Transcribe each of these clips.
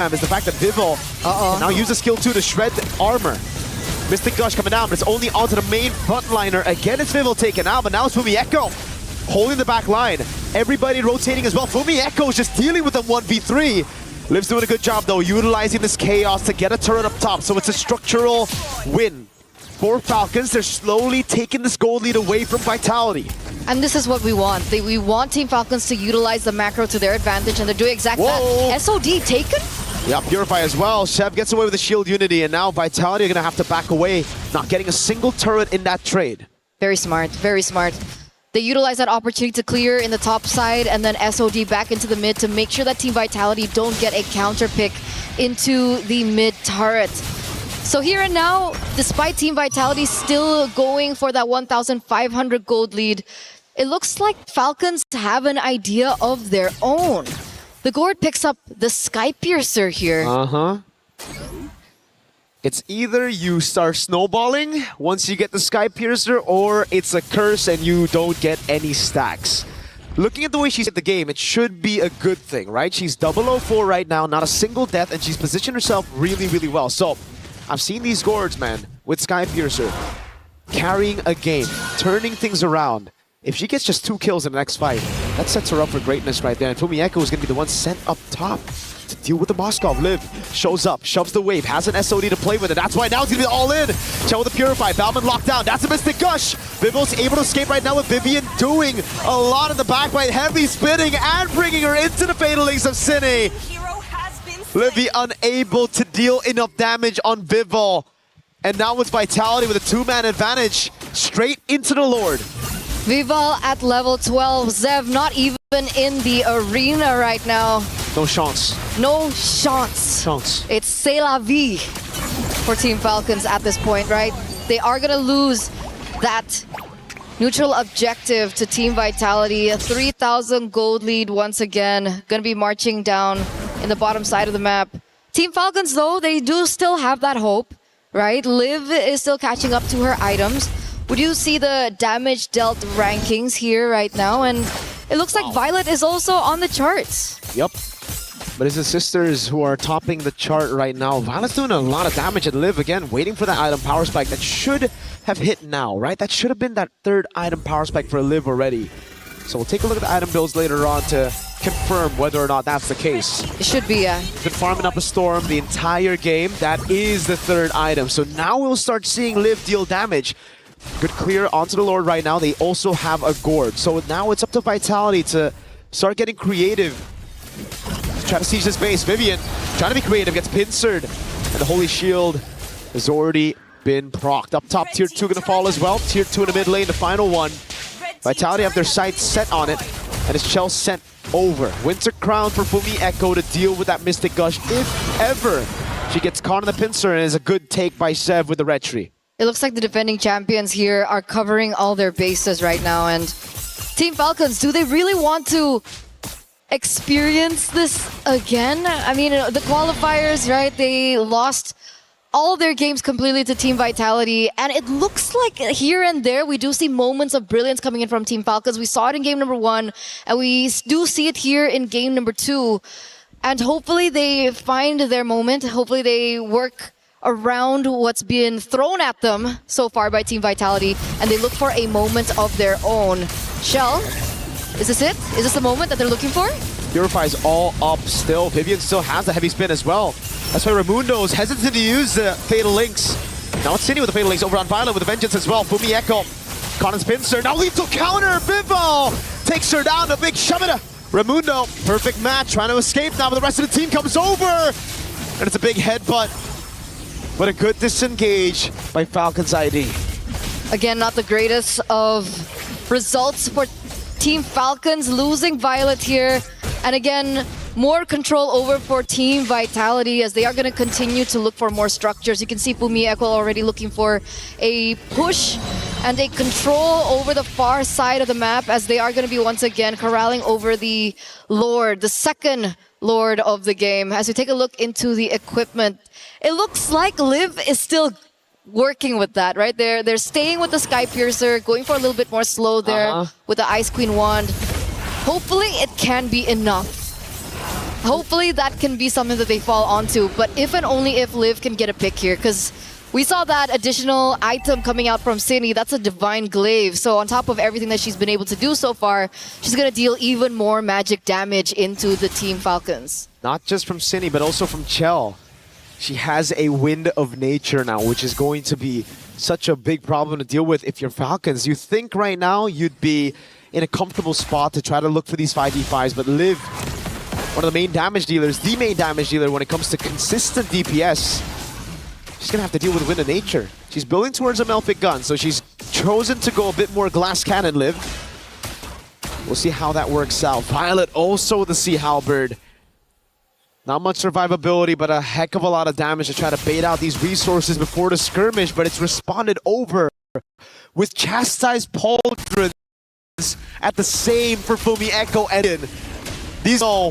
is the fact that Vivol can now use the skill 2 to shred the armor. Mystic Gush coming down, but it's only onto the main frontliner. Again, it's Vivol taken out, but now it's Fumi Echo holding the back line. Everybody rotating as well. Fumi Echo is just dealing with them 1v3. Liv's doing a good job though, utilizing this chaos to get a turret up top. So it's a structural win for Falcons. They're slowly taking this gold lead away from Vitality. And this is what we want. We want Team Falcons to utilize the macro to their advantage, and they're doing exactly that. SOD taken? Yeah, Purify as well. Shev gets away with the shield unity, and now Vitality are going to have to back away, not getting a single turret in that trade. Very smart, very smart. They utilize that opportunity to clear in the top side, and then SOD back into the mid to make sure that Team Vitality don't get a counter pick into the mid turret. So here and now, despite Team Vitality still going for that 1,500 gold lead, it looks like Falcons have an idea of their own. The Gourd picks up the Sky Piercer here. It's either you start snowballing once you get the Sky Piercer, or it's a curse and you don't get any stacks. Looking at the way she's hit the game, it should be a good thing, right? She's 004 right now, not a single death, and she's positioned herself really, really well. So, I've seen these Gourds, man, with Sky Piercer, carrying a game, turning things around. If she gets just 2 kills in the next fight, that sets her up for greatness right there. And Fumi Echo is going to be the one sent up top to deal with the Moskov. Liv shows up, shoves the wave, has an SOD to play with it. That's why now he's going to be all in. Chell with the Purify, Bauman locked down. That's a Mystic Gush. Vivol's able to escape right now with Vivian doing a lot in the backbite. Heavy spinning and bringing her into the Fatal Links of Cine. Livy unable to deal enough damage on Vivol. And now with Vitality with a 2-man advantage, straight into the Lord. Vivol at level 12. Zev not even in the arena right now. No chance. No chance. It's c'est la vie for Team Falcons at this point, right? They are going to lose that neutral objective to Team Vitality. A 3,000 gold lead once again. Going to be marching down in the bottom side of the map. Team Falcons, though, they do still have that hope, right? Liv is still catching up to her items. We do see the damage dealt rankings here right now, and it looks like Violet is also on the charts. Yep. But it's the sisters who are topping the chart right now. Violet's doing a lot of damage, and Liv, again, waiting for that item power spike that should have hit now, right? That should have been that 3rd item power spike for Liv already. So we'll take a look at the item builds later on to confirm whether or not that's the case. It should be, yeah. Been farming up a Storm the entire game. That is the 3rd item. So now we'll start seeing Liv deal damage. Good clear onto the Lord right now. They also have a Gourd. So now it's up to Vitality to start getting creative. Try to siege this base. Vivian trying to be creative, gets pincered. And the Holy Shield has already been procced. Up top, Tier 2 gonna fall as well. Tier 2 in the mid lane, the final one. Vitality have their sights set on it. And it's Chell sent over. Winter Crown for Fumi Echo to deal with that Mystic Gush if ever she gets caught in the pincer, and is a good take by Sev with the Retri. It looks like the defending champions here are covering all their bases right now. And Team Falcons, do they really want to experience this again? I mean, the qualifiers, right? They lost all their games completely to Team Vitality. And it looks like here and there, we do see moments of brilliance coming in from Team Falcons. We saw it in game number 1, and we do see it here in game number 2. And hopefully they find their moment. Hopefully they work around what's been thrown at them so far by Team Vitality, and they look for a moment of their own. Shell, is this it? Is this the moment that they're looking for? Purify's all up still. Vivian still has a heavy spin as well. That's why Raimundo is hesitant to use the Fatal Links. Now it's Cine with the Fatal Links over on Violet with the Vengeance as well. Fumi Echo, Conan's pincer. Now lethal counter. Vivol takes her down. A big shove it. Raimundo, perfect match. Trying to escape now, but the rest of the team comes over. And it's a big headbutt. But a good disengage by Falcons ID. Again, not the greatest of results for Team Falcons, losing Violet here. And again, more control over for Team Vitality as they are going to continue to look for more structures. You can see Fumi Echo already looking for a push and a control over the far side of the map, as they are going to be once again corralling over the Lord, the 2nd Lord of the game. As we take a look into the equipment, it looks like Liv is still working with that, right? They're staying with the Sky Piercer, going for a little bit more slow there with the Ice Queen wand. Hopefully it can be enough Hopefully that can be something that they fall onto, but if and only if Liv can get a pick here, because we saw that additional item coming out from Cini. That's a Divine Glaive. So on top of everything that she's been able to do so far, she's going to deal even more magic damage into the Team Falcons. Not just from Cini, but also from Chell. She has a Wind of Nature now, which is going to be such a big problem to deal with if you're Falcons. You think right now you'd be in a comfortable spot to try to look for these 5v5s, but Liv, one of the main damage dealers, the main damage dealer when it comes to consistent DPS, she's gonna have to deal with Wind of Nature. She's building towards a Melfic gun, so she's chosen to go a bit more glass cannon, Liv. We'll see how that works out. Violet also with the Sea Halberd. Not much survivability, but a heck of a lot of damage to try to bait out these resources before the skirmish, but it's responded over with Chastised Pauldrons at the same for Fumi Echo Eden. These are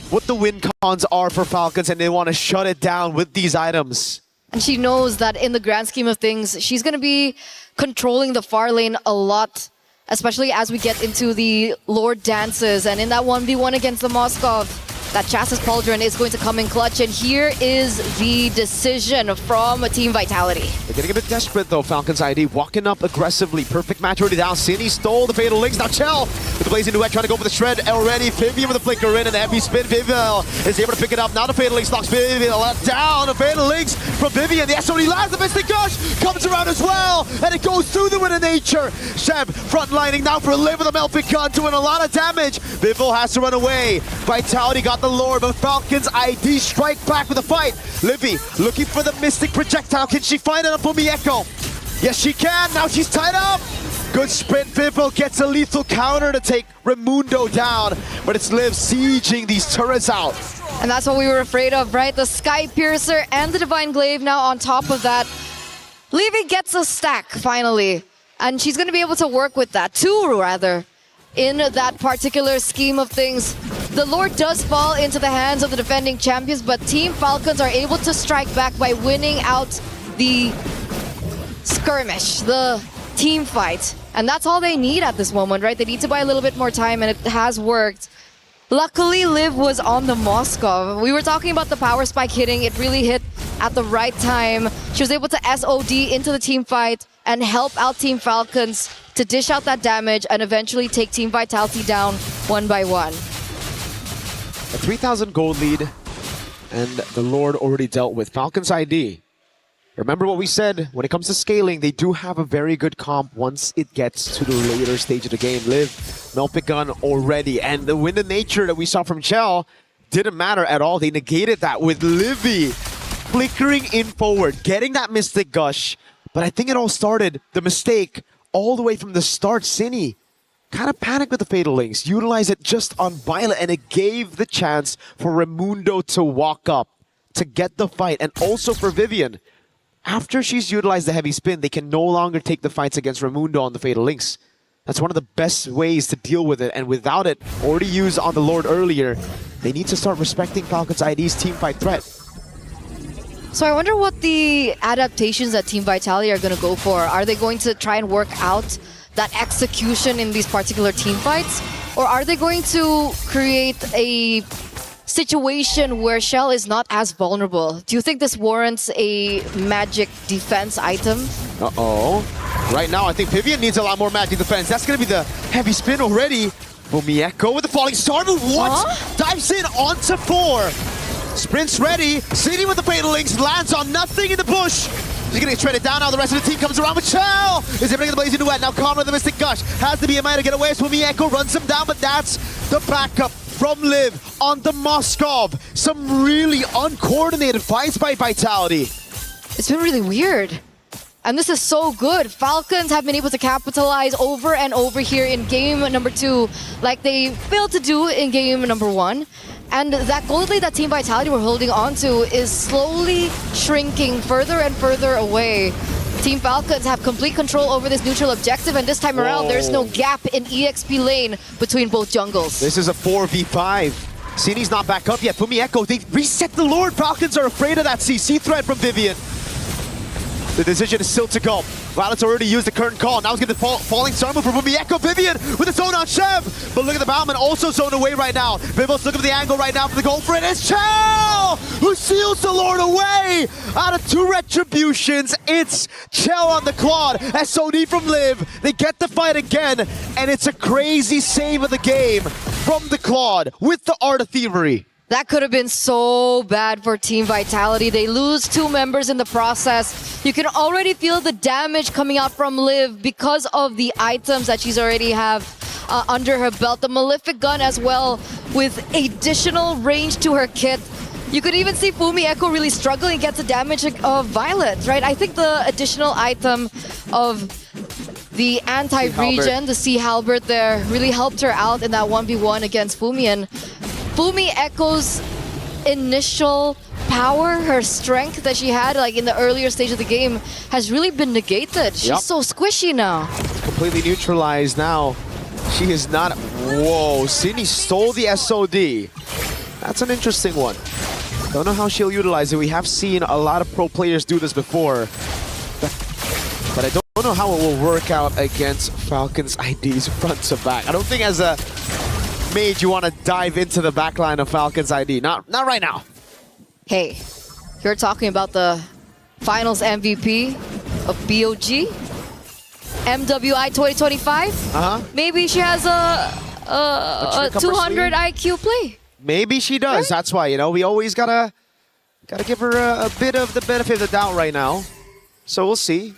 what the win cons are for Falcons, and they want to shut it down with these items. And she knows that in the grand scheme of things, she's going to be controlling the far lane a lot, especially as we get into the Lord dances. And in that 1v1 against the Moskov, that Chassis Pauldron is going to come in clutch. And here is the decision from Team Vitality. They're getting a bit desperate though, Falcons ID. Walking up aggressively. Perfect match already down. Cini stole the Fatal Links. Now Chell with the Blazing Duet trying to go for the shred already. Vivian with the flicker in and the heavy spin. Vivian is able to pick it up. Now the Fatal Links knocks Vivian down. The Fatal Links from Vivian. The SOD lands. The Mystic Gush comes around as well. And it goes through the Wind of Nature. Sheb frontlining now for Liv with a Melfic gun doing a lot of damage. Vivo has to run away. Vitality got the Lord, but Falcons ID strike back with a fight. Livy looking for the Mystic Projectile. Can she find it on Fumi Echo? Yes, she can. Now she's tied up. Good sprint. Vivo gets a lethal counter to take Raimundo down, but it's Liv sieging these turrets out. And that's what we were afraid of, right? The Sky Piercer and the Divine Glaive now on top of that. Livy gets a stack finally, and she's going to be able to work with that. Two, rather, in that particular scheme of things. The Lord does fall into the hands of the defending champions, but Team Falcons are able to strike back by winning out the skirmish, the team fight. And that's all they need at this moment, right? They need to buy a little bit more time, and it has worked. Luckily, Liv was on the Moskov. We were talking about the power spike hitting. It really hit at the right time. She was able to SOD into the team fight and help out Team Falcons to dish out that damage and eventually take Team Vitality down one by one. A 3,000 gold lead, and the Lord already dealt with. Falcons ID. Remember what we said, when it comes to scaling, they do have a very good comp once it gets to the later stage of the game. Liv, Melfic gun already, and the Wind of Nature that we saw from Chell didn't matter at all. They negated that with Livy flickering in forward, getting that Mystic Gush. But I think it all started, the mistake, all the way from the start. Cini kind of panicked with the Fatal Links, utilized it just on Violet, and it gave the chance for Raimundo to walk up, to get the fight, and also for Vivian. After she's utilized the heavy spin, they can no longer take the fights against Raimundo on the Fatal Links. That's one of the best ways to deal with it, and without it, already used on the Lord earlier, they need to start respecting Falcons ID's teamfight threat. So I wonder what the adaptations that Team Vitality are going to go for. Are they going to try and work out that execution in these particular team fights? Or are they going to create a situation where Shell is not as vulnerable? Do you think this warrants a magic defense item? Uh-oh. Right now, I think Vivian needs a lot more magic defense. That's going to be the heavy spin already. Fumi Echo with the falling star move. What? Huh? Dives in onto 4. Sprints ready. Cini with the Fatal Links lands on nothing in the bush. He's gonna get shredded down now. The rest of the team comes around with Chell. Is able to get the Blazing Duet. Now Conrad the Mystic Gush has the BMI to get away. Fumi Echo runs him down, but that's the backup from Liv on the Moskov. Some really uncoordinated fights by Vitality. It's been really weird. And this is so good. Falcons have been able to capitalize over and over here in game number 2, like they failed to do in game number 1. And that gold lead that Team Vitality were holding on to is slowly shrinking further and further away. Team Falcons have complete control over this neutral objective, and this time around, there's no gap in EXP lane between both jungles. This is a 4v5. Cini's not back up yet. Fumi Echo, they reset the Lord. Falcons are afraid of that CC threat from Vivian. The decision is still to go. Violet's already used the current call. Now he's going to falling star move for Echo. Vivian with the zone on Chev. But look at the Batman also zoned away right now. Vivos looking for the angle right now for the goal for it. It's Chell who seals the Lord away. Out of 2 retributions, it's Chell on the Claude. SOD from Liv. They get the fight again. And it's a crazy save of the game from the Claude with the Art of Thievery. That could have been so bad for Team Vitality. They lose 2 members in the process. You can already feel the damage coming out from Liv because of the items that she's already have under her belt. The Malefic gun as well with additional range to her kit. You could even see Fumi Echo really struggling against the damage of Violet, right? I think the additional item of the anti-regen, the Sea Halberd there, really helped her out in that 1v1 against Fumi. And Fumi Echo's initial power, her strength that she had like in the earlier stage of the game has really been negated. She's so squishy now. It's completely neutralized now. She is not... Whoa, Sydney stole the SOD. That's an interesting one. Don't know how she'll utilize it. We have seen a lot of pro players do this before. But I don't know how it will work out against Falcons ID's front to back. I don't think as a mage you want to dive into the backline of Falcons ID. Not right now. Hey, you're talking about the finals MVP of BOG? MWI 2025? Maybe she has a 200 IQ play. Maybe she does. Right? That's why, you know, we always gotta give her a bit of the benefit of the doubt right now. So we'll see.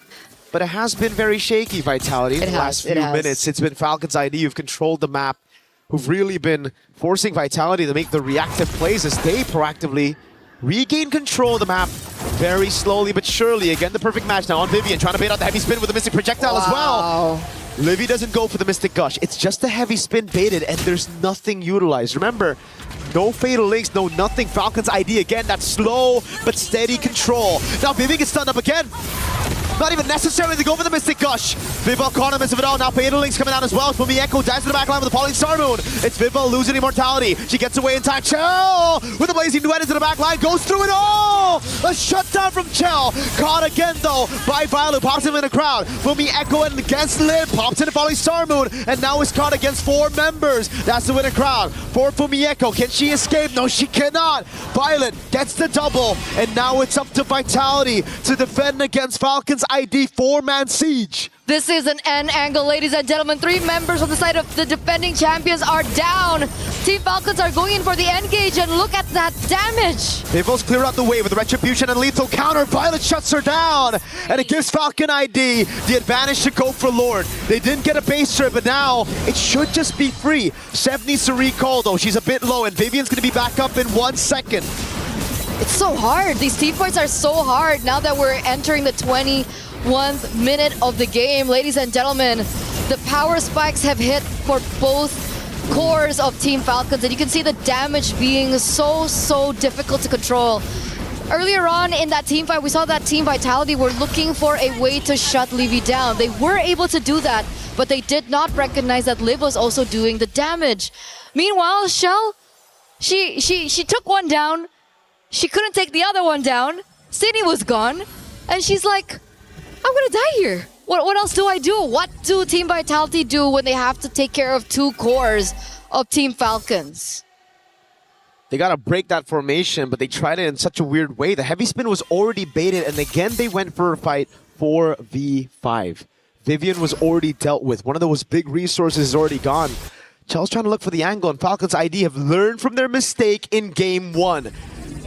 But it has been very shaky, Vitality, in the last few minutes. It's been Falcons ID who've controlled the map, who've really been forcing Vitality to make the reactive plays as they proactively regain control of the map very slowly but surely. Again, the perfect match now on Vivian, trying to bait out the heavy spin with the Mystic Projectile as well. Livy doesn't go for the Mystic Gush. It's just a heavy spin baited, and there's nothing utilized. Remember, no Fatal Links, no nothing. Falcons ID again, that slow but steady control. Now Vivian gets stunned up again. Not even necessary to go for the Mystic Gush. Vivol caught him of it all. Now Fatal Links coming out as well. Fumi Echo dives to the back line with the Falling Star Moon. It's Vivol losing immortality. She gets away in time. Chell with the Blazing Duet into the back line. Goes through it all. A shutdown from Chell. Caught again though by Violet. Pops him in the crowd. Fumi Echo against Liv. Pops in the Falling Star Moon. And now is caught against 4 members. That's the winning crowd for Fumi Echo. Can she escape? No, she cannot. Violet gets the double. And now it's up to Vitality to defend against Falcons ID 4-man siege. This is an N angle, ladies and gentlemen. 3 members on the side of the defending champions are down. Team Falcons are going in for the engage, and look at that damage. They both clear out the way with the Retribution and lethal counter. Violet shuts her down, and it gives Falcon ID the advantage to go for Lord. They didn't get a base trip, but now it should just be free. Sev needs to recall though. She's a bit low, and Vivian's gonna be back up in 1 second. It's so hard. These team fights are so hard now that we're entering the 21st minute of the game. Ladies and gentlemen, the power spikes have hit for both cores of Team Falcons, and you can see the damage being so difficult to control. Earlier on in that team fight, we saw that Team Vitality were looking for a way to shut Livy down. They were able to do that, but they did not recognize that Liv was also doing the damage. Meanwhile, Shell, she took one down. She couldn't take the other one down. Sydney was gone. And she's like, I'm gonna die here. What else do I do? What do Team Vitality do when they have to take care of 2 cores of Team Falcons? They gotta break that formation, but they tried it in such a weird way. The heavy spin was already baited, and again they went for a fight 4v5. Vivian was already dealt with. One of those big resources is already gone. Chell's trying to look for the angle, and Falcons ID have learned from their mistake in Game 1.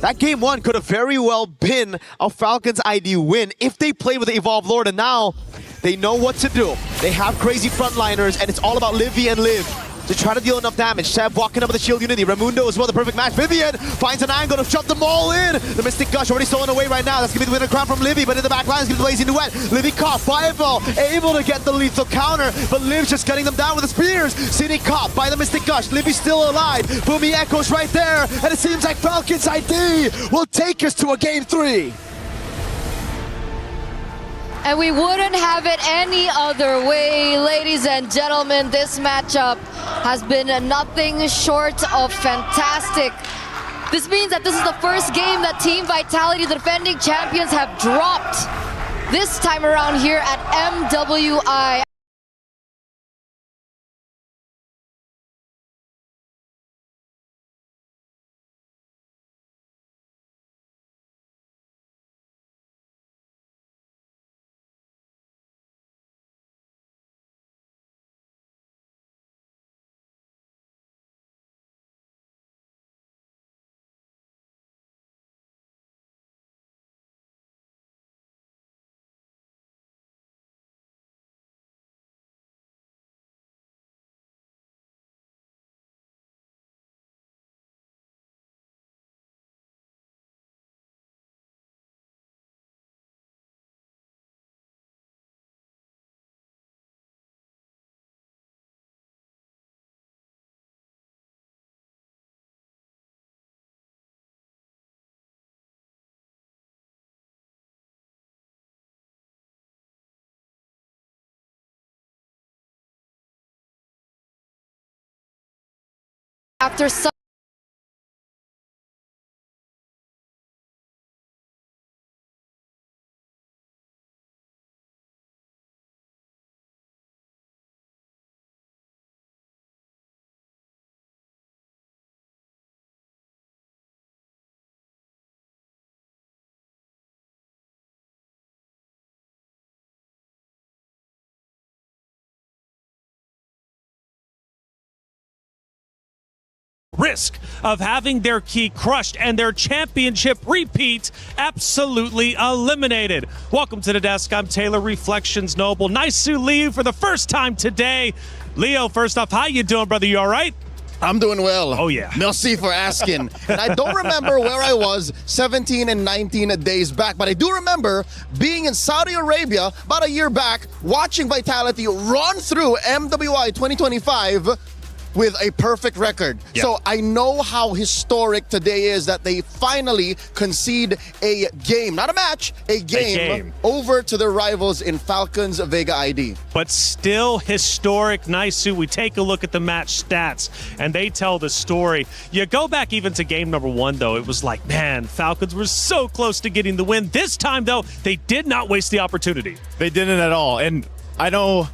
That Game 1 could have very well been a Falcons ID win if they played with the Evolved Lord, and now they know what to do. They have crazy frontliners, and it's all about Livy and Liv to try to deal enough damage. Sev walking up with the shield unity. Raimundo as well, the perfect match. Vivian finds an angle to shove them all in. The Mystic Gush already stolen away right now. That's going to be the winner crown from Livy, but in the back line, it's going to be Blazing Duet. Livy caught. Fireball able to get the lethal counter, but Liv's just cutting them down with the spears. Sydney caught by the Mystic Gush. Livy still alive. Fumi Echo's right there, and it seems like Falcons ID will take us to a Game 3. And we wouldn't have it any other way, ladies and gentlemen. This matchup has been nothing short of fantastic. This means that this is the first game that Team Vitality, the defending champions, have dropped this time around here at MWI. After some risk of having their key crushed and their championship repeat absolutely eliminated. Welcome to the desk. I'm Taylor Reflections Noble. Nice to leave for the first time today. Leo, first off, how you doing, brother? You all right? I'm doing well. Oh, yeah. Merci for asking. And I don't remember where I was 17 and 19 days back, but I do remember being in Saudi Arabia about a year back, watching Vitality run through MWI 2025 with a perfect record. Yep. So I know how historic today is that they finally concede a game, not a match, a game over to their rivals in Falcons Vega ID. But still historic. Nice. We take a look at the match stats and they tell the story. You go back even to game number 1, though. It was like, man, Falcons were so close to getting the win. This time, though, they did not waste the opportunity. They didn't at all. And I know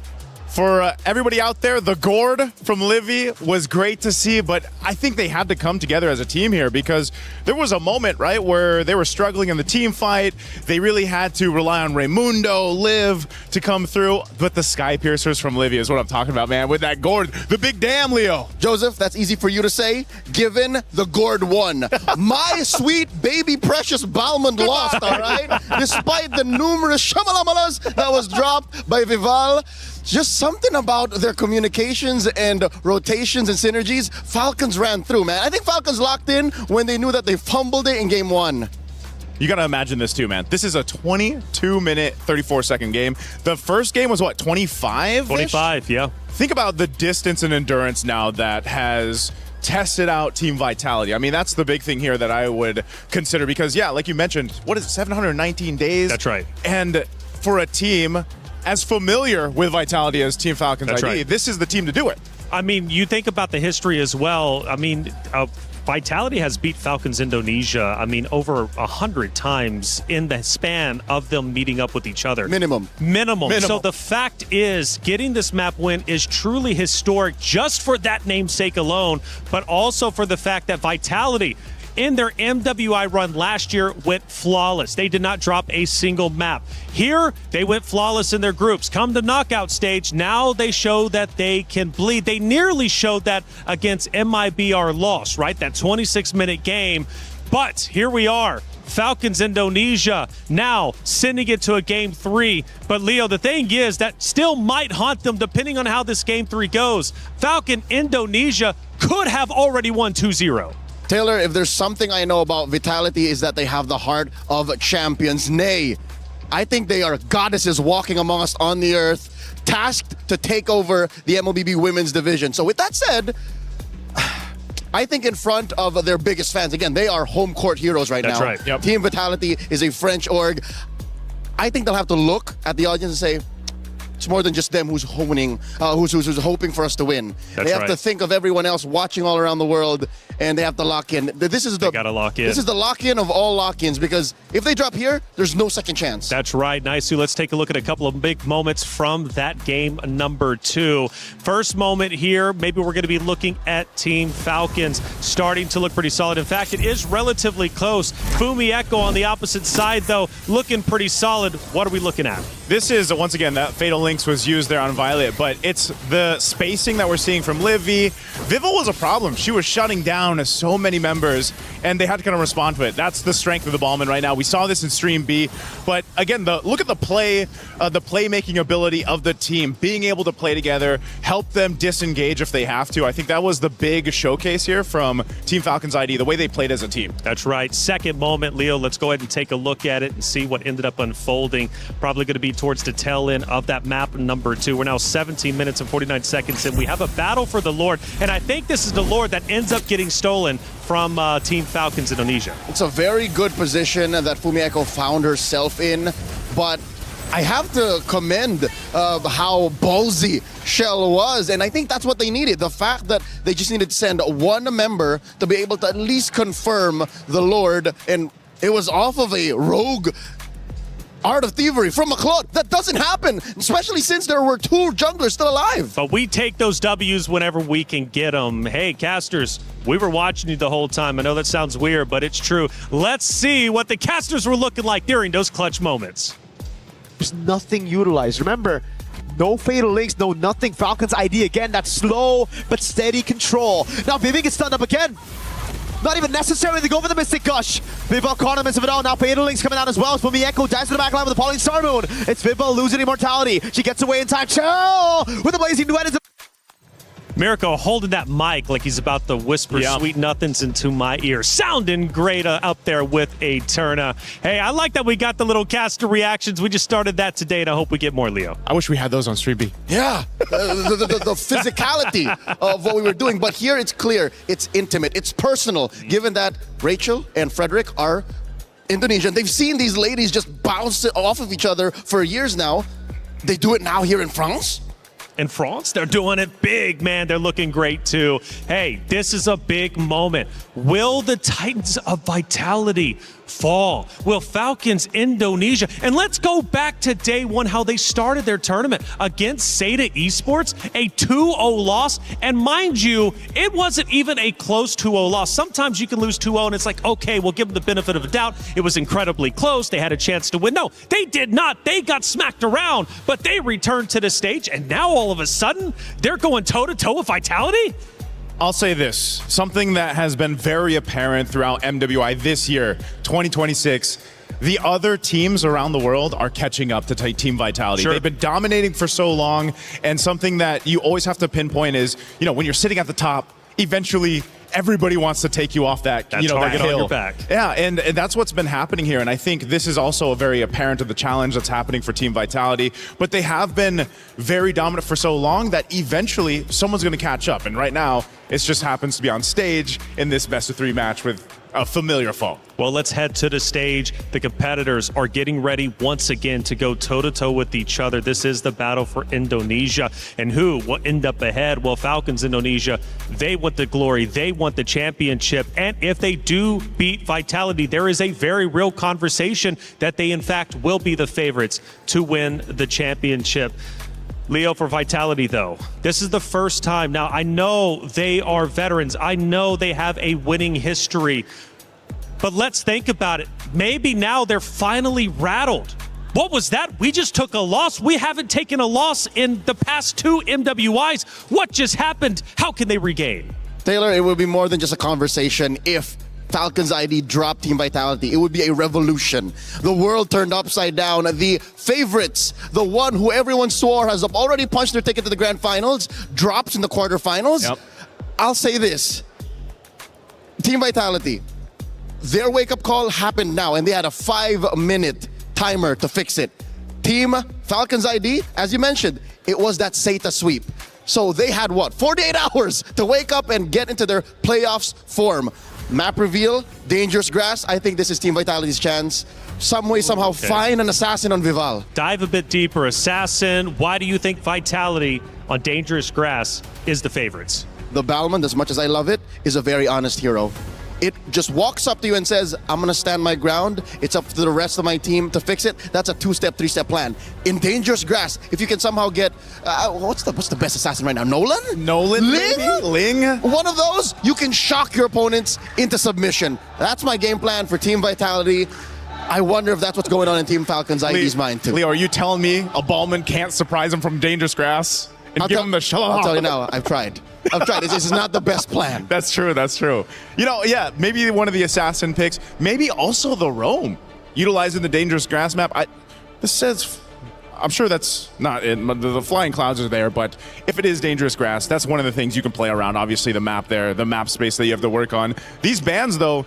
for everybody out there, the gourd from Livy was great to see, but I think they had to come together as a team here because there was a moment, right, where they were struggling in the team fight. They really had to rely on Raymundo, Liv to come through, but the Sky Piercers from Livy is what I'm talking about, man, with that gourd. The big damn, Leo. Joseph, that's easy for you to say, given the gourd won. My sweet baby precious Balmond lost, all right? Despite the numerous shamalamalas that was dropped by Vival, just something about their communications and rotations and synergies, Falcons ran through, man. I think Falcons locked in when they knew that they fumbled it in game 1. You got to imagine this too, man. This is a 22-minute, 34-second game. The first game was what, 25? 25, yeah. Think about the distance and endurance now that has tested out Team Vitality. I mean, that's the big thing here that I would consider because, yeah, like you mentioned, what is it, 719 days? That's right. And for a team as familiar with Vitality as Team Falcons ID, right. This is the team to do it. I mean, you think about the history as well. I mean, Vitality has beat Falcons Indonesia, I mean, over 100 times in the span of them meeting up with each other. Minimum. So the fact is, getting this map win is truly historic just for that namesake alone, but also for the fact that Vitality, in their MWI run last year, went flawless. They did not drop a single map. Here, they went flawless in their groups. Come to knockout stage, now they show that they can bleed. They nearly showed that against MIBR loss, right? That 26-minute game. But here we are. Falcons Indonesia now sending it to a game 3. But Leo, the thing is that still might haunt them depending on how this game 3 goes. Falcon Indonesia could have already won 2-0. Taylor, if there's something I know about Vitality is that they have the heart of champions. Nay, I think they are goddesses walking among us on the earth, tasked to take over the MLBB women's division. So with that said, I think in front of their biggest fans, again, they are home court heroes right now. That's right, yep. Team Vitality is a French org. I think they'll have to look at the audience and say, it's more than just them who's hoping for us to win. That's they have right. to think of everyone else watching all around the world and they have to lock in. This is the gotta lock in. This is the lock-in of all lock-ins, because if they drop here, there's no second chance. That's right. Nice. Let's take a look at a couple of big moments from that game number 2. First moment here, maybe we're going to be looking at Team Falcons starting to look pretty solid. In fact, it is relatively close. Fumi Echo on the opposite side, though, looking pretty solid. What are we looking at? This is, once again, that Fatal Links was used there on Violet, but it's the spacing that we're seeing from Livy. Vival was a problem. She was shutting down so many members, and they had to kind of respond to it. That's the strength of the Ballman right now. We saw this in Stream B, but again, look at the playmaking ability of the team, being able to play together, help them disengage if they have to. I think that was the big showcase here from Team Falcons ID, the way they played as a team. That's right. Second moment, Leo, let's go ahead and take a look at it and see what ended up unfolding. Probably going to be towards the tail end of that map number 2. We're now 17 minutes and 49 seconds in. We have a battle for the Lord, and I think this is the Lord that ends up getting stolen from Team Falcons Indonesia. It's a very good position that Fumi Echo found herself in, but I have to commend how ballsy Shell was, and I think that's what they needed. The fact that they just needed to send one member to be able to at least confirm the Lord, and it was off of a rogue Art of Thievery from McLeod. That doesn't happen, especially since there were 2 junglers still alive. But we take those W's whenever we can get them. Hey, casters, we were watching you the whole time. I know that sounds weird, but it's true. Let's see what the casters were looking like during those clutch moments. There's nothing utilized. Remember, no Fatal Links, no nothing. Falcons ID again, that slow but steady control. Now Vivi gets stunned up again. Not even necessary to go for the Mystic Gush. Vival caught him of it all. Now Fatal Links coming out as well. Fumi Echo dives to the back line with the Pauline Star Moon. It's Vival losing immortality. She gets away in time. Chill with the Blazing Duet. Mirko holding that mic like he's about to whisper sweet nothings into my ear. Sounding great up there with a Turna. Hey, I like that we got the little caster reactions. We just started that today, and I hope we get more, Leo. I wish we had those on Stream B. Yeah, the physicality of what we were doing. But here it's clear, it's intimate, it's personal, given that Rachel and Frederick are Indonesian. They've seen these ladies just bounce off of each other for years now. They do it now here in France. In France, they're doing it big, man. They're looking great, too. Hey, this is a big moment. Will the Titans of Vitality fall? Will Falcons Indonesia? And let's go back to day 1, how they started their tournament against Seda Esports, a 2-0 loss. And mind you, it wasn't even a close 2-0 loss. Sometimes you can lose 2-0 and it's like, okay, we'll give them the benefit of the doubt. It was incredibly close. They had a chance to win. No, they did not. They got smacked around, but they returned to the stage, and now all of a sudden, they're going toe-to-toe with Vitality? I'll say this, something that has been very apparent throughout MWI this year, 2026, the other teams around the world are catching up to Team Vitality. Sure. They've been dominating for so long, and something that you always have to pinpoint is, you know, when you're sitting at the top, eventually everybody wants to take you off that, that you know, target that hill. on your back. Yeah, and that's what's been happening here, and I think this is also a very apparent of the challenge that's happening for Team Vitality, but they have been very dominant for so long that eventually someone's going to catch up, and right now it just happens to be on stage in this best-of-3 match with a familiar foe. Well, let's head to the stage. The competitors are getting ready once again to go toe-to-toe with each other. This is the battle for Indonesia. And who will end up ahead? Well, Falcons Indonesia, they want the glory. They want the championship. And if they do beat Vitality, there is a very real conversation that they, in fact, will be the favorites to win the championship. Leo, for Vitality, though, this is the first time. Now, I know they are veterans. I know they have a winning history. But let's think about it. Maybe now they're finally rattled. What was that? We just took a loss. We haven't taken a loss in the past 2 MWIs. What just happened? How can they regain? Taylor, it would be more than just a conversation if Falcons ID dropped Team Vitality. It would be a revolution. The world turned upside down. The favorites, the one who everyone swore has already punched their ticket to the grand finals, drops in the quarterfinals. Yep. I'll say this. Team Vitality, their wake-up call happened now, and they had a 5-minute timer to fix it. Team Falcons ID, as you mentioned, it was that Seta sweep. So they had, what, 48 hours to wake up and get into their playoffs form. Map reveal, dangerous grass. I think this is Team Vitality's chance. Some way, somehow, find an assassin on Vival. Dive a bit deeper. Assassin, why do you think Vitality on dangerous grass is the favorites? the Balmond, as much as I love it, is a very honest hero. It just walks up to you and says, I'm gonna stand my ground. It's up to the rest of my team to fix it. That's a 2-step, 3-step plan. In dangerous grass, if you can somehow get, what's the best assassin right now? Nolan? Nolan? Ling? Maybe? Ling? One of those, you can shock your opponents into submission. That's my game plan for Team Vitality. I wonder if that's what's going on in Team Falcon's ID's mind too. Leo, are you telling me a Ballman can't surprise him from dangerous grass and give him the shalom? I'll tell you now, I've tried. This is not the best plan. That's true, that's true. You know, yeah, maybe one of the assassin picks, maybe also the roam, utilizing the dangerous grass map. This says, I'm sure that's not it. The flying clouds are there, but if it is dangerous grass, that's one of the things you can play around. Obviously, the map there, the map space that you have to work on. These bans, though,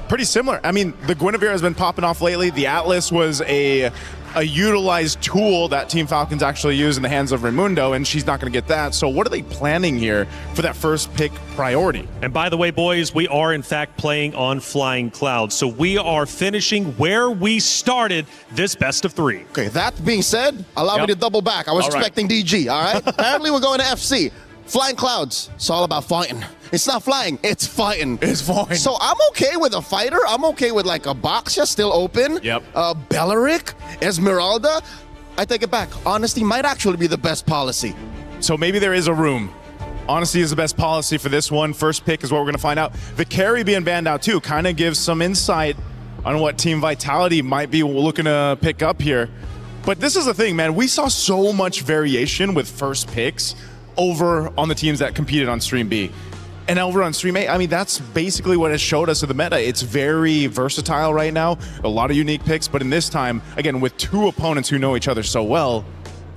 pretty similar. I mean, the Guinevere has been popping off lately. The Atlas was a utilized tool that Team Falcons actually use in the hands of Raimundo, and she's not going to get that. So what are they planning here for that first pick priority? And by the way, boys, we are in fact playing on Flying Clouds. So we are finishing where we started this best of 3. Okay, that being said, allow me to double back. I was expecting DG, all right? Apparently we're going to FC. Flying Clouds, it's all about fighting. It's not flying, it's fighting. It's fine. So I'm okay with a fighter. I'm okay with like a Boxia still open. Yep. Belleric, Esmeralda. I take it back. Honesty might actually be the best policy. So maybe there is a room. Honesty is the best policy for this one. First pick is what we're going to find out. The carry being banned out too kind of gives some insight on what Team Vitality might be looking to pick up here. But this is the thing, man. We saw so much variation with first picks over on the teams that competed on Stream B. And over on Stream A, I mean, that's basically what it showed us of the meta. It's very versatile right now, a lot of unique picks, but in this time, again, with 2 opponents who know each other so well,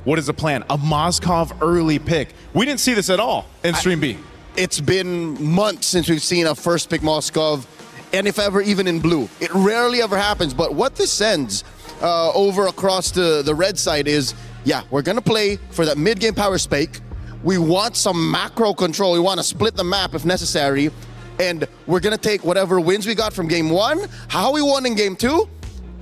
what is the plan? A Moskov early pick. We didn't see this at all in Stream B. It's been months since we've seen a first pick Moskov, and if ever, even in blue. It rarely ever happens, but what this sends over across the red side is, yeah, we're gonna play for that mid-game power spike. We want some macro control. We want to split the map if necessary. And we're going to take whatever wins we got from game 1, how we won in game 2,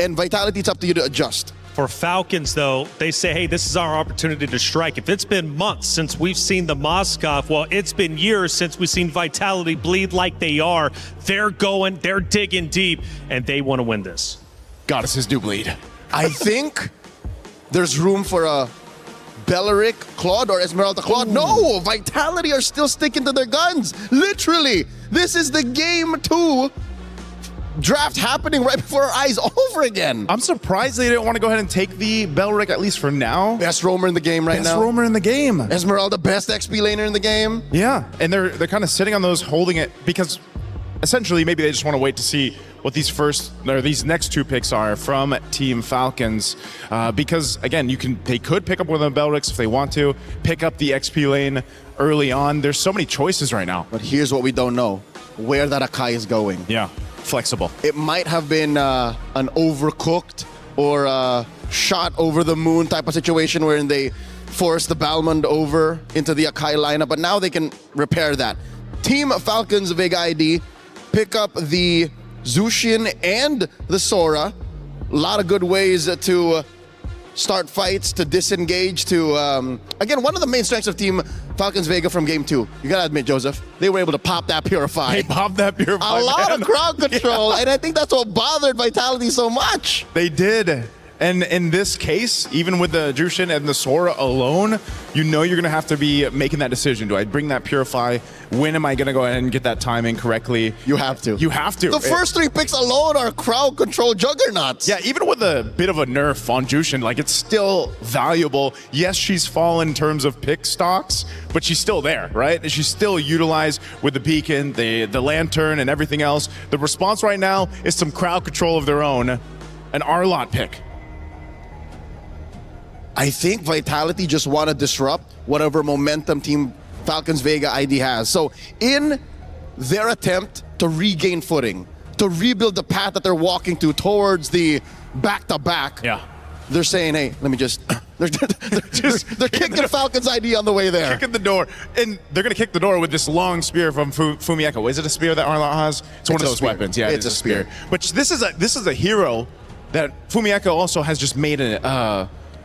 and Vitality, it's up to you to adjust. For Falcons, though, they say, hey, this is our opportunity to strike. If it's been months since we've seen the Moskov, well, it's been years since we've seen Vitality bleed like they are. They're going, they're digging deep, and they want to win this. Goddesses do bleed. I think there's room for a Belleric Claude or Esmeralda Claude. Ooh. No, Vitality are still sticking to their guns. Literally, this is the game 2 draft happening right before our eyes over again. I'm surprised they didn't want to go ahead and take the Belleric, at least for now. Best roamer in the game right now. Best roamer in the game. Esmeralda, best XP laner in the game. Yeah, and they're kind of sitting on those, holding it, because essentially maybe they just want to wait to see what these next 2 picks are from Team Falcons, because again, they could pick up one of the Bellerics if they want to, pick up the XP lane early on. There's so many choices right now. But here's what we don't know: where that Akai is going. Yeah, flexible. It might have been an overcooked or shot over the moon type of situation wherein they forced the Balmond over into the Akai lineup, but now they can repair that. Team Falcons Vega ID pick up the Zushin and the Sora. A lot of good ways to start fights, to disengage, to, again, one of the main strengths of Team Falcons Vega from game 2. You gotta admit, Joseph, they were able to pop that Purify. They popped that Purify. A lot of crowd control, and I think that's what bothered Vitality so much. They did. And in this case, even with the Jushin and the Sora alone, you know you're going to have to be making that decision. Do I bring that Purify? When am I going to go ahead and get that timing correctly? You have to. You have to. The first 3 picks alone are crowd control juggernauts. Yeah, even with a bit of a nerf on Jushin, like, it's still valuable. Yes, she's fallen in terms of pick stocks, but she's still there, right? And she's still utilized with the beacon, the lantern, and everything else. The response right now is some crowd control of their own, an Arlot pick. I think Vitality just want to disrupt whatever momentum Team Falcons Vega ID has. So in their attempt to regain footing, to rebuild the path that they're walking to towards the back-to-back, they're saying, hey, let me just... they're kicking Falcons ID on the way there. Kicking the door. And they're going to kick the door with this long spear from Fumieko. Is it a spear that Arlot has? It's one of those weapons. Yeah, it's a spear. But this is a hero that Fumieko also has just made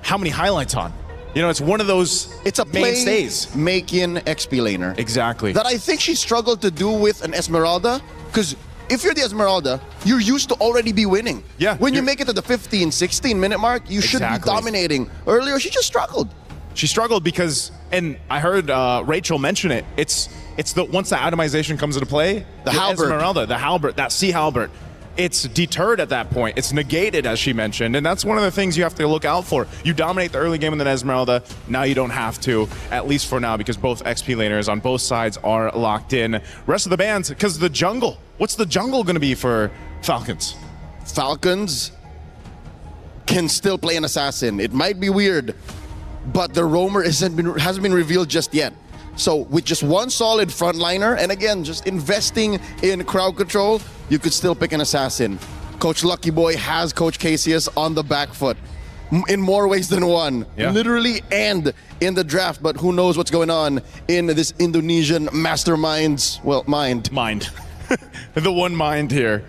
how many highlights on? You know, it's one of those It's a mainstays. making XP laner. Exactly. That I think she struggled to do with an Esmeralda, because if you're the Esmeralda, you're used to already be winning. Yeah, When you you're- make it to the 15, 16 minute mark, you should be Exactly. dominating. Earlier, she just struggled. She struggled because, and I heard Rachel mention it. It's the once the atomization comes into play, The halberd. Esmeralda, the halberd, that sea halberd, it's deterred at that point. It's negated, as she mentioned, and that's one of the things you have to look out for. You dominate the early game in the Esmeralda. Now you don't have to, at least for now, because both XP laners on both sides are locked in. Rest of the bands, because the jungle. What's the jungle going to be for Falcons? Falcons can still play an assassin. It might be weird, but the roamer hasn't been revealed just yet. So with just one solid frontliner, and again, just investing in crowd control, you could still pick an assassin. Coach Lucky Boy has Coach Casius on the back foot in more ways than one, Yeah. literally and in the draft. But who knows what's going on in this Indonesian mastermind's mind. Mind. The one mind here.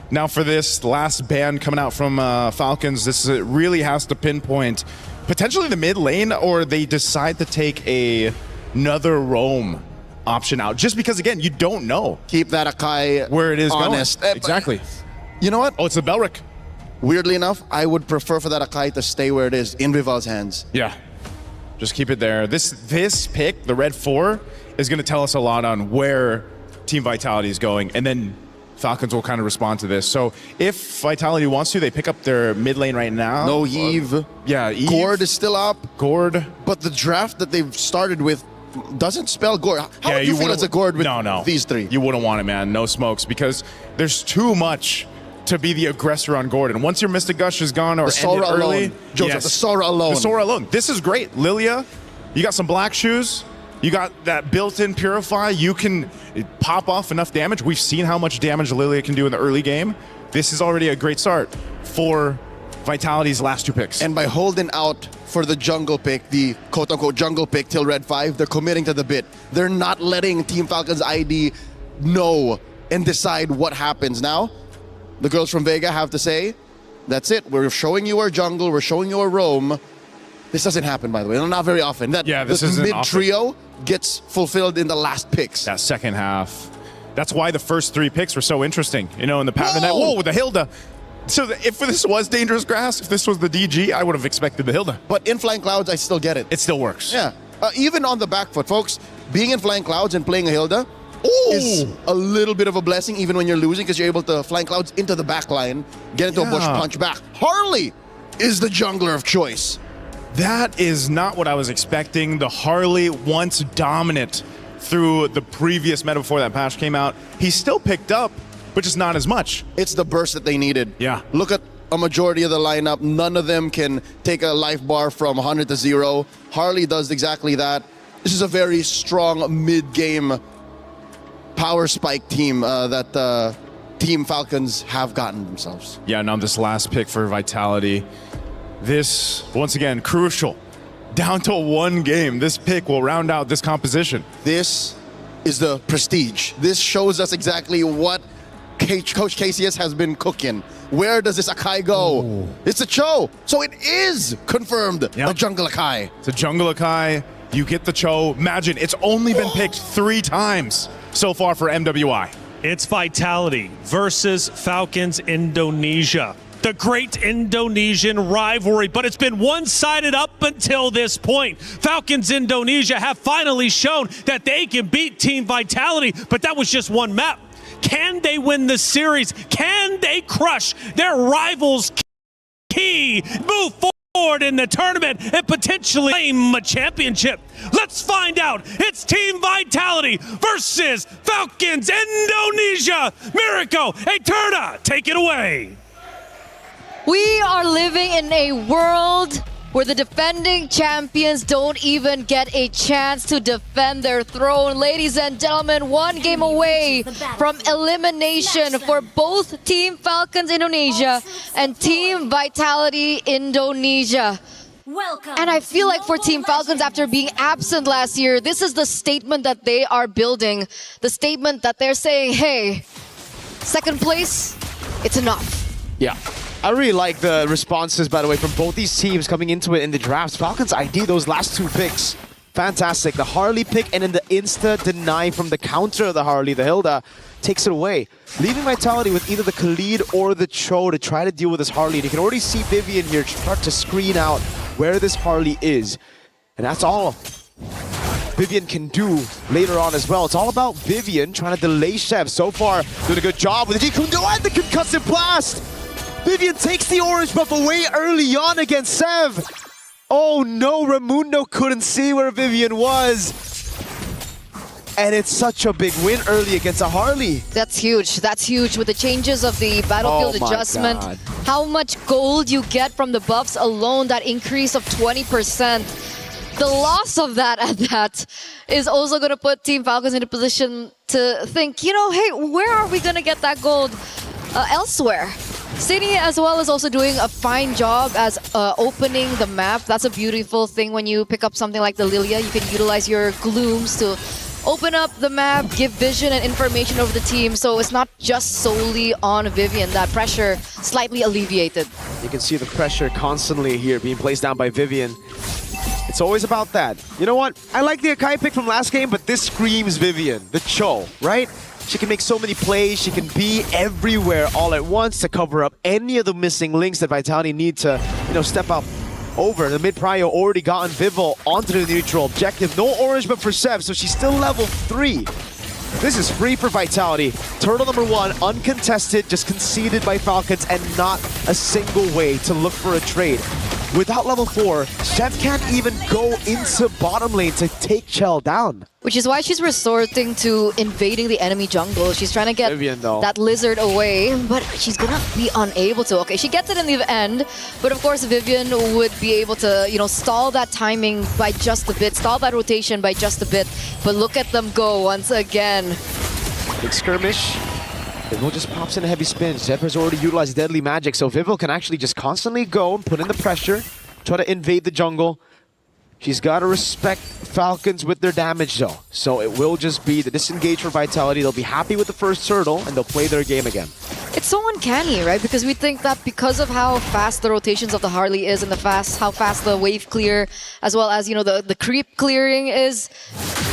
Now for this last ban coming out from Falcons, this really has to pinpoint potentially the mid lane, or they decide to take another roam option out. Just because, again, you don't know Keep that Akai where it is honest. going. Exactly. You know what? Oh, it's a Belric. Weirdly enough, I would prefer for that Akai to stay where it is, in Vival's hands. Yeah. Just keep it there. This pick, the red 4, is going to tell us a lot on where Team Vitality is going, and then Falcons will kind of respond to this. So if Vitality wants to, they pick up their mid lane right now. No Eve. Yeah, Eve. Gord is still up, Gord. but the draft that they've started with doesn't spell Gord. How Yeah, would you feel wouldn't- as a Gord with no. these three? You wouldn't want it, man. No smokes, because there's too much to be the aggressor on Gordon. Once your Mystic Gush is gone or The Sora ended early, alone. Joseph, the Sora alone. The Sora alone. This is great. Lilia, you got some black shoes. You got that built-in Purify. You can pop off enough damage. We've seen how much damage Lilia can do in the early game. This is already a great start for Vitality's last 2 picks. And by holding out for the jungle pick, the quote-unquote jungle pick till red 5, they're committing to the bit. They're not letting Team Falcons ID know and decide what happens. Now, the girls from Vega have to say, that's it. We're showing you our jungle. We're showing you our roam. This doesn't happen, by the way. Not very often. That this the isn't mid often. trio gets fulfilled in the last picks. That second half. That's why the first 3 picks were so interesting. You know, in the pattern. Whoa! Whoa, with the Hilda. So if this was Dangerous Grass, if this was the DG, I would have expected the Hilda. But in Flying Clouds, I still get it. It still works. Yeah. Even on the back foot, folks, being in Flying Clouds and playing a Hilda is a little bit of a blessing, even when you're losing, because you're able to Flying Clouds into the back line, get into a bush, Yeah. punch back. Harley is the jungler of choice. That is not what I was expecting. The Harley, once dominant through the previous meta before that patch came out, he's still picked up, but just not as much. It's the burst that they needed. Yeah. Look at a majority of the lineup. None of them can take a life bar from 100 to 0. Harley does exactly that. This is a very strong mid-game power spike team that Team Falcons have gotten themselves. Yeah, now this last pick for Vitality. This, once again, crucial. Down to 1 game. This pick will round out this composition. This is the prestige. This shows us exactly what Coach Casius has been cooking. Where does this Akai go? Ooh. It's a Cho. So it is confirmed Yep. a jungle Akai. It's a Jungle Akai. You get the Cho. Imagine, it's only been picked 3 times so far for MWI. It's Vitality versus Falcons Indonesia. The great Indonesian rivalry, but it's been one-sided up until this point. Falcons Indonesia have finally shown that they can beat Team Vitality, but that was just one map. Can they win the series? Can they crush their rivals' key? Move forward in the tournament and potentially claim a championship. Let's find out. It's Team Vitality versus Falcons Indonesia. Mirko, Eterna, take it away. We are living in a world where the defending champions don't even get a chance to defend their throne. Ladies and gentlemen, 1 game away from elimination for both Team Falcons Indonesia and Team Vitality Indonesia. Welcome. And I feel like for Team Falcons, after being absent last year, this is the statement that they are building. The statement that they're saying, hey, second place, it's enough. Yeah. I really like the responses, by the way, from both these teams coming into it in the drafts. Falcons ID, those last two picks, fantastic. The Harley pick and then the insta-deny from the counter of the Harley, the Hilda, takes it away. Leaving Vitality with either the Khalid or the Cho to try to deal with this Harley. And you can already see Vivian here start to screen out where this Harley is. And that's all Vivian can do later on as well. It's all about Vivian trying to delay Chef. So far, doing a good job with the G-Kundo and the Concussive Blast! Vivian takes the orange buff away early on against Sev. Oh no, Raimundo couldn't see where Vivian was. And it's such a big win early against a Harley. That's huge. That's huge with the changes of the battlefield adjustment. God. How much gold you get from the buffs alone, that increase of 20%. The loss of that at that is also going to put Team Falcons in a position to think, you know, hey, where are we going to get that gold elsewhere? City as well is also doing a fine job as opening the map. That's a beautiful thing when you pick up something like the Lilia. You can utilize your glooms to open up the map, give vision and information over the team, so it's not just solely on Vivian. That pressure slightly alleviated. You can see the pressure constantly here being placed down by Vivian. It's always about that. You know what? I like the Akai pick from last game, but this screams Vivian, the Cho, right? She can make so many plays, she can be everywhere all at once to cover up any of the missing links that Vitality need to, you know, step up over. The mid-prio already gotten Vival onto the neutral objective. No orange but for Sev, so she's still level 3. This is free for Vitality. Turtle number 1, uncontested, just conceded by Falcons, and not a single way to look for a trade. Without level 4, Chef can't even go into bottom lane to take Chell down. Which is why she's resorting to invading the enemy jungle. She's trying to get Vivian, though, that lizard away, but she's gonna be unable to. Okay, she gets it in the end, but of course Vivian would be able to, you know, stall that timing by just a bit, stall that rotation by just a bit. But look at them go once again. Big skirmish. Vival just pops in a heavy spin. Zephyr has already utilized Deadly Magic, so Vival can actually just constantly go and put in the pressure, try to invade the jungle. She's got to respect Falcons with their damage though. So it will just be the disengage for Vitality. They'll be happy with the first turtle and they'll play their game again. It's so uncanny, right? Because we think that because of how fast the rotations of the Harley is and how fast the wave clear, as well as, you know, the creep clearing is,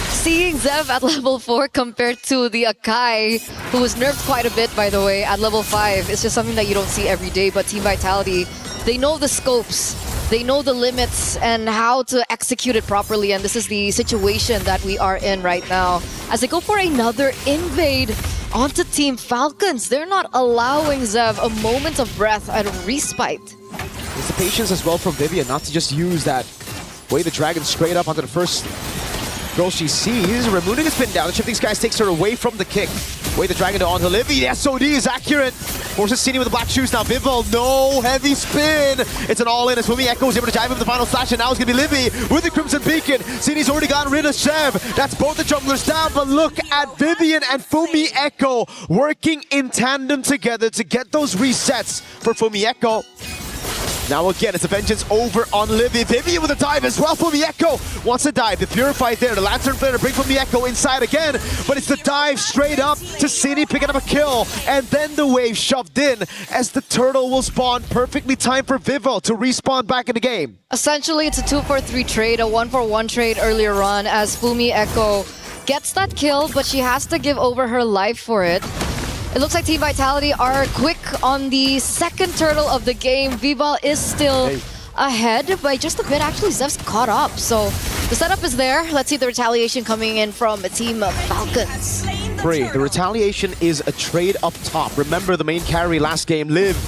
seeing Zev at level 4 compared to the Akai, who was nerfed quite a bit, by the way, at level 5, it's just something that you don't see every day. But Team Vitality, they know the scopes, they know the limits and how to execute it properly, and this is the situation that we are in right now. As they go for another invade onto Team Falcons, they're not allowing Zev a moment of breath and a respite. It's the patience as well from Vivian not to just use that way the dragon straight up onto the first girl she sees. Removing his pin down. The Shifting Skies takes her away from the kick. Way the dragon onto Livy. The SOD is accurate. Forces Cini with the black shoes. Now Vival, no heavy spin. It's an all-in as Fumi Echo is able to dive him the final slash, and now it's going to be Livy with the Crimson Beacon. Cini's already gotten rid of Shev. That's both the junglers down, but look at Vivian and Fumi Echo working in tandem together to get those resets for Fumi Echo. Now again, it's a vengeance over on Livy. Vivian with a dive as well. Fumi Echo wants to dive. The Purified there. The Lantern Flare to bring Fumi Echo inside again. But it's the dive straight up to Cini picking up a kill. And then the wave shoved in as the turtle will spawn. Perfectly timed for Vivo to respawn back in the game. Essentially, it's a 2-for-3 trade, a 1-for-1 trade earlier on as Fumi Echo gets that kill, but she has to give over her life for it. It looks like Team Vitality are quick on the second turtle of the game. Vival is still ahead by just a bit. Actually, Zev's caught up. So the setup is there. Let's see the retaliation coming in from Team Falcons. Free. The retaliation is a trade up top. Remember the main carry last game, Liv,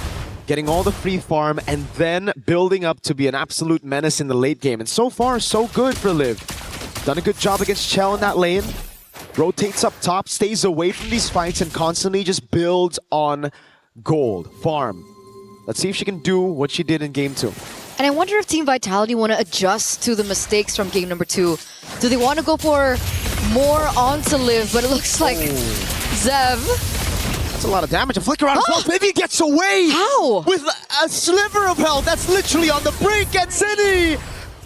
getting all the free farm and then building up to be an absolute menace in the late game. And so far, so good for Liv. Done a good job against Chell in that lane. Rotates up top, stays away from these fights, and constantly just builds on gold, farm. Let's see if she can do what she did in Game 2. And I wonder if Team Vitality want to adjust to the mistakes from Game number 2. Do they want to go for more onto Liv? But it looks like Zev. That's a lot of damage. A flicker out as well. Vivi gets away! How? With a sliver of health. That's literally on the brink at Cini!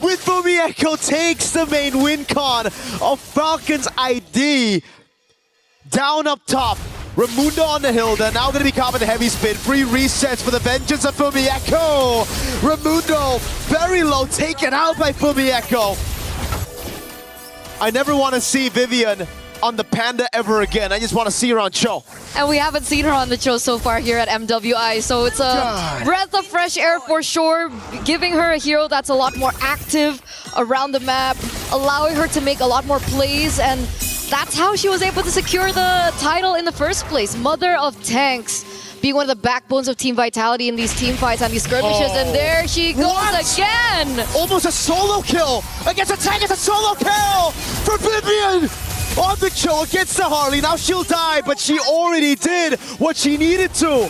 With Fumi Echo takes the main win con of Falcons ID. Down up top. Raimundo on the Hilda, now going to be caught with the heavy spin. Free resets for the vengeance of Fumieko. Raimundo, very low, taken out by Fumieko. I never want to see Vivian on the Panda ever again. I just want to see her on show. And we haven't seen her on the show so far here at MWI, so it's a breath of fresh air for sure, giving her a hero that's a lot more active around the map, allowing her to make a lot more plays, and that's how she was able to secure the title in the first place. Mother of Tanks, being one of the backbones of Team Vitality in these team fights and these skirmishes, and there she goes again! Almost a solo kill against a tank. It's a solo kill for Vivian on the show against the Harley. Now she'll die, but she already did what she needed to.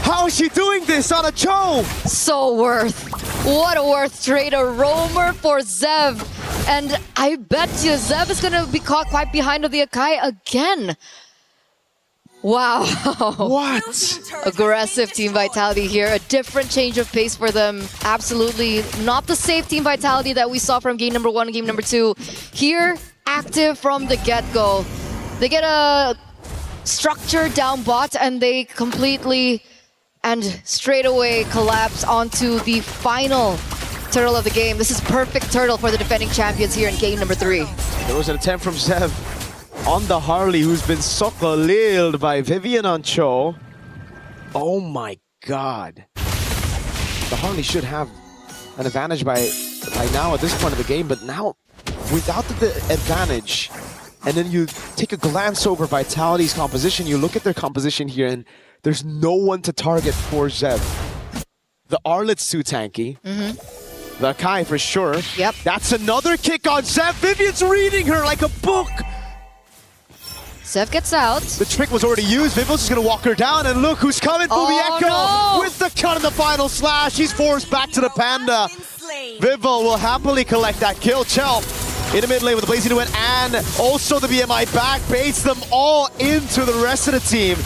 How is she doing this on a Cho? So worth. What a worth trade, a roamer for Zev. And I bet you Zev is going to be caught quite behind of the Akai again. Wow. What? Aggressive Team Vitality here. A different change of pace for them. Absolutely not the safe Team Vitality that we saw from game number 1 and game number 2. Here, active from the get-go. They get a structure down bot and they completely and straight away collapse onto the final turtle of the game. This is perfect turtle for the defending champions here in game number 3. There was an attempt from Zev on the Harley, who's been sokoliled by Vivian on Cho. Oh my god. The Harley should have an advantage by now at this point of the game, but now without the advantage, and then you take a glance over Vitality's composition, you look at their composition here, and there's no one to target for Zev. The Arlet's too tanky. The Kai for sure. Yep. That's another kick on Zev. Vivian's reading her like a book. Zev gets out. The trick was already used. Vivil's just gonna walk her down, and look who's coming. Fumieko no. with the cut in the final slash. He's forced back to the Panda. Vivil will happily collect that kill. Chell in the mid lane with the Blazing Wind, and also the BMI back baits them all into the rest of the team.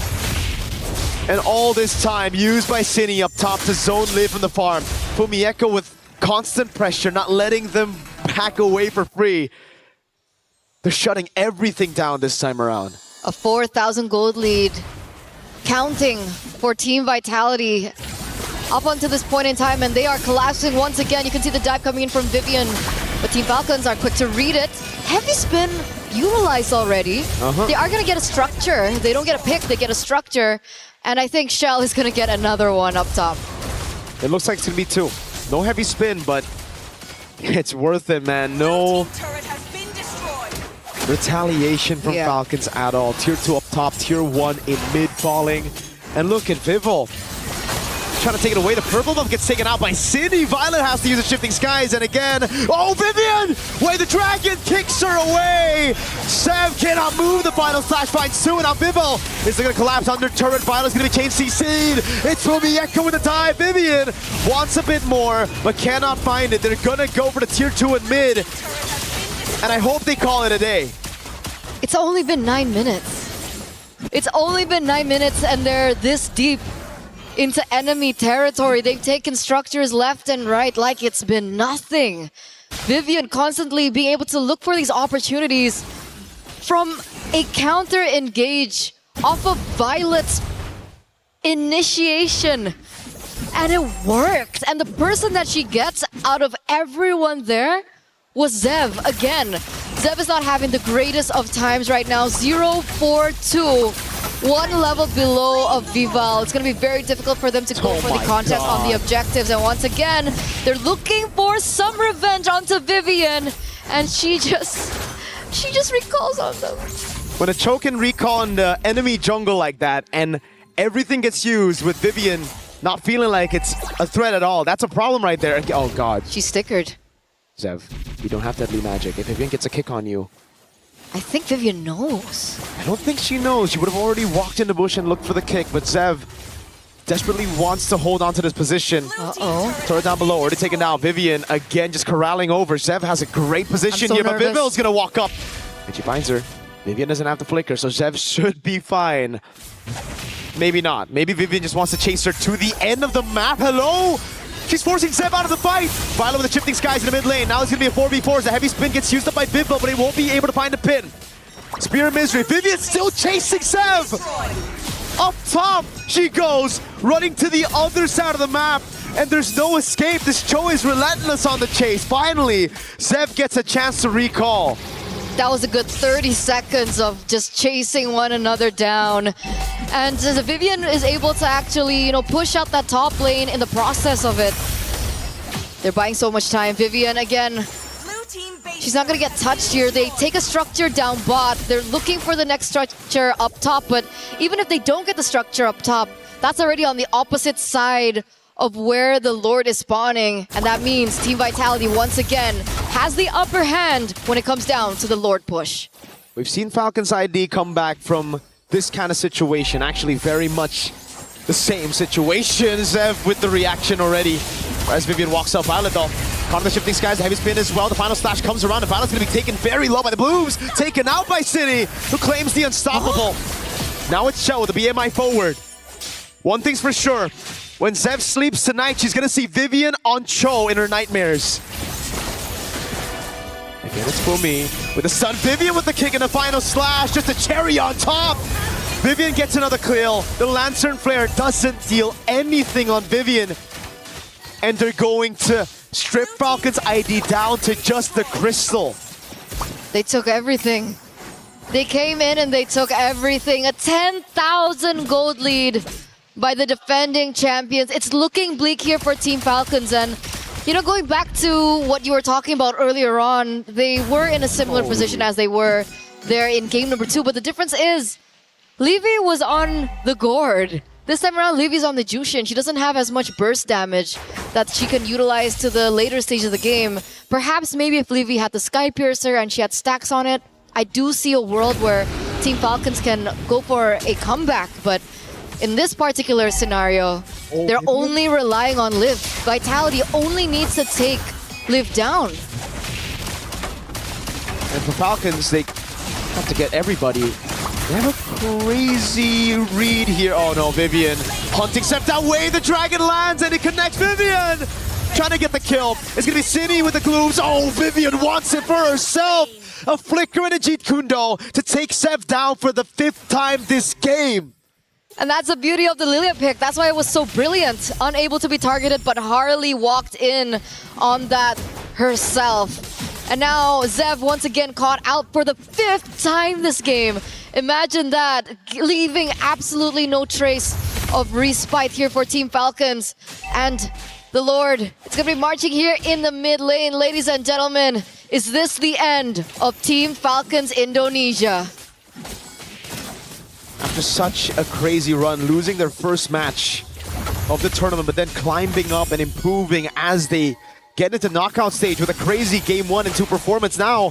And all this time used by Cine up top to zone live from the farm. Fumieko with constant pressure, not letting them back away for free. They're shutting everything down this time around. A 4,000 gold lead. Counting for Team Vitality up until this point in time, and they are collapsing once again. You can see the dive coming in from Vivian, but Team Falcons are quick to read it. Heavy spin utilized already. They are going to get a structure. They don't get a pick, they get a structure. And I think Shell is going to get another one up top. It looks like it's going to be 2. No heavy spin, but it's worth it, man. No retaliation from Falcons at all. Tier 2 up top, Tier 1 in mid falling. And look at Vivil trying to take it away. The purple buff gets taken out by Cine. Violet has to use the Shifting Skies, and again, oh, Vivian! Wait, the dragon kicks her away! Zev cannot move. The final slash finds Sue, and now Vivil is going to collapse under turret. Violet's going to be chain CC'd. It's Fumieko with the dive. Vivian wants a bit more, but cannot find it. They're going to go for the Tier 2 in mid, and I hope they call it a day. It's only been 9 minutes. It's only been 9 minutes, and they're this deep into enemy territory. They've taken structures left and right like it's been nothing. Vivian constantly being able to look for these opportunities from a counter engage off of Violet's initiation. And it worked. And the person that she gets out of everyone there was Zev again. Zev is not having the greatest of times right now. 0-4-2. 1 level below of Vival. It's going to be very difficult for them to go for the contest on the objectives. And once again, they're looking for some revenge onto Vivian. And she just recalls on them. When a Cho can recall on the enemy jungle like that, and everything gets used with Vivian not feeling like it's a threat at all, that's a problem right there. Oh god. She's stickered. Zev, you don't have deadly magic. If Vivian gets a kick on you, I think Vivian knows. I don't think she knows. She would have already walked in the bush and looked for the kick, but Zev desperately wants to hold on to this position. Turret down below, already taken down. Vivian, again, just corralling over. Zev has a great position here, but Vivil's going to walk up. And she finds her. Vivian doesn't have the flicker, so Zev should be fine. Maybe not. Maybe Vivian just wants to chase her to the end of the map. Hello? She's forcing Zev out of the fight. Violet with the Shifting Skies in the mid lane. Now it's going to be a 4v4 as the heavy spin gets used up by Vivo, but he won't be able to find the pin. Spear of Misery. Vivian still chasing Zev. Up top she goes, running to the other side of the map. And there's no escape. This Cho is relentless on the chase. Finally, Zev gets a chance to recall. That was a good 30 seconds of just chasing one another down. And Vivian is able to actually, push out that top lane in the process of it. They're buying so much time. Vivian, again, she's not going to get touched here. They take a structure down bot. They're looking for the next structure up top. But even if they don't get the structure up top, that's already on the opposite side of where the Lord is spawning. And that means Team Vitality once again has the upper hand when it comes down to the Lord push. We've seen Falcons ID come back from this kind of situation. Actually, very much the same situation. Zev with the reaction already. As Vivian walks up, Violet though. Caught in the shifting skies, the heavy spin as well. The final slash comes around, and Violet's going to be taken very low by the Blues. Taken out by City, who claims the unstoppable. Now it's Cho, the BMI forward. One thing's for sure. When Zev sleeps tonight, she's going to see Vivian on Cho in her nightmares. Again, it's Fumi with the stun. Vivian with the kick in the final slash. Just a cherry on top. Vivian gets another kill. The Lantern Flare doesn't deal anything on Vivian. And they're going to strip Falcons ID down to just the crystal. They took everything. They came in and they took everything. A 10,000 gold lead by the defending champions. It's looking bleak here for Team Falcons. And, going back to what you were talking about earlier on, they were in a similar position as they were there in game number 2. But the difference is, Levy was on the gourd. This time around, Levy's on the Jushin. She doesn't have as much burst damage that she can utilize to the later stage of the game. Perhaps maybe if Levy had the Sky Piercer and she had stacks on it, I do see a world where Team Falcons can go for a comeback. But in this particular scenario, they're only relying on Liv. Vitality only needs to take Liv down. And for Falcons, they have to get everybody. They have a crazy read here. Oh no, Vivian. Hunting step that way, the dragon lands and it connects Vivian! Trying to get the kill. It's gonna be Cine with the glooms. Oh, Vivian wants it for herself! A flicker and a Jeet Kundo to take Zev down for the 5th time this game. And that's the beauty of the Lilia pick. That's why it was so brilliant. Unable to be targeted, but Harley walked in on that herself. And now Zev once again caught out for the 5th time this game. Imagine that, leaving absolutely no trace of respite here for Team Falcons. And the Lord, it's going to be marching here in the mid lane. Ladies and gentlemen, is this the end of Team Falcons Indonesia? After such a crazy run, losing their first match of the tournament, but then climbing up and improving as they get into knockout stage with a crazy game 1 and 2 performance. Now,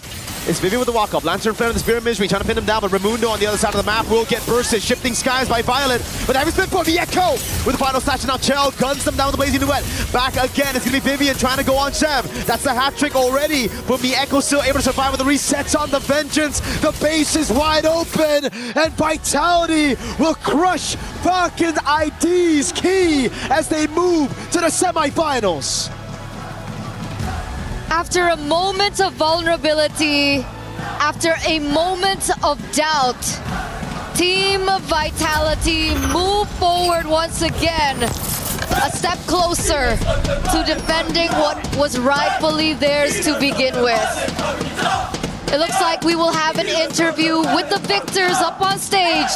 it's Vivian with the walk-up. Lantern Flare and the Spear of Misery trying to pin him down, but Raimundo on the other side of the map will get bursted. Shifting skies by Violet, but that was been for Mieko with the final slash, and now Chell guns them down with the Blazing Duet. Back again, it's going to be Vivian trying to go on Zev. That's the hat trick already, but Mieko still able to survive with the resets on the Vengeance. The base is wide open, and Vitality will crush Falcon ID's key as they move to the semifinals. After a moment of vulnerability, after a moment of doubt, Team Vitality move forward once again, a step closer to defending what was rightfully theirs to begin with. It looks like we will have an interview with the victors up on stage.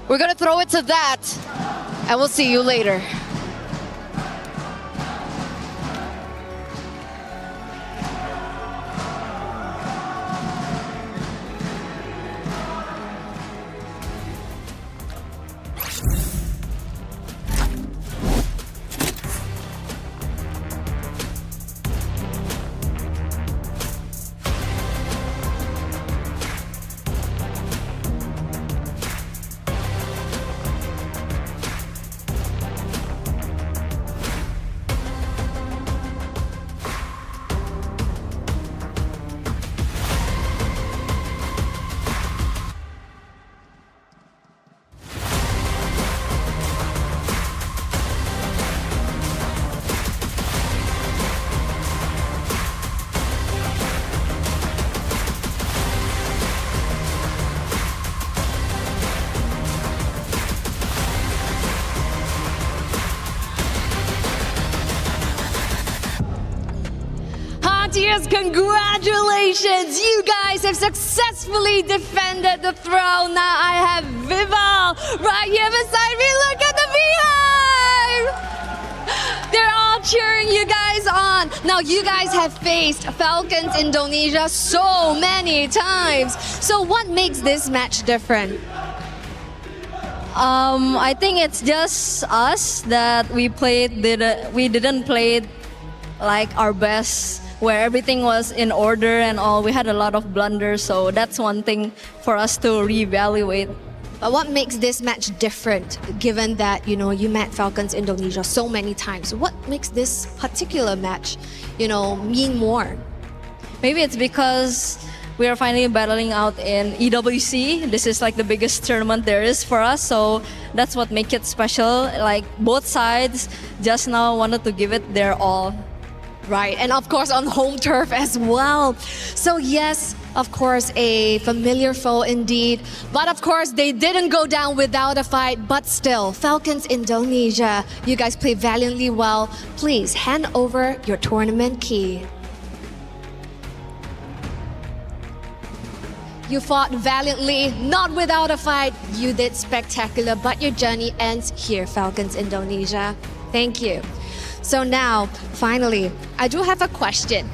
We're gonna throw it to that, and we'll see you later. Frontiers, congratulations! You guys have successfully defended the throne. Now I have Vival right here beside me. Look at the beehive! They're all cheering you guys on. Now you guys have faced Falcons Indonesia so many times. So what makes this match different? I think it's just us that we didn't play like our best, where everything was in order and all. We had a lot of blunders, so that's one thing for us to reevaluate. But what makes this match different, given that you met Falcons Indonesia so many times? What makes this particular match, mean more? Maybe it's because we are finally battling out in EWC. This is like the biggest tournament there is for us, so that's what makes it special. Like both sides just now wanted to give it their all. Right, and of course on home turf as well. So yes, of course, a familiar foe indeed. But of course, they didn't go down without a fight. But still, Falcons Indonesia, you guys play valiantly well. Please hand over your tournament key. You fought valiantly, not without a fight. You did spectacular, but your journey ends here, Falcons Indonesia. Thank you. So now, finally, I do have a question.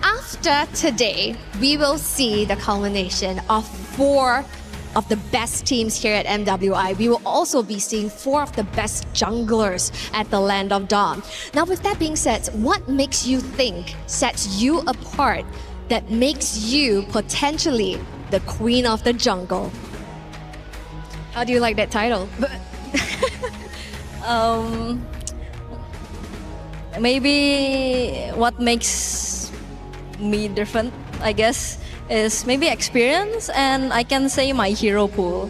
After today, we will see the culmination of 4 of the best teams here at MWI. We will also be seeing 4 of the best junglers at the Land of Dawn. Now, with that being said, what makes you think sets you apart, that makes you potentially the queen of the jungle? How do you like that title? Maybe what makes me different, I guess, is maybe experience, and I can say my hero pool.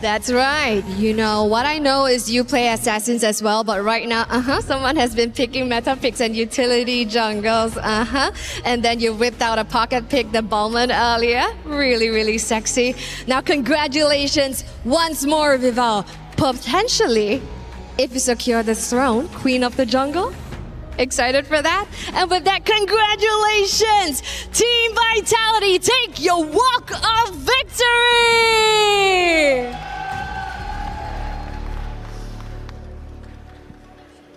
That's right. What I know is you play assassins as well, but right now, someone has been picking meta picks and utility jungles, and then you whipped out a pocket pick, the Balmond earlier. Really, really sexy. Now, congratulations once more, Vival. Potentially, if you secure the throne, Queen of the Jungle. Excited for that? And with that, congratulations! Team Vitality, take your walk of victory!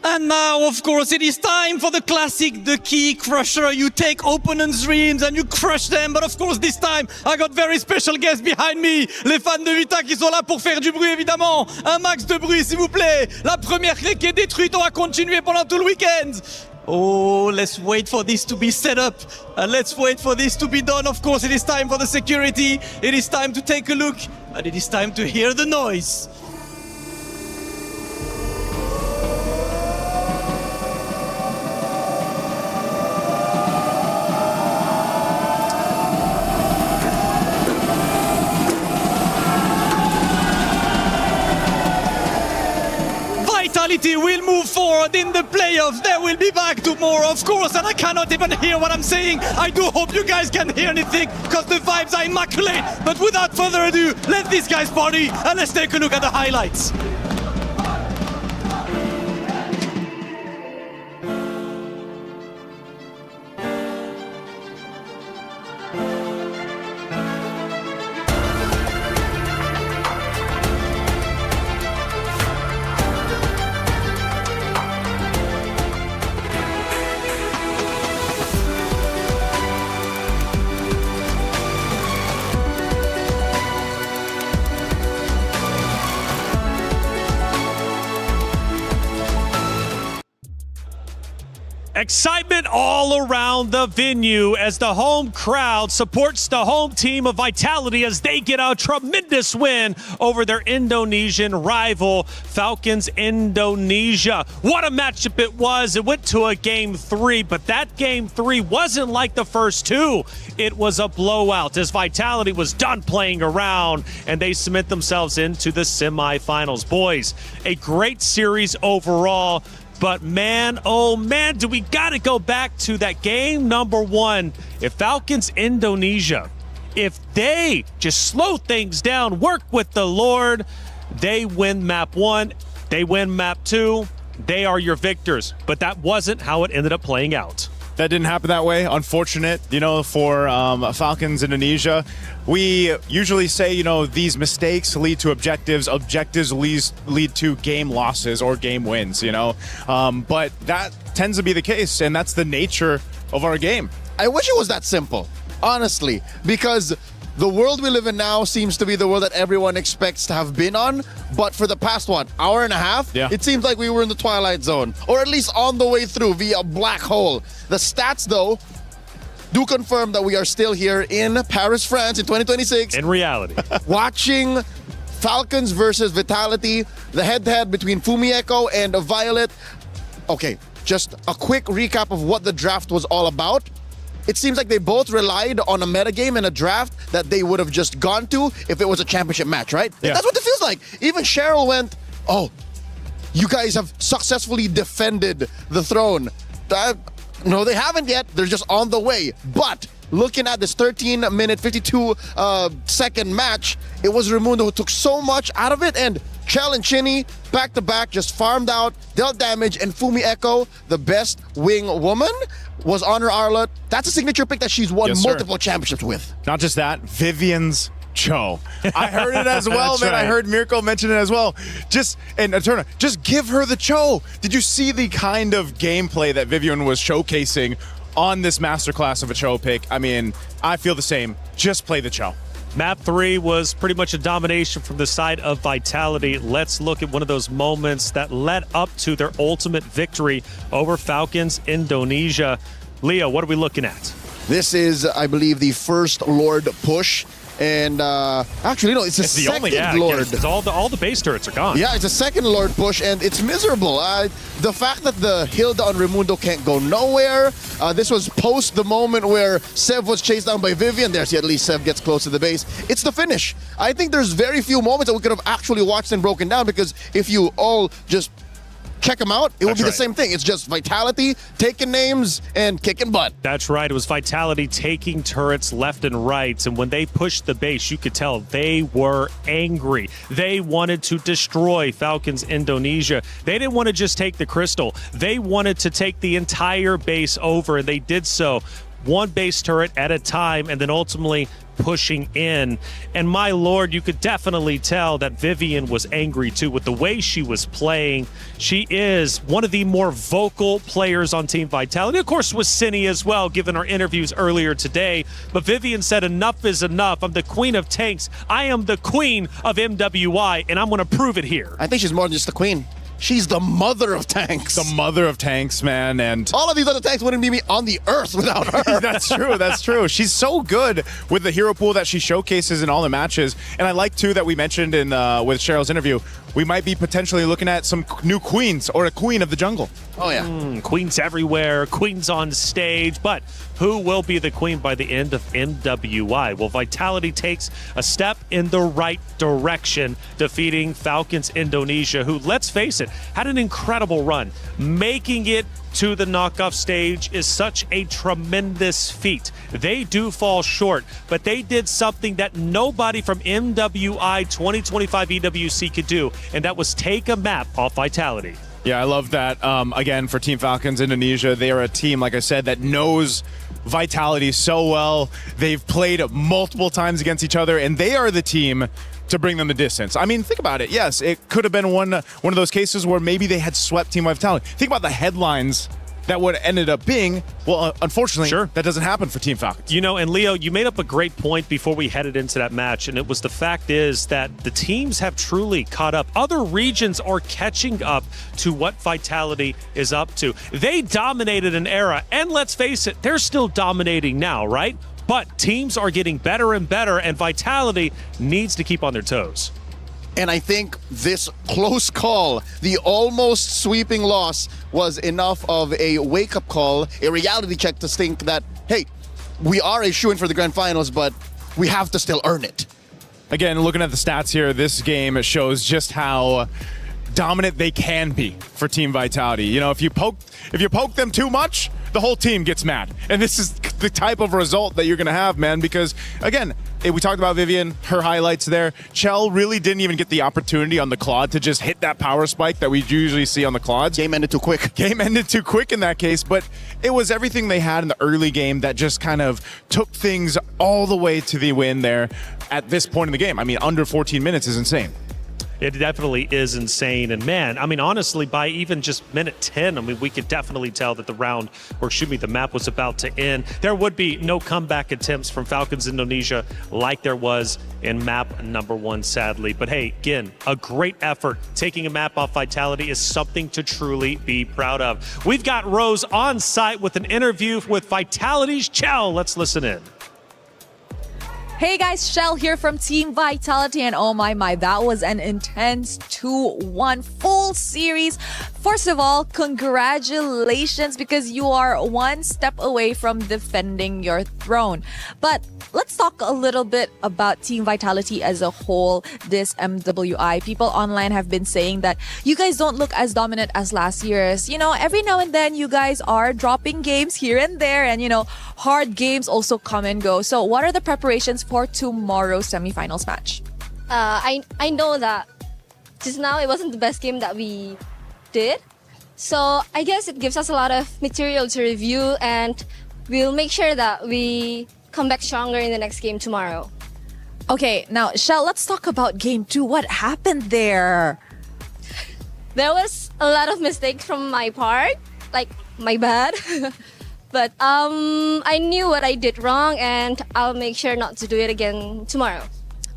And now, of course, it is time for the classic, the key crusher. You take opponents' dreams and you crush them. But of course, this time, I got very special guests behind me. Les fans de Vita qui sont là pour faire du bruit, évidemment. Un max de bruit, s'il vous plaît. La première clé qui est détruite, on va continuer pendant tout le week-end. Oh, let's wait for this to be set up. Let's wait for this to be done. Of course, it is time for the security. It is time to take a look. But it is time to hear the noise. Vitality will move forward in the playoffs. They will be back tomorrow, of course, and I cannot even hear what I'm saying. I do hope you guys can hear anything, because the vibes are immaculate. But without further ado, let these guys party, and let's take a look at the highlights. Excitement all around the venue as the home crowd supports the home team of Vitality as they get a tremendous win over their Indonesian rival, Falcons Indonesia. What a matchup it was. It went to a Game 3, but that Game 3 wasn't like the first 2. It was a blowout as Vitality was done playing around and they cement themselves into the semifinals. Boys, a great series overall. But man, oh man, do we got to go back to that game number 1. If Falcons Indonesia, if they just slow things down, work with the Lord, they win map 1, they win map 2, they are your victors. But that wasn't how it ended up playing out. that didn't happen that way. Unfortunate, for Falcons Indonesia. We usually say, these mistakes lead to objectives. Objectives lead to game losses or game wins, But that tends to be the case, and that's the nature of our game. I wish it was that simple, honestly, because the world we live in now seems to be the world that everyone expects to have been on. But for the past, hour and a half, it seems like we were in the Twilight Zone, or at least on the way through via a black hole. The stats, though, do confirm that we are still here in Paris, France in 2026. In reality. Watching Falcons versus Vitality, the head-to-head between Fumieko and Violet. Okay, just a quick recap of what the draft was all about. It seems like they both relied on a metagame and a draft that they would have just gone to if it was a championship match, right? Yeah. That's what it feels like. Even Cheryl went, oh, you guys have successfully defended the throne. No, they haven't yet. They're just on the way. But looking at this 13-minute, 52-second match, it was Raimundo who took so much out of it, and Chell and Chinny, back-to-back, just farmed out, dealt damage, and Fumieko, the best wing woman, was on her Arlott. That's a signature pick that she's won multiple championships with. Not just that, Vivian's Cho. I heard it as well, man. Right. I heard Mirko mention it as well. And Eterna, just give her the Cho. Did you see the kind of gameplay that Vivian was showcasing on this masterclass of a Cho pick? I mean, I feel the same. Just play the Cho. Map 3 was pretty much a domination from the side of Vitality. Let's look at one of those moments that led up to their ultimate victory over Falcons Indonesia. Leo, what are we looking at? This is, I believe, the first Lord push. And actually, no, it's the second Lord. Because all the base turrets are gone. Yeah, it's a second Lord push, and it's miserable. The fact that the Hilda on Raimundo can't go nowhere. This was post the moment where Sev was chased down by Vivian. There's at least Sev gets close to the base. It's the finish. I think there's very few moments that we could have actually watched and broken down, because if you all just check them out, it would be the same thing. It's just Vitality taking names and kicking butt. That's right. It was Vitality taking turrets left and right. And when they pushed the base, you could tell they were angry. They wanted to destroy Falcons Indonesia. They didn't want to just take the crystal. They wanted to take the entire base over, and they did so one base turret at a time, and then ultimately pushing in. And my lord, you could definitely tell that Vivian was angry too with the way she was playing. She is one of the more vocal players on Team Vitality. Of course, with Cindy as well, given our interviews earlier today. But Vivian said, enough is enough. I'm the queen of tanks. I am the queen of MWI, and I'm going to prove it here. I think she's more than just the queen. She's the mother of tanks. The mother of tanks, man. And all of these other tanks wouldn't be on the earth without her. That's true. That's true. She's so good with the hero pool that she showcases in all the matches. And I like, too, that we mentioned in with Cheryl's interview, we might be potentially looking at some new queens or a queen of the jungle. Oh, yeah. Queens everywhere, queens on stage. But who will be the queen by the end of MWI? Well, Vitality takes a step in the right direction, defeating Falcons Indonesia, who, let's face it, had an incredible run. Making it to the knockoff stage is such a tremendous feat. They do fall short, but they did something that nobody from MWI 2025 EWC could do, and that was take a map off Vitality. Yeah, I love that. Again, for Team Falcons Indonesia, they are a team, like I said, that knows Vitality so well. They've played multiple times against each other, and they are the team to bring them the distance. I mean, think about it. Yes, it could have been one of those cases where maybe they had swept Team Vitality. Think about the headlines that would have ended up being. Well, unfortunately, that doesn't happen for Team Falcons. You know, and Leo, you made up a great point before we headed into that match, and it was the fact is that the teams have truly caught up. Other regions are catching up to what Vitality is up to. They dominated an era, and let's face it, they're still dominating now, right? But teams are getting better and better, and Vitality needs to keep on their toes. And I think this close call, the almost sweeping loss, was enough of a wake-up call, a reality check to think that, hey, we are a shoo-in for the grand finals, but we have to still earn it. Again, looking at the stats here, this game shows just how dominant they can be for Team Vitality. You know, if you poke them too much, the whole team gets mad. And this is the type of result that you're going to have, man. Because, again, we talked about Vivian, her highlights there. Chell really didn't even get the opportunity on the Claude to just hit that power spike that we usually see on the Claudes. Game ended too quick. Game ended too quick in that case, but it was everything they had in the early game that just kind of took things all the way to the win there at this point in the game. I mean, under 14 minutes is insane. It definitely is insane. And man, I mean, honestly, by even just minute 10, I mean, we could definitely tell that the map was about to end. There would be no comeback attempts from Falcons Indonesia like there was in map number 1, sadly. But hey, again, a great effort. Taking a map off Vitality is something to truly be proud of. We've got Rose on site with an interview with Vitality's Chell. Let's listen in. Hey guys, Shell here from Team Vitality, and oh my, that was an intense 2-1 full series. First of all, congratulations, because you are one step away from defending your throne. But let's talk a little bit about Team Vitality as a whole this MWI. People online have been saying that you guys don't look as dominant as last year's. You know, every now and then you guys are dropping games here and there, and you know, hard games also come and go. So what are the preparations for tomorrow's semifinals match? I know that just now it wasn't the best game that we did. So I guess it gives us a lot of material to review, and we'll make sure that we come back stronger in the next game tomorrow. Okay, now Shell, let's talk about game 2. What happened there? There was a lot of mistakes from my part, like my bad. But I knew what I did wrong, and I'll make sure not to do it again tomorrow.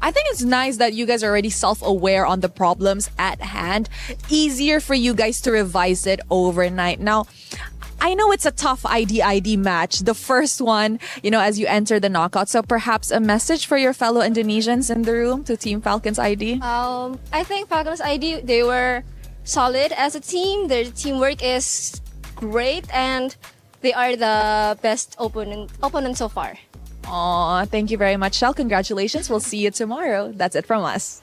I think it's nice that you guys are already self-aware on the problems at hand. Easier for you guys to revise it overnight. Now, I know it's a tough ID match, the first one, you know, as you enter the knockout. So perhaps a message for your fellow Indonesians in the room to Team Falcons ID? I think Falcons ID, they were solid as a team. Their teamwork is great, and they are the best opponent so far. Aw, thank you very much, Shell. Congratulations. We'll see you tomorrow. That's it from us.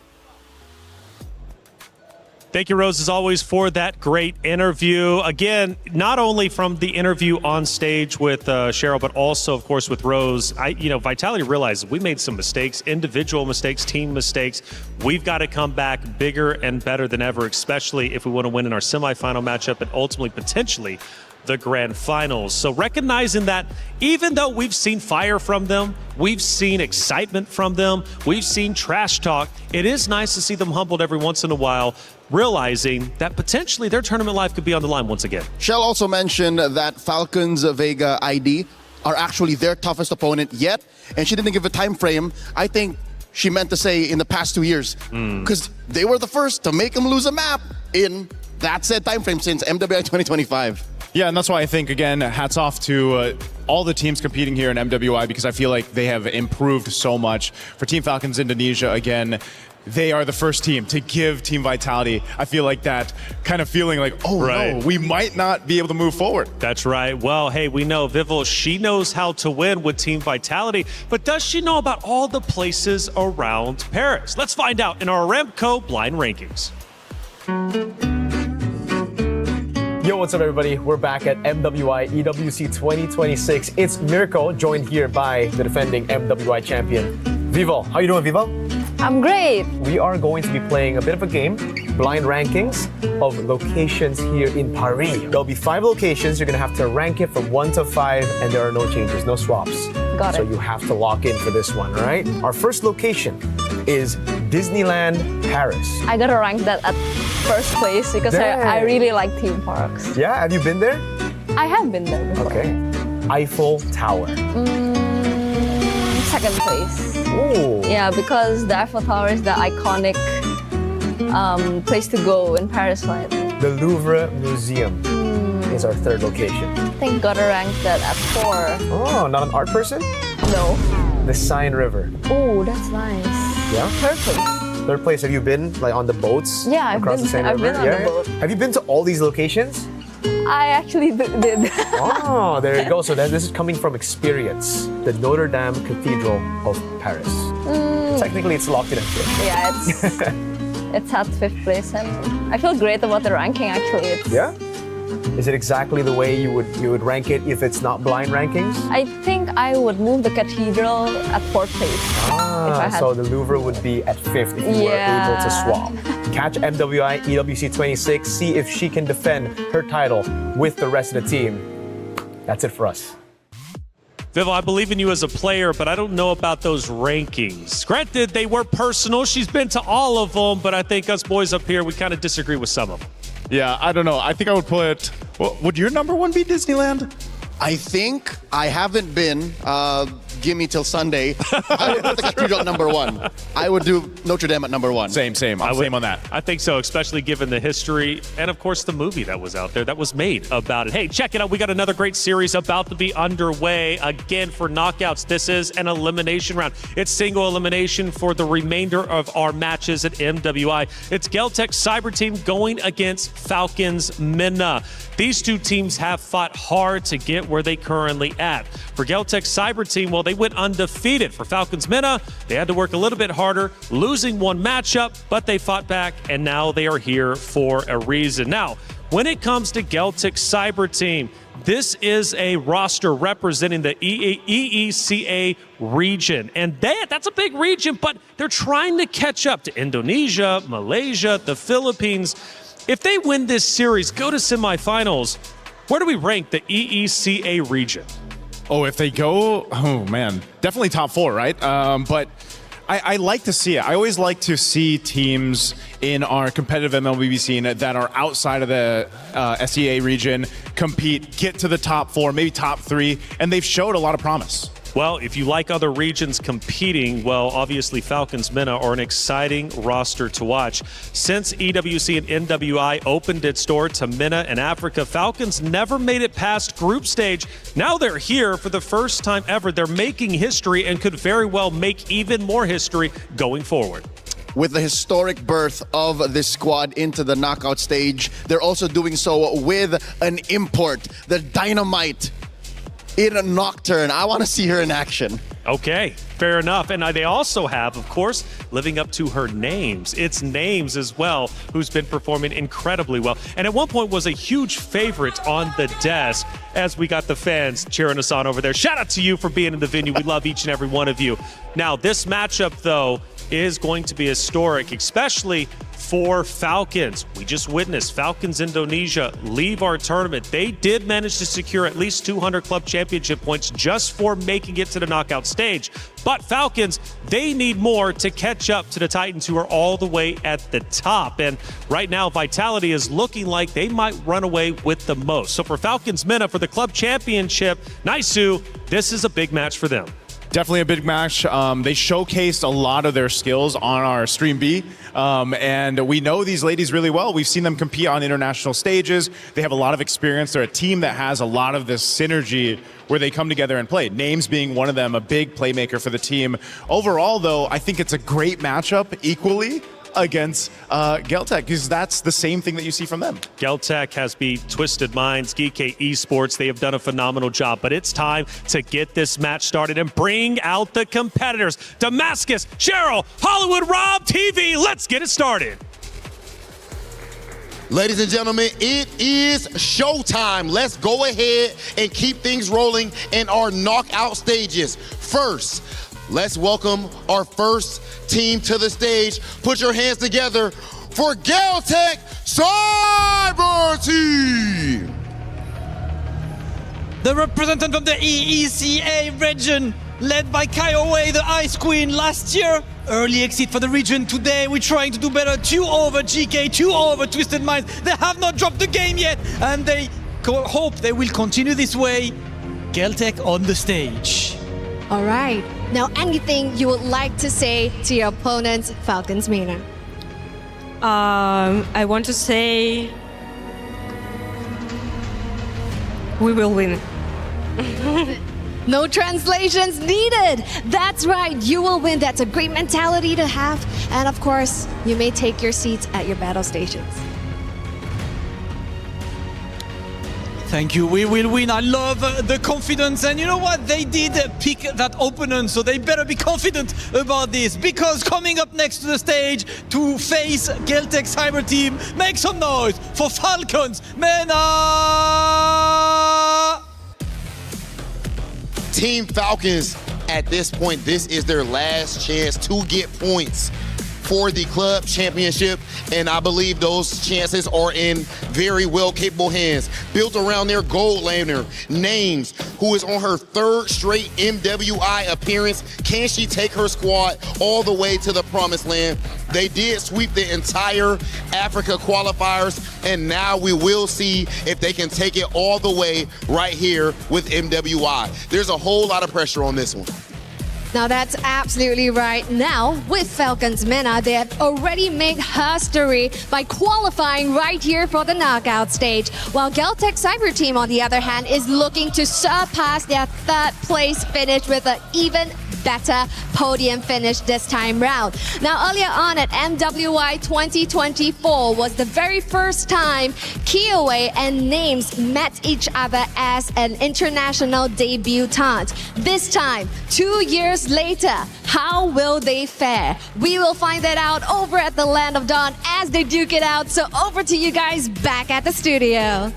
Thank you, Rose, as always, for that great interview. Again, not only from the interview on stage with Cheryl, but also, of course, with Rose. Vitality realizes we made some mistakes, individual mistakes, team mistakes. We've got to come back bigger and better than ever, especially if we want to win in our semifinal matchup and ultimately, potentially, the grand finals. So recognizing that even though we've seen fire from them, we've seen excitement from them, we've seen trash talk, it is nice to see them humbled every once in a while, realizing that potentially their tournament life could be on the line once again. Shell also mentioned that Falcons Vega ID are actually their toughest opponent yet, and she didn't give a time frame. I think she meant to say in the past 2 years, because they were the first to make them lose a map in that said time frame since MWI 2025. Yeah, and that's why I think, again, hats off to all the teams competing here in MWI, because I feel like they have improved so much. For Team Falcons Indonesia, again, they are the first team to give Team Vitality, I feel like, that kind of feeling like, oh no, we might not be able to move forward. That's right. Well, hey, we know Vival, she knows how to win with Team Vitality, but does she know about all the places around Paris? Let's find out in our Aramco Blind Rankings. Yo, what's up everybody? We're back at MWI EWC 2026. It's Mirko, joined here by the defending MWI champion, Vival. How you doing, Vival? I'm great. We are going to be playing a bit of a game, blind rankings of locations here in Paris. There'll be 5 locations. You're gonna have to rank it from 1 to 5, and there are no changes, no swaps. Got it. So you have to lock in for this one, all right? Our first location is Disneyland Paris. I gotta rank that at first place because I really like theme parks. Yeah, have you been there? I have been there before. Okay. Eiffel Tower. Second place. Ooh. Yeah, because the Eiffel Tower is the iconic place to go in Paris, right? The Louvre Museum is our third location. I think gotta rank that at 4. Oh, not an art person? No. The Seine River. Oh, that's nice. Yeah? Third place. Third place, have you been like on the boats? Yeah, I've across been, the Seine I've River? been on the boat. Have you been to all these locations? I actually did. Oh, there you go. So this is coming from experience. The Notre Dame Cathedral of Paris. Technically, it's locked in at 5th. Yeah, it's at 5th place, and I feel great about the ranking actually. Yeah? Is it exactly the way you would rank it if it's not blind rankings? I think I would move the Cathedral at 4th place. if I had So the Louvre would be at 5th if you were able to swap. Catch MWI EWC 26, see if she can defend her title with the rest of the team. That's it for us. Viv, I believe in you as a player, but I don't know about those rankings. Granted, they were personal. She's been to all of them, but I think us boys up here, we kind of disagree with some of them. Yeah, I don't know. I think I would put... Well, would your number one be Disneyland? I think I haven't been. Give me till Sunday. I would put the Cathedral at number 1. I would do Notre Dame at number 1. Same. Same on that. I think so, especially given the history and, of course, the movie that was out there that was made about it. Hey, check it out. We got another great series about to be underway. Again, for knockouts, this is an elimination round. It's single elimination for the remainder of our matches at MWI. It's Geltec Cyber Team going against Falcons Minna. These two teams have fought hard to get where they currently at. For Geltec Cyber Team, well, they went undefeated. For Falcons Minna, they had to work a little bit harder, losing one matchup, but they fought back, and now they are here for a reason. Now, when it comes to Geltec Cyber Team, this is a roster representing the EECA region. And that's a big region, but they're trying to catch up to Indonesia, Malaysia, the Philippines. If they win this series, go to semifinals, where do we rank the EECA region? Oh, if they go, oh man, definitely top 4, right? But I like to see it. I always like to see teams in our competitive MLBB scene that are outside of the SEA region compete, get to the top 4, maybe top 3, and they've showed a lot of promise. Well, if you like other regions competing, well, obviously Falcons Minna are an exciting roster to watch. Since EWC and NWI opened its door to Minna and Africa, Falcons never made it past group stage. Now they're here for the first time ever. They're making history and could very well make even more history going forward. With the historic birth of this squad into the knockout stage, they're also doing so with an import, the Dynamite in a Nocturne. I want to see her in action. Okay, fair enough. And they also have, of course, living up to her names. It's Names as well, who's been performing incredibly well. And at one point was a huge favorite on the desk as we got the fans cheering us on over there. Shout out to you for being in the venue. We love each and every one of you. Now, this matchup, though, is going to be historic, especially for Falcons. We just witnessed Falcons Indonesia leave our tournament. They did manage to secure at least 200 club championship points just for making it to the knockout stage. But Falcons, they need more to catch up to the Titans, who are all the way at the top. And right now, Vitality is looking like they might run away with the most. So for Falcons Minna, for the club championship, Naisu, this is a big match for them. Definitely a big match. They showcased a lot of their skills on our Stream B, and we know these ladies really well. We've seen them compete on international stages. They have a lot of experience. They're a team that has a lot of this synergy where they come together and play. Names being one of them, a big playmaker for the team. Overall, though, I think it's a great matchup equally against Geltec, because that's the same thing that you see from them. Geltec has beat Twisted Minds, Geek Esports. They have done a phenomenal job, but it's time to get this match started and bring out the competitors. Damascus, Cheryl, Hollywood, Rob, TV, let's get it started. Ladies and gentlemen, it is showtime. Let's go ahead and keep things rolling in our knockout stages. First, let's welcome our first team to the stage. Put your hands together for Geltec Cyber Team. The representative from the EECA region, led by Kaiowei, the Ice Queen last year. Early exit for the region. Today we're trying to do better. 2 over GK, 2 over Twisted Minds. They have not dropped the game yet, and they hope they will continue this way. Geltec on the stage. All right. Now, anything you would like to say to your opponents, Falcons Minna? I want to say we will win. No translations needed. That's right. You will win. That's a great mentality to have. And of course, you may take your seats at your battle stations. Thank you. We will win. I love the confidence. And you know what? They did pick that opponent, so they better be confident about this. Because coming up next to the stage to face Geltec Cyber Team, make some noise for Falcons MENA! Team Falcons, at this point, this is their last chance to get points for the club championship, and I believe those chances are in very well capable hands. Built around their gold laner, Names, who is on her 3rd straight MWI appearance. Can she take her squad all the way to the promised land? They did sweep the entire Africa qualifiers, and now we will see if they can take it all the way right here with MWI. There's a whole lot of pressure on this one. Now that's absolutely right. Now, with Falcons MENA, they have already made history by qualifying right here for the knockout stage. While Geltec Cyber Team, on the other hand, is looking to surpass their 3rd place finish with an even better podium finish this time round. Now, earlier on at MWI 2024 was the very first time Kiowa and Names met each other as an international debutante. This time, 2 years later, how will they fare? We will find that out over at the Land of Dawn as they duke it out. So over to you guys back at the studio.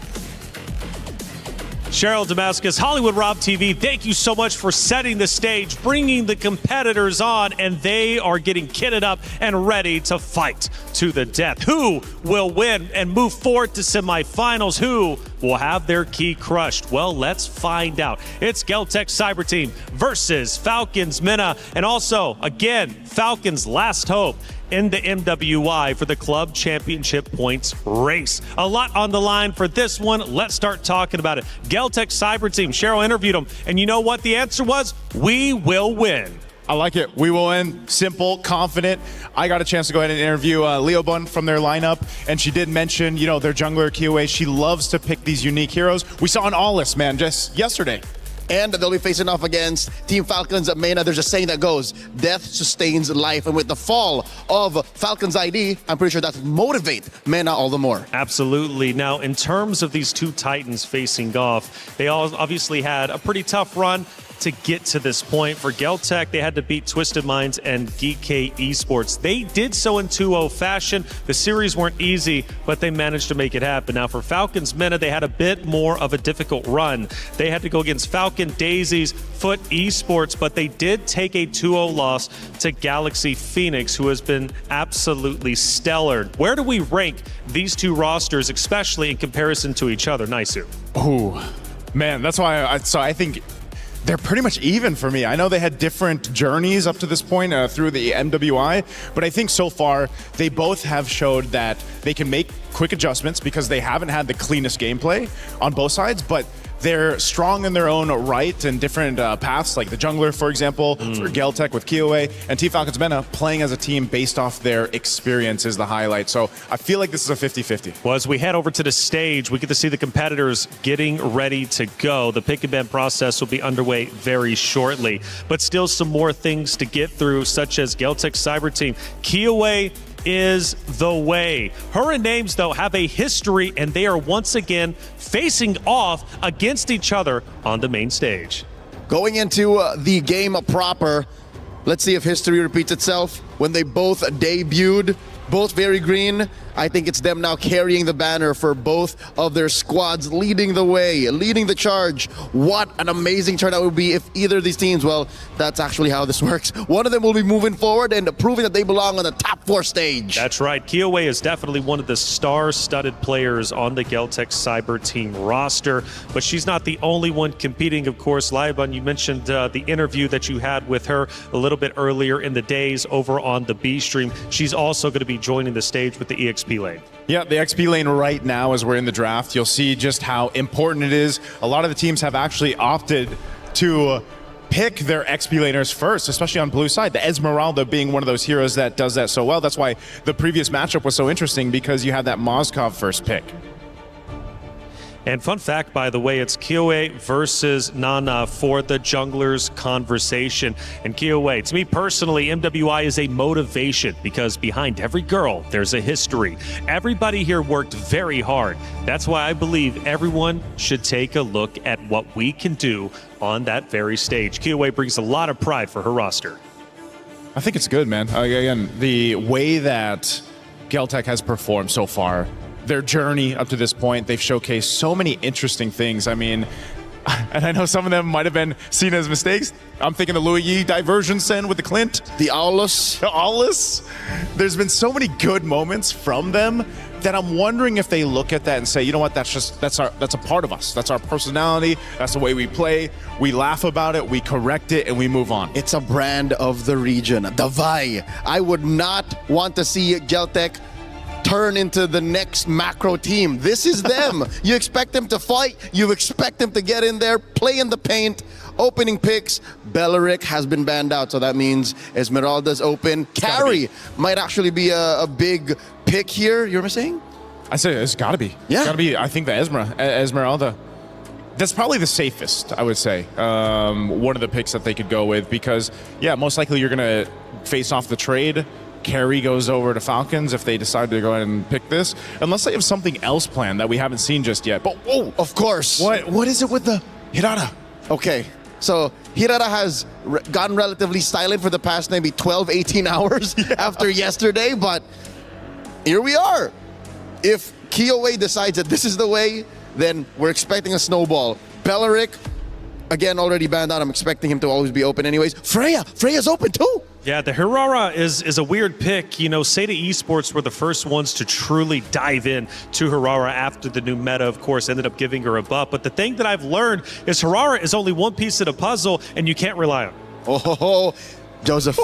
Cheryl Damascus, Hollywood Rob TV, thank you so much for setting the stage, bringing the competitors on, and they are getting kitted up and ready to fight to the death. Who will win and move forward to semifinals? Who will have their key crushed? Well, let's find out. It's Geltec Cyber Team versus Falcons MENA, and also, again, Falcons' last hope in the MWI for the club championship points race. A lot on the line for this one. Let's start talking about it. Geltec Cyber Team, Cheryl interviewed them, and you know what the answer was? We will win. I like it. We will win. Simple, confident. I got a chance to go ahead and interview Leo Bun from their lineup, and she did mention, you know, their jungler Kiowa. She loves to pick these unique heroes. We saw an All-List, man, just yesterday. And they'll be facing off against Team Falcons MENA. There's a saying that goes, death sustains life. And with the fall of Falcons ID, I'm pretty sure that will motivate MENA all the more. Absolutely. Now, in terms of these two Titans facing off, they all obviously had a pretty tough run to get to this point. For Geltec, they had to beat Twisted Minds and GK Esports. They did so in 2-0 fashion. The series weren't easy, but they managed to make it happen. Now, for Falcons MENA, they had a bit more of a difficult run. They had to go against Falcon Daisies, Foot Esports, but they did take a 2-0 loss to Galaxy Phoenix, who has been absolutely stellar. Where do we rank these two rosters, especially in comparison to each other? Naisu. Oh, man, that's why I think they're pretty much even for me. I know they had different journeys up to this point through the MWI, but I think so far they both have showed that they can make quick adjustments because they haven't had the cleanest gameplay on both sides, but they're strong in their own right and different paths, like the jungler, for example, for Geltec with Kiowa, and Team Falcons MENA playing as a team based off their experience is the highlight. So I feel like this is a 50-50. Well, as we head over to the stage, we get to see the competitors getting ready to go. The pick and ban process will be underway very shortly, but still some more things to get through, such as Geltec Cyber Team. Kiowa is the way. Her and Names, though, have a history, and they are once again facing off against each other on the main stage. Going into the game proper, let's see if history repeats itself. When they both debuted, both very green, I think it's them now carrying the banner for both of their squads, leading the way, leading the charge. What an amazing turnout would be if either of these teams, well, that's actually how this works. One of them will be moving forward and proving that they belong on the top 4 stage. That's right. Kiowa is definitely one of the star-studded players on the Geltec Cyber Team roster, but she's not the only one competing, of course. Laiban, you mentioned the interview that you had with her a little bit earlier in the days over on the B stream. She's also going to be joining the stage with the EXP lane. Yeah, the XP lane right now as we're in the draft, you'll see just how important it is. A lot of the teams have actually opted to pick their XP laners first, especially on blue side. The Esmeralda being one of those heroes that does that so well. That's why the previous matchup was so interesting, because you had that Moskov first pick. And fun fact, by the way, it's Kyoe versus Nana for the junglers conversation. And Kyoe, to me personally, MWI is a motivation because behind every girl, there's a history. Everybody here worked very hard. That's why I believe everyone should take a look at what we can do on that very stage. Kyoe brings a lot of pride for her roster. I think it's good, man. Again, the way that Geltec has performed so far, their journey up to this point, they've showcased so many interesting things. I mean, and I know some of them might have been seen as mistakes. I'm thinking the Louis Yi diversion send with the Clint. The Aulus. The Aulus. There's been so many good moments from them that I'm wondering if they look at that and say, you know what, that's a part of us. That's our personality. That's the way we play. We laugh about it, we correct it, and we move on. It's a brand of the region. Davai. I would not want to see Geltec turn into the next macro team. This is them. You expect them to fight. You expect them to get in there, play in the paint. Opening picks, Beleric has been banned out, so that means Esmeralda's open. Carry might actually be a big pick here. You were saying? I say it's got to be. Yeah. It's got to be, I think, the Esmeralda. That's probably the safest, I would say. One of the picks that they could go with because, yeah, most likely you're going to face off the trade. Carry goes over to Falcons if they decide to go ahead and pick this, unless they have something else planned that we haven't seen just yet. But whoa, of course. What is it with the Hirata? Okay, so Hirata has gotten relatively silent for the past maybe 12, 18 hours after yesterday, but here we are. If Kyoe decides that this is the way, then we're expecting a snowball. Beleric, again, already banned out. I'm expecting him to always be open anyways. Freya's open too. Yeah, the Hirara is a weird pick. You know, Seda Esports were the first ones to truly dive in to Hirara after the new meta, of course, ended up giving her a buff. But the thing that I've learned is Hirara is only one piece of the puzzle, and you can't rely on it. Oh, Joseph.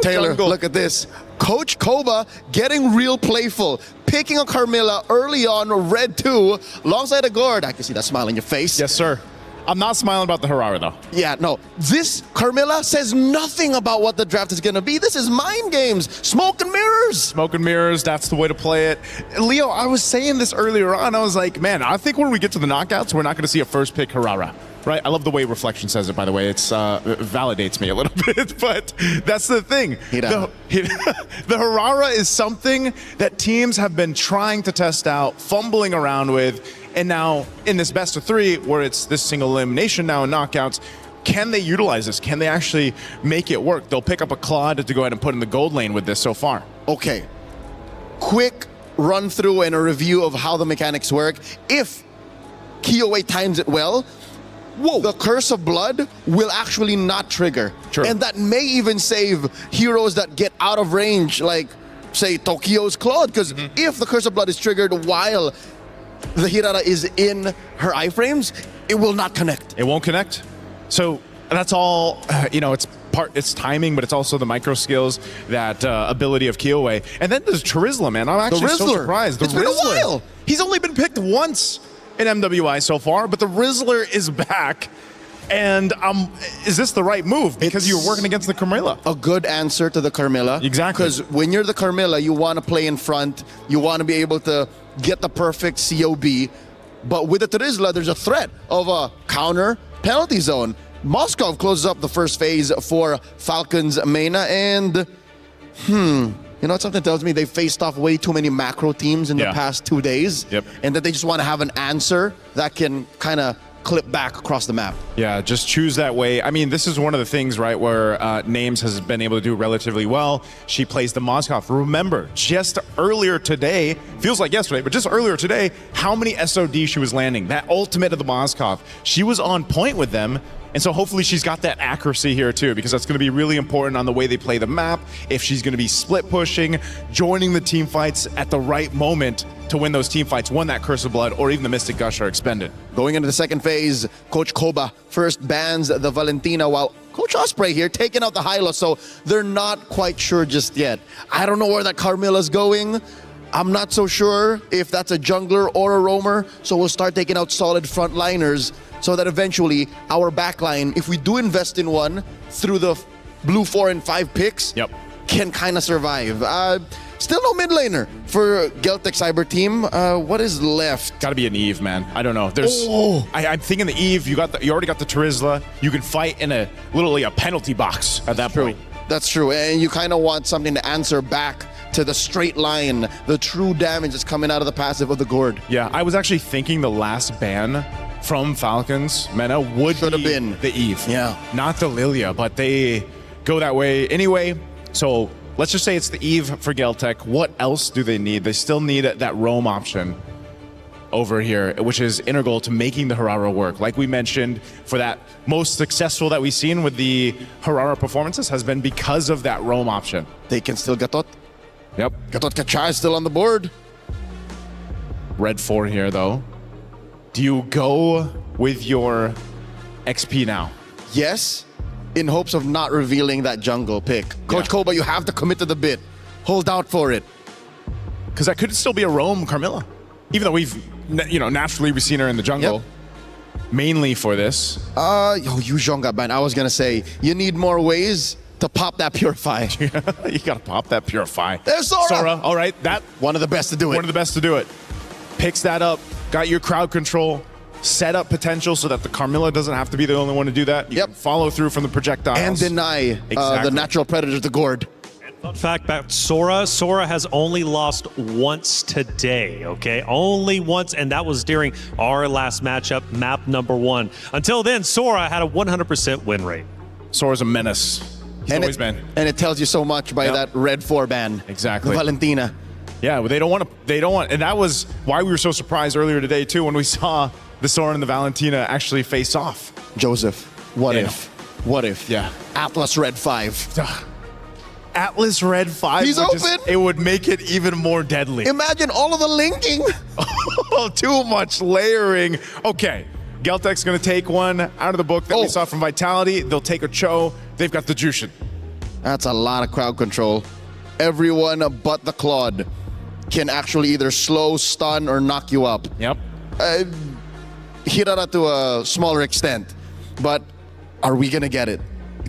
Taylor, jungle. Look at this. Coach Koba getting real playful, picking a Carmilla early on, red 2, alongside a guard. I can see that smile on your face. Yes, sir. I'm not smiling about the Hirara, though. Yeah, no. This Carmilla says nothing about what the draft is going to be. This is mind games. Smoke and mirrors. Smoke and mirrors, that's the way to play it. Leo, I was saying this earlier on. I was like, man, I think when we get to the knockouts, we're not going to see a first pick Hirara. Right? I love the way Reflection says it, by the way. It validates me a little bit, but that's the thing. The Hirara is something that teams have been trying to test out, fumbling around with, and now in this best of 3, where it's this single elimination now in knockouts, can they utilize this? Can they actually make it work? They'll pick up a Claude to go ahead and put in the gold lane with this so far. Okay. Quick run through and a review of how the mechanics work. If Kyoe times it well, the Curse of Blood will actually not trigger. True. And that may even save heroes that get out of range, like, say, Tokyo's Claude, because if the Curse of Blood is triggered while the Hirara is in her iframes, it will not connect. It won't connect. So that's all, it's timing, but it's also the micro skills, that ability of Kyoe. And then there's Charizla, man. I'm actually so surprised. It's been a while. He's only been picked once in MWI so far, but the Rizzler is back. And is this the right move? Because you're working against the Carmilla. A good answer to the Carmilla. Exactly. Because when you're the Carmilla, you want to play in front. You want to be able to get the perfect COB. But with the Terizla, there's a threat of a counter penalty zone. Moskov closes up the first phase for Falcons Mena, and something tells me they faced off way too many macro teams in the past 2 days. Yep. And that they just want to have an answer that can kind of clip back across the map. Yeah, just choose that way. I mean, this is one of the things, right, where Names has been able to do relatively well. She plays the Moskov. Remember, just earlier today, feels like yesterday, but just earlier today, how many SOD she was landing. That ultimate of the Moskov. She was on point with them. And so hopefully she's got that accuracy here too, because that's going to be really important on the way they play the map. If she's going to be split pushing, joining the team fights at the right moment to win those team fights, when that Curse of Blood or even the Mystic Gush are expended. Going into the second phase, Coach Koba first bans the Valentina, while Coach Osprey here taking out the Hyla, so they're not quite sure just yet. I don't know where that Carmilla's going. I'm not so sure if that's a jungler or a roamer, so we'll start taking out solid frontliners so that eventually our backline, if we do invest in one through the blue 4 and 5 picks, can kind of survive. Still no mid laner for Geltec Cyber Team. What is left? Got to be an Eve, man. I don't know. There's. I'm thinking the Eve. You already got the Terizla. You can fight in literally a penalty box at that point. That's true, and you kind of want something to answer back to the straight line, the true damage that's coming out of the passive of the Gourd. Yeah, I was actually thinking the last ban from Falcons Mena would Should have be been the Eve. Yeah, not the Lilia, but they go that way anyway. So let's just say it's the Eve for Geltec. What else do they need? They still need that roam option over here, which is integral to making the Harara work. Like we mentioned, for that most successful that we've seen with the Harara performances has been because of that roam option. They can still Gatot. Yep. Gatot Kacha is still on the board. Red 4 here, though. Do you go with your XP now? Yes, in hopes of not revealing that jungle pick. Coach Koba, you have to commit to the bit. Hold out for it. Because that could still be a roam Carmilla. Even though we've, naturally we've seen her in the jungle. Mainly for this. Yuzhong got banned. I was going to say, you need more ways to pop that Purify. You got to pop that Purify. There's Sora. Sora, all right. That one of the best to do it. One of the best to do it. Picks that up. Got your crowd control. Set up potential so that the Carmilla doesn't have to be the only one to do that. You can follow through from the projectiles. And deny the natural predator, the Gourd. Fun fact about Sora. Sora has only lost once today, okay? Only once, and that was during our last matchup, map number 1. Until then, Sora had a 100% win rate. Sora's a menace. He's always been. And it tells you so much by that red 4 ban. Exactly. Valentina. Yeah, well, they don't want, and that was why we were so surprised earlier today, too, when we saw the Sora and the Valentina actually face off. Joseph, what if? What if? Yeah. Atlas Red 5. Atlas Red 5. He's open. It would make it even more deadly. Imagine all of the linking. Too much layering. Okay, Geltec's going to take one out of the book that we saw from Vitality. They'll take a Cho. They've got the Jushin. That's a lot of crowd control. Everyone but the Claude can actually either slow, stun, or knock you up. Yep. Hirara to a smaller extent. But are we going to get it?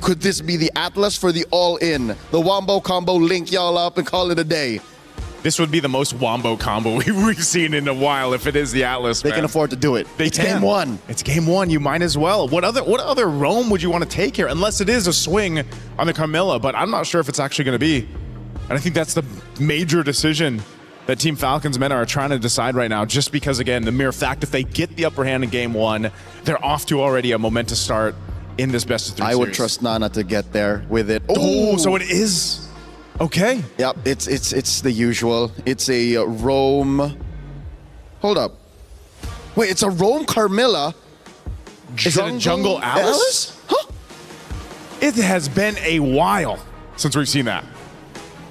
Could this be the Atlas for the all-in? The Wombo combo, link y'all up and call it a day. This would be the most Wombo combo we've seen in a while if it is the Atlas. They can afford to do it. It's game 1. It's game 1. You might as well. What other roam would you want to take here? Unless it is a swing on the Carmilla, but I'm not sure if it's actually going to be. And I think that's the major decision that Team Falcons men are trying to decide right now, just because, again, the mere fact if they get the upper hand in game 1, they're off to already a momentous start in this best of 3 series. I would trust Nana to get there with it. Oh, so it is. Okay. Yep, it's the usual. It's a roam. Hold up. Wait, it's a roam Carmilla. Is it a jungle Alice? Huh? It has been a while since we've seen that.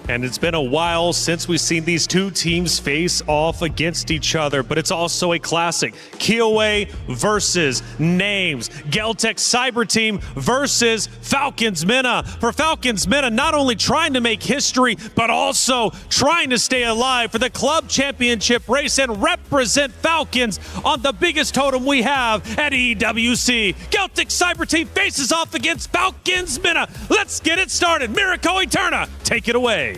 And it's been a while since we've seen these two teams face off against each other, but it's also a classic. Kiowa versus Names. Geltec Cyber Team versus Falcons Mena. For Falcons Mena, not only trying to make history, but also trying to stay alive for the club championship race and represent Falcons on the biggest totem we have at EWC. Geltec Cyber Team faces off against Falcons Mena. Let's get it started. Miracle Eterna, take it away.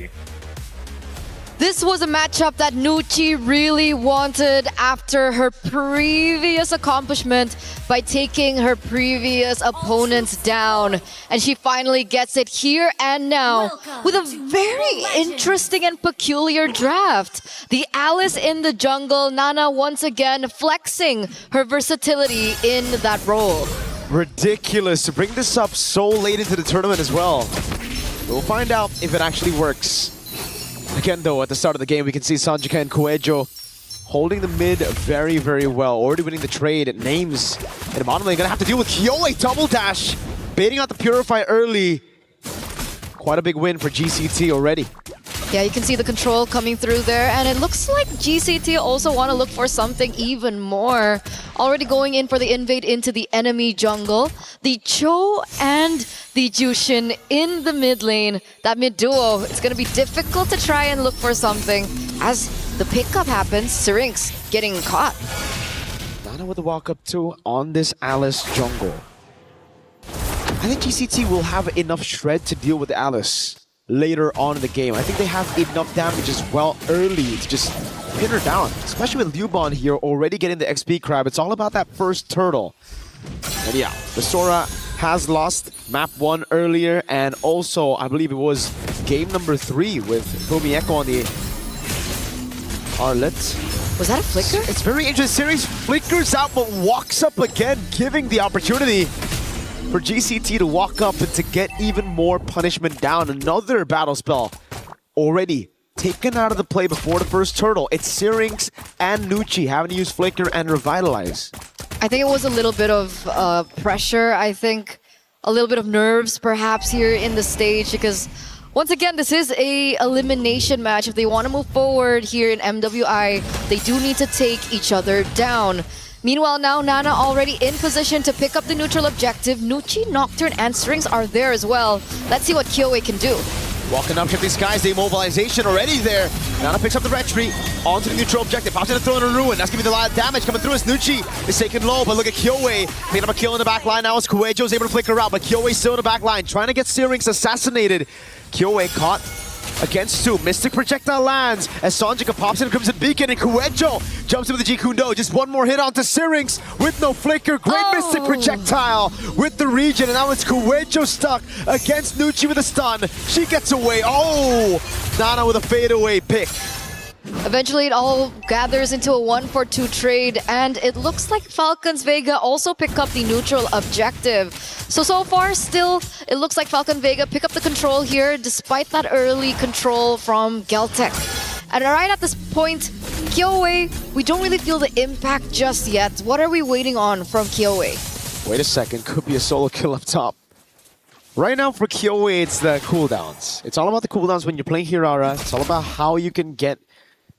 This was a matchup that Nucci really wanted after her previous accomplishment by taking her previous opponents down. And she finally gets it here and now with a very interesting and peculiar draft. The Alice in the jungle, Nana once again flexing her versatility in that role. Ridiculous to bring this up so late into the tournament as well. We'll find out if it actually works. Again, though, at the start of the game, we can see Sanjika and Koejo holding the mid very, very well. Already winning the trade. It names in the bottom lane. Gonna have to deal with Kiowa double dash. Baiting out the Purify early. Quite a big win for GCT already. Yeah, you can see the control coming through there, and it looks like GCT also want to look for something even more. Already going in for the invade into the enemy jungle. The Cho and the Jushin in the mid lane. That mid duo, it's going to be difficult to try and look for something. As the pickup happens, Syrinx getting caught. Nana with the walk up too on this Alice jungle. I think GCT will have enough shred to deal with Alice. later on in the game. I think they have enough damage as well early to just pin her down, especially with Lubon here already getting the XP crab. It's all about that first turtle. And yeah, the Sora has lost map 1 earlier, and also I believe it was game number 3 with Fumieko on the Arlet. Was that a flicker? It's very interesting. Series flickers out but walks up again, giving the opportunity for GCT to walk up and to get even more punishment down. Another battle spell already taken out of the play before the first turtle. It's Syrinx and Nucci having to use Flicker and Revitalize. I think it was a little bit of pressure. I think a little bit of nerves perhaps here in the stage, because once again, this is a elimination match. If they want to move forward here in MWI, they do need to take each other down. Meanwhile, now Nana already in position to pick up the neutral objective. Nucci, Nocturne, and Strings are there as well. Let's see what KyoA can do. Walking up, Shifting Skies, the immobilization already there. Nana picks up the retreat onto the neutral objective. Pops in a throw in a ruin. That's giving the lot of damage coming through as Nucci is taken low. But look at KyoA picking up a kill in the back line now as Kuejo's able to flicker out. But KyoA still in the back line, trying to get Syrinx assassinated. KyoA caught against 2. Mystic Projectile lands as Sanjika pops in a Crimson Beacon, and Kuejo jumps in with the Jikundo. Just one more hit onto Syrinx with no flicker. Great Mystic Projectile with the region, and now it's Kuejo stuck against Nucci with a stun. She gets away. Oh! Nana with a fadeaway pick. Eventually, it all gathers into a 1-for-2 trade, and it looks like Falcons Vega also pick up the neutral objective. So far, still, it looks like Falcon Vega pick up the control here, despite that early control from Geltec. And right at this point, KyoA, we don't really feel the impact just yet. What are we waiting on from KyoA? Wait a second, could be a solo kill up top. Right now for KyoA, it's the cooldowns. It's all about the cooldowns when you're playing Hirara. It's all about how you can get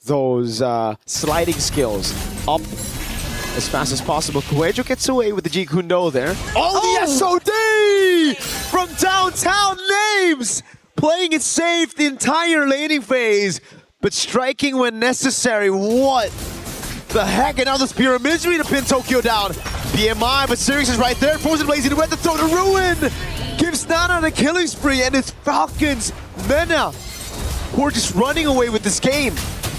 those sliding skills up as fast as possible. Kuejo gets away with the Jikundo there. Oh, the SOD from downtown Names! Playing it safe the entire laning phase, but striking when necessary. What the heck? And now the Spear of Misery to pin Tokyo down. BMI, but Syrinx is right there. Frozen Blaze into the throw to ruin. Gives Nana the killing spree, and it's Falcons Mena who are just running away with this game.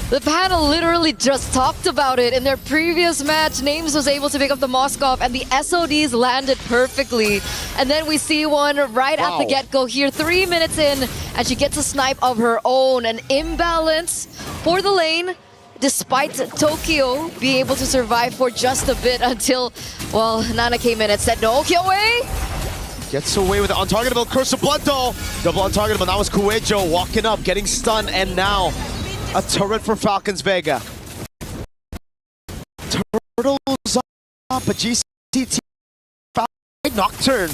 The panel literally just talked about it. In their previous match, Names was able to pick up the Moskov, and the SODs landed perfectly. And then we see one right at the get-go here, 3 minutes in, and she gets a snipe of her own. An imbalance for the lane, despite Tokyo being able to survive for just a bit until, well, Nana came in and said, no, KyoA! Gets away with the untargetable Curse of Blood though. Double untargetable, now it's Kuejo walking up, getting stunned, and now a turret for Falcons Vega. Turtles up, but GCT Nocturne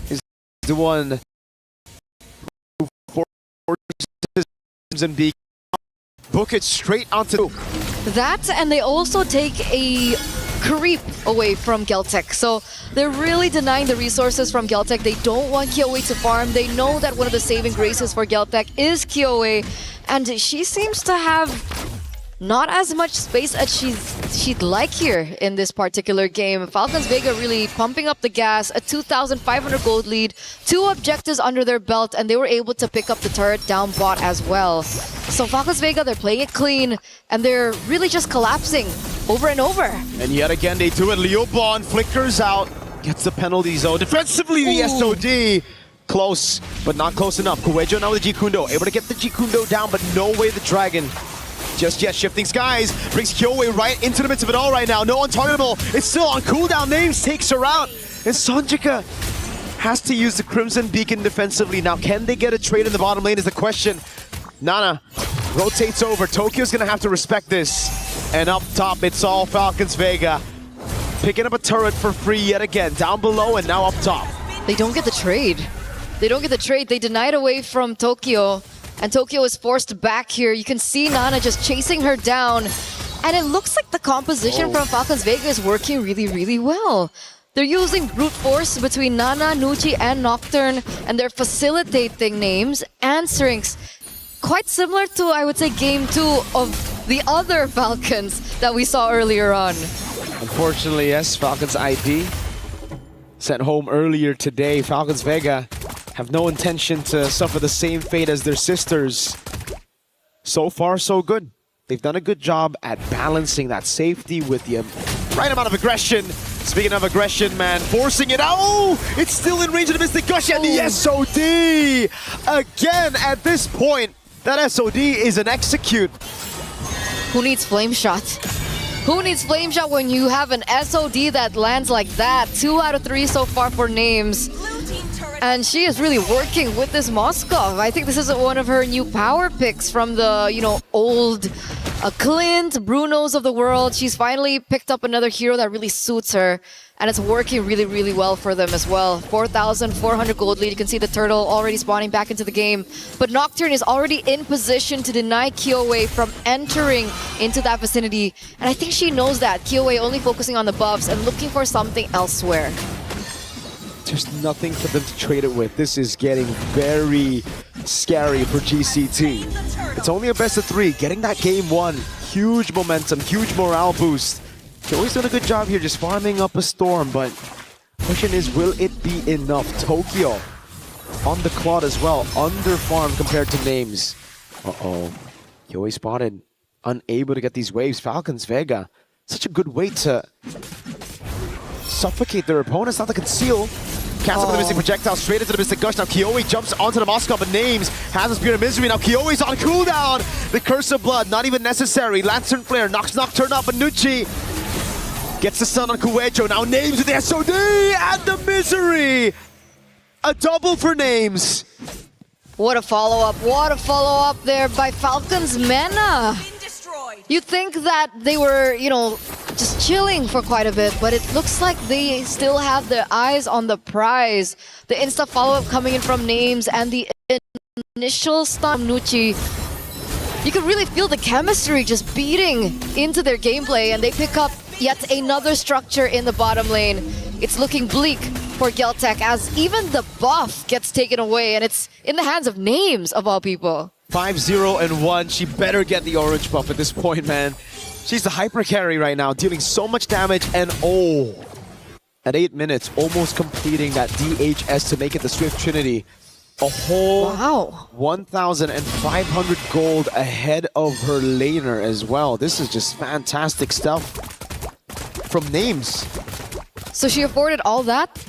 is the one who forces and book it straight onto that, and they also take a creep away from Geltec. So they're really denying the resources from Geltec. They don't want KyoA to farm. They know that one of the saving graces for Geltec is KyoA, and she seems to have not as much space as she'd like here in this particular game. Falcons Vega really pumping up the gas, a 2,500 gold lead, 2 objectives under their belt, and they were able to pick up the turret down bot as well. So Falcons Vega, they're playing it clean, and they're really just collapsing over and over. And yet again, they do it. Leobon flickers out, gets the penalty zone. Defensively, the SOD. Close, but not close enough. Kuejo now with the Jikundo, able to get the Jikundo down, but no way the Dragon just yet. Shifting Skies brings KyoA right into the midst of it all right now. No untargetable. It's still on cooldown. Names takes her out. And Sanjika has to use the Crimson Beacon defensively. Now, can they get a trade in the bottom lane is the question. Nana rotates over. Tokyo's going to have to respect this. And up top, it's all Falcons Vega. Picking up a turret for free yet again. Down below and now up top. They don't get the trade. They don't get the trade. They deny it away from Tokyo. And Tokyo is forced back here. You can see Nana just chasing her down. And it looks like the composition from Falcons Vega is working really, really well. They're using brute force between Nana, Nucci, and Nocturne, and they're facilitating Names and Syrinx. Quite similar to, I would say, Game 2 of the other Falcons that we saw earlier on. Unfortunately, yes, Falcons IP sent home earlier today. Falcons Vega have no intention to suffer the same fate as their sisters. So far, so good. They've done a good job at balancing that safety with the right amount of aggression. Speaking of aggression, man, forcing it out. Oh, it's still in range of the Mystic Gush and the SOD. Again, at this point, that SOD is an execute. Who needs Flame Shot? Who needs Flame Shot when you have an SOD that lands like that? 2 out of 3 so far for Names. And she is really working with this Moskov. I think this is one of her new power picks from the, you know, old Clint, Brunos of the world. She's finally picked up another hero that really suits her. And it's working really, really well for them as well. 4,400 gold lead. You can see the turtle already spawning back into the game. But Nocturne is already in position to deny KOA from entering into that vicinity. And I think she knows that. KOA only focusing on the buffs and looking for something elsewhere. There's nothing for them to trade it with. This is getting very scary for GCT. It's only a best of 3. Getting that game 1. Huge momentum, huge morale boost. They're always doing a good job here just farming up a storm, but question is, will it be enough? Tokyo on the cloud as well, under farm compared to Names. Uh-oh. Yoey spotted, unable to get these waves. Falcons, Vega, such a good way to suffocate their opponents, not to conceal. Cancel for the Mystic Projectile, straight into the Mystic Gush. Now Kiyoe jumps onto the Moskov, but Names has a Spirit of Misery. Now Kiyoe's on cooldown. The Curse of Blood, not even necessary. Lantern Flare knocks Nocturne up, but Nucci gets the stun on Kuejo. Now Names with the SOD and the Misery. A double for Names. What a follow-up there by Falcons Mena. You'd think that they were, you know, just chilling for quite a bit, but it looks like they still have their eyes on the prize. The insta follow-up coming in from Names and the initial stun from Nucci. You can really feel the chemistry just beating into their gameplay, and they pick up yet another structure in the bottom lane. It's looking bleak for Geltec as even the buff gets taken away, and it's in the hands of Names, of all people. 5-0-1. She better get the orange buff at this point, man. She's the hyper carry right now, dealing so much damage, and at 8 minutes, almost completing that DHS to make it the Swift Trinity. A whole 1,500 gold ahead of her laner as well. This is just fantastic stuff from Names. So she afforded all that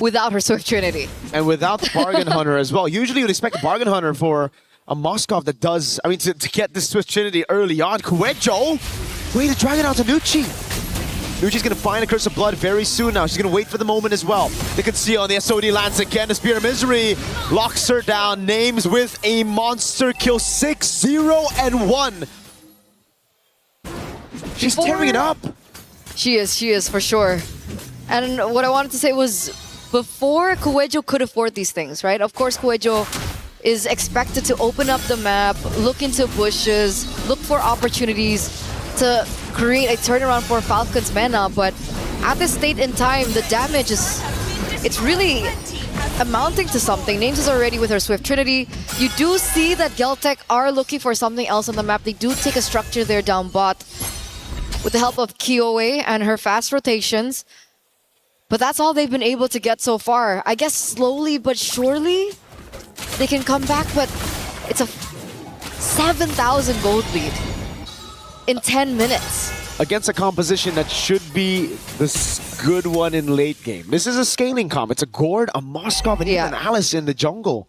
without her Swift Trinity. And without the Bargain Hunter as well. Usually you'd expect a Bargain Hunter for a Moskov that does, I mean, to get this Swift Trinity early on. Kuejo, way to drag it out to Nucci. Nucci's gonna find a Curse of Blood very soon now. She's gonna wait for the moment as well. They can see on the SOD lands again. The Spear of Misery locks her down. Names with a monster kill, 6-0-1. She's tearing it up. She is for sure. And what I wanted to say was, before Kuejo could afford these things, right? Of course, Kuejo is expected to open up the map, look into bushes, look for opportunities to create a turnaround for Falcons Mena, but at this state in time, the damage it's really amounting to something. Names is already with her Swift Trinity. You do see that Geltec are looking for something else on the map. They do take a structure there down bot with the help of Kiyoe and her fast rotations. But that's all they've been able to get so far. I guess slowly but surely they can come back, but it's a 7,000 gold lead in 10 minutes. Against a composition that should be the good one in late game. This is a scaling comp. It's a Gord, a Moskov, and even Alice in the jungle.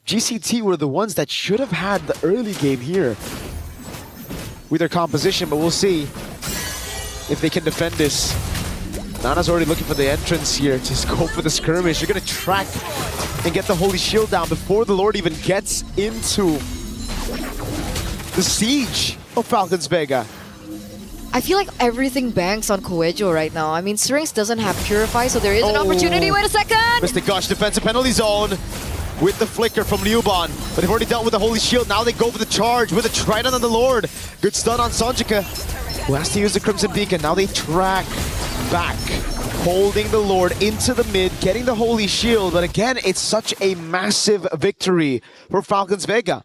GCT were the ones that should have had the early game here with their composition, but we'll see if they can defend this. Nana's already looking for the entrance here. Just go for the skirmish. You're going to track and get the Holy Shield down before the Lord even gets into the siege of Falcons Vega. I feel like everything banks on Kuejo right now. I mean, Syrinx doesn't have Purify, so there is an opportunity. Wait a second! Mystic Gush, defensive penalty zone with the flicker from Liuban. But they've already dealt with the Holy Shield. Now they go for the charge with a Trident on the Lord. Good stun on Sonjika, who has to use the Crimson Beacon. Now they track back, holding the Lord into the mid, getting the Holy Shield. But again, it's such a massive victory for Falcons Vega.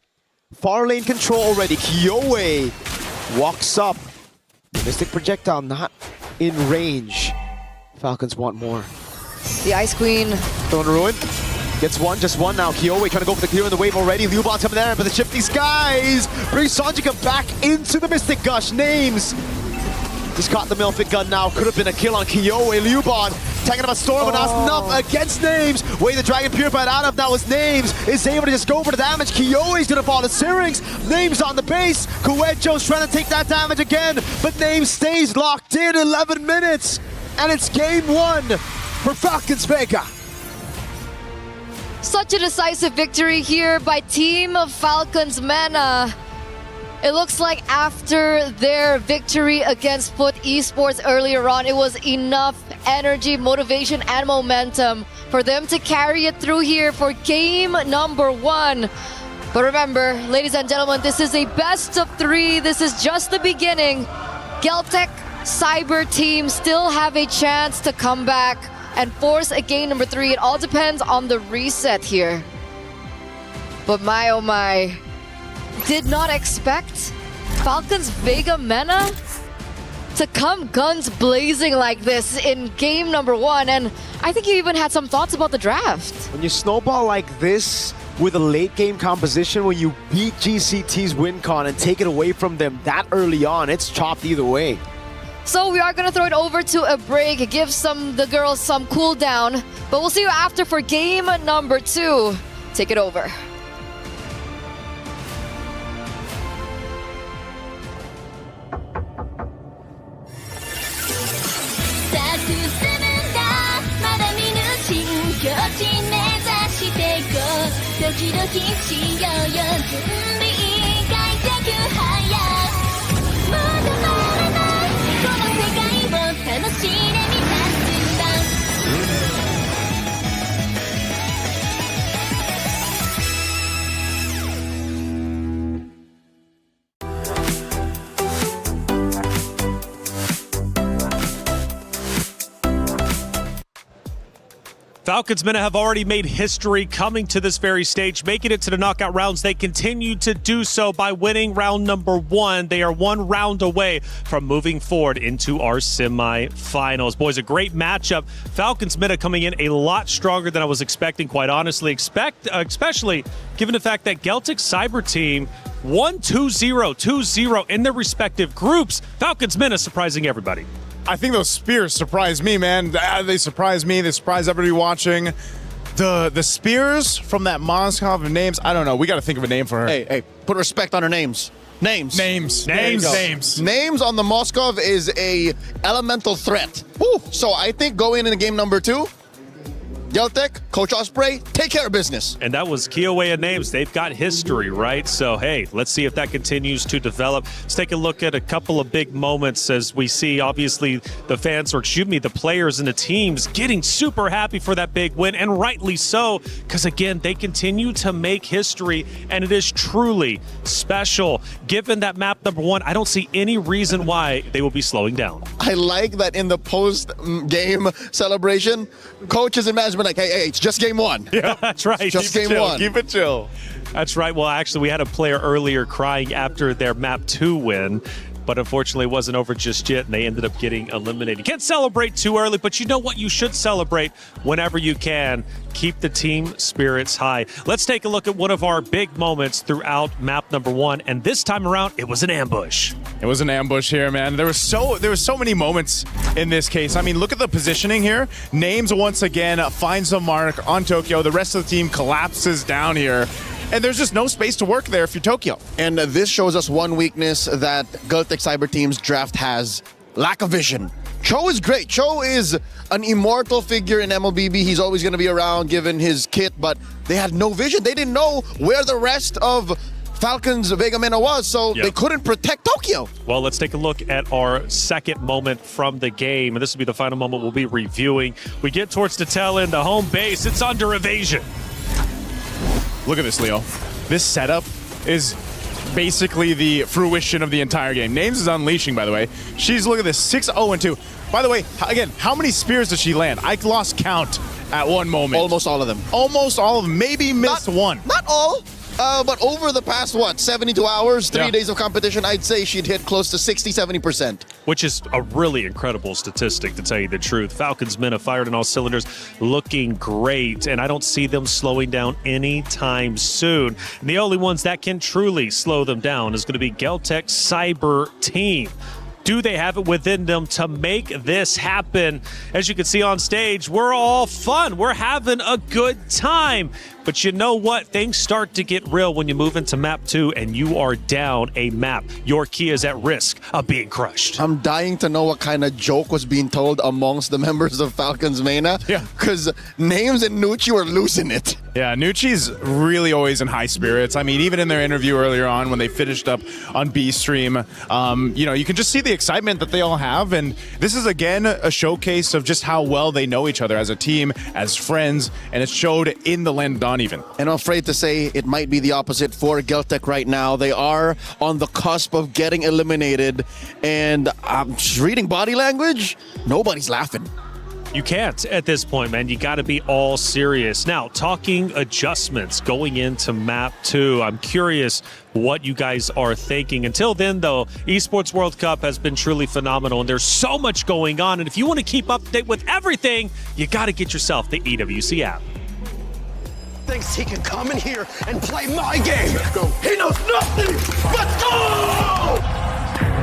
Far lane control already. Kiyoe walks up. Mystic Projectile not in range. Falcons want more. The Ice Queen. Throne Ruin. Gets one, just one now. Kyoe trying to go for the clear in the wave already. Liubon's coming there, but the Shifty Skies brings Sanjika back into the Mystic Gush. Names just caught the Milfit gun now. Could have been a kill on Kyoe. Liubon taking up a storm, but that's enough against Names. Way the Dragon Purified out of now is Names. Is able to just go for the damage. Kyoe's gonna fall to Syrinx. Names on the base. Kuecho's trying to take that damage again, but Names stays locked in 11 minutes. And it's game 1 for Falcons Vega. Such a decisive victory here by Team Falcons MENA. It looks like after their victory against Foot Esports earlier on, it was enough energy, motivation, and momentum for them to carry it through here for game number 1. But remember, ladies and gentlemen, this is a best of 3. This is just the beginning. Geltec Cyber team still have a chance to come back and force a game number 3. It all depends on the reset here. But my oh my, did not expect Falcons Vega MENA to come guns blazing like this in game number 1. And I think you even had some thoughts about the draft. When you snowball like this with a late game composition, when you beat GCT's WinCon and take it away from them that early on, it's chopped either way. So we are going to throw it over to a break, give the girls some cool down. But we'll see you after for game number 2. Take it over. Falcons MENA have already made history coming to this very stage, making it to the knockout rounds. They continue to do so by winning round number 1. They are 1 round away from moving forward into our semifinals. Boys, a great matchup. Falcons MENA coming in a lot stronger than I was expecting, quite honestly, especially given the fact that Geltec Cyber team won 2-0, 2-0 in their respective groups. Falcons MENA surprising everybody. I think those spears surprised me, man. They surprised me. They surprised everybody watching. The spears from that Moskov of Names, I don't know. We got to think of a name for her. Hey, put respect on her names. Names on the Moskov is a elemental threat. Woo. So I think going into game number 2, Geltec, Coach Osprey, take care of business. And that was Kyoe and Names. They've got history, right? So, hey, let's see if that continues to develop. Let's take a look at a couple of big moments as we see, obviously, the fans, or excuse me, the players and the teams getting super happy for that big win, and rightly so, because, again, they continue to make history, and it is truly special. Given that map number 1, I don't see any reason why they will be slowing down. I like that in the post-game celebration, coaches and management like, hey, it's just game 1. Yeah, that's right. Just game 1. Keep it chill. That's right. Well, actually, we had a player earlier crying after their map 2 win, but unfortunately it wasn't over just yet, and they ended up getting eliminated. Can't celebrate too early, but you know what? You should celebrate whenever you can. Keep the team spirits high. Let's take a look at one of our big moments throughout map number 1, and this time around, it was an ambush. It was an ambush here, man. There was so many moments in this case. I mean, look at the positioning here. Names once again finds a mark on Tokyo. The rest of the team collapses down here. And there's just no space to work there if you're Tokyo. And this shows us one weakness that Geltec Cyber Team's draft has: lack of vision. Cho is great. Cho is an immortal figure in MLBB. He's always going to be around given his kit, but they had no vision. They didn't know where the rest of Falcons Vega MENA was, so they couldn't protect Tokyo. Well, let's take a look at our second moment from the game, and this will be the final moment we'll be reviewing. We get towards the tail end, the home base. It's under evasion. Look at this, Leo. This setup is basically the fruition of the entire game. Names is unleashing, by the way. She's, look at this, 6-0-2. By the way, again, how many spears does she land? I lost count at one moment. Almost all of them. Almost all of them. Maybe missed one. Not all. But over the past, 72 hours, 3 Yeah. days of competition, I'd say she'd hit close to 60-70%. Which is a really incredible statistic, to tell you the truth. Falcons men have fired on all cylinders, looking great, and I don't see them slowing down anytime soon. And the only ones that can truly slow them down is going to be Geltec Cyber Team. Do they have it within them to make this happen? As you can see on stage, we're all fun. We're having a good time. But you know what? Things start to get real when you move into map 2 and you are down a map. Your key is at risk of being crushed. I'm dying to know what kind of joke was being told amongst the members of Falcons Mena. Yeah. Because Names and Nucci were losing it. Yeah, Nucci's really always in high spirits. I mean, even in their interview earlier on when they finished up on B Stream, you can just see the excitement that they all have. And this is, again, a showcase of just how well they know each other as a team, as friends, and it showed in the land dawn even. And I'm afraid to say it might be the opposite for Geltec right now. They are on the cusp of getting eliminated. And I'm just reading body language. Nobody's laughing. You can't at this point, man. You got to be all serious. Now, talking adjustments going into map 2, I'm curious what you guys are thinking. Until then, though, Esports World Cup has been truly phenomenal, and there's so much going on. And if you want to keep up to date with everything, you got to get yourself the EWC app. Thinks he can come in here and play my game. Go. He knows nothing but go!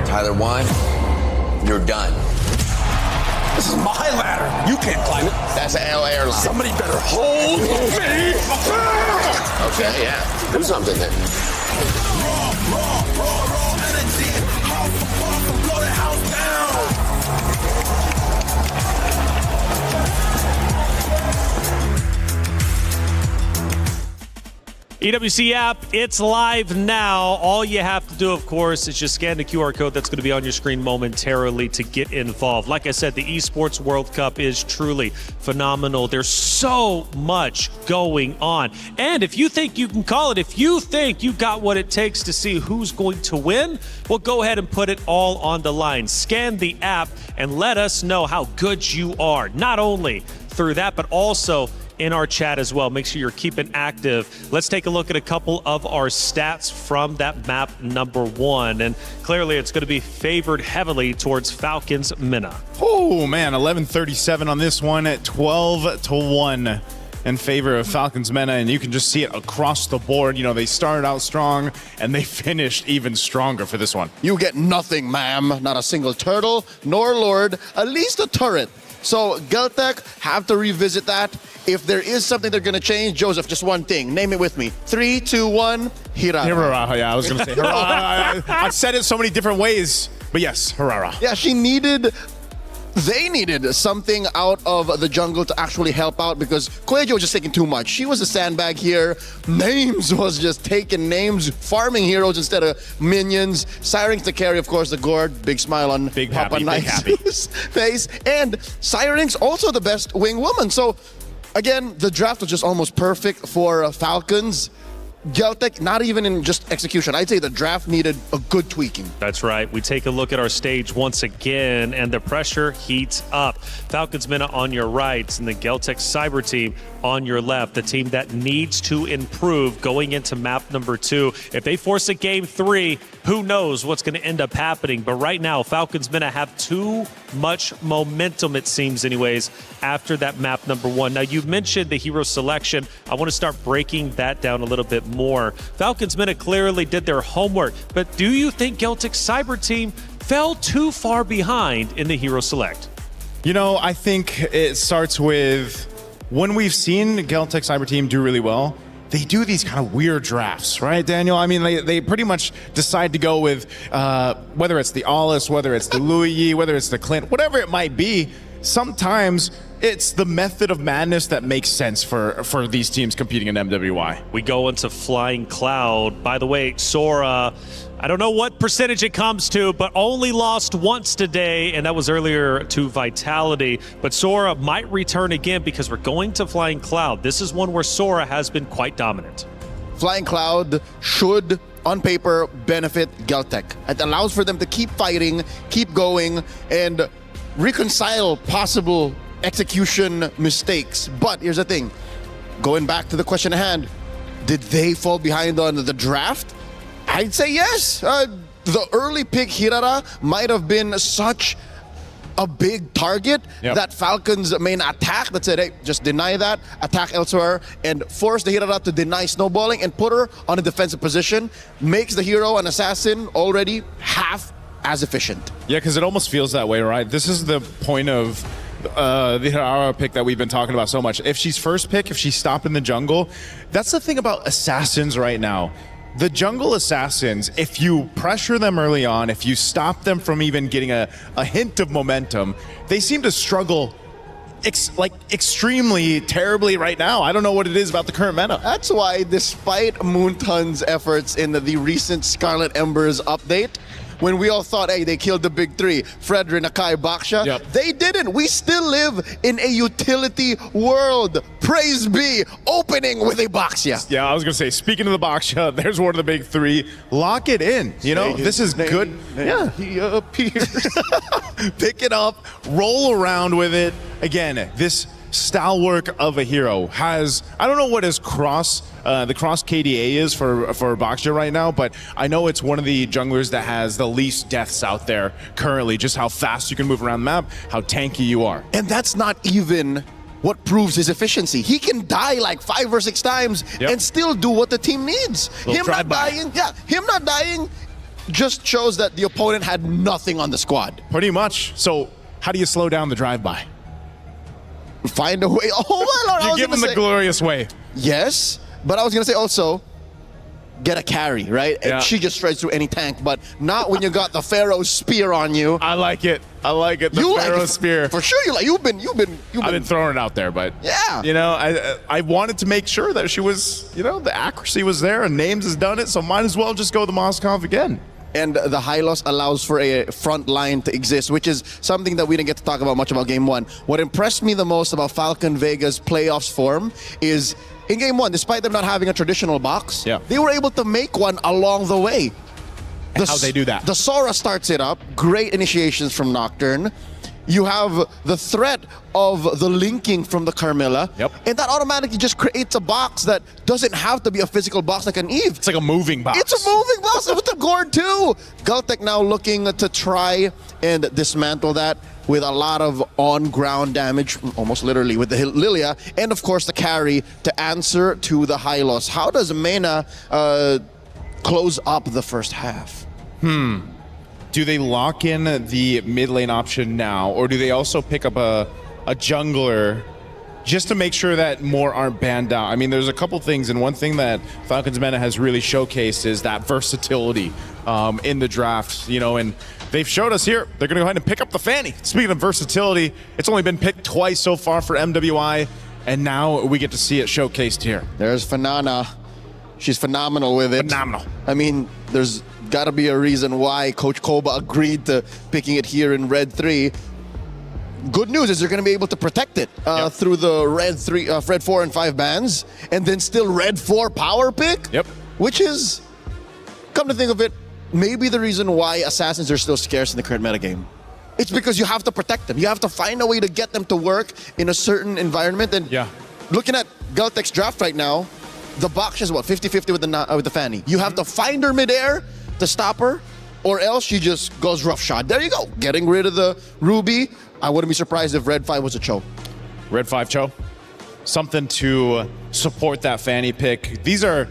Tyler Wine, you're done. This is my ladder. You can't climb it. That's an L airline. Somebody better hold me back. Okay, yeah. Do something then. Raw energy. Blow the house down. EWC app, it's live now. All you have to do, of course, is just scan the QR code that's going to be on your screen momentarily to get involved. Like I said, the Esports World Cup is truly phenomenal. There's so much going on. And if you think you can call it, if you think you got what it takes to see who's going to win, well, go ahead and put it all on the line. Scan the app and let us know how good you are. Not only through that, but also in our chat as well. Make sure you're keeping active. Let's take a look at a couple of our stats from that map number 1. And clearly it's going to be favored heavily towards Falcons Mena. Oh, man, 11:37 on this one at 12-1 in favor of Falcons Mena. And you can just see it across the board. You know, they started out strong and they finished even stronger for this one. You get nothing, ma'am. Not a single turtle, nor lord, at least a turret. So Geltec have to revisit that. If there is something they're going to change, Joseph, just one thing. Name it with me. 3, 2, 1, Hirara. Hirara, yeah, I was going to say Hirara. I've said it so many different ways, but yes, Hirara. Yeah, they needed something out of the jungle to actually help out because Koejo was just taking too much. She was a sandbag here. Names was just taking names, farming heroes instead of minions. Syrinx to carry, of course, the gourd. Big smile on Big Papa happy, Knight's face. And Syrinx also the best wing woman. So, again, the draft was just almost perfect for Falcons. Geltec, not even in just execution. I'd say the draft needed a good tweaking. That's right. We take a look at our stage once again, and the pressure heats up. Falcons Mena on your right, and the Geltec Cyber Team on your left, the team that needs to improve going into map number 2. If they force a game 3, who knows what's going to end up happening. But right now, Falcons Mena have too much momentum, it seems anyways, after that map number 1. Now, you mentioned the hero selection. I want to start breaking that down a little bit more. Falcons Mena clearly did their homework, but do you think Geltec Cyber Team fell too far behind in the hero select? You know, I think it starts with when we've seen Geltec Cyber Team do really well, they do these kind of weird drafts, right, Daniel? I mean, they pretty much decide to go with whether it's the Alice, whether it's the Louis, whether it's the Clint, whatever it might be. Sometimes it's the method of madness that makes sense for these teams competing in MWI. We go into Flying Cloud. By the way, Sora, I don't know what percentage it comes to, but only lost once today, and that was earlier to Vitality. But Sora might return again because we're going to Flying Cloud. This is one where Sora has been quite dominant. Flying Cloud should, on paper, benefit Geltec. It allows for them to keep fighting, keep going, and reconcile possible execution mistakes. But here's the thing. Going back to the question at hand, Did they fall behind on the draft? I'd say yes. The early pick Hirara might have been such a big target that Falcons main attack that said, hey, just deny that, attack elsewhere, and force the Hirara to deny snowballing and put her on a defensive position, makes the hero an assassin already half as efficient. Yeah, because it almost feels that way, right? This is the point of the Hirara pick that we've been talking about so much. If she's first pick, if she's stopped in the jungle, that's the thing about assassins right now. The jungle assassins, if you pressure them early on, if you stop them from even getting a hint of momentum, they seem to struggle extremely terribly right now. I don't know what it is about the current meta. That's why, despite Moonton's efforts in the recent Scarlet Embers update, when we all thought, hey, they killed the big three, Fredrin, Akai, Baksha, they didn't. We still live in a utility world. Praise be, opening with a Baksha. Yeah, I was going to say, speaking of the Baksha, there's one of the big three. Lock it in. You know, this is good. Yeah. He appears. Pick it up, roll around with it. Again, this stalwart of a hero has, I don't know what his the cross KDA is for Baksha right now, but I know it's one of the junglers that has the least deaths out there currently, just how fast you can move around the map, how tanky you are. And that's not even what proves his efficiency. He can die like 5 or 6 times and still do what the team needs. Him not dying just shows that the opponent had nothing on the squad. Pretty much. So how do you slow down the drive-by? Find a way. Oh my lord! You give him the glorious way. Yes, but I was gonna say also, get a carry, right? Yeah. And she just shreds through any tank, but not when you got the Pharaoh's spear on you. I like it. I like it. The Pharaoh's spear. For sure, you've been. I've been throwing it out there, but yeah. You know, I wanted to make sure that she was, you know, the accuracy was there, and Names has done it, so might as well just go the Moskov again. And the Hylos allows for a front line to exist, which is something that we didn't get to talk about much about Game 1. What impressed me the most about Falcon Vega's playoffs form is, in Game 1, despite them not having a traditional box, they were able to make one along the way. How'd they do that? The Sora starts it up, great initiations from Nocturne. You have the threat of the linking from the Carmilla, and that automatically just creates a box that doesn't have to be a physical box like an Eve. It's like a moving box. It's a moving box with the Gord too. Galtech now looking to try and dismantle that with a lot of on-ground damage, almost literally with the Lilia, and of course the carry to answer to the Hylos. How does Mena close up the first half? Do they lock in the mid lane option now, or do they also pick up a jungler just to make sure that more aren't banned out? I mean, there's a couple things, and one thing that Falcons Meta has really showcased is that versatility in the draft, you know, and they've showed us here, they're going to go ahead and pick up the Fanny. Speaking of versatility, it's only been picked twice so far for MWI, and now we get to see it showcased here. There's Fanana. She's phenomenal with it. Phenomenal. I mean, there's got to be a reason why Coach Koba agreed to picking it here in Red 3. Good news is they're going to be able to protect it through the Red 4 and 5 bans, and then still Red 4 power pick. Which is, come to think of it, maybe the reason why assassins are still scarce in the current metagame. It's because you have to protect them. You have to find a way to get them to work in a certain environment. And looking at Galtech's draft right now, the box is what, 50-50 with the Fanny. You have to find her midair to stop her, or else she just goes roughshod. There you go, getting rid of the Ruby. I wouldn't be surprised if Red 5 was a Cho. Red 5 Cho. Something to support that Fanny pick. These are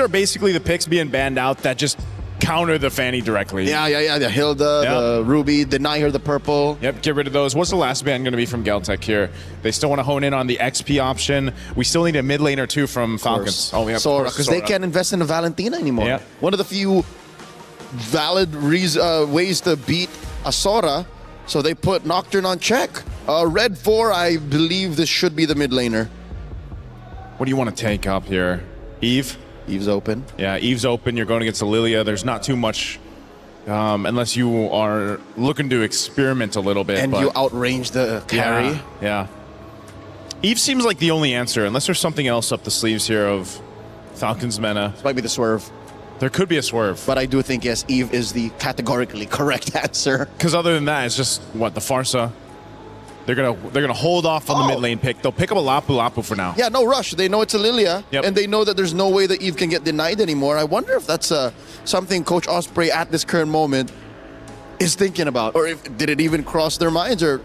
basically the picks being banned out that just counter the Fanny directly. Yeah. The Hilda, the Ruby, deny her the purple. Yep, get rid of those. What's the last ban going to be from Galtech here? They still want to hone in on the XP option. We still need a mid lane or two from Falcons. Oh, yeah, Sora, because they can't invest in a Valentina anymore. Yeah. One of the few valid ways to beat a Sora, so they put Nocturne on check. Red 4, I believe this should be the mid laner. What do you want to take up here? Eve? Eve's open. Yeah, Eve's open. You're going against Lilia. There's not too much, unless you are looking to experiment a little bit. And you outrange the carry. Yeah. Eve seems like the only answer, unless there's something else up the sleeves here of Falcons Mena. This might be the swerve. There could be a swerve. But I do think, yes, Eve is the categorically correct answer. Because other than that, it's just, what, the Farsa? They're gonna hold off on the mid lane pick. They'll pick up a Lapu Lapu for now. Yeah, no rush. They know it's a Lilia, and they know that there's no way that Eve can get denied anymore. I wonder if that's something Coach Osprey at this current moment is thinking about, or if did it even cross their minds or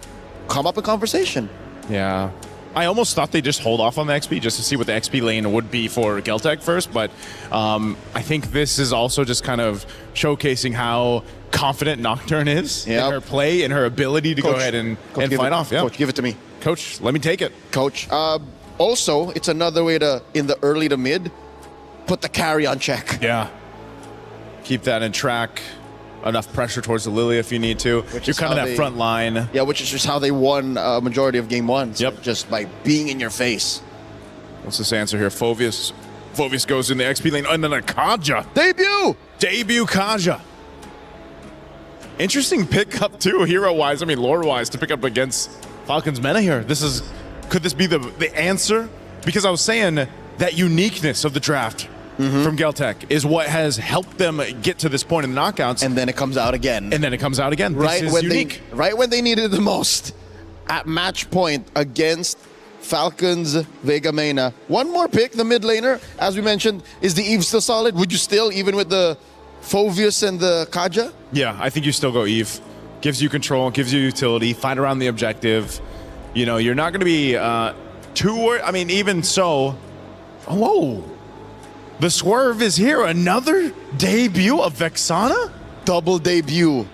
come up in conversation? Yeah. I almost thought they'd just hold off on the XP just to see what the XP lane would be for Geltec first, but I think this is also just kind of showcasing how confident Nocturne is in her play and her ability to go ahead and fight off. Yeah. Coach, give it to me. Coach, let me take it. Coach. Also, it's another way to, in the early to mid, put the carry on check. Yeah. Keep that in track. Enough pressure towards the Lilia if you need to. You're kind of that front line. Yeah, which is just how they won a majority of game one. So just by being in your face. What's this answer here? Phovius. Phovius goes in the XP lane, and then a Kaja. Debut Kaja. Interesting pickup too, hero-wise, I mean lore-wise, to pick up against Falcons Mena here. Could this be the answer? Because I was saying that uniqueness of the draft from Geltec is what has helped them get to this point in the knockouts. And then it comes out again. This is unique. Right when they needed it the most. At match point against Falcons Vega Mena. One more pick, the mid laner. As we mentioned, is the Eve still solid? Would you still, even with the Phovius and the Kaja? Yeah, I think you still go Eve. Gives you control, gives you utility, fight around the objective. You know, you're not going to be too worried. I mean, even so, whoa. The swerve is here. Another debut of Vexana? Double debut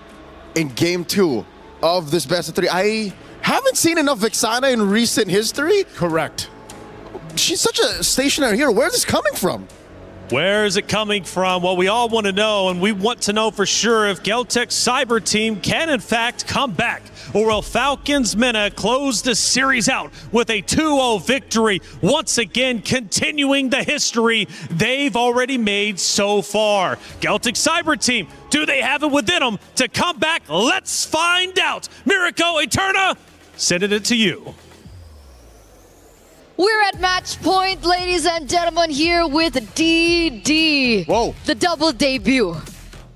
in game 2 of this best of 3. I haven't seen enough Vexana in recent history. Correct. She's such a stationary hero. Where's this coming from? Where is it coming from? Well, we all want to know, and we want to know for sure if Geltec's Cyber team can in fact come back, or will Falcons Mena close the series out with a 2-0 victory, once again continuing the history they've already made so far. Geltec Cyber team, do they have it within them to come back? Let's find out. Miracle Eterna, sending it to you. We're at match point, ladies and gentlemen, here with DD. Whoa. The double debut.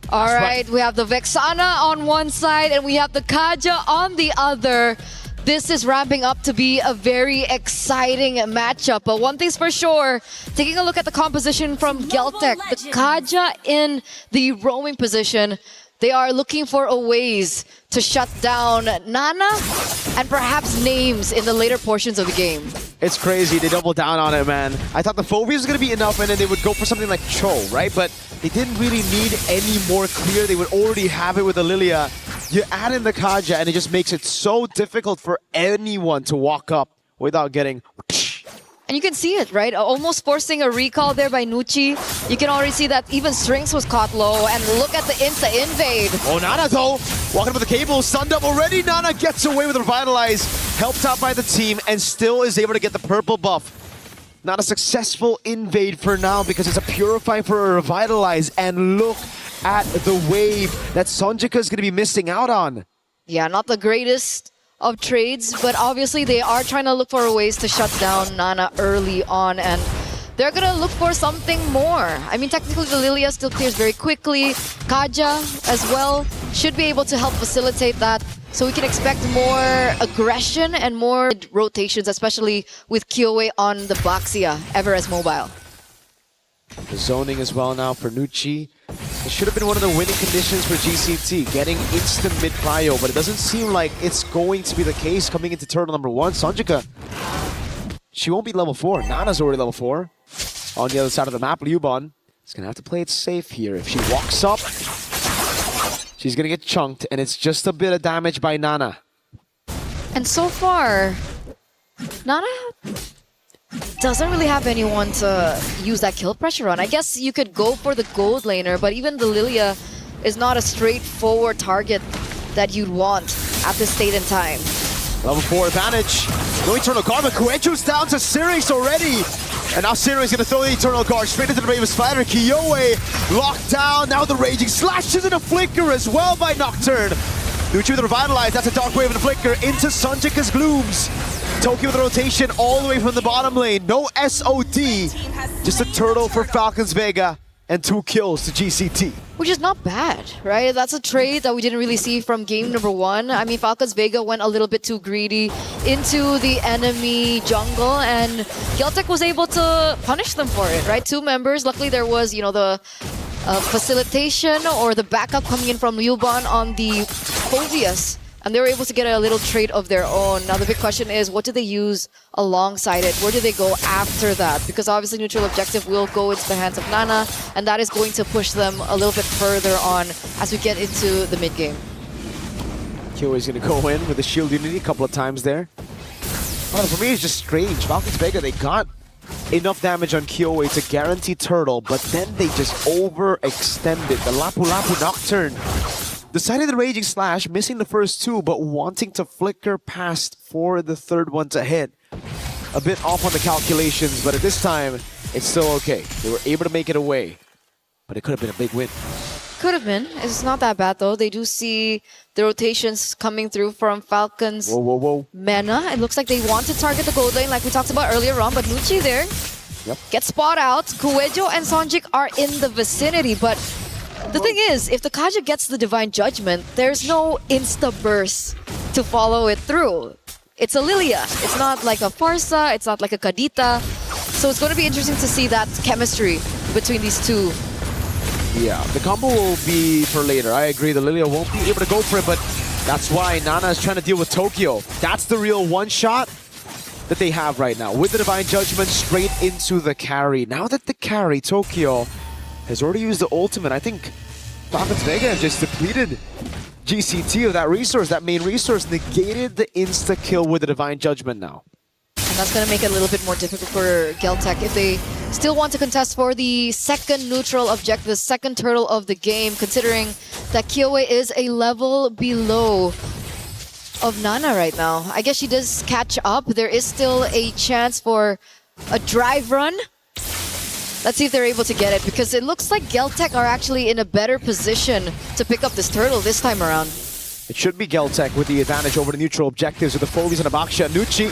All right, we have the Vexana on one side and we have the Kaja on the other. This is ramping up to be a very exciting matchup. But one thing's for sure, taking a look at the composition from Geltec, the Kaja in the roaming position, they are looking for a ways to shut down Nana and perhaps names in the later portions of the game. It's crazy. They double down on it, man. I thought the Phobius was going to be enough, and then they would go for something like Cho, right? But they didn't really need any more clear. They would already have it with the Lilia. You add in the Kaja, and it just makes it so difficult for anyone to walk up without getting... And you can see it, right? Almost forcing a recall there by Nucci. You can already see that even Strings was caught low. And look at the Insta invade. Oh, Nana though, walking up with the cable, stunned up already. Nana gets away with Revitalize, helped out by the team, and still is able to get the purple buff. Not a successful invade for now because it's a Purify for a Revitalize. And look at the wave that Sonjika is going to be missing out on. Yeah, not the greatest of trades, but obviously they are trying to look for ways to shut down Nana early on, and they're gonna look for something more. I mean, technically the Lilia still clears very quickly. Kaja as well should be able to help facilitate that, so we can expect more aggression and more rotations, especially with Kyoe on the Baxia, ever as mobile. The zoning as well now for Nucci. It should have been one of the winning conditions for GCT, getting instant mid-prio, but it doesn't seem like it's going to be the case coming into turtle number 1. Sonjika, she won't be level 4. Nana's already level 4. On the other side of the map, Liubon is going to have to play it safe here. If she walks up, she's going to get chunked, and it's just a bit of damage by Nana. And so far, Nana doesn't really have anyone to use that kill pressure on. I guess you could go for the gold laner, but even the Lilia is not a straightforward target that you'd want at this state in time. Level 4 advantage. No Eternal Guard, but Kuechu's down to Syrinx already. And now Syrinx going to throw the Eternal Guard straight into the Raven Spider. Kyoe locked down. Now the Raging Slashes and a Flicker as well by Nocturne. Nucci with the Revitalize. That's a Dark Wave and a Flicker into Sonjika's Glooms. Tokyo with the rotation all the way from the bottom lane. No SOD. Just a turtle for Falcons Vega. and 2 kills to GCT. Which is not bad, right? That's a trade that we didn't really see from game number 1. I mean, Falcons Vega went a little bit too greedy into the enemy jungle, and Geltec was able to punish them for it, right? 2 members. Luckily, there was, you know, the facilitation or the backup coming in from Liuban on the Phobius, and they were able to get a little trade of their own. Now, the big question is, what do they use alongside it? Where do they go after that? Because obviously, neutral objective will go into the hands of Nana, and that is going to push them a little bit further on as we get into the mid-game. QA is going to go in with the shield unity a couple of times there. Well, for me, it's just strange. Falcons Vega, they got enough damage on QA to guarantee Turtle, but then they just overextended. The Lapu Lapu Nocturne decided the Raging Slash, missing the first 2, but wanting to flicker past for the third one to hit. A bit off on the calculations, but at this time, it's still okay. They were able to make it away, but it could have been a big win. Could have been. It's not that bad, though. They do see the rotations coming through from Falcons. Whoa, whoa, whoa. Mena. It looks like they want to target the gold lane like we talked about earlier on, but Nucci there gets spot out. Kuejo and Sonjik are in the vicinity, but the thing is, if the Kaja gets the Divine Judgment, there's no insta-burst to follow it through. It's a Lilia. It's not like a Farsa. It's not like a Kadita. So it's going to be interesting to see that chemistry between these two. Yeah, the combo will be for later. I agree, the Lilia won't be able to go for it, but that's why Nana is trying to deal with Tokyo. That's the real one-shot that they have right now. With the Divine Judgment straight into the carry. Now that the carry, Tokyo, has already used the ultimate, I think Falcons Vega have just depleted GCT of that resource, that main resource, negated the insta-kill with the Divine Judgment now. And that's going to make it a little bit more difficult for Geltec if they still want to contest for the second neutral objective, the second turtle of the game, considering that Kyoe is a level below of Nana right now. I guess she does catch up. There is still a chance for a drive run. Let's see if they're able to get it, because it looks like Geltec are actually in a better position to pick up this turtle this time around. It should be Geltec with the advantage over the neutral objectives with the Folies and Abaksha. Nucci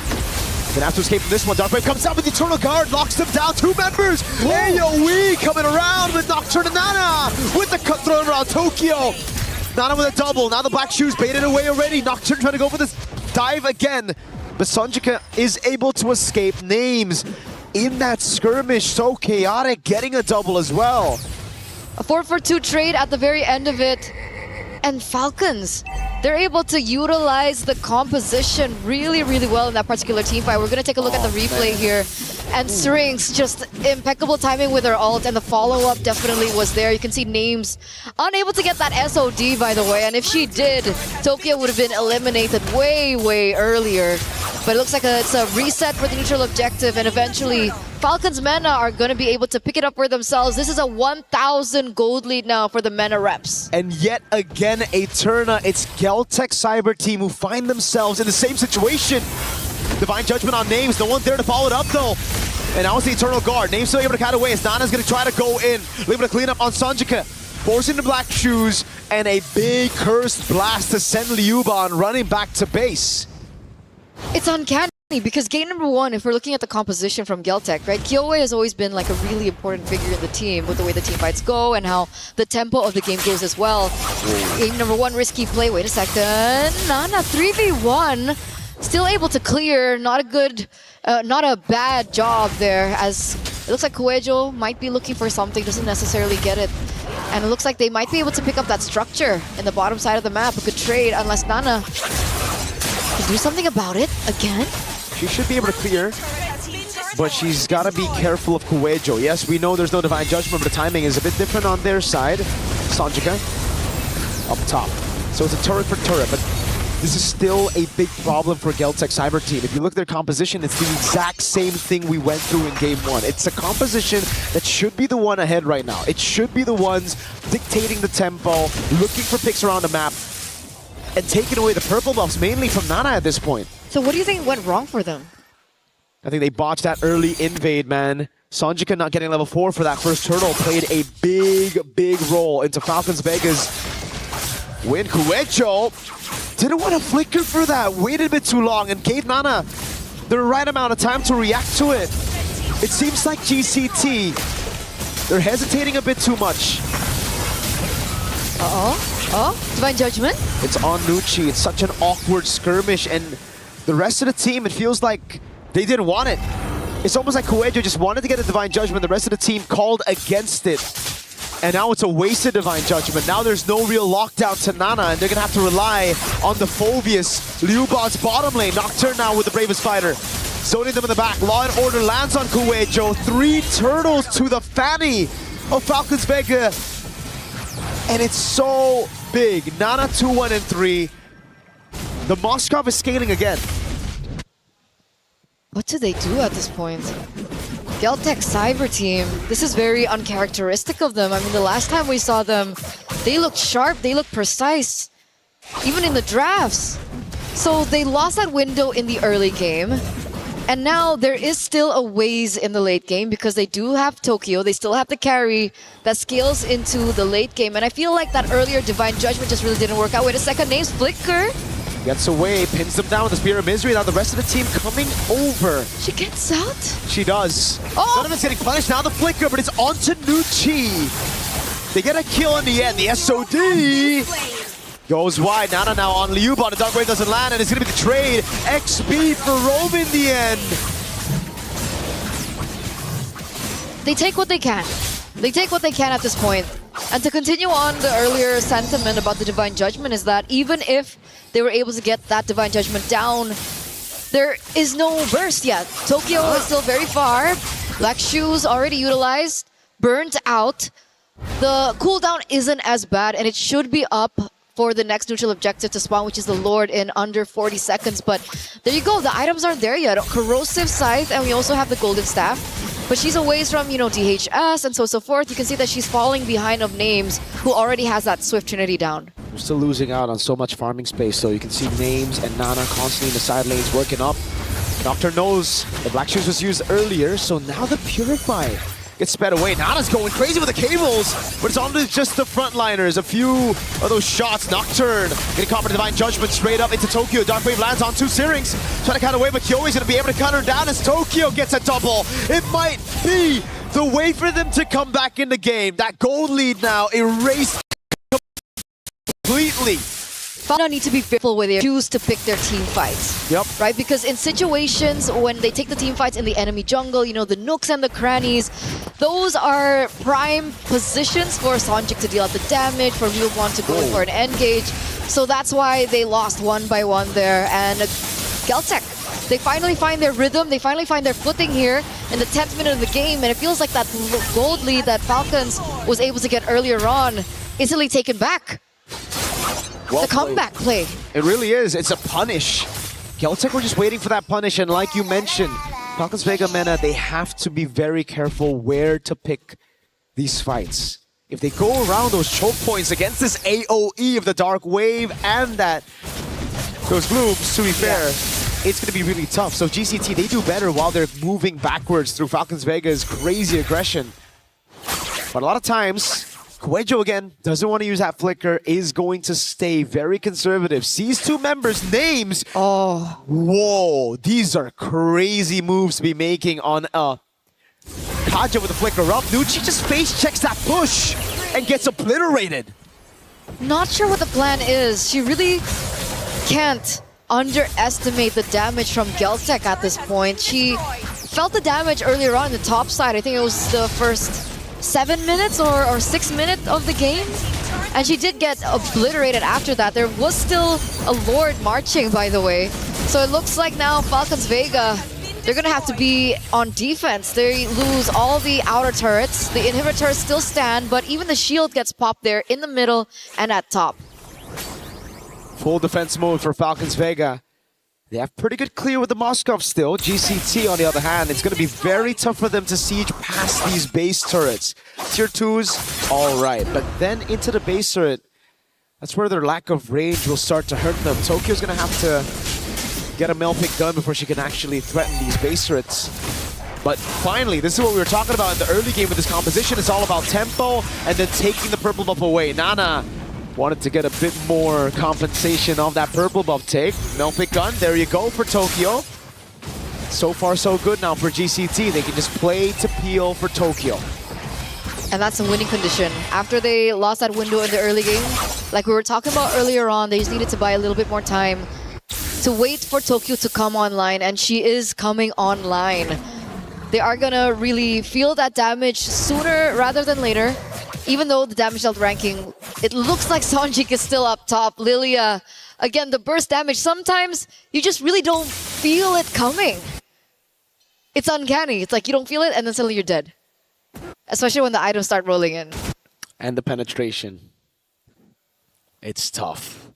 then have to escape from this one. Darkwave comes out with the Eternal Guard, locks them down. 2 members. AoE coming around with Nocturne and Nana with the cut thrown around Tokyo. Nana with a double. Now the Black Shoes baited away already. Nocturne trying to go for this dive again. But Sonjika is able to escape. Names in that skirmish, so chaotic, getting a double as well. A 4-for-2 trade at the very end of it. And Falcons, they're able to utilize the composition really, really well in that particular team fight. We're going to take a look at the replay here. And Strings, just impeccable timing with her ult, and the follow-up definitely was there. You can see Names unable to get that SOD, by the way. And if she did, Tokyo would have been eliminated way, way earlier. But it looks like it's a reset for the neutral objective, and eventually Falcons Mena are going to be able to pick it up for themselves. This is a 1,000 gold lead now for the Mena reps. And yet again, Eterna, it's Geltec Cyber Team who find themselves in the same situation. Divine Judgment on Names, no one there to follow it up though. And now it's the Eternal Guard. Names still able to cut away as Nana's going to try to go in. Able to clean up on Sonjika. Forcing the Black Shoes, and a big Cursed Blast to send Liuban running back to base. It's uncanny because game number 1, if we're looking at the composition from Geltec, right? Kyoe has always been like a really important figure in the team with the way the team fights go and how the tempo of the game goes as well. Game number 1, risky play. Wait a second. Nana 3v1. Still able to clear. Not a good, not a bad job there, as it looks like Kuejo might be looking for something, doesn't necessarily get it. And it looks like they might be able to pick up that structure in the bottom side of the map. A good trade, unless Nana can do something about it again. She should be able to clear, but she's got to be careful of Kuejo. Yes, we know there's no Divine Judgment, but the timing is a bit different on their side. Sonjika up top. So it's a turret for turret, but this is still a big problem for Geltec Cyber Team. If you look at their composition, it's the exact same thing we went through in game 1. It's a composition that should be the one ahead right now. It should be the ones dictating the tempo, looking for picks around the map, and taking away the purple buffs, mainly from Nana at this point. So what do you think went wrong for them? I think they botched that early invade, man. Sonjika not getting level 4 for that first turtle played a big, big role into Falcons Vega's win. Kuejo didn't want to flicker for that, waited a bit too long, and gave Nana the right amount of time to react to it. It seems like GCT They're hesitating a bit too much. Divine Judgment? It's on Nucci. It's such an awkward skirmish, and the rest of the team, it feels like they didn't want it. It's almost like Coelho just wanted to get a Divine Judgment. The rest of the team called against it. And now it's a wasted Divine Judgment. Now there's no real lockdown to Nana, and they're going to have to rely on the Phobius. Liuba's bottom lane. Nocturne now with the Bravest Fighter. Zoning them in the back. Law and Order lands on Coelho. 3 turtles to the fanny of Falcons Vega. And it's so big. Nana 2-1 and 3. The Moskov is scaling again. What do they do at this point? Geltec Cyber Team, this is very uncharacteristic of them. I mean, the last time we saw them, they looked sharp, they looked precise, even in the drafts. So they lost that window in the early game. And now there is still a ways in the late game because they do have Tokyo. They still have the carry that scales into the late game. And I feel like that earlier Divine Judgment just really didn't work out. Wait a second, name's Flicker. Gets away, pins them down with the Spear of Misery. Now the rest of the team coming over. She gets out? She does. Oh! Donovan's getting punished. Now the Flicker, but it's onto Nucci. They get a kill in the end. The SOD goes wide. Nana now on Liuba. The Dark Wave doesn't land, and it's going to be the trade. XP for Rome in the end. They take what they can. They take what they can at this point. And to continue on the earlier sentiment about the Divine Judgment is that even if they were able to get that Divine Judgment down, there is no burst yet. Tokyo is still very far. Black Shoes already utilized, burnt out. The cooldown isn't as bad, and it should be up for the next neutral objective to spawn, which is the Lord, in under 40 seconds. But there you go, the items aren't there yet. Corrosive Scythe, and we also have the Golden Staff. But she's away from, you know, DHS and so forth. You can see that she's falling behind of Names, who already has that Swift Trinity down. We're still losing out on so much farming space, so you can see Names and Nana constantly in the side lanes working up. Nocturne knows the Black Shoes was used earlier, so now the Purify gets sped away. Nana's going crazy with the cables, but it's on to just the frontliners. A few of those shots. Nocturne getting caught by Divine Judgment straight up into Tokyo. Dark Wave lands on 2 Syrinx. Trying to cut away, but Kyoi's going to be able to cut her down as Tokyo gets a double. It might be the way for them to come back in the game. That gold lead now erased completely. Fana need to be careful when they choose to pick their team fights. Yep. Right? Because in situations when they take the team fights in the enemy jungle, you know, the nooks and the crannies, those are prime positions for Sonjik to deal out the damage, for Ryubon to go in for an engage. So that's why they lost 1 by 1 there. And Geltec, they finally find their rhythm, they finally find their footing here in the 10th minute of the game, and it feels like that gold lead that Falcons was able to get earlier on easily taken back. Well the comeback play. It really is. It's a punish. Geltec were just waiting for that punish, and like you mentioned, Falcons Vega Mena, they have to be very careful where to pick these fights. If they go around those choke points against this AoE of the Dark Wave and those blooms, to be fair, it's going to be really tough. So GCT, they do better while they're moving backwards through Falcons Vega's crazy aggression. But a lot of times, Coelho again doesn't want to use that flicker, is going to stay very conservative. Sees 2 members' names. Oh. Whoa, these are crazy moves to be making on Kaja with the flicker up. Nucci just face checks that push and gets obliterated. Not sure what the plan is. She really can't underestimate the damage from Geltec at this point. She felt the damage earlier on in the top side. I think it was the first 7 minutes or 6 minutes of the game, and she did get obliterated after that. There was still a Lord marching, by the way, so it looks like now Falcons Vega, they're gonna have to be on defense. They lose all the outer turrets. The inhibitors still stand, but even the shield gets popped there in the middle and at top. Full defense mode for Falcons Vega. They have pretty good clear with the Moskov still. GCT, on the other hand, it's going to be very tough for them to siege past these base turrets. Tier 2s, all right. But then into the base turret, that's where their lack of range will start to hurt them. Tokyo's going to have to get a Melpic gun before she can actually threaten these base turrets. But finally, this is what we were talking about in the early game with this composition. It's all about tempo and then taking the purple buff away. Nana wanted to get a bit more compensation of that purple buff take. Melpic gun, there you go for Tokyo. So far so good now for GCT. They can just play to peel for Tokyo. And that's a winning condition. After they lost that window in the early game, like we were talking about earlier on, they just needed to buy a little bit more time to wait for Tokyo to come online, and she is coming online. They are gonna really feel that damage sooner rather than later. Even though the damage dealt ranking, it looks like Sonjik is still up top. Lilia, again, the burst damage, sometimes you just really don't feel it coming. It's uncanny. It's like you don't feel it and then suddenly you're dead. Especially when the items start rolling in. And the penetration. It's tough.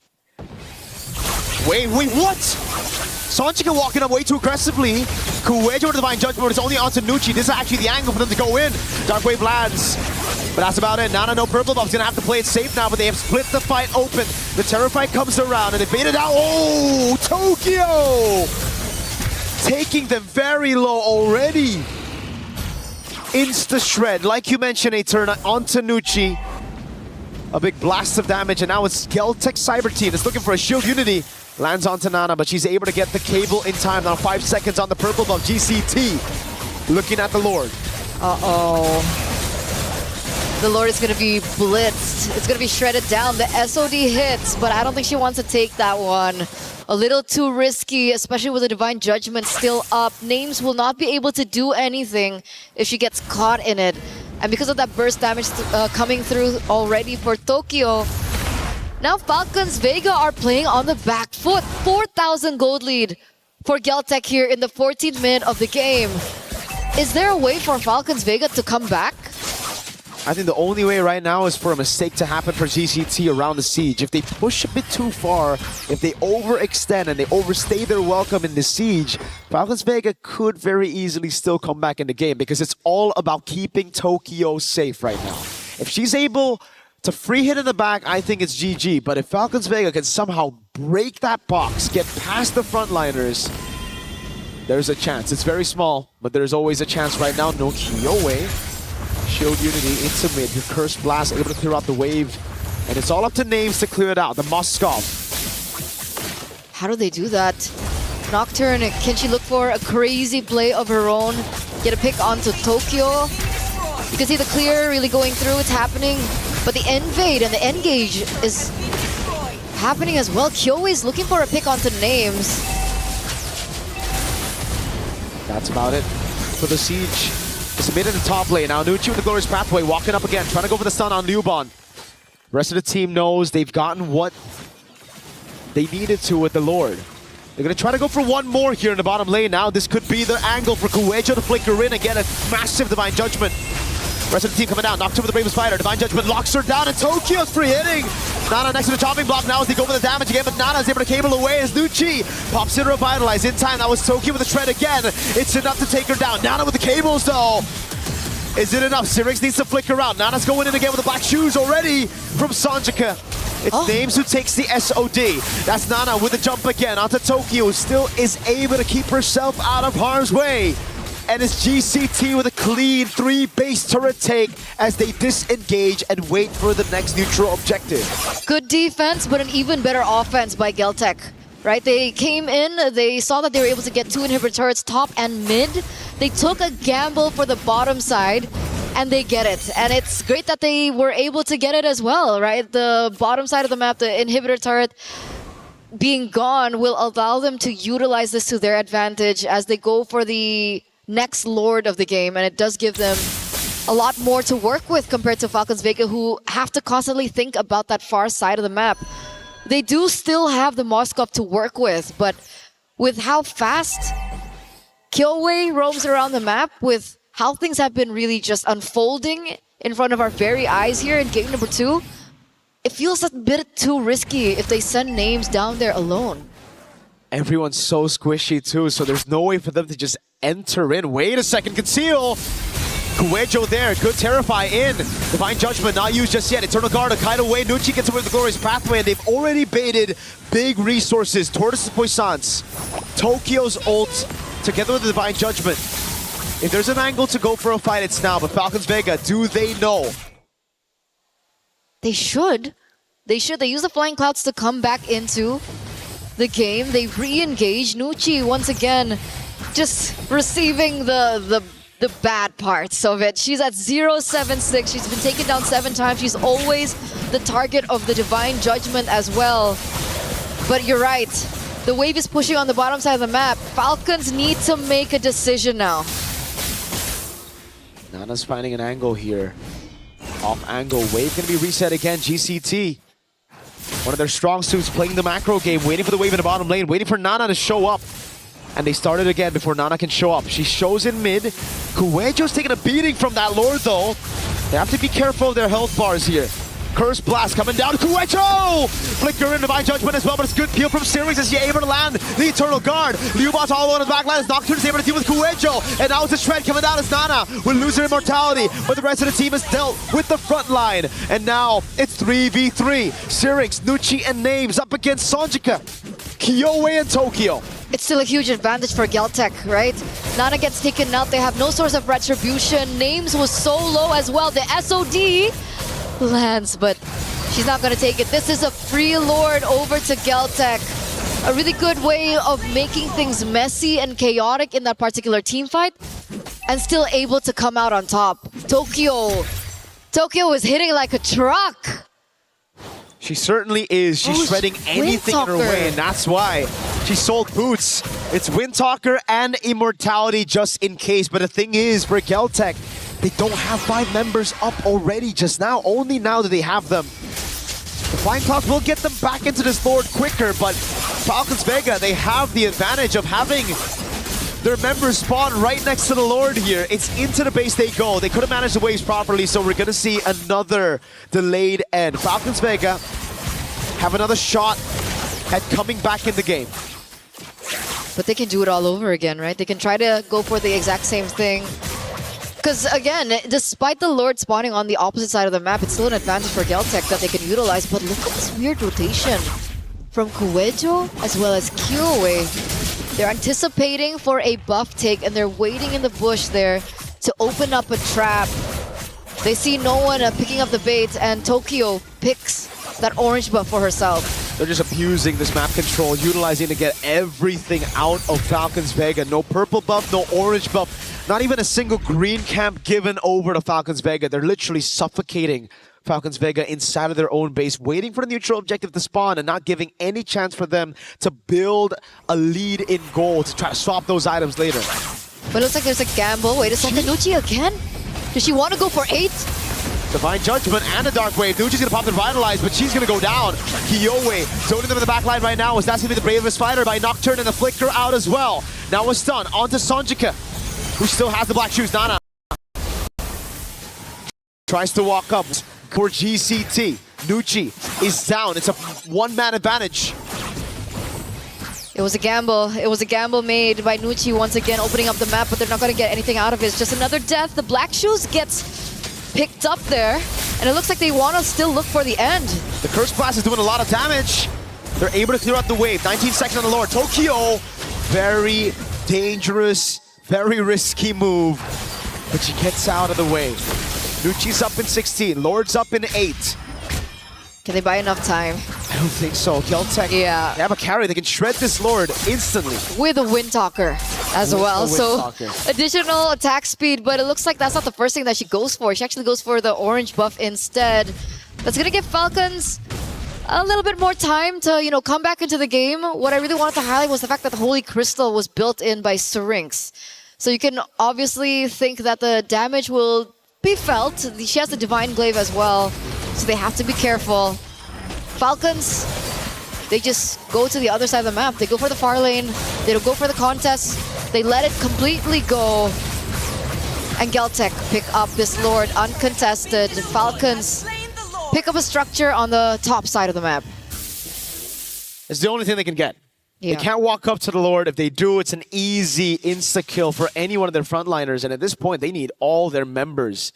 Wait, what? Sonjika walking up way too aggressively. Kuwejo with Divine Judgment, but it's only onto Nucci. This is actually the angle for them to go in. Dark Wave lands. But that's about it. Nana, no purple buff's gonna have to play it safe now, but they have split the fight open. The Terror fight comes around and they bait it out. Oh, Tokyo! Taking them very low already. Insta shred, like you mentioned, a turn onto Nucci. A big blast of damage, and now it's Geltech Cyber Team that's looking for a shield unity. Lands onto Nana, but she's able to get the cable in time. Now 5 seconds on the purple buff. GCT looking at the Lord. Uh-oh. The Lord is going to be blitzed. It's going to be shredded down. The SOD hits, but I don't think she wants to take that one. A little too risky, especially with the Divine Judgment still up. Names will not be able to do anything if she gets caught in it. And because of that burst damage coming through already for Tokyo, now Falcons Vega are playing on the back foot. 4,000 gold lead for Geltech here in the 14th minute of the game. Is there a way for Falcons Vega to come back? I think the only way right now is for a mistake to happen for GCT around the siege. If they push a bit too far, if they overextend and they overstay their welcome in the siege, Falcons Vega could very easily still come back in the game because it's all about keeping Tokyo safe right now. If she's able to free hit in the back, I think it's GG. But if Falcons Vega can somehow break that box, get past the frontliners, there's a chance. It's very small, but there's always a chance right now. No Kyowe. Shield unity into mid. Your Curse Blast able to clear out the wave. And it's all up to Names to clear it out. The Moskov. How do they do that? Nocturne, can she look for a crazy play of her own? Get a pick onto Tokyo. You can see the clear really going through. It's happening. But the invade and the engage is happening as well. Kyoe is looking for a pick onto Names. That's about it for the siege. It's mid in the top lane. Now Nucci with the Glorious Pathway, walking up again, trying to go for the stun on Liubon. Rest of the team knows they've gotten what they needed to with the Lord. They're going to try to go for one more here in the bottom lane now. This could be the angle for Kuwejo to flicker in and get a massive Divine Judgment. Rest of the team coming down. Nocturne with the Brave Spider. Divine Judgment locks her down, and Tokyo's free hitting. Nana next to the chopping block now as they go for the damage again, but Nana is able to cable away as Nucci pops in Revitalize in time. That was Tokyo with the shred again. It's enough to take her down. Nana with the cables though. Is it enough? Syrinx needs to flicker out. Nana's going in again with the black shoes already from Sonjika. It's Names who takes the SOD. That's Nana with the jump again onto Tokyo, who still is able to keep herself out of harm's way. And it's GCT with a clean 3 base turret take as they disengage and wait for the next neutral objective. Good defense, but an even better offense by Geltech. Right? They came in, they saw that they were able to get 2 inhibitor turrets top and mid. They took a gamble for the bottom side, and they get it. And it's great that they were able to get it as well, right? The bottom side of the map, the inhibitor turret being gone will allow them to utilize this to their advantage as they go for the next Lord of the game, and it does give them a lot more to work with compared to Falcons Vega, who have to constantly think about that far side of the map. They do still have the Moskov to work with, but with how fast Kyoe roams around the map, with how things have been really just unfolding in front of our very eyes here in game number 2, it feels a bit too risky if they send Names down there alone. Everyone's so squishy too, so there's no way for them to just enter in. Wait a second, Conceal! Kuwejo there, good Terrify in. Divine Judgment not used just yet. Eternal Guard, a kite away. Nucci gets away with the Glorious Pathway, and they've already baited big resources. Tortoise's Puissance, Tokyo's ult, together with the Divine Judgment. If there's an angle to go for a fight, it's now. But Falcons Vega, do they know? They should. They should. They use the Flying Clouds to come back into the game. They re-engage. Nucci once again just receiving the the bad parts of it. She's at 0-7-6. She's been taken down 7 times. She's always the target of the Divine Judgment as well. But you're right. The wave is pushing on the bottom side of the map. Falcons need to make a decision now. Nana's finding an angle here. Off angle. Wave gonna be reset again. GCT. One of their strong suits, playing the macro game, waiting for the wave in the bottom lane, waiting for Nana to show up. And they started again before Nana can show up. She shows in mid. Kuejo's taking a beating from that Lord though. They have to be careful of their health bars here. Curse Blast coming down. Kuejo! Flicker in Divine Judgment as well, but it's good peel from Syrinx as he's able to land the Eternal Guard. Liubot's all on his back line as Nocturne is able to deal with Kuejo. And now it's a shred coming down as Nana will lose her immortality, but the rest of the team is dealt with the front line. And now it's 3v3. Syrinx, Nucci, and Names up against Sonjika, Kyowe, and Tokyo. It's still a huge advantage for Geltec, right? Nana gets taken out. They have no source of retribution. Names was so low as well. The SOD lands, but she's not going to take it. This is a free Lord over to Geltec. A really good way of making things messy and chaotic in that particular team fight, and still able to come out on top. Tokyo is hitting like a truck. She certainly is. She's shredding anything in her way, and that's why she sold boots. It's Windtalker and Immortality just in case. But the thing is, for Geltec, they don't have 5 members up already just now. Only now do they have them. The Flying Clouds will get them back into this Lord quicker, but Falcons Vega, they have the advantage of having their members spawn right next to the Lord here. It's into the base they go. They couldn't manage the waves properly, so we're going to see another delayed end. Falcons Vega have another shot at coming back in the game. But they can do it all over again, right? They can try to go for the exact same thing. Because again, despite the Lord spawning on the opposite side of the map, it's still an advantage for Geltec that they can utilize. But look at this weird rotation from Kuejo as well as Kyowe. They're anticipating for a buff take, and they're waiting in the bush there to open up a trap. They see no one picking up the bait, and Tokyo picks that orange buff for herself. They're just abusing this map control, utilizing to get everything out of Falcons Vega. No purple buff, no orange buff, not even a single green camp given over to Falcons Vega. They're literally suffocating Falcons Vega inside of their own base, waiting for the neutral objective to spawn and not giving any chance for them to build a lead in goal to try to swap those items later. But it looks like there's a gamble. Wait a second, Nucci again? Does she want to go for 8? Divine Judgment and a Dark Wave. Nucci's gonna pop the Revitalize, but she's gonna go down. Kyowe zoning them in the back line right now, as that's gonna be the bravest fighter by Nocturne, and the Flicker out as well. Now a stun onto Sonjika, who still has the black shoes. Nana tries to walk up for GCT. Nucci is down. It's a 1-man advantage. It was a gamble. It was a gamble made by Nucci once again, opening up the map, but they're not going to get anything out of it. It's just another death. The Black Shoes gets picked up there, and it looks like they want to still look for the end. The Curse Blast is doing a lot of damage. They're able to clear out the wave. 19 seconds on the Lord. Tokyo, very dangerous, very risky move, but she gets out of the way. Nucci's up in 16. Lord's up in 8. Can they buy enough time? I don't think so. Geltec, yeah, they have a carry. They can shred this Lord instantly. With a Windtalker as well. So additional attack speed, but it looks like that's not the first thing that she goes for. She actually goes for the orange buff instead. That's going to give Falcons a little bit more time to, you know, come back into the game. What I really wanted to highlight was the fact that the Holy Crystal was built in by Syrinx. So you can obviously think that the damage will be felt. She has the Divine Glaive as well, so they have to be careful. Falcons, they just go to the other side of the map. They go for the far lane. They don't go for the contest. They let it completely go. And Geltec pick up this Lord uncontested. Falcons pick up a structure on the top side of the map. It's the only thing they can get. Yeah. They can't walk up to the Lord. If they do, it's an easy insta-kill for any one of their frontliners. And at this point, they need all their members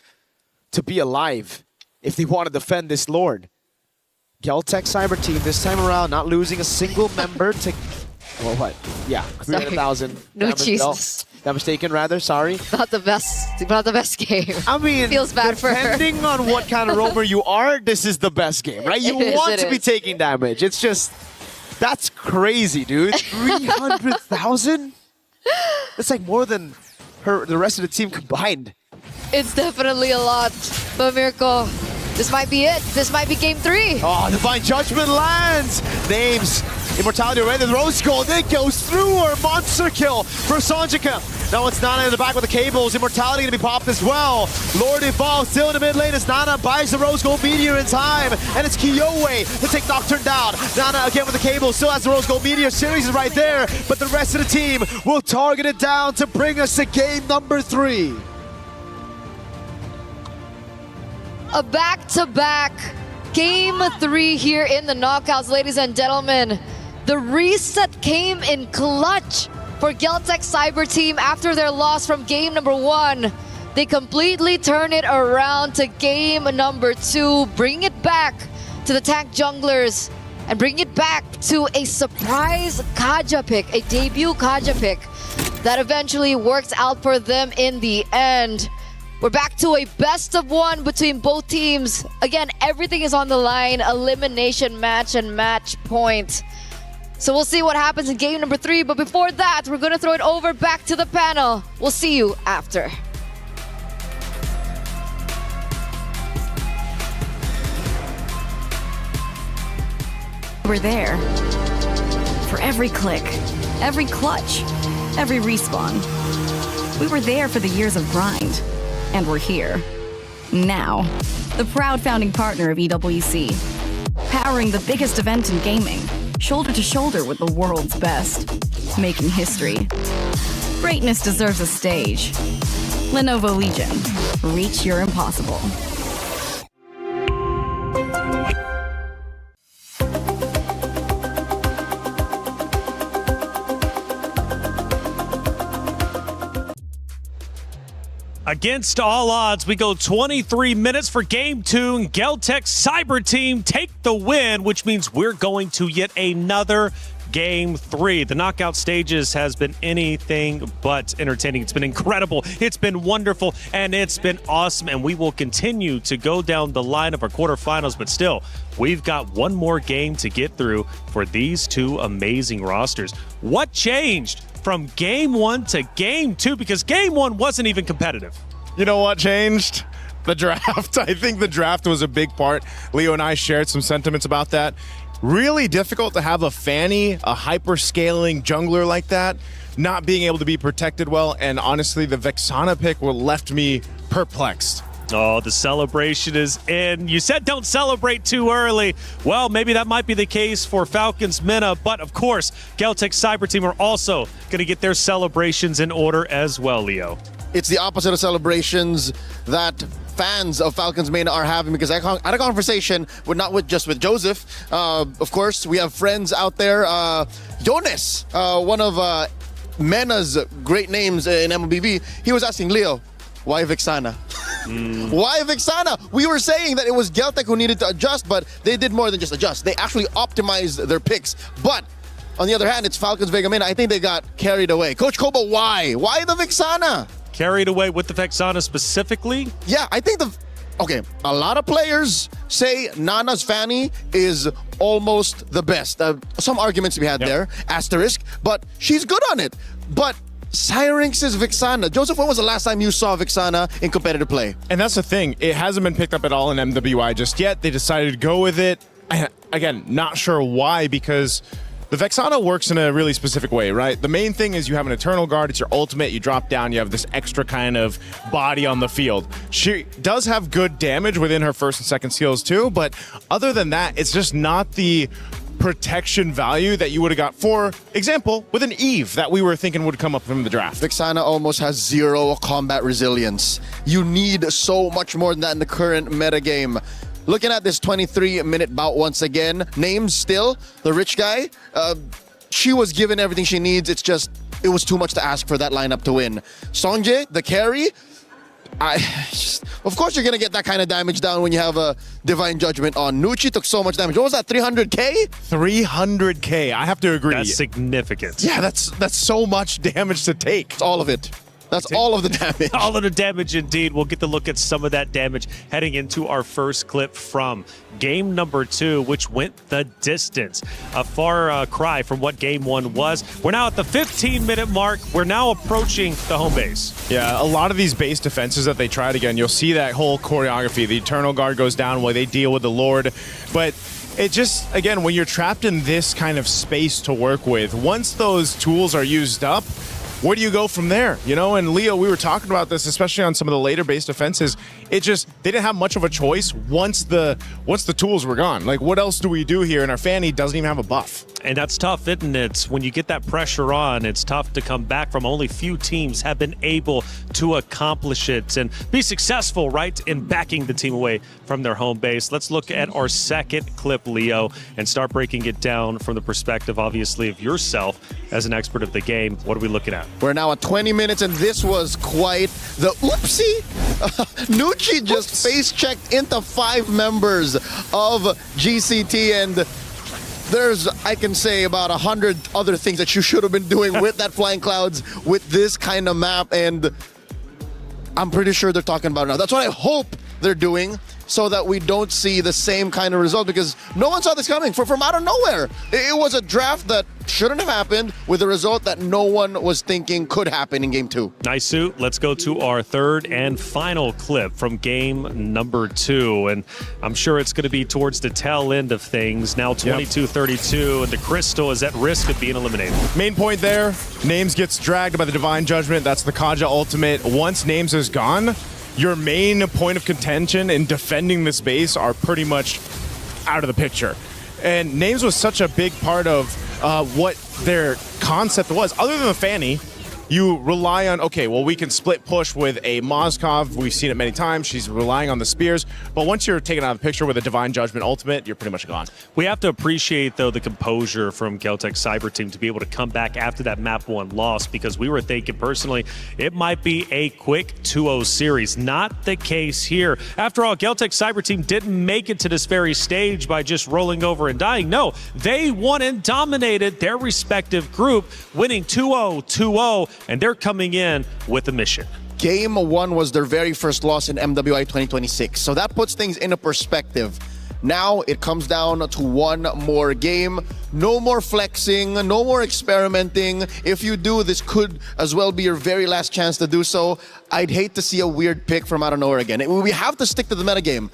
to be alive if they want to defend this Lord. Geltec Cyber Team this time around, not losing a single member to... Well, what? Yeah, 300,000. No, Jesus. Damage taken, rather. Sorry. Not the best game. I mean, feels bad for her. Depending on what kind of roamer you are, this is the best game, right? You want to be taking damage. It's just... That's crazy, dude. 300,000? It's like more than the rest of the team combined. It's definitely a lot. But Mirko, this might be it. This might be game 3. Oh, Divine Judgment lands. Names. Immortality already. The Rose Gold. It goes through her. Monster kill for Sonjika. Now it's Nana in the back with the cables. Immortality going to be popped as well. Lord Evolve still in the mid lane as Nana buys the Rose Gold Meteor in time. And it's Kiyoe to take Nocturne down. Nana again with the cables. Still has the Rose Gold Meteor. Series is right there. But the rest of the team will target it down to bring us to game number 3. A back-to-back game 3 here in the knockouts, ladies and gentlemen. The reset came in clutch for Geltec Cyber Team after their loss from game number 1. They completely turn it around to game number 2, bring it back to the tank junglers and bring it back to a surprise Kaja pick, a debut Kaja pick that eventually works out for them in the end. We're back to a best of 1 between both teams. Again, everything is on the line. Elimination match and match point. So we'll see what happens in game number 3. But before that, we're going to throw it over back to the panel. We'll see you after. We're there. For every click, every clutch, every respawn. We were there for the years of grind. And we're here. Now. The proud founding partner of EWC. Powering the biggest event in gaming. Shoulder to shoulder with the world's best. Making history. Greatness deserves a stage. Lenovo Legion. Reach your impossible. Against all odds, we go 23 minutes for game 2. And Geltec Cyber Team take the win, which means we're going to yet another game 3. The knockout stages has been anything but entertaining. It's been incredible. It's been wonderful, and it's been awesome. And we will continue to go down the line of our quarterfinals, but still, we've got one more game to get through for these 2 amazing rosters. What changed from game 1 to game 2? Because game 1 wasn't even competitive. You know what changed? The draft. I think the draft was a big part. Leo and I shared some sentiments about that. Really difficult to have a Fanny, a hyper-scaling jungler like that, not being able to be protected well, and honestly, the Vexana pick left me perplexed. Oh, the celebration is in. You said don't celebrate too early. Well, maybe that might be the case for Falcons Mina, but of course, Geltec Cyber Team are also going to get their celebrations in order as well, Leo. It's the opposite of celebrations that fans of Falcons Mania are having, because I had a conversation with just with Joseph. Of course, we have friends out there. Jonas, one of Mena's great names in MLBB, he was asking Leo, why Vexana? Why Vexana? We were saying that it was Geltec who needed to adjust, but they did more than just adjust. They actually optimized their picks. But on the other hand, it's Falcons Vega Mina. I think they got carried away. Coach Koba, why? Why the Vexana? Carried away with the Vexana specifically? Yeah, I think okay, a lot of players say Nana's Fanny is almost the best. Some arguments to be had there, asterisk, but she's good on it. But Syrinx's Vexana. Joseph, when was the last time you saw Vexana in competitive play? And that's the thing. It hasn't been picked up at all in MWI just yet. They decided to go with it. Again, not sure why, because the Vexana works in a really specific way, right? The main thing is you have an Eternal Guard, it's your ultimate, you drop down, you have this extra kind of body on the field. She does have good damage within her first and second skills too, but other than that, it's just not the protection value that you would have got, for example, with an Eve that we were thinking would come up from the draft. Vexana almost has 0 combat resilience. You need so much more than that in the current metagame. Looking at this 23-minute bout once again, names still, the rich guy, she was given everything she needs. It's just, it was too much to ask for that lineup to win. Songjae, the carry, of course you're going to get that kind of damage down when you have a Divine Judgment on. Nucci took so much damage. What was that, 300k? 300k, I have to agree. That's significant. Yeah, that's so much damage to take. All of it. That's all of the damage. All of the damage indeed. We'll get to look at some of that damage heading into our first clip from game number 2, which went the distance. A far cry from what game 1 was. We're now at the 15-minute mark. We're now approaching the home base. Yeah, a lot of these base defenses that they tried again, you'll see that whole choreography. The Eternal Guard goes down while they deal with the Lord. But it just, again, when you're trapped in this kind of space to work with, once those tools are used up, where do you go from there? You know, and Leo, we were talking about this, especially on some of the later base defenses. It just, they didn't have much of a choice once the tools were gone. Like, what else do we do here? And our Fanny doesn't even have a buff. And that's tough, isn't it? When you get that pressure on, it's tough to come back from. Only few teams have been able to accomplish it and be successful, right, in backing the team away from their home base. Let's look at our second clip, Leo, and start breaking it down from the perspective, obviously, of yourself as an expert of the game. What are we looking at? We're now at 20 minutes, and this was quite the oopsie. Nucci just face-checked into 5 members of GCT, and there's, I can say, about 100 other things that you should have been doing with that Flying Clouds, with this kind of map, and I'm pretty sure they're talking about it now. That's what I hope they're doing, so that we don't see the same kind of result, because no one saw this coming from out of nowhere. It was a draft that shouldn't have happened, with a result that no one was thinking could happen in game 2. Nice suit. Let's go to our third and final clip from game number 2. And I'm sure it's going to be towards the tail end of things. Now 22-32, and the Crystal is at risk of being eliminated. Main point there, Names gets dragged by the Divine Judgment. That's the Kaja ultimate. Once Names is gone, your main point of contention in defending this base are pretty much out of the picture. And Names was such a big part of what their concept was. Other than the Fanny, you rely on, okay, well, we can split push with a Moskov. We've seen it many times. She's relying on the spears. But once you're taken out of the picture with a Divine Judgment ultimate, you're pretty much gone. We have to appreciate, though, the composure from Galtech Cyber Team to be able to come back after that map 1 loss, because we were thinking personally it might be a quick 2-0 series. Not the case here. After all, Galtech Cyber Team didn't make it to this very stage by just rolling over and dying. No, they won and dominated their respective group, winning 2-0, 2-0, and they're coming in with a mission. Game 1 was their very first loss in MWI 2026, so that puts things into perspective. Now it comes down to one more game. No more flexing, no more experimenting. If you do, this could as well be your very last chance to do so. I'd hate to see a weird pick from out of nowhere again. We have to stick to the metagame.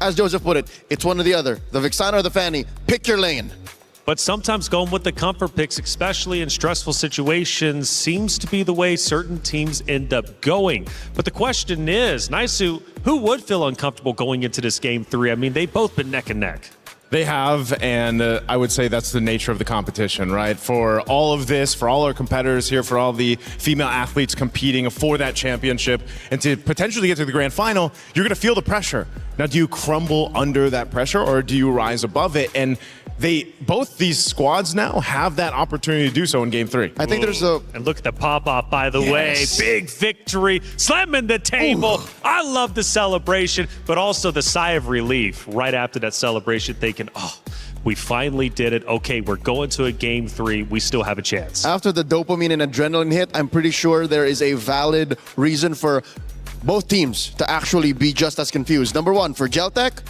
As Joseph put it, it's one or the other. The Vixana or the Fanny. Pick your lane. But sometimes going with the comfort picks, especially in stressful situations, seems to be the way certain teams end up going. But the question is, Naisu, who would feel uncomfortable going into this game 3? I mean, they've both been neck and neck. They have, and I would say that's the nature of the competition, right? For all of this, for all our competitors here, for all the female athletes competing for that championship, and to potentially get to the grand final, you're going to feel the pressure. Now, do you crumble under that pressure, or do you rise above it? And both these squads now have that opportunity to do so in game 3. I think there's a... And look at the pop-off, by the way. Big victory, slamming the table. Ooh. I love the celebration, but also the sigh of relief right after that celebration, thinking, oh, we finally did it. Okay, we're going to a game 3. We still have a chance. After the dopamine and adrenaline hit, I'm pretty sure there is a valid reason for both teams to actually be just as confused. Number 1, for Geltech,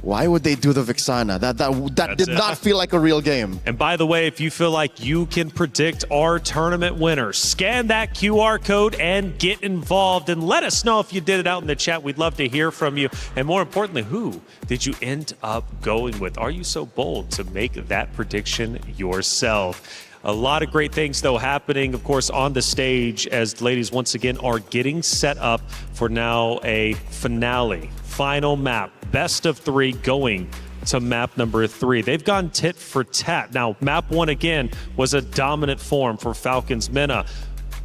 why would they do the Vixana? That did not feel like a real game. And by the way, if you feel like you can predict our tournament winner, scan that QR code and get involved. And let us know if you did it out in the chat. We'd love to hear from you. And more importantly, who did you end up going with? Are you so bold to make that prediction yourself? A lot of great things, though, happening, of course, on the stage as the ladies once again are getting set up for now a finale. Final map, best of 3 going to map number 3. They've gone tit for tat. Now, map 1 again was a dominant form for Falcons Mena.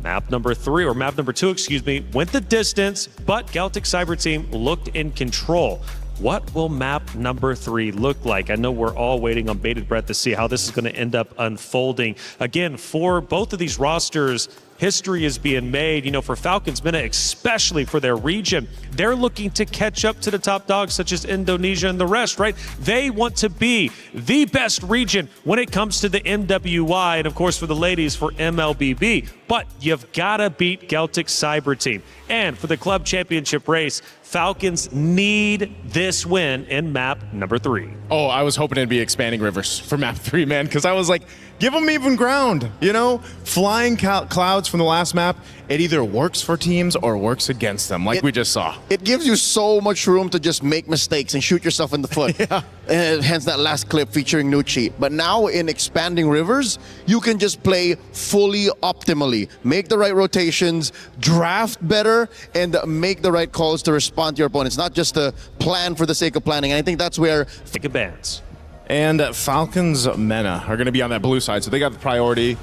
Map number 3, or map number 2, excuse me, went the distance, but Galtech Cyber Team looked in control. What will map number 3 look like? I know we're all waiting on bated breath to see how this is going to end up unfolding. Again, for both of these rosters, history is being made. You know, for Falcons Mena, especially for their region, they're looking to catch up to the top dogs such as Indonesia and the rest, right? They want to be the best region when it comes to the MWI, and of course for the ladies, for MLBB. but you've got to beat Celtic Cyber Team. And for the club championship race, Falcons need this win in map number 3. Oh, I was hoping it'd be Expanding Rivers for map 3, man, because I was like, give them even ground, you know? Flying clouds from the last map, it either works for teams or works against them, like we just saw. It gives you so much room to just make mistakes and shoot yourself in the foot. Yeah. Hence that last clip featuring Nucci. But now in Expanding Rivers, you can just play fully optimally. Make the right rotations, draft better, and make the right calls to respond to your opponents. Not just a plan for the sake of planning. And I think that's where... Take a bands. And Falcons Mena are going to be on that blue side, so they got the priority.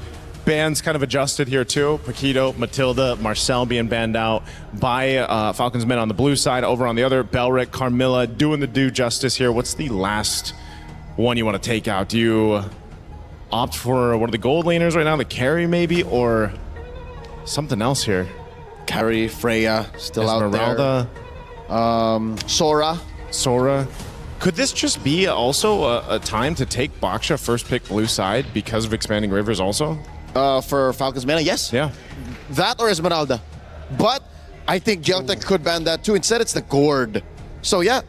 Bands kind of adjusted here too. Paquito, Matilda, Marcel being banned out by Falcons Mena on the blue side. Over on the other, Belric, Carmilla doing the due justice here. What's the last one you want to take out? Do you opt for one of the gold laners right now, the carry maybe, or something else here? Carry, Freya, still Esmeralda, out there. Sora. Could this just be also a time to take Baksha first pick blue side because of Expanding Rivers also? For Falcons Mena, yes. Yeah. That or Esmeralda. But I think Celtic could ban that too. Instead, it's the Gourd. So yeah,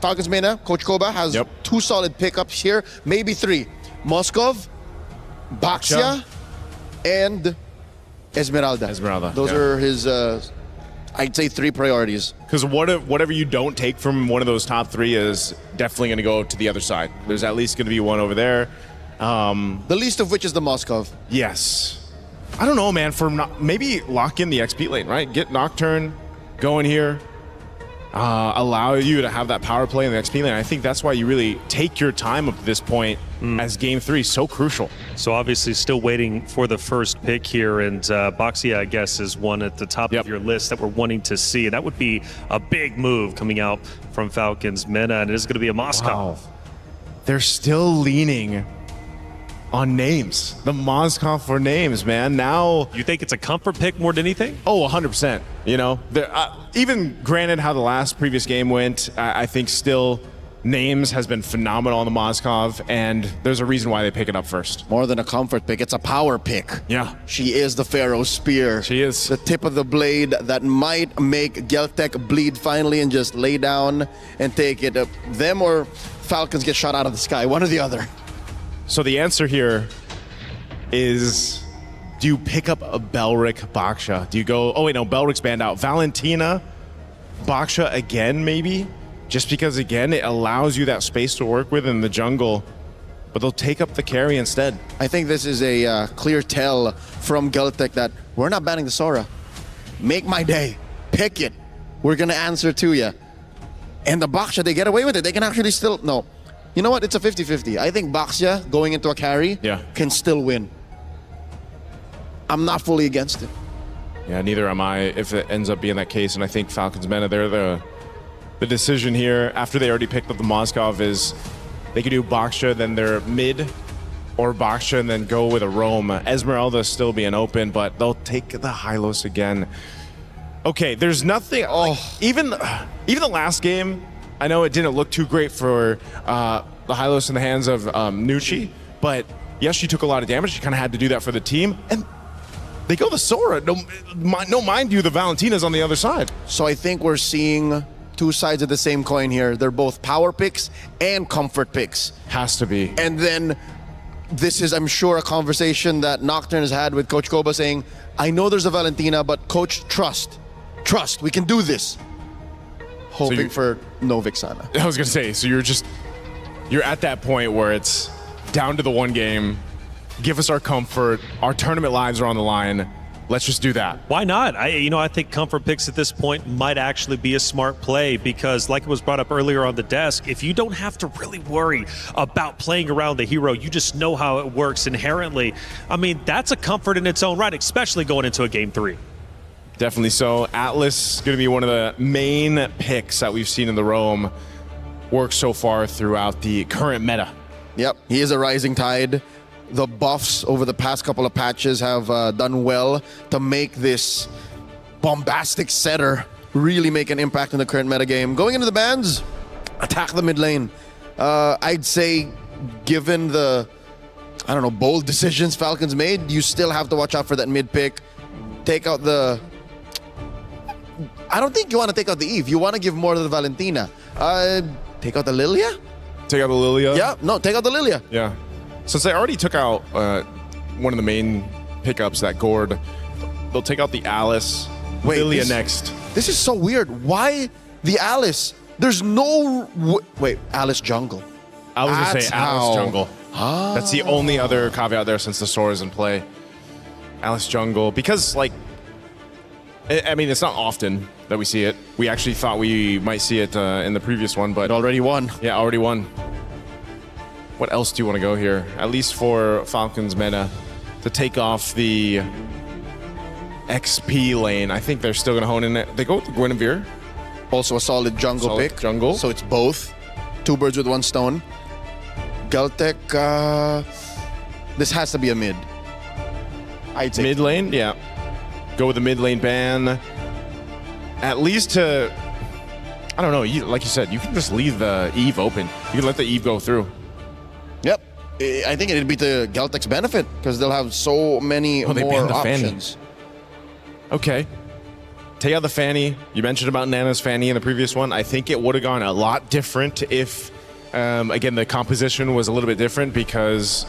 Falcons Mena, Coach Koba has 2 solid pickups here, maybe 3. Moskov, Baksha, and Esmeralda. Those are his, I'd say, 3 priorities. Because whatever you don't take from one of those top 3 is definitely going to go to the other side. There's at least going to be one over there. The least of which is the Moskov. Yes. I don't know, man. Maybe lock in the XP lane, right? Get Nocturne going here. Allow you to have that power play in the XP lane. I think that's why you really take your time up to this point as Game 3 so crucial. So obviously still waiting for the first pick here, and Boxia, I guess, is one at the top of your list that we're wanting to see. And that would be a big move coming out from Falcons Mena, and it is going to be a Moscow. Wow. They're still leaning on names. The Moskov for names, man. Now... You think it's a comfort pick more than anything? Oh, 100%. You know, even granted how the previous game went, I think still names has been phenomenal on the Moskov, and there's a reason why they pick it up first. More than a comfort pick, it's a power pick. Yeah. She is the Pharaoh's Spear. She is. The tip of the blade that might make Celtic bleed finally and just lay down and take it. Them or Falcons get shot out of the sky, one or the other. So the answer here is, do you pick up a Belric Baksha? Do you go, oh wait, no, Belric's banned out. Valentina, Baksha again, maybe? Just because, again, it allows you that space to work with in the jungle, but they'll take up the carry instead. I think this is a clear tell from Celtic that we're not banning the Sora. Make my day. Pick it. We're going to answer to you. And the Baksha, they get away with it. They can actually still, no. You know what? It's a 50-50. I think Baksha going into a carry can still win. I'm not fully against it. Yeah, neither am I if it ends up being that case. And I think Falcons Mena, they're the decision here after they already picked up the Moskov is they could do Baksha, then they're mid, or Baksha and then go with a roam. Esmeralda still being open, but they'll take the Hylos again. Okay, there's nothing. Like, even the last game, I know it didn't look too great for the Hylos in the hands of Nucci, but yes, she took a lot of damage. She kind of had to do that for the team, and they go the Sora. No, mind you, the Valentina's on the other side. So I think we're seeing 2 sides of the same coin here. They're both power picks and comfort picks. Has to be. And then this is, I'm sure, a conversation that Nocturne has had with Coach Koba saying, I know there's a Valentina, but Coach, trust, we can do this. Hoping for no Vixana. I was going to say, so you're at that point where it's down to the one game. Give us our comfort. Our tournament lives are on the line. Let's just do that. Why not? I think comfort picks at this point might actually be a smart play because, like it was brought up earlier on the desk, if you don't have to really worry about playing around the hero, you just know how it works inherently. I mean, that's a comfort in its own right, especially going into a Game 3. Definitely so. Atlas is going to be one of the main picks that we've seen in the Roam work so far throughout the current meta. Yep, he is a rising tide. The buffs over the past couple of patches have done well to make this bombastic setter really make an impact in the current metagame. Going into the bans, attack the mid lane. I'd say, given the I don't know, bold decisions Falcons made. You still have to watch out for that mid pick. Take out the... I don't think you want to take out the Eve. You want to give more to the Valentina. Take out the Lilia? Take out the Lilia? Yeah, no, take out the Lilia. Yeah. Since they already took out one of the main pickups, that Gord, they'll take out the Alice. Lilia next. This is so weird. Why the Alice? There's no... Wait, Alice Jungle. I was going to That's say Alice how- Jungle. That's the only other caveat there since the Sora is in play. Alice Jungle. Because, like... I mean, it's not often that we see it. We actually thought we might see it in the previous one, but... It already won. Yeah, already won. What else do you want to go here? At least for Falcons meta to take off the XP lane. I think they're still going to hone in it. They go with the Guinevere. Also a solid jungle pick. Jungle. So it's both. 2 birds with 1 stone. Geltec, this has to be a mid. I'd say. Mid lane? Yeah. Go with the mid lane ban. At least to... I don't know. Like you said, you can just leave the Eve open. You can let the Eve go through. Yep. I think it'd be to Geltec's benefit because they'll have so many they more banned the options. Fanny. Okay. Take out the Fanny. You mentioned about Nana's Fanny in the previous one. I think it would have gone a lot different if, again, the composition was a little bit different because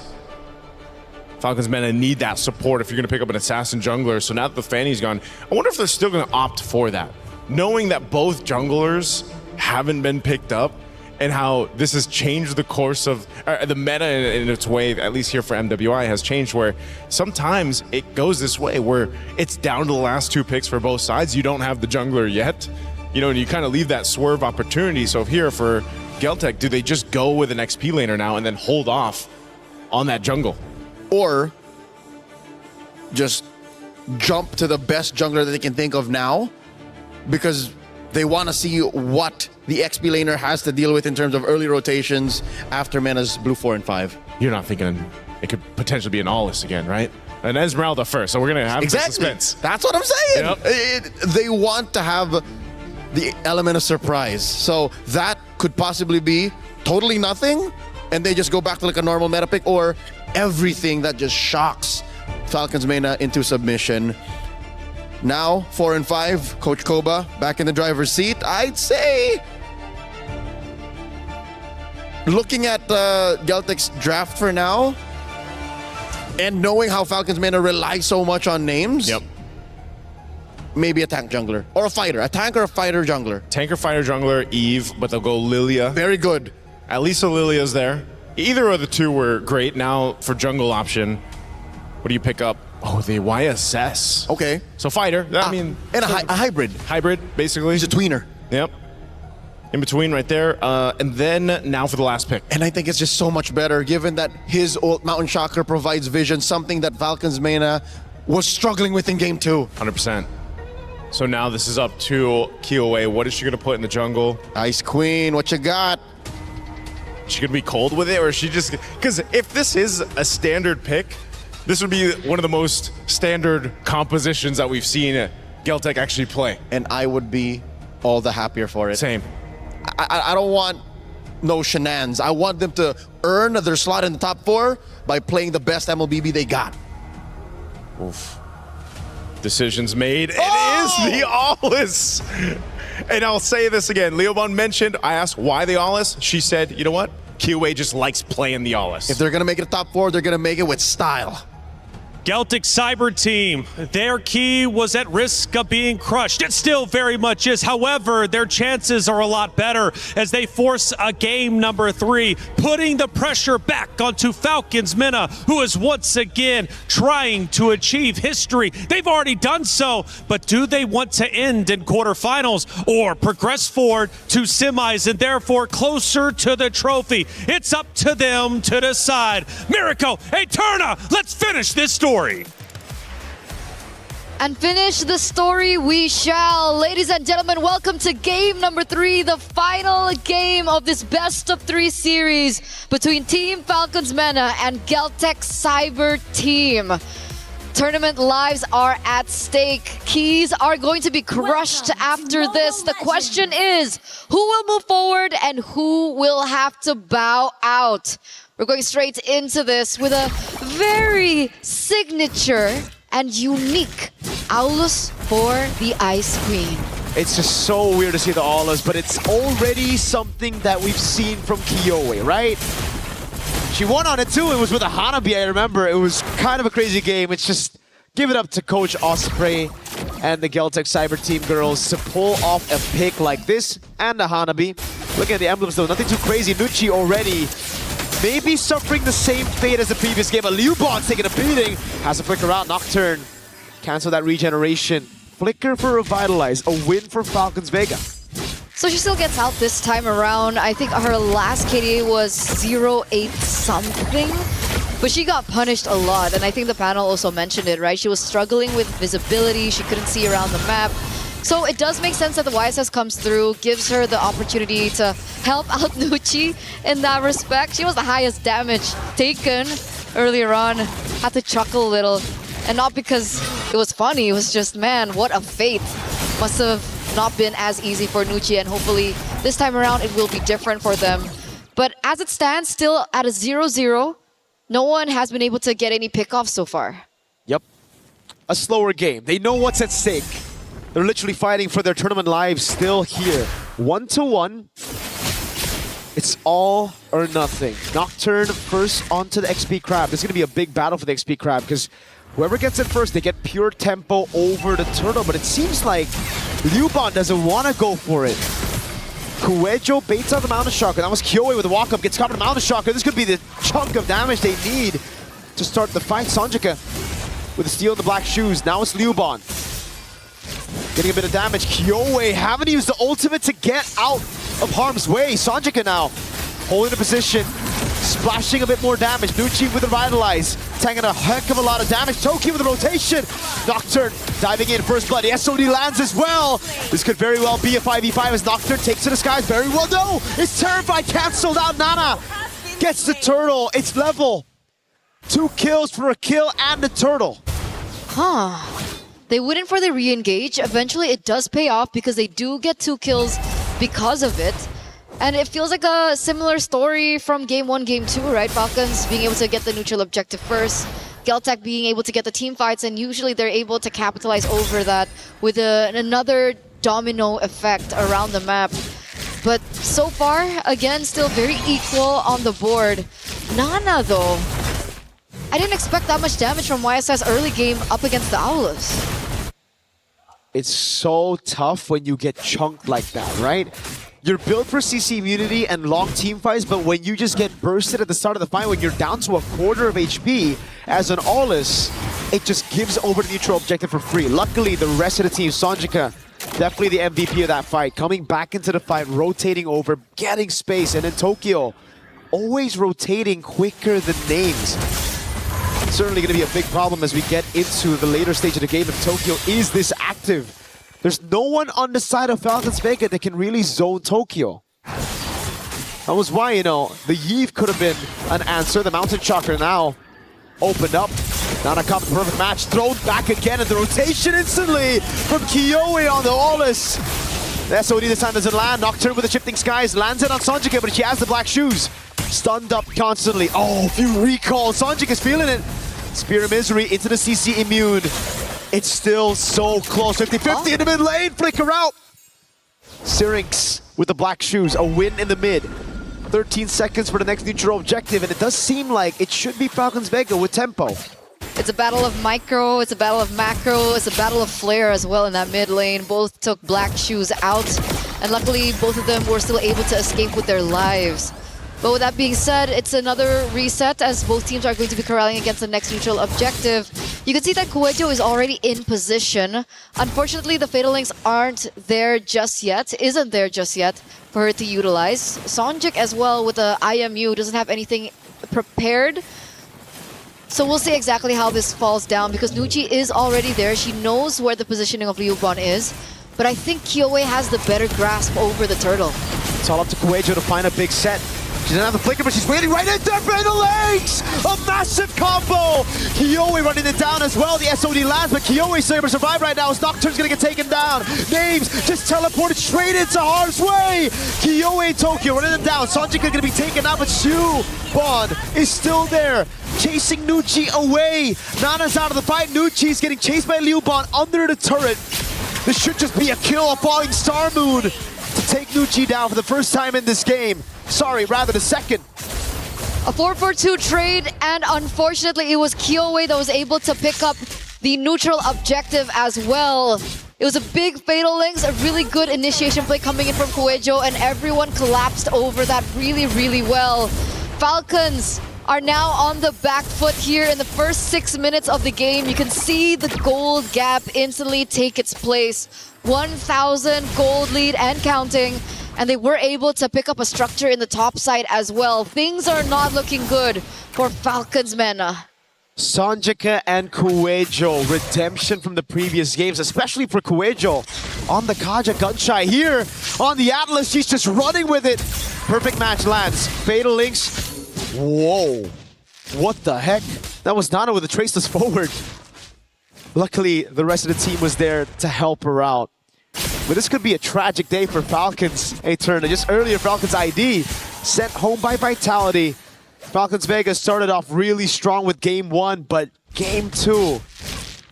Falcons meta need that support if you're going to pick up an assassin jungler. So now that the Fanny's gone, I wonder if they're still going to opt for that. Knowing that both junglers haven't been picked up and how this has changed the course of the meta in its way, at least here for MWI, has changed where sometimes it goes this way where it's down to the last 2 picks for both sides. You don't have the jungler yet, you know, and you kind of leave that swerve opportunity. So here for Geltec, do they just go with an XP laner now and then hold off on that jungle? Or just jump to the best jungler that they can think of now because they want to see what the XP laner has to deal with in terms of early rotations after Mena's blue 4 and 5. You're not thinking it could potentially be an Aulus again, right? An Esmeralda first, so we're going to have Exactly. the suspense. That's what I'm saying. Yep. They want to have the element of surprise. So that could possibly be totally nothing, and they just go back to like a normal meta pick, or everything that just shocks Falcons meta into submission. Now, 4 and 5, Coach Koba back in the driver's seat. I'd say, looking at Geltec's draft for now, and knowing how Falcons meta rely so much on names, maybe a tank jungler or a fighter, a tank or a fighter jungler. Tank or fighter jungler, Eve, but they'll go Lilia. Very good. At least a Lilia's there. Either of the 2 were great. Now for jungle option, what do you pick up? Oh, the YSS. Okay. So fighter. I mean, and a hybrid. Hybrid, basically. He's a tweener. Yep. In between right there. And then now for the last pick. And I think it's just so much better given that his ult Mountain Shocker provides vision, something that Falcons meta was struggling with in game 2. 100%. So now this is up to Kiowe. What is she going to put in the jungle? Ice Queen, what you got? Is she going to be cold with it, or is she just... Because if this is a standard pick, this would be one of the most standard compositions that we've seen Geltec actually play. And I would be all the happier for it. Same. I don't want no shenanigans. I want them to earn their slot in the top 4 by playing the best MLBB they got. Oof. Decisions made. It is the Aulus. And I'll say this again. Leobon mentioned, I asked why the Aulus. She said, you know what? QA just likes playing the Aulus. If they're going to make it a top 4, they're going to make it with style. Geltec Cyber Team, their key was at risk of being crushed. It still very much is. However, their chances are a lot better as they force a game number 3, putting the pressure back onto Falcons meta, who is once again trying to achieve history. They've already done so, but do they want to end in quarterfinals or progress forward to semis and therefore closer to the trophy? It's up to them to decide. Miracle, Eterna, let's finish this story. And finish the story we shall. Ladies and gentlemen, welcome to game number 3, the final game of this best of 3 series between Team Falcons Meta and Geltec Cyber Team. Tournament lives are at stake. Keys are going to be crushed after this. The question is, who will move forward and who will have to bow out? We're going straight into this with a very signature and unique Aulus for the ice queen. It's just so weird to see the Aulus, but it's already something that we've seen from Kyoe, right? She won on it too. It was with a Hanabi, I remember. It was kind of a crazy game. It's just give it up to Coach Osprey and the Geltec Cyber Team girls to pull off a pick like this and a Hanabi. Looking at the emblems though, nothing too crazy. Nucci already maybe suffering the same fate as the previous game. But Liubon's taking a beating. Has to flicker out. Nocturne. Cancel that regeneration. Flicker for Revitalize. A win for Falcons Vega. So she still gets out this time around. I think her last KDA was 0-8 something, but she got punished a lot. And I think the panel also mentioned it, right? She was struggling with visibility. She couldn't see around the map. So it does make sense that the YSS comes through, gives her the opportunity to help out Nucci in that respect. She was the highest damage taken earlier on. Had to chuckle a little. And not because it was funny, it was just, man, what a fate. Must have not been as easy for Nucci, and hopefully this time around it will be different for them. But as it stands, still at a 0-0, no one has been able to get any pickoffs so far. Yep. A slower game. They know what's at stake. They're literally fighting for their tournament lives still here. 1-1. It's all or nothing. Nocturne first onto the XP Crab. This is going to be a big battle for the XP Crab because whoever gets it first, they get pure tempo over the turtle. But it seems like Liubon doesn't want to go for it. Kuejo baits out the Mountain Shocker. That was Kyoe with a walk-up, gets caught in the Mountain Shocker. This could be the chunk of damage they need to start the fight. Sonjika with the steal in the black shoes. Now it's Liubon. Getting a bit of damage. Kyoe having to use the ultimate to get out of harm's way. Sonjika now holding the position. Splashing a bit more damage. Nucci with the Revitalize. Taking a heck of a lot of damage. Toki with the rotation. Nocturne diving in. First blood. The SOD lands as well. This could very well be a 5v5 as Nocturne takes to the skies. Very well. No! It's Terrified. Cancelled out. Nana gets the turtle. It's level. 2 kills for a kill and the turtle. Huh. They went in for the re-engage. Eventually it does pay off because they do get 2 kills because of it. And it feels like a similar story from Game 1, Game 2, right? Falcons being able to get the neutral objective first, Geltec being able to get the team fights, and usually they're able to capitalize over that with another domino effect around the map. But so far, again, still very equal on the board. Nana, though, I didn't expect that much damage from YSS early game up against the Aulus. It's so tough when you get chunked like that, right? You're built for CC immunity and long team fights, but when you just get bursted at the start of the fight, when you're down to a quarter of HP as an Aulus, it just gives over the neutral objective for free. Luckily, the rest of the team, Sonjika, definitely the MVP of that fight, coming back into the fight, rotating over, getting space, and then Tokyo, always rotating quicker than names. Certainly going to be a big problem as we get into the later stage of the game if Tokyo is this active. There's no one on the side of Falcons Vega that can really zone Tokyo. That was why, you know, the Yeeve could have been an answer. The Mountain Shocker now opened up. Nana comes perfect match, thrown back again in the rotation instantly from Kyoe on the Aulus. The SOD this time doesn't land. Nocturne with the shifting skies lands it on Sonjika, but she has the black shoes. Stunned up constantly. Oh, few recalls. Sonjika's feeling it. Spear of Misery into the CC immune. It's still so close. 50-50 in the mid lane. Flicker out. Syrinx with the black shoes. A win in the mid. 13 seconds for the next neutral objective. And it does seem like it should be Falcons Vega with tempo. It's a battle of micro. It's a battle of macro. It's a battle of flare as well in that mid lane. Both took black shoes out. And luckily, both of them were still able to escape with their lives. But with that being said, it's another reset as both teams are going to be corralling against the next neutral objective. You can see that Kuejo is already in position. Unfortunately, the Fatal Links isn't there just yet for her to utilize. Sonjik as well with the IMU doesn't have anything prepared. So we'll see exactly how this falls down because Nucci is already there. She knows where the positioning of Liubon is. But I think Kyoe has the better grasp over the turtle. It's all up to Kuejo to find a big set. She doesn't have the flicker, but she's waiting right in there for the legs! A massive combo! Kiyoi running it down as well. The SOD lands, but Kiyoi still able to survive right now as Nocturne's gonna get taken down. Names just teleported straight into harm's way! Kiyoi and Tokyo running it down. Sanjika gonna be taken out, but Shu Bond is still there, chasing Nucci away. Nana's out of the fight. Nucci's getting chased by Liu Bond under the turret. This should just be a kill, a falling Star Moon to take Nucci down for the first time in this game. Sorry, rather the second. A 4-4-2 trade, and unfortunately it was Kiyoi that was able to pick up the neutral objective as well. It was a big Fatal Links, a really good initiation play coming in from Kuejo, and everyone collapsed over that really, really well. Falcons are now on the back foot here in the first 6 minutes of the game. You can see the gold gap instantly take its place. 1,000 gold lead and counting, and they were able to pick up a structure in the top side as well. Things are not looking good for Falcons men. Sanjika and Kuejo, redemption from the previous games, especially for Kuejo. On the Kaja Gunshy here, on the Atlas, she's just running with it. Perfect match lands. Fatal Links. Whoa. What the heck? That was Nana with a traceless forward. Luckily, the rest of the team was there to help her out. But this could be a tragic day for Falcons. Hey, Turner, just earlier, Falcons ID sent home by Vitality. Falcons Vegas started off really strong with game 1, but game 2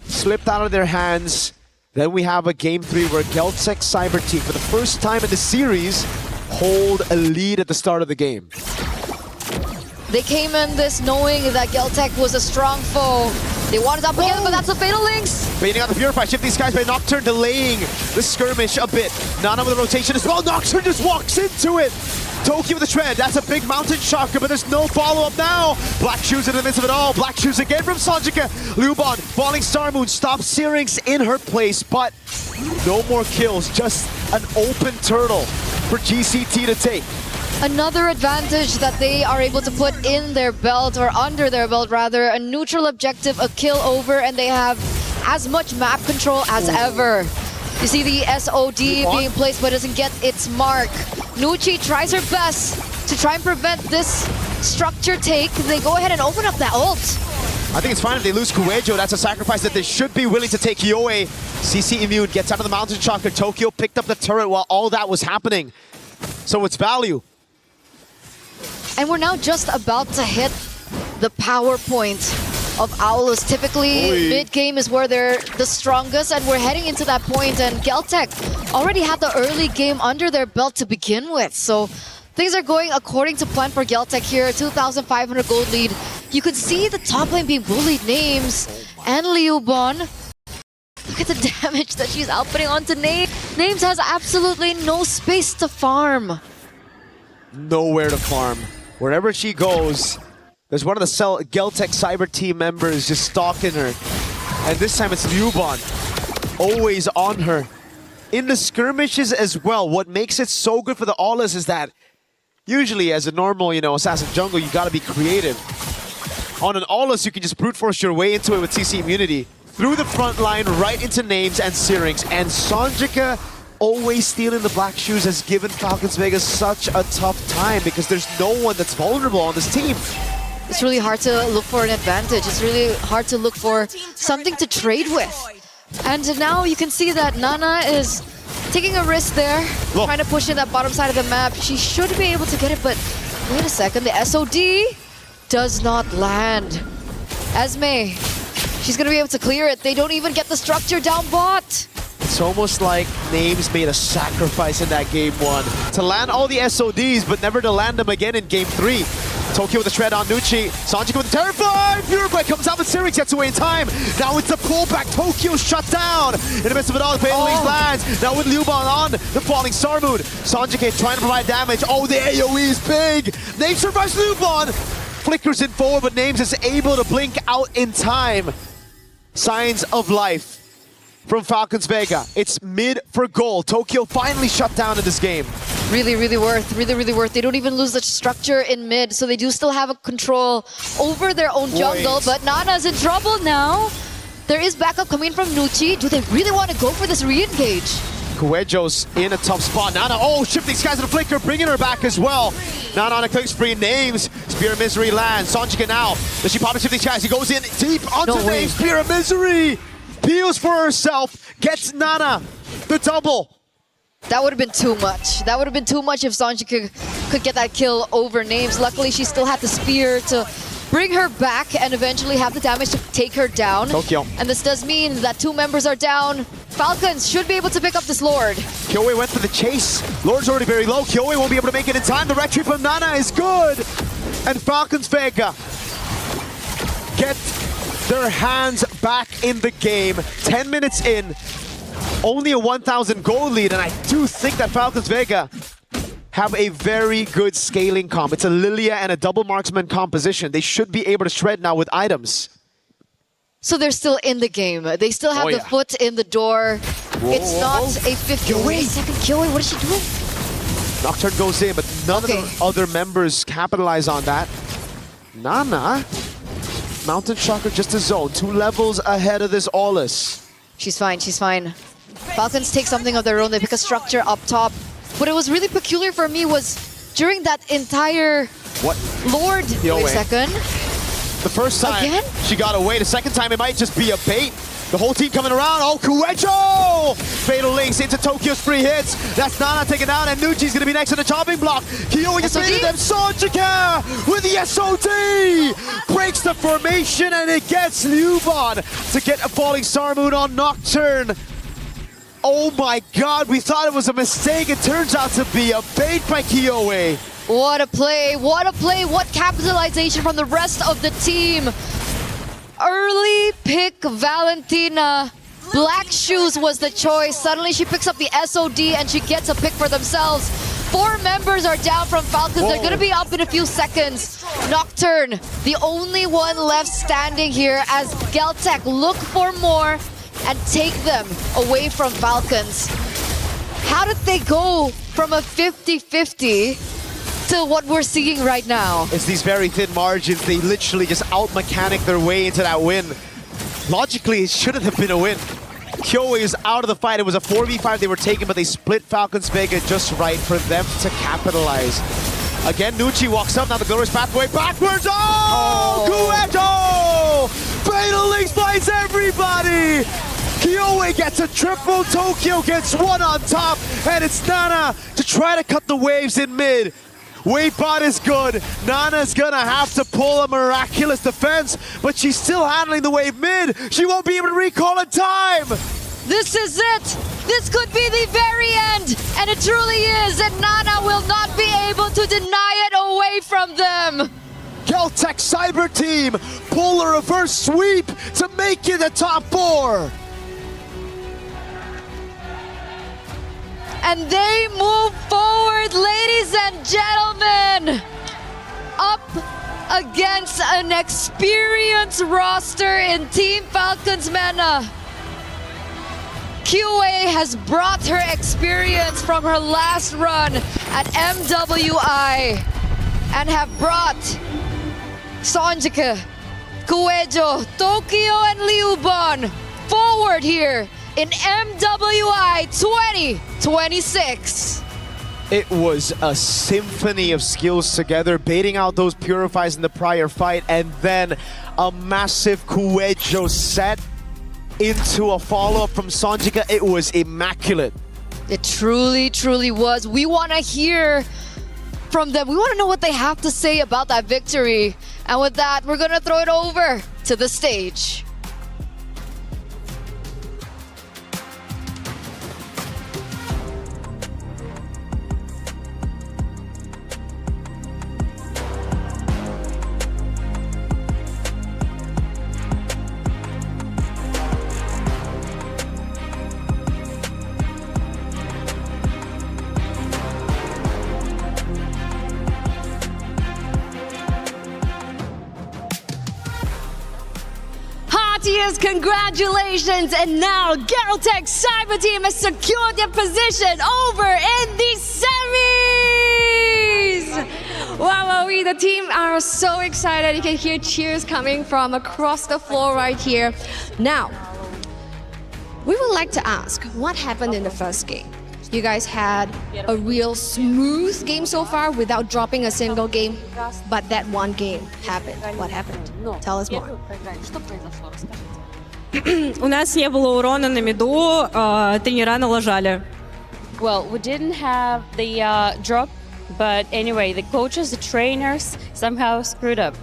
slipped out of their hands. Then we have a game 3 where Geltec Cyber Team, for the first time in the series, hold a lead at the start of the game. They came in this knowing that Geltec was a strong foe. They wanted up again, but that's a Fatal Links. Baiting out the Purify, shift these guys by Nocturne, delaying the skirmish a bit. Nana with a rotation as well. Nocturne just walks into it. Tokyo with the tread. That's a big mountain shocker, but there's no follow-up now. Black Shoes in the midst of it all. Black Shoes again from Sanjika. Lubon, falling Star Moon, stops Syrinx in her place, but no more kills. Just an open turtle for GCT to take. Another advantage that they are able to put in their belt, or under their belt rather, a neutral objective, a kill over, and they have as much map control as ever. You see the SOD being placed but doesn't get its mark. Nucci tries her best to try and prevent this structure take. They go ahead and open up that ult. I think it's fine if they lose Kuejo. That's a sacrifice that they should be willing to take. Kiyoi, CC Immune, gets out of the mountain shocker. Tokyo picked up the turret while all that was happening. So it's value. And we're now just about to hit the power point of Aulus. Typically, mid-game is where they're the strongest, and we're heading into that point, and Geltec already had the early game under their belt to begin with. So things are going according to plan for Geltec here. 2,500 gold lead. You could see the top lane being bullied. Names and Liubon. Look at the damage that she's outputting onto Names. Names has absolutely no space to farm. Nowhere to farm. Wherever she goes, there's one of the Geltec Cyber Team members just stalking her. And this time it's Liubon, always on her. In the skirmishes as well, what makes it so good for the Aulus is that usually as a normal, assassin jungle, you gotta be creative. On an Aulus, you can just brute force your way into it with CC immunity. Through the front line, right into Names and Syrinx. And Sanjika, always stealing the Black Shoes, has given Falcons Vegas such a tough time because there's no one that's vulnerable on this team. It's really hard to look for an advantage. It's really hard to look for something to trade with. And now you can see that Nana is taking a risk there, trying to push in that bottom side of the map. She should be able to get it, but wait a second, the SOD does not land. Esme, she's gonna be able to clear it. They don't even get the structure down bot. It's almost like Names made a sacrifice in that game 1 to land all the SODs, but never to land them again in game 3. Tokyo with the shred on Nucci. Sanjika with the Terrify! Purify comes out, but Syrinx gets away in time. Now it's the pullback. Tokyo shut down. In the midst of it all, the Fatal Links lands. Now with Liubon on the falling Star Moon. Sanjika trying to provide damage. Oh, the AoE is big. Names survives Liubon. Flickers in forward, but Names is able to blink out in time. Signs of life from Falcons Vega. It's mid for goal. Tokyo finally shut down in this game. Really, really worth. Really, really worth. They don't even lose the structure in mid, so they do still have a control over their own jungle, but Nana's in trouble now. There is backup coming from Nucci. Do they really want to go for this re-engage? Cuejo's in a tough spot. Nana, oh, shifting skies to the flicker, bringing her back as well. Nana on a quick spree, names. Spear of Misery lands. Sonjika now. Does she pop the shifting skies? He goes in deep onto names. Spear of Misery. Peels for herself. Gets Nana the double. That would have been too much. That would have been too much if Sonjika could get that kill over names. Luckily, she still had the spear to bring her back and eventually have the damage to take her down. Tokyo. And this does mean that 2 members are down. Falcons should be able to pick up this Lord. Kyoe went for the chase. Lord's already very low. Kyoe won't be able to make it in time. The retreat from Nana is good. And Falcons Vega get their hands back in the game. 10 minutes in. Only a 1,000 gold lead. And I do think that Falcons Vega have a very good scaling comp. It's a Lilia and a double marksman composition. They should be able to shred now with items. So they're still in the game. They still have the foot in the door. It's not a 50. Wait a second, Kyoe, what is she doing? Nocturne goes in, but none of the other members capitalize on that. Nana, Mountain Shocker just a zone. 2 levels ahead of this Aulus. She's fine, she's fine. Falcons take something of their own. They pick a structure up top. What it was really peculiar for me was during that entire Lord. Wait a second. The first time she got away. The second time it might just be a bait. The whole team coming around. Oh, Cuejo! Fatal links into Tokyo's free hits. That's Nana taken down, and Nucci's gonna be next on the chopping block. Kyoe gets baited them. Sonjika with the SOD! Breaks the formation, and it gets Liuban to get a falling star moon on Nocturne. Oh my god, we thought it was a mistake. It turns out to be a bait by Kyoe. What a play, what a play, what capitalization from the rest of the team. Early pick Valentina. Black Shoes was the choice. Suddenly she picks up the SOD and she gets a pick for themselves. 4 members are down from Falcons. They're gonna be up in a few seconds. Nocturne, the only one left standing here as Geltec look for more and take them away from Falcons. How did they go from a 50-50 to what we're seeing right now? It's these very thin margins. They literally just out-mechanic their way into that win. Logically, it shouldn't have been a win. Kyoe is out of the fight. It was a 4v5 they were taking, but they split Falcons Vega just right for them to capitalize. Again, Nucci walks up. Now the glorious pathway backwards. Oh! Cuejo! Fatal Links finds everybody! Kyoe gets a triple. Tokyo gets 1 on top. And it's Nana to try to cut the waves in mid. Wave bot is good. Nana's gonna have to pull a miraculous defense, but she's still handling the wave mid. She won't be able to recall in time. This is it. This could be the very end. And it truly is. And Nana will not be able to deny it away from them. Geltec Cyber Team pull a reverse sweep to make it the top 4. And they move forward, ladies and gentlemen, up against an experienced roster in Team Falcons Mena. QA has brought her experience from her last run at MWI and have brought Sonjika, Cuejo, Tokyo, and Liuban forward here in MWI 2026. It was a symphony of skills together, baiting out those purifies in the prior fight, and then a massive Cuejo set into a follow-up from Sonjika. It was immaculate. It truly, truly was. We want to hear from them. We want to know what they have to say about that victory. And with that, we're going to throw it over to the stage. Congratulations, and now Geltec Cyber Team has secured their position over in the semis! Wow, we, the team are so excited. You can hear cheers coming from across the floor right here. Now, we would like to ask, what happened in the first game? You guys had a real smooth game so far without dropping a single game, but that one game happened. What happened? Tell us more. У нас не было урона на миду, тренера налажали. Well, we didn't have the drop, but anyway, the coaches, the trainers somehow screwed up.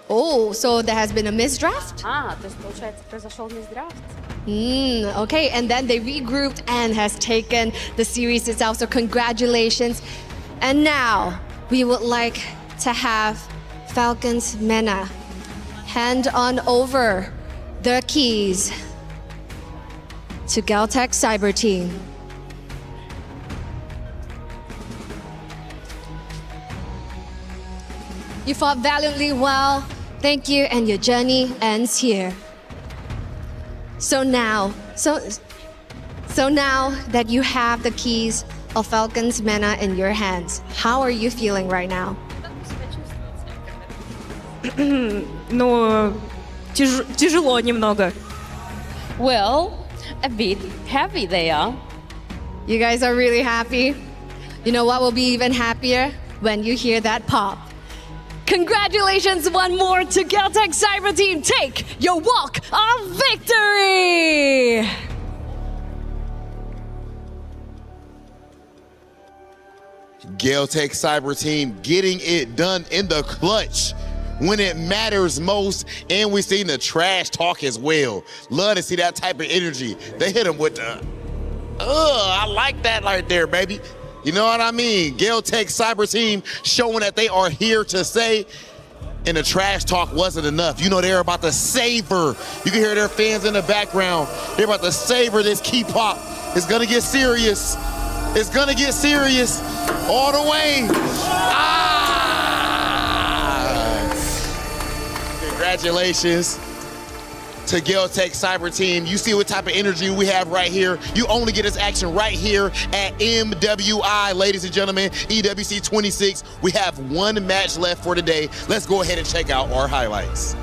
Oh, so there has been a misdraft? То есть, получается, произошел мисдрафт. Okay, and then they regrouped and has taken the series itself, so congratulations. And now, we would like to have Falcons MENA hand on over the keys to Galtech Cyber Team. You fought valiantly well. Thank you, and your journey ends here. So now that you have the keys of Falcons MENA in your hands, how are you feeling right now? Ну, тяжело немного. Well, a bit heavy they are. You guys are really happy. You know what will be even happier? When you hear that pop. Congratulations one more to Galtech Cyber Team. Take your walk of victory! Galtech Cyber Team getting it done in the clutch when it matters most, and we've seen the trash talk as well. Love to see that type of energy. They hit him with the, I like that right there, baby. You know what I mean? Galtech Cyber Team showing that they are here to stay, and the trash talk wasn't enough. You know, they're about to savor. You can hear their fans in the background. They're about to savor this key pop. It's gonna get serious. It's gonna get serious all the way. Congratulations to Galtech Cyber Team. You see what type of energy we have right here. You only get this action right here at MWI, ladies and gentlemen, EWC 26. We have one match left for today. Let's go ahead and check out our highlights.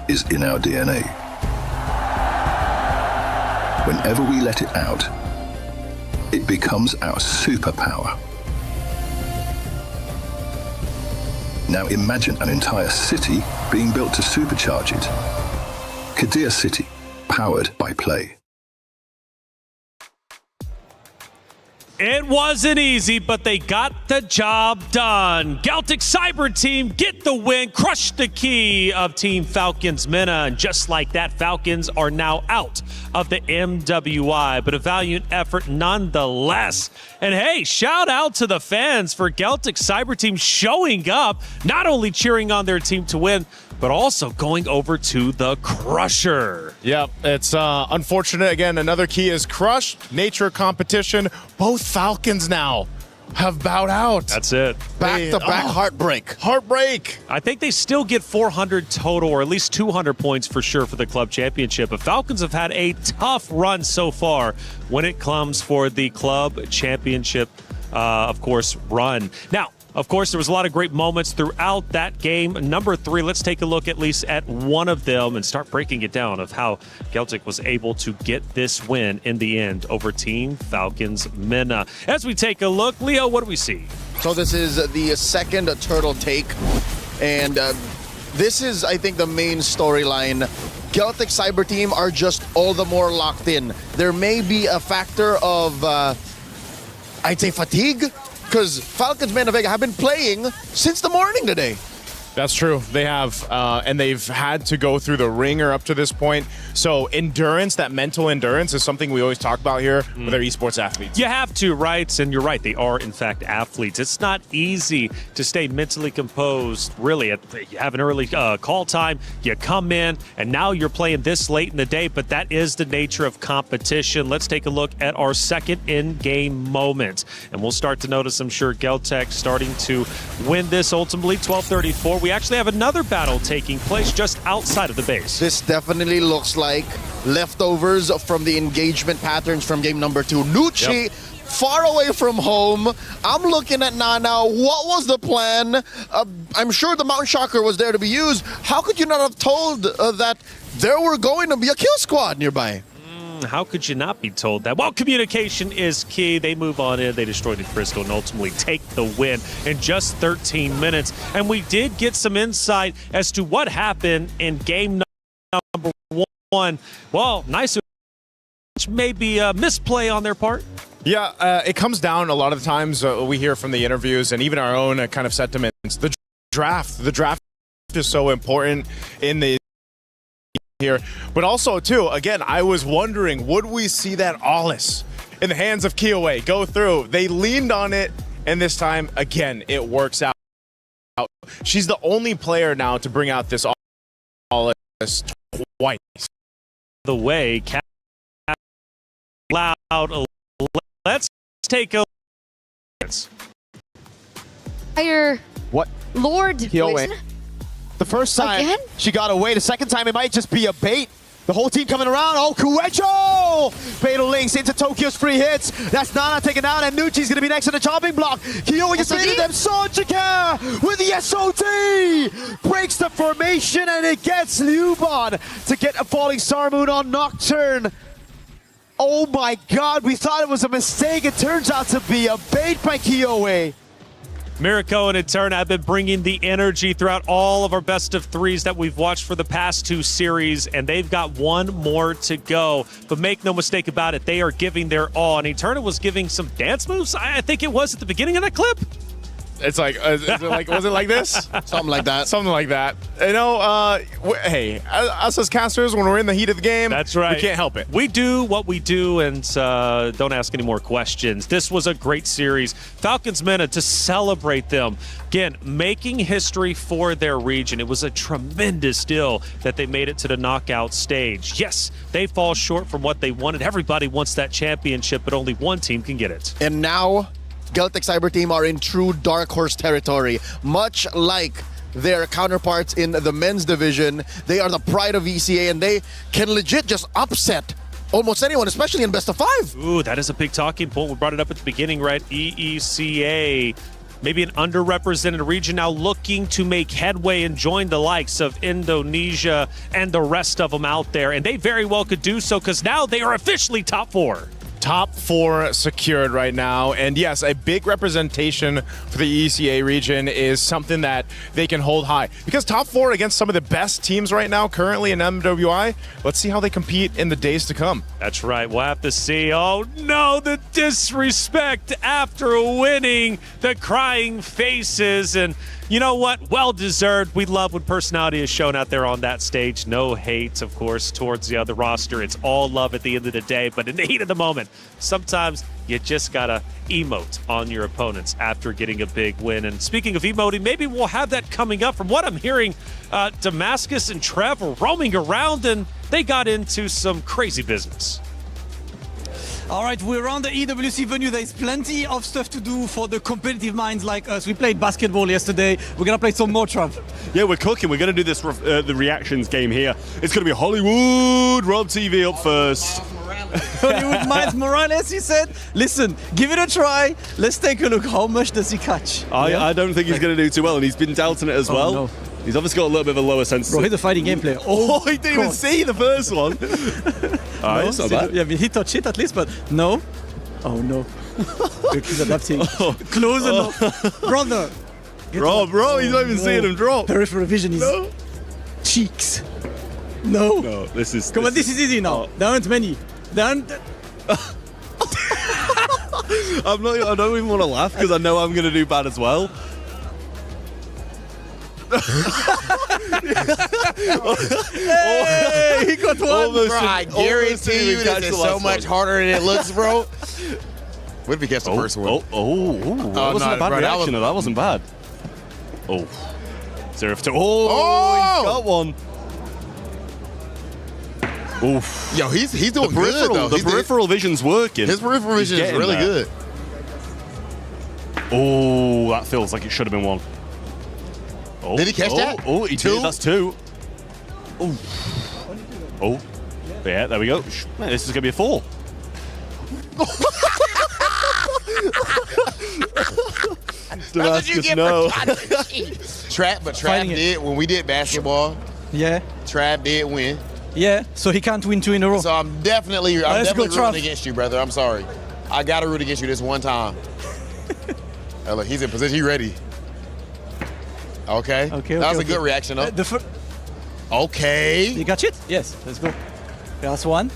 Is in our DNA. Whenever we let it out, it becomes our superpower. Now imagine an entire city being built to supercharge it. Kadir City, powered by play. It wasn't easy, but they got the job done. Galtech Cyber Team get the win, crush the key of Team Falcons MENA, and just like that, Falcons are now out of the MWI, but a valiant effort nonetheless. And hey, shout out to the fans for Galtech Cyber Team showing up, not only cheering on their team to win, but also going over to the Crusher. Yep, it's unfortunate. Again, another key is crushed. Nature competition. Both Falcons now have bowed out. That's it. Back-to-back heartbreak. Heartbreak. I think they still get 400 total, or at least 200 points for sure for the club championship. But Falcons have had a tough run so far when it comes for the club championship, of course, run. Now, of course, there was a lot of great moments throughout that game. Number 3, let's take a look at least at one of them and start breaking it down of how Galtech was able to get this win in the end over Team Falcons MENA. As we take a look, Leo, what do we see? So this is the second turtle take, and this is, I think, the main storyline. Galtech Cyber Team are just all the more locked in. There may be a factor of, I'd say, fatigue, because Falcons MENA Vega have been playing since the morning today. That's true. They have, and they've had to go through the ringer up to this point. So endurance, that mental endurance, is something we always talk about here with our esports athletes. You have to, right? And you're right. They are, in fact, athletes. It's not easy to stay mentally composed, really. You have an early call time, you come in, and now you're playing this late in the day, but that is the nature of competition. Let's take a look at our second in-game moment. And we'll start to notice, I'm sure, Geltec starting to win this ultimately, 12-34. We actually have another battle taking place just outside of the base. This definitely looks like leftovers from the engagement patterns from game number 2. Nucci, far away from home. I'm looking at Nana. What was the plan? I'm sure the Mountain Shocker was there to be used. How could you not have told that there were going to be a kill squad nearby? How could you not be told that? Well, communication is key. They move on in, they destroy the crystal, and ultimately take the win in just 13 minutes. And we did get some insight as to what happened in game number 1. Well, nice, maybe a misplay on their part. Yeah, it comes down a lot of the times we hear from the interviews and even our own kind of sentiments. The draft is so important in the here, but also too, again, I was wondering, would we see that Ollis in the hands of Kiowa go through? They leaned on it, and this time, again, it works out. She's the only player now to bring out this Ollis twice. The way, loud. Let's take a Fire. What? Lord. Kiowa. The first time Again? she got away. The second time it might just be a bait. The whole team coming around. Oh, Kuecho! Fatal links into Tokyo's free hits. That's Nana taken out, and Nucci's going to be next to the chopping block. Kiowa just baited them. Sonjika with the SOT! Breaks the formation, and it gets Liuban to get a falling Star Moon on Nocturne. Oh my god, we thought it was a mistake. It turns out to be a bait by Kiowa. Mirko and Eterna have been bringing the energy throughout all of our best of threes that we've watched for the past 2 series, and they've got one more to go. But make no mistake about it, they are giving their all. And Eterna was giving some dance moves, I think it was at the beginning of that clip. It's like, was it like this? Something like that. Something like that. You know, hey, us as casters, when we're in the heat of the game, that's right. We can't help it. We do what we do, and don't ask any more questions. This was a great series. Falcons Mena to celebrate them. Again, making history for their region. It was a tremendous deal that they made it to the knockout stage. Yes, they fall short from what they wanted. Everybody wants that championship, but only one team can get it. And now, Geltec Cyber Team are in true dark horse territory. Much like their counterparts in the men's division, they are the pride of ECA, and they can legit just upset almost anyone, especially in best of 5. Ooh, that is a big talking point. We brought it up at the beginning, right? EECA, maybe an underrepresented region now looking to make headway and join the likes of Indonesia and the rest of them out there. And they very well could do so, because now they are officially top 4. Top 4 secured right now, and yes, a big representation for the ECA region is something that they can hold high, because top 4 against some of the best teams right now currently in MWI. Let's see how they compete in the days to come. That's right, we'll have to see. Oh no, the disrespect after winning, the crying faces, and you know what? Well deserved. We love when personality is shown out there on that stage. No hate, of course, towards the other roster. It's all love at the end of the day. But in the heat of the moment, sometimes you just gotta emote on your opponents after getting a big win. And speaking of emoting, maybe we'll have that coming up. From what I'm hearing, Damascus and Trev were roaming around, and they got into some crazy business. All right, we're on the EWC venue. There's plenty of stuff to do for the competitive minds like us. We played basketball yesterday. We're going to play some more, Trav. Yeah, we're cooking. We're going to do this the reactions game here. It's going to be Hollywood Rob TV up first. Hollywood Miles Morales, he said. Listen, give it a try. Let's take a look. How much does he catch? I don't think he's going to do too well, and he's been dealt in it as well. No. He's obviously got a little bit of a lower sense. Bro, he's a fighting game player. Oh, he didn't even see the first one. All right, it's not bad. Yeah, I mean, he touched it at least, but no. Oh, no. He's adapting. Close enough. Brother. Bro, he's not even seeing him drop. Peripheral vision is cheeks. No. No, this is... Come on, this is easy now. There aren't many. I don't even want to laugh because I know I'm going to do bad as well. Hey, he got one. Bro, I guarantee you this is so much harder than it looks, bro. What if he catch the first one? That wasn't a bad reaction. That wasn't bad. Oh. 0-2. Oh, he's got one. Oof. Yo, he's doing good, though. The peripheral vision's working. His peripheral vision is really good. Oh, that feels like it should have been one. Oh, did he catch that? Oh, he did. That's two. Oh. Oh. Yeah, there we go. Man, this is going to be a 4. Damascus, no. Trap did when we did basketball. Yeah. Trap did win. Yeah, so he can't win 2 in a row. So I'm definitely rooting against you, brother. I'm sorry. I got to root against you this one time. Hey, look, he's in position. He's ready. Okay. That was a good reaction, though. Okay. You got it? Yes, let's go. Last one.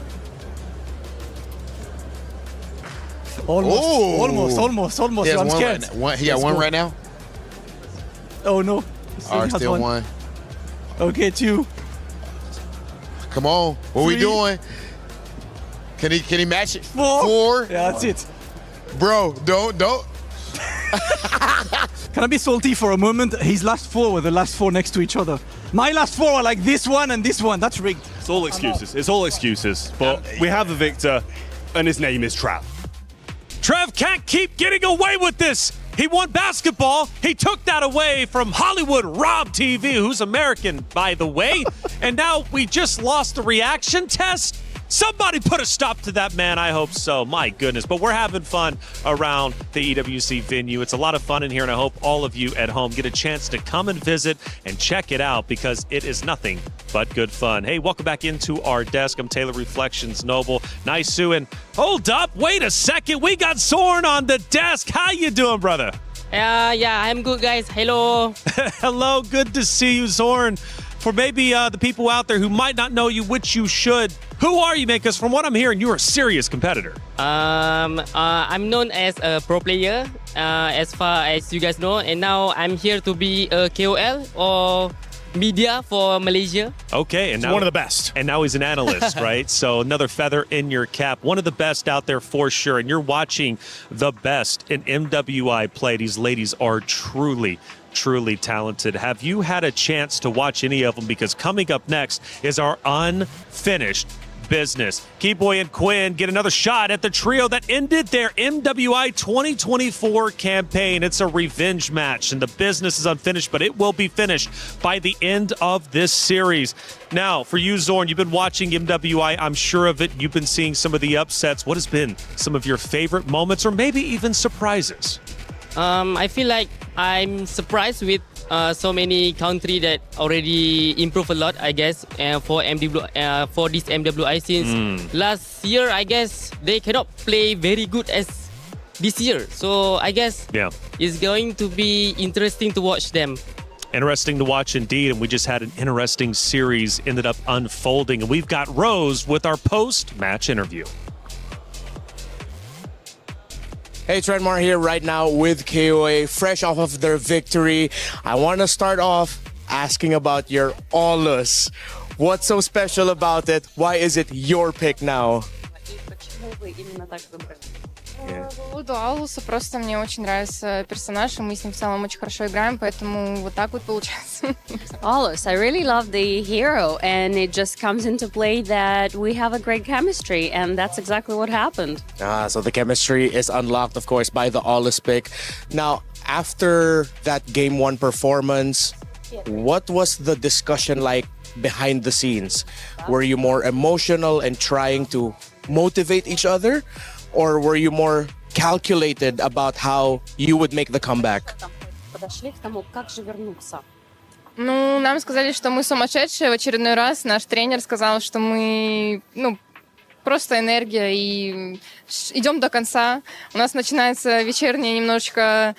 Almost. I'm scared. He got one right now? Oh, no. All right, still one. Okay, 2. Come on. What 3. we doing? Can he match it? 4. Yeah, that's it. Bro, don't. Can I be salty for a moment? His last 4 were the last 4 next to each other. My last 4 are like this one and this one. That's rigged. It's all excuses. It's all excuses. But we have a victor, and his name is Trav. Trev can't keep getting away with this. He won basketball. He took that away from Hollywood Rob TV, who's American, by the way. And now we just lost the reaction test. Somebody put a stop to that, man. I hope so. My goodness. But we're having fun around the EWC venue. It's a lot of fun in here, and I hope all of you at home get a chance to come and visit and check it out because it is nothing but good fun. Hey, welcome back into our desk. I'm Taylor Reflections Noble. Nice, Sue. And hold up. Wait a second. We got Zorn on the desk. How you doing, brother? Yeah, I'm good, guys. Hello. Hello. Good to see you, Zorn. For maybe the people out there who might not know you, which you should, who are you, man? Because from what I'm hearing, you're a serious competitor. I'm known as a pro player, as far as you guys know, and now I'm here to be a KOL or media for Malaysia. Okay, and now one of the best. And now he's an analyst, right? So another feather in your cap. One of the best out there for sure. And you're watching the best in MWI play. These ladies are truly talented. Have you had a chance to watch any of them? Because coming up next is our unfinished business. Keyboy and Quinn get another shot at the trio that ended their MWI 2024 campaign. It's a revenge match, and the business is unfinished, but it will be finished by the end of this series. Now, for you, Zorn, you've been watching MWI. I'm sure of it. You've been seeing some of the upsets. What has been some of your favorite moments or maybe even surprises? I feel like I'm surprised with so many country that already improve a lot, I guess, for this MWI since last year, I guess they cannot play very good as this year. So I guess it's going to be interesting to watch them. Interesting to watch indeed, and we just had an interesting series ended up unfolding, and we've got Rose with our post-match interview. Hey, Trentmar here right now with KOA, fresh off of their victory. I want to start off asking about your Allus. What's so special about it? Why is it your pick now? По поводу Алуса, просто мне очень нравится персонаж, и мы с ним в целом очень хорошо играем, поэтому вот так вот получается. Alus, I really love the hero, and it just comes into play that we have a great chemistry, and that's exactly what happened. So the chemistry is unlocked, of course, by the Allus pick. Now, after that Game 1 performance, what was the discussion like behind the scenes? Were you more emotional and trying to motivate each other? Or were you more calculated about how you would make the comeback? Ну, нам сказали, что мы сумасшедшие в очередной раз. Наш тренер сказал, что мы, просто энергия и идем до конца. У нас начинается вечерняя немножечко,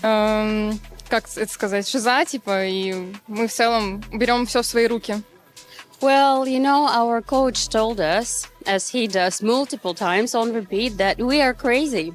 как это сказать, шиза, типа, и мы в целом берем все в свои руки. Well, you know, our coach told us, as he does multiple times on repeat, that we are crazy.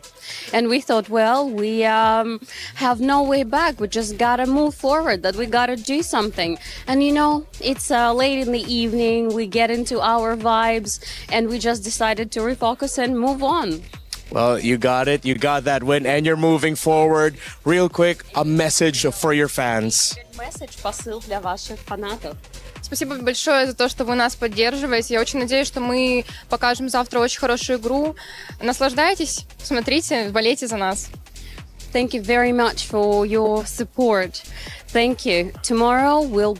And we thought, well, we have no way back. We just gotta move forward, that we gotta do something. And you know, it's late in the evening, we get into our vibes, and we just decided to refocus and move on. Well, you got it. You got that win, and you're moving forward. Real quick, a message for your fans. Message, посыл для ваших фанатов. Спасибо большое за то, что вы нас поддерживаете. Я очень надеюсь, что мы покажем завтра очень хорошую игру. Наслаждайтесь, смотрите, болейте за нас. Thank you very much for your support. Thank you. Tomorrow we'll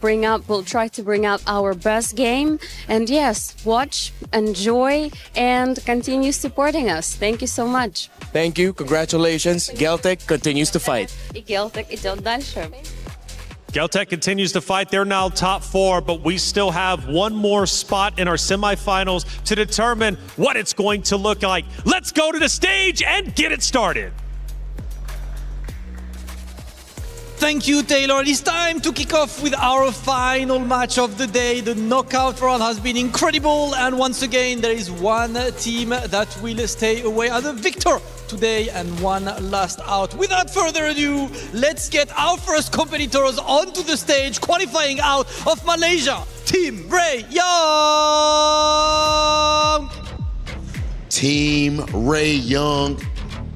try to bring out our best game. And yes, watch, enjoy, and continue supporting us. Thank you so much. Thank you. Congratulations. Geltec continues to fight. И Geltec идет дальше. Geltec continues to fight. They're now top 4, but we still have one more spot in our semifinals to determine what it's going to look like. Let's go to the stage and get it started. Thank you, Taylor. It's time to kick off with our final match of the day. The knockout round has been incredible, and once again, there is one team that will stay away as a victor today and one last out. Without further ado, let's get our first competitors onto the stage, qualifying out of Malaysia, Team Rey Young. Team Rey Young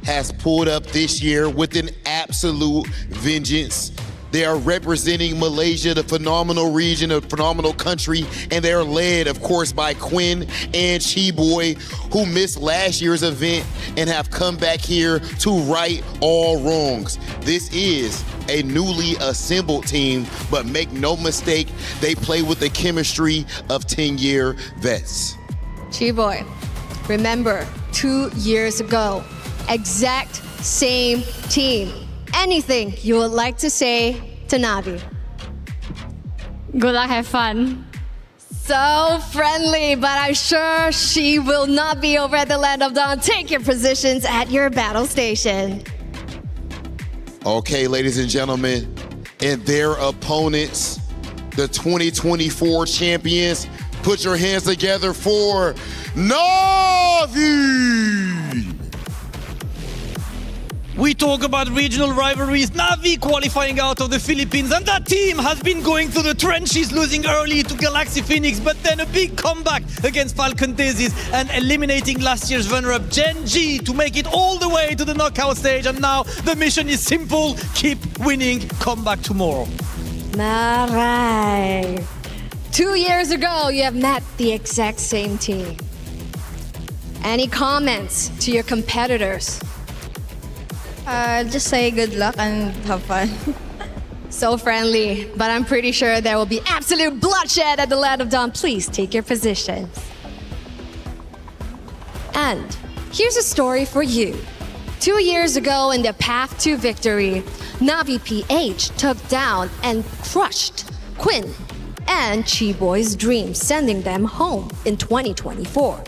has pulled up this year with an absolute vengeance. They are representing Malaysia, the phenomenal region, a phenomenal country, and they are led, of course, by Quinn and Chiboy, who missed last year's event and have come back here to right all wrongs. This is a newly assembled team, but make no mistake, they play with the chemistry of 10-year vets. Chiboy, remember 2 years ago, exact same team. Anything you would like to say to Navi? Good luck, have fun. So friendly, but I'm sure she will not be over at the Land of Dawn. Take your positions at your battle station. Okay, ladies and gentlemen, and their opponents, the 2024 champions, put your hands together for NAVI! We talk about regional rivalries. NAVI qualifying out of the Philippines, and that team has been going through the trenches, losing early to Galaxy Phoenix, but then a big comeback against Falcon Daisies and eliminating last year's runner-up Gen G to make it all the way to the knockout stage. And now the mission is simple: keep winning, come back tomorrow. All right. 2 years ago, you have met the exact same team. Any comments to your competitors? Just say good luck and have fun. So friendly, but I'm pretty sure there will be absolute bloodshed at the Land of Dawn. Please take your positions. And here's a story for you. 2 years ago in the path to victory, NAVI PH took down and crushed Quinn and Chiboy's dreams, sending them home in 2024.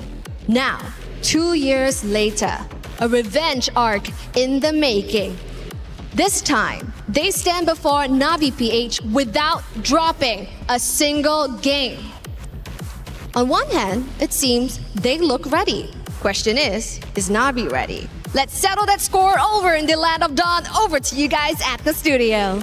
Now, 2 years later, a revenge arc in the making. This time, they stand before NAVI PH without dropping a single game. On one hand, it seems they look ready. Question is NAVI ready? Let's settle that score over in the Land of Dawn. Over to you guys at the studio.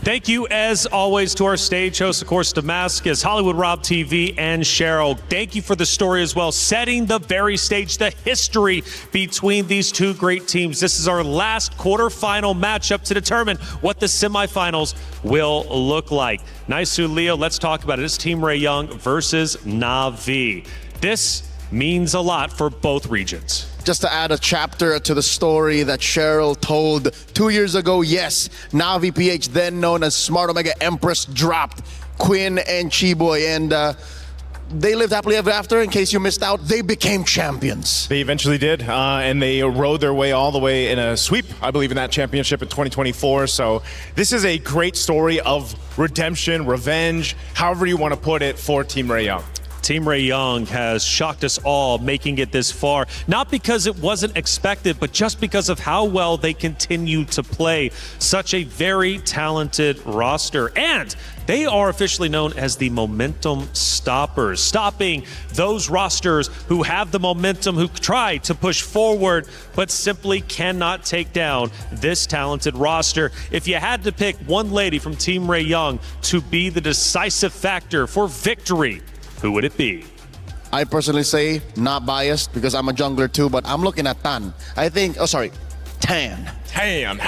Thank you, as always, to our stage hosts, of course, Damascus, Hollywood Rob TV, and Cheryl. Thank you for the story as well, setting the very stage, the history between these two great teams. This is our last quarterfinal matchup to determine what the semifinals will look like. Nice to Leo. Let's talk about it. It's Team Rey Young versus NAVI. This means a lot for both regions. Just to add a chapter to the story that Cheryl told 2 years ago, yes, NAVI PH, then known as Smart Omega Empress, dropped Quinn and Chiboy, and they lived happily ever after. In case you missed out, they became champions. They eventually did, and they rode their way all the way in a sweep, I believe, in that championship in 2024. So this is a great story of redemption, revenge, however you want to put it, for Team Rey Young. Team Rey Young has shocked us all making it this far, not because it wasn't expected, but just because of how well they continue to play. Such a very talented roster. And they are officially known as the momentum stoppers, stopping those rosters who have the momentum, who try to push forward, but simply cannot take down this talented roster. If you had to pick one lady from Team Rey Young to be the decisive factor for victory, who would it be? I personally say, not biased because I'm a jungler too, but I'm looking at Tan. I think, Tan. Tan.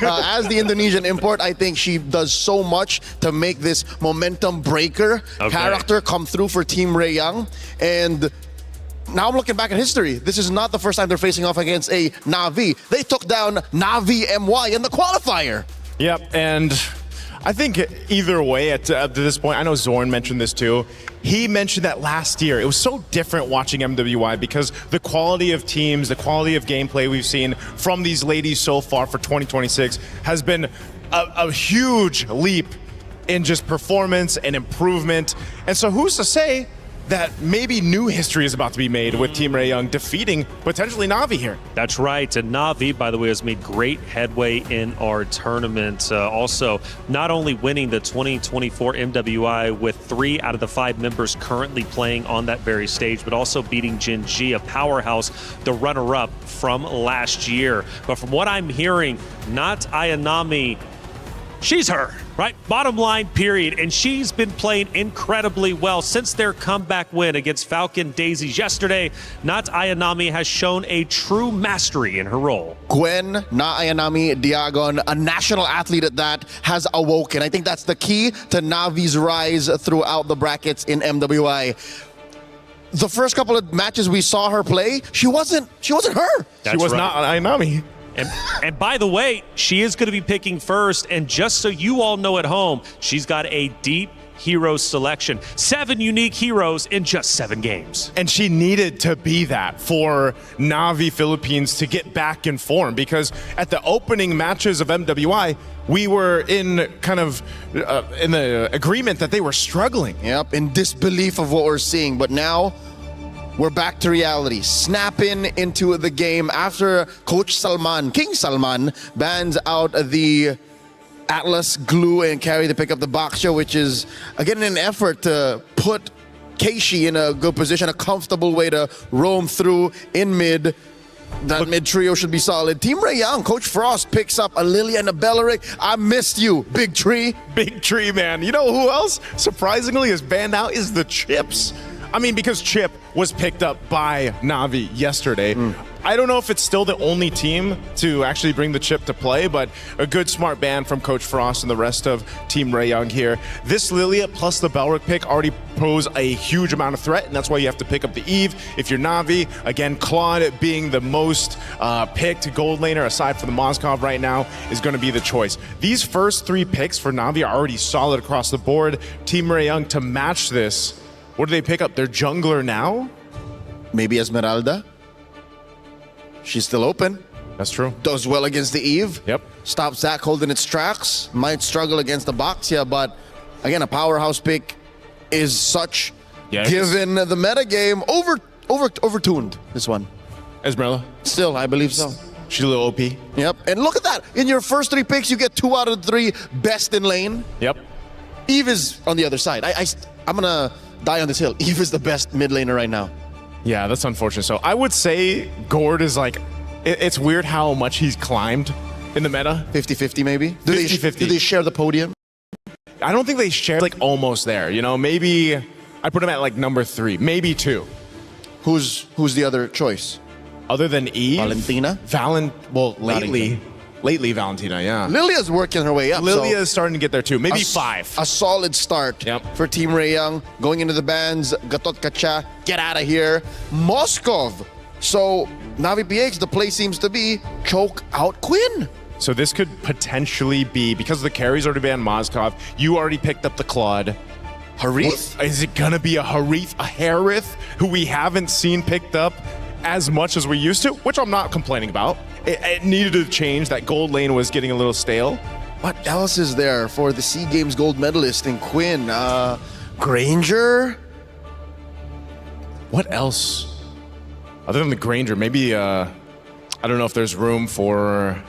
As the Indonesian import, I think she does so much to make this momentum breaker character come through for Team Rey Young. And now I'm looking back at history. This is not the first time they're facing off against a NAVI. They took down NAVI MWI in the qualifier. Yep, and I think either way at this point, I know Zorn mentioned this too. He mentioned that last year, it was so different watching MWI because the quality of teams, the quality of gameplay we've seen from these ladies so far for 2026 has been a huge leap in just performance and improvement. And so who's to say that maybe new history is about to be made with Team Rey Young defeating potentially NAVI here. That's right. And NAVI, by the way, has made great headway in our tournament. Also, not only winning the 2024 MWI with 3 out of the 5 members currently playing on that very stage, but also beating Jinji, a powerhouse, the runner-up from last year. But from what I'm hearing, not Ayanami, she's her, right? Bottom line, period. And she's been playing incredibly well since their comeback win against Falcon Daisies yesterday. Not Ayanami has shown a true mastery in her role. Gwen, Na Ayanami, Diagon, a national athlete at that, has awoken. I think that's the key to Navi's rise throughout the brackets in MWI. The first couple of matches we saw her play, she wasn't her. That's she was right. not Ayanami. And by the way, she is going to be picking first. And just so you all know at home, she's got a deep hero selection. 7 unique heroes in just 7 games. And she needed to be that for NAVI Philippines to get back in form, because at the opening matches of MWI, we were in kind of in the agreement that they were struggling. Yep, in disbelief of what we're seeing. But now we're back to reality, snapping into the game after Coach Salman, King Salman, bans out the Atlas glue and carry to pick up the Baksha, which is, again, an effort to put Keishi in a good position, a comfortable way to roam through in mid. That mid trio should be solid. Team Rey Young, Coach Frost picks up a Lilia and a Belleric. I missed you, Big Tree. Big Tree, man. You know who else, surprisingly, is banned out is the Chips. I mean, because Chip was picked up by NAVI yesterday. I don't know if it's still the only team to actually bring the Chip to play, but a good smart ban from Coach Frost and the rest of Team Rey Young here. This Lilia plus the Belleric pick already pose a huge amount of threat, and that's why you have to pick up the Eve if you're NAVI. Again, Claude being the most picked gold laner aside from the Moskov right now is going to be the choice. These first 3 picks for NAVI are already solid across the board. Team Rey Young to match this. What do they pick up? Their jungler now? Maybe Esmeralda. She's still open. That's true. Does well against the Eve. Yep. Stops Zach holding its tracks. Might struggle against the Baxia, but again, a powerhouse pick is such, given the metagame, overtuned, this one. Esmeralda? Still, I believe so. She's a little OP. Yep. And look at that. In your first 3 picks, you get 2 out of 3 best in lane. Yep. Eve is on the other side. I'm going to die on this hill. Eve is the best mid laner right now. Yeah, that's unfortunate. So I would say Gord is like, it's weird how much he's climbed in the meta. 50-50 maybe? Do 50-50. they share the podium? I don't think they share, like almost there. You know, maybe I put him at like number 3, maybe 2. Who's the other choice? Other than Eve? Valentina? Lately Valentina, yeah. Lilia's working her way up. Lilia is starting to get there too. Maybe 5. A solid start for Team Rey Young. Going into the bans, Gatot Kacha, get out of here. Moskov. So, NAVI PH, the play seems to be choke out Quinn. So this could potentially be, because the carries already banned Moskov, you already picked up the Claude. Harith? Is it gonna be a Harith, a Harith, who we haven't seen picked up as much as we used to, which I'm not complaining about. It needed to change. That gold lane was getting a little stale. What else is there for the SEA Games gold medalist in Quinn? Granger? What else? Other than the Granger, maybe, I don't know if there's room for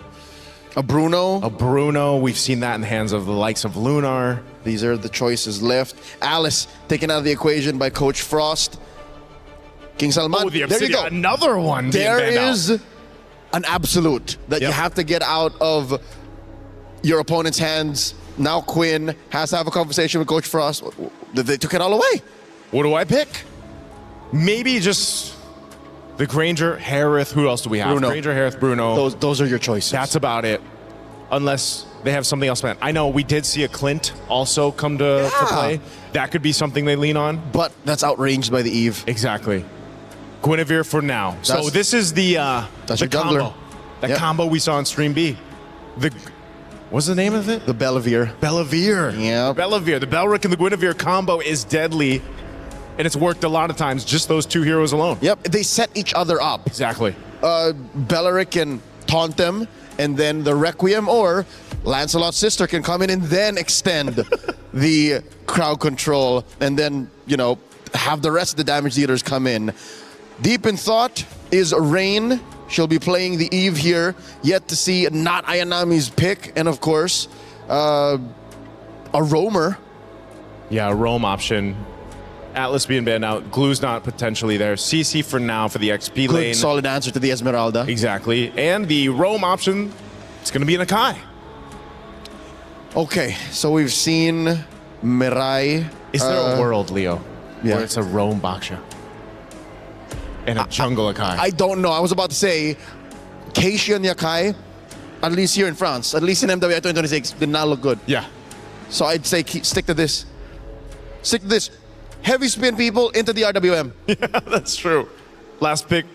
a Bruno. A Bruno. We've seen that in the hands of the likes of Lunar. These are the choices left. Alice taken out of the equation by Coach Frost. King Salman. Oh, the there you go. Another one. There is an absolute that you have to get out of your opponent's hands. Now Quinn has to have a conversation with Coach Frost. They took it all away. What do I pick? Maybe just the Granger, Harith. Who else do we have? Bruno. Granger, Harith, Bruno. Those are your choices. That's about it. Unless they have something else planned. I know we did see a Clint also come to play. That could be something they lean on. But that's outranged by the Eve. Exactly. Guinevere for now. So this is the your combo. jungler. That combo we saw on Stream B. What's the name of it? The Bellavere. Bellavere. Yeah. Bellavere. The Belric and the Guinevere combo is deadly. And it's worked a lot of times, just those two heroes alone. Yep, they set each other up. Exactly. Belric can taunt them, and then the Requiem or Lancelot's sister can come in and then extend the crowd control, and then, you know, have the rest of the damage dealers come in. Deep in thought is Rain. She'll be playing the Eve here. Yet to see not Ayanami's pick, and of course, a roamer. Yeah, a roam option. Atlas being banned out. Glue's not potentially there. CC for now for the XP Good lane. solid answer to the Esmeralda. Exactly. And the roam option, it's going to be an Akai. Okay, so we've seen Mirai. Is there a world, Leo, yeah, where it's a roam Baksha and a jungle Akai? I don't know. I was about to say, Keishi and Yakai, at least here in France, at least in MWI 2026, did not look good. Yeah. So I'd say stick to this. Stick to this. Heavy spin people into the RWM. Yeah, that's true. Last pick,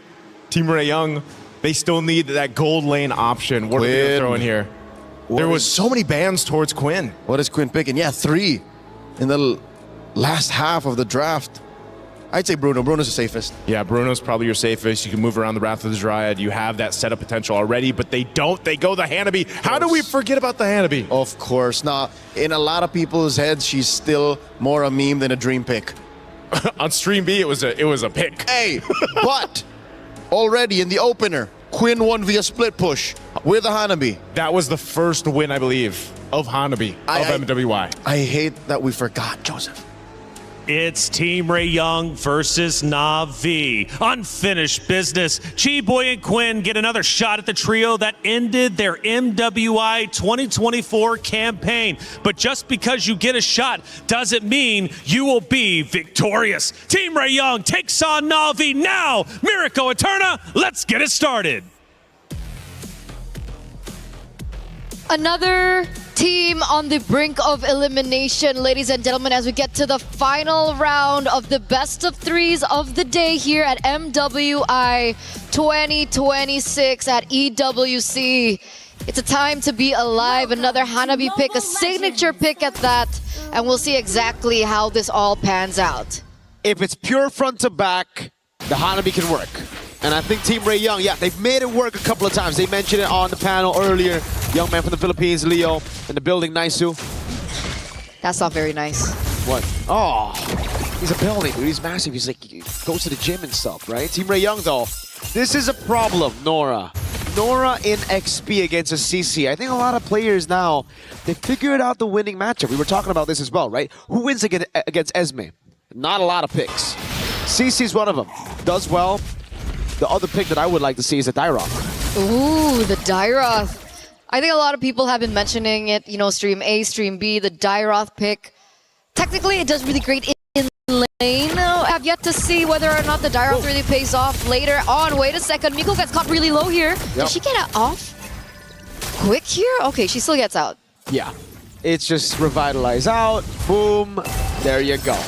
Team Rey Young. They still need that gold lane option. What are they gonna throw in here? There was so many bans towards Quinn. What is Quinn picking? Yeah, 3 in the last half of the draft. I'd say Bruno. Bruno's the safest. Yeah, Bruno's probably your safest. You can move around the Wrath of the Dryad. You have that setup potential already, but they don't. They go the Hanabi. How do we forget about the Hanabi? Of course. Now, in a lot of people's heads, she's still more a meme than a dream pick. On Stream B, it was a pick. Hey, but already in the opener, Quinn won via split push with a Hanabi. That was the first win, I believe, of Hanabi, of MWI. I hate that we forgot, Joseph. It's Team Rey Young versus NAVI. Unfinished business. Chi-Boy and Quinn get another shot at the trio that ended their MWI 2024 campaign. But just because you get a shot doesn't mean you will be victorious. Team Rey Young takes on NAVI now. Miracle Eterna, let's get it started. Another team on the brink of elimination, ladies and gentlemen, as we get to the final round of the best of threes of the day here at MWI 2026 at EWC. It's a time to be alive. Another Hanabi pick, a signature pick at that, and we'll see exactly how this all pans out. If it's pure front to back, the Hanabi can work. And I think Team Rey Young, yeah, they've made it work a couple of times. They mentioned it on the panel earlier. Young man from the Philippines, Leo, in the building, Naisu. That's not very nice. What? Oh, he's a building, dude. He's massive. He's like, he goes to the gym and stuff, right? Team Rey Young, though, this is a problem, Nora. Nora in XP against a CC. I think a lot of players now, they figured out the winning matchup. We were talking about this as well, right? Who wins against Esme? Not a lot of picks. CC's one of them. Does well. The other pick that I would like to see is a Dyroth. Ooh, the Dyroth. I think a lot of people have been mentioning it, you know, Stream A, Stream B, the Dyroth pick. Technically, it does really great in lane. I've yet to see whether or not the Dyroth really pays off later on. Wait a second, Miko gets caught really low here. Yep. Did she get it off quick here? Okay, she still gets out. Yeah, it's just revitalize out, boom, there you go.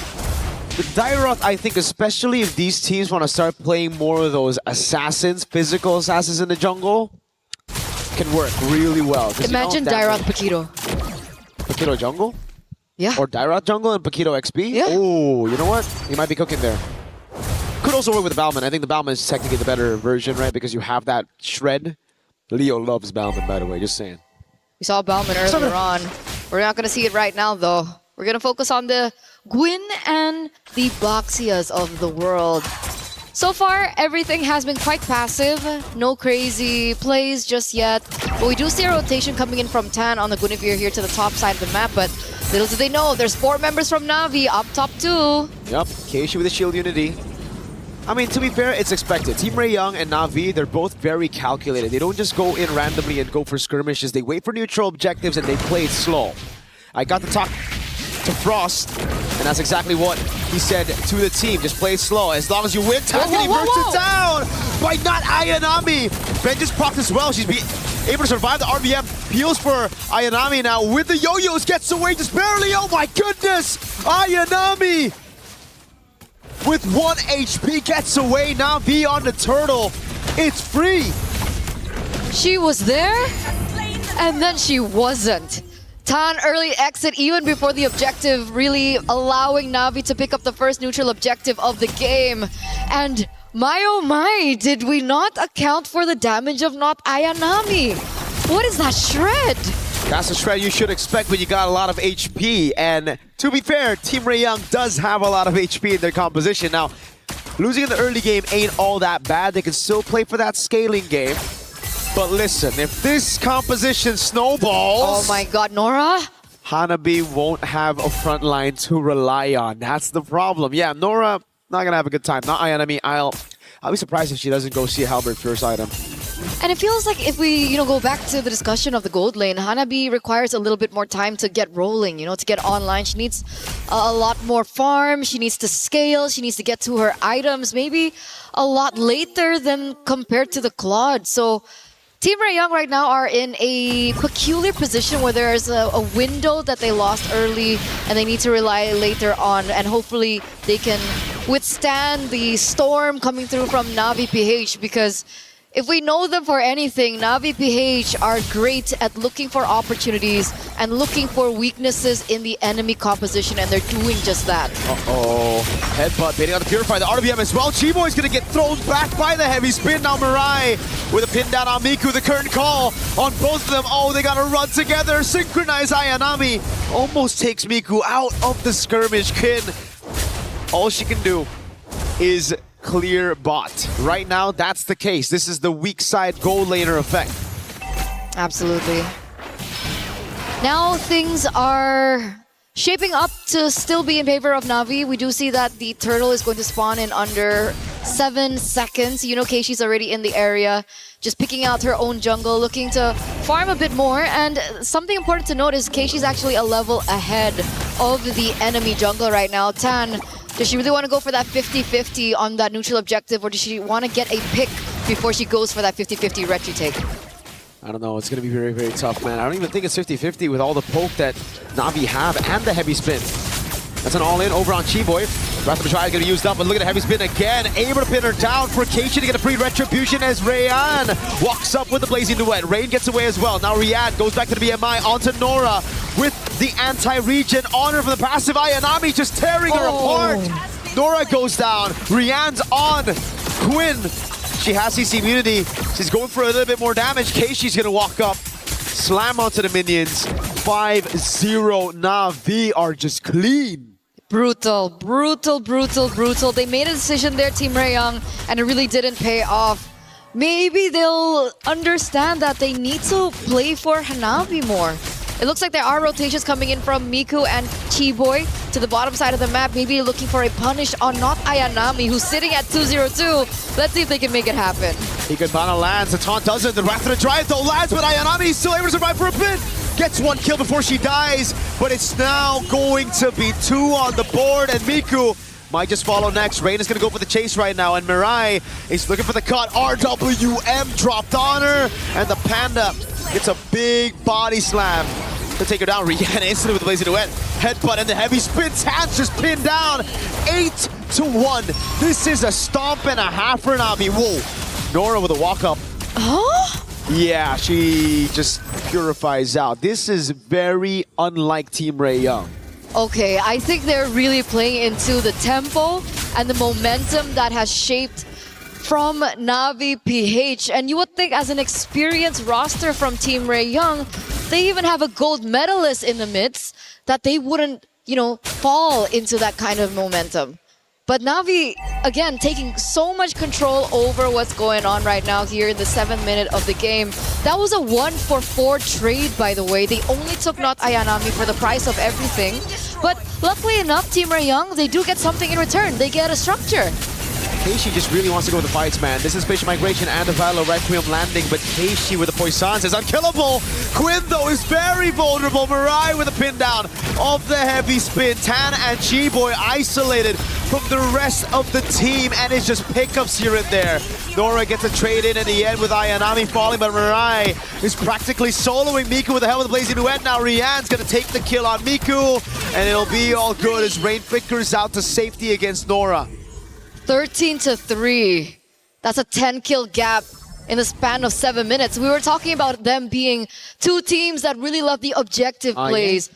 The Dyroth, I think, especially if these teams want to start playing more of those assassins, physical assassins in the jungle, can work really well. Imagine Dyroth Paquito. Paquito jungle? Yeah. Or Dyroth jungle and Paquito XP? Yeah. Oh, you know what? You might be cooking there. Could also work with the Balman. I think the Balman is technically the better version, right? Because you have that shred. Leo loves Balman, by the way, just saying. We saw Bauman earlier on. We're not going to see it right now, though. We're going to focus on the Gwyn and the Boxias of the world. So far, everything has been quite passive. No crazy plays just yet. But we do see a rotation coming in from Tan on the Guinevere here to the top side of the map. But little do they know, there's 4 members from Navi up top too. Yep, Keishi with the shield unity. I mean, to be fair, it's expected. Team Rey Young and Navi, they're both very calculated. They don't just go in randomly and go for skirmishes. They wait for neutral objectives and they play it slow. I got to talk to Frost, and that's exactly what he said to the team. Just play it slow. As long as you win, Takani bursts it down by not Ayanami. Ben just procs as well. She's able to survive the RBM. Peels for Ayanami now with the yo-yos. Gets away just barely. Oh my goodness! Ayanami! With 1 HP, gets away. Now V on the turtle. It's free. She was there, and then she wasn't. Tan early exit even before the objective, really allowing Navi to pick up the first neutral objective of the game. And my oh my, did we not account for the damage of not Ayanami? What is that shred? That's a shred you should expect when you got a lot of HP. And to be fair, Team Rey Young does have a lot of HP in their composition. Now, losing in the early game ain't all that bad. They can still play for that scaling game. But listen, if this composition snowballs... Oh my god, Nora? Hanabi won't have a front line to rely on. That's the problem. Yeah, Nora, not gonna have a good time. Not Ayanami. I'll be surprised if she doesn't go see Halberd first item. And it feels like if we, go back to the discussion of the gold lane, Hanabi requires a little bit more time to get rolling, to get online. She needs a lot more farm. She needs to scale. She needs to get to her items maybe a lot later than compared to the Claude. So Team Rey Young right now are in a peculiar position where there's a window that they lost early and they need to rely later on, and hopefully they can withstand the storm coming through from NAVI PH, because if we know them for anything, NAVI PH are great at looking for opportunities and looking for weaknesses in the enemy composition, and they're doing just that. Uh-oh. Headbutt baiting on the Purify, the RBM as well. Chiboy's gonna get thrown back by the heavy spin. Now Mirai with a pin down on Miku. The current call on both of them. Oh, they gotta run together. Synchronize Ayanami. Almost takes Miku out of the skirmish. Kin, all she can do is clear bot. Right now, that's the case. This is the weak side gold laner effect. Absolutely. Now things are shaping up to still be in favor of Navi. We do see that the turtle is going to spawn in under 7 seconds. Keishi's already in the area, just picking out her own jungle, looking to farm a bit more. And something important to note is Keishi's actually a level ahead of the enemy jungle right now. Tan, does she really want to go for that 50-50 on that neutral objective, or does she want to get a pick before she goes for that 50-50 retry take? I don't know. It's going to be very, very tough, man. I don't even think it's 50-50 with all the poke that Navi have and the heavy spin. That's an all-in over on Chiboy. Wrath of the Triad going to be used up, but look at the heavy spin again. Able to pin her down for Keishi to get a free retribution as Rayan walks up with the Blazing Duet. Rain gets away as well. Now Riyadh goes back to the BMI onto Nora with the anti-regen honor for the passive. Ayanami just tearing her apart. Nora goes down. Rian's on Quinn. She has CC immunity. She's going for a little bit more damage. Keishi's going to walk up, slam onto the minions. 5-0. Navi are just clean. Brutal, brutal, brutal, brutal. They made a decision there, Team Rey Young, and it really didn't pay off. Maybe they'll understand that they need to play for Hanabi more. It looks like there are rotations coming in from Miku and Chiboy to the bottom side of the map. Maybe looking for a punish on not Ayanami, who's sitting at 2-0-2. Let's see if they can make it happen. Ikebana lands, the taunt doesn't. The Wrath of the Triad though lands, but Ayanami is still able to survive for a bit. Gets 1 kill before she dies, but it's now going to be 2 on the board, and Miku might just follow next. Rain is going to go for the chase right now, and Mirai is looking for the cut. RWM dropped on her, and the Panda gets a big body slam to take her down. Rihanna instantly with the Blazing Duet. Headbutt and the heavy spin. Hands just pinned down. 8-1. This is a stomp and a half for Navi. Whoa. Nora with a walk up. Huh? Yeah, she just purifies out. This is very unlike Team Rey Young. Okay, I think they're really playing into the tempo and the momentum that has shaped from NAVI PH. And you would think as an experienced roster from Team Rey Young, they even have a gold medalist in the midst, that they wouldn't, fall into that kind of momentum. But Navi, again, taking so much control over what's going on right now here in the 7th minute of the game. That was a 1-for-4 trade, by the way. They only took not Ayanami for the price of everything. But luckily enough, Team Rey Young, they do get something in return. They get a structure. Keishi just really wants to go with the fights, man. This is Spatial Migration and the Vilo Requiem landing, but Keishi with the Poisons is unkillable. Quinn, though, is very vulnerable. Mirai with a pin down of the heavy spin. Tan and Chiboy isolated from the rest of the team, and it's just pickups here and there. Nora gets a trade in the end with Ayanami falling, but Mirai is practically soloing Miku with the helmet of the Blazing Duet. Now Rian's gonna take the kill on Miku, and it'll be all good as Rain flickers out to safety against Nora. 13-3. That's a 10-kill gap in the span of 7 minutes. We were talking about them being two teams that really love the objective plays.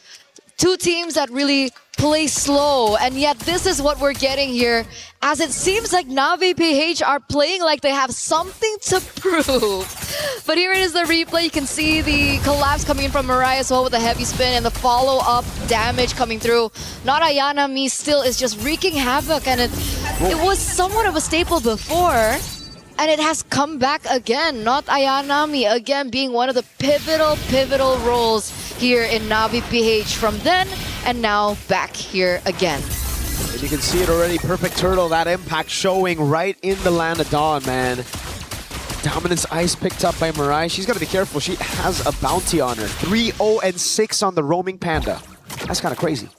Two teams that really play slow, and yet this is what we're getting here, as it seems like NAVI PH are playing like they have something to prove. But here it is, the replay. You can see the collapse coming in from Mirai as well with the heavy spin and the follow-up damage coming through. Not Ayanami still is just wreaking havoc, and it was somewhat of a staple before, and it has come back again. Not Ayanami, again being one of the pivotal roles here in NAVI PH from then and now back here again. And you can see it already, perfect turtle, that impact showing right in the land of Dawn, man. Dominance Ice picked up by Mirai. She's got to be careful. She has a bounty on her. 3-0-6 on the roaming panda. That's kind of crazy.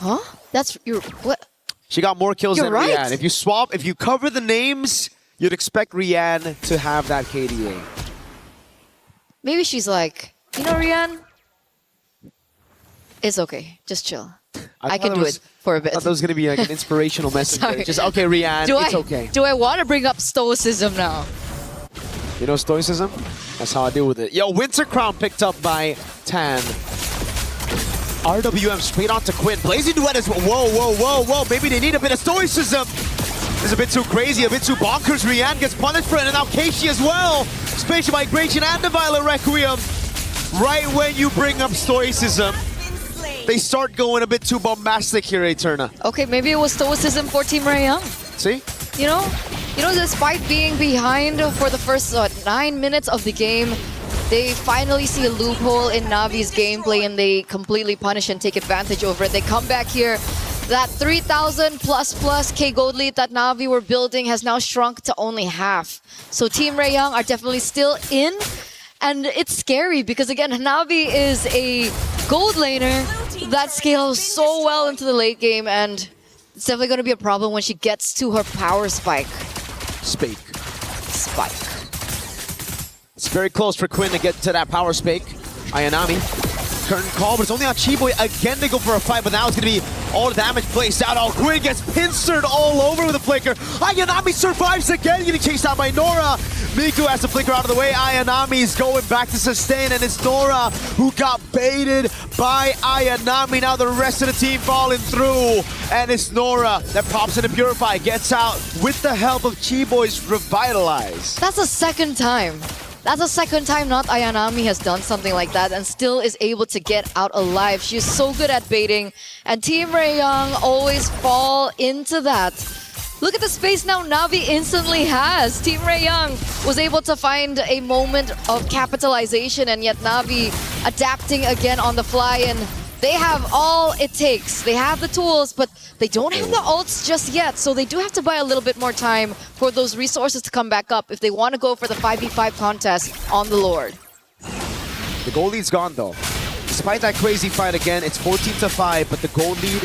Huh? That's your what? She got more kills than right. Rian. If you swap, if you cover the names, you'd expect Rian to have that KDA. Maybe she's like, you know, Rian, it's okay. Just chill. I can do it for a bit. I thought that was going to be like an inspirational message. There. Just, okay, Rian, it's okay. Do I want to bring up stoicism now? You know stoicism? That's how I deal with it. Yo, Winter Crown picked up by Tan. RWM straight onto Quinn. Blazing Duet is, whoa. Maybe they need a bit of stoicism. It's a bit too crazy, a bit too bonkers. Rian gets punished for it, and now Keishi as well. Spatial Migration and the Violet Requiem. Right when you bring up stoicism, they start going a bit too bombastic here, Eterna. Okay, maybe it was stoicism for Team Rey Young. See? You know, despite being behind for the first 9 minutes of the game, they finally see a loophole in Navi's gameplay and they completely punish and take advantage over it. They come back here. That 3,000 plus K gold lead that Navi were building has now shrunk to only half. So Team Rey Young are definitely still in. And it's scary because, again, Navi is a gold laner that scales so well into the late game, and it's definitely going to be a problem when she gets to her power spike. Spike. It's very close for Quinn to get to that power spike. Ayanami, curtain call, but it's only on Chiboy again to go for a fight, but now it's going to be all the damage placed out. Oh, Quinn gets pincered all over with a flicker. Ayanami survives again, getting chased out by Nora. Miku has to flicker out of the way. Ayanami's going back to sustain, and it's Nora who got baited by Ayanami. Now the rest of the team falling through, and it's Nora that pops into Purify, gets out with the help of Chiboy's Revitalize. That's the second time. That's the second time not Ayanami has done something like that and still is able to get out alive. She is so good at baiting, and Team Rey Young always fall into that. Look at the space now Navi instantly has. Team Rey Young was able to find a moment of capitalization, and yet Navi adapting again on the fly, and they have all it takes. They have the tools, but they don't have the ults just yet, so they do have to buy a little bit more time for those resources to come back up if they want to go for the 5v5 contest on the Lord. The gold lead's gone, though. Despite that crazy fight again, it's 14-5, but the gold lead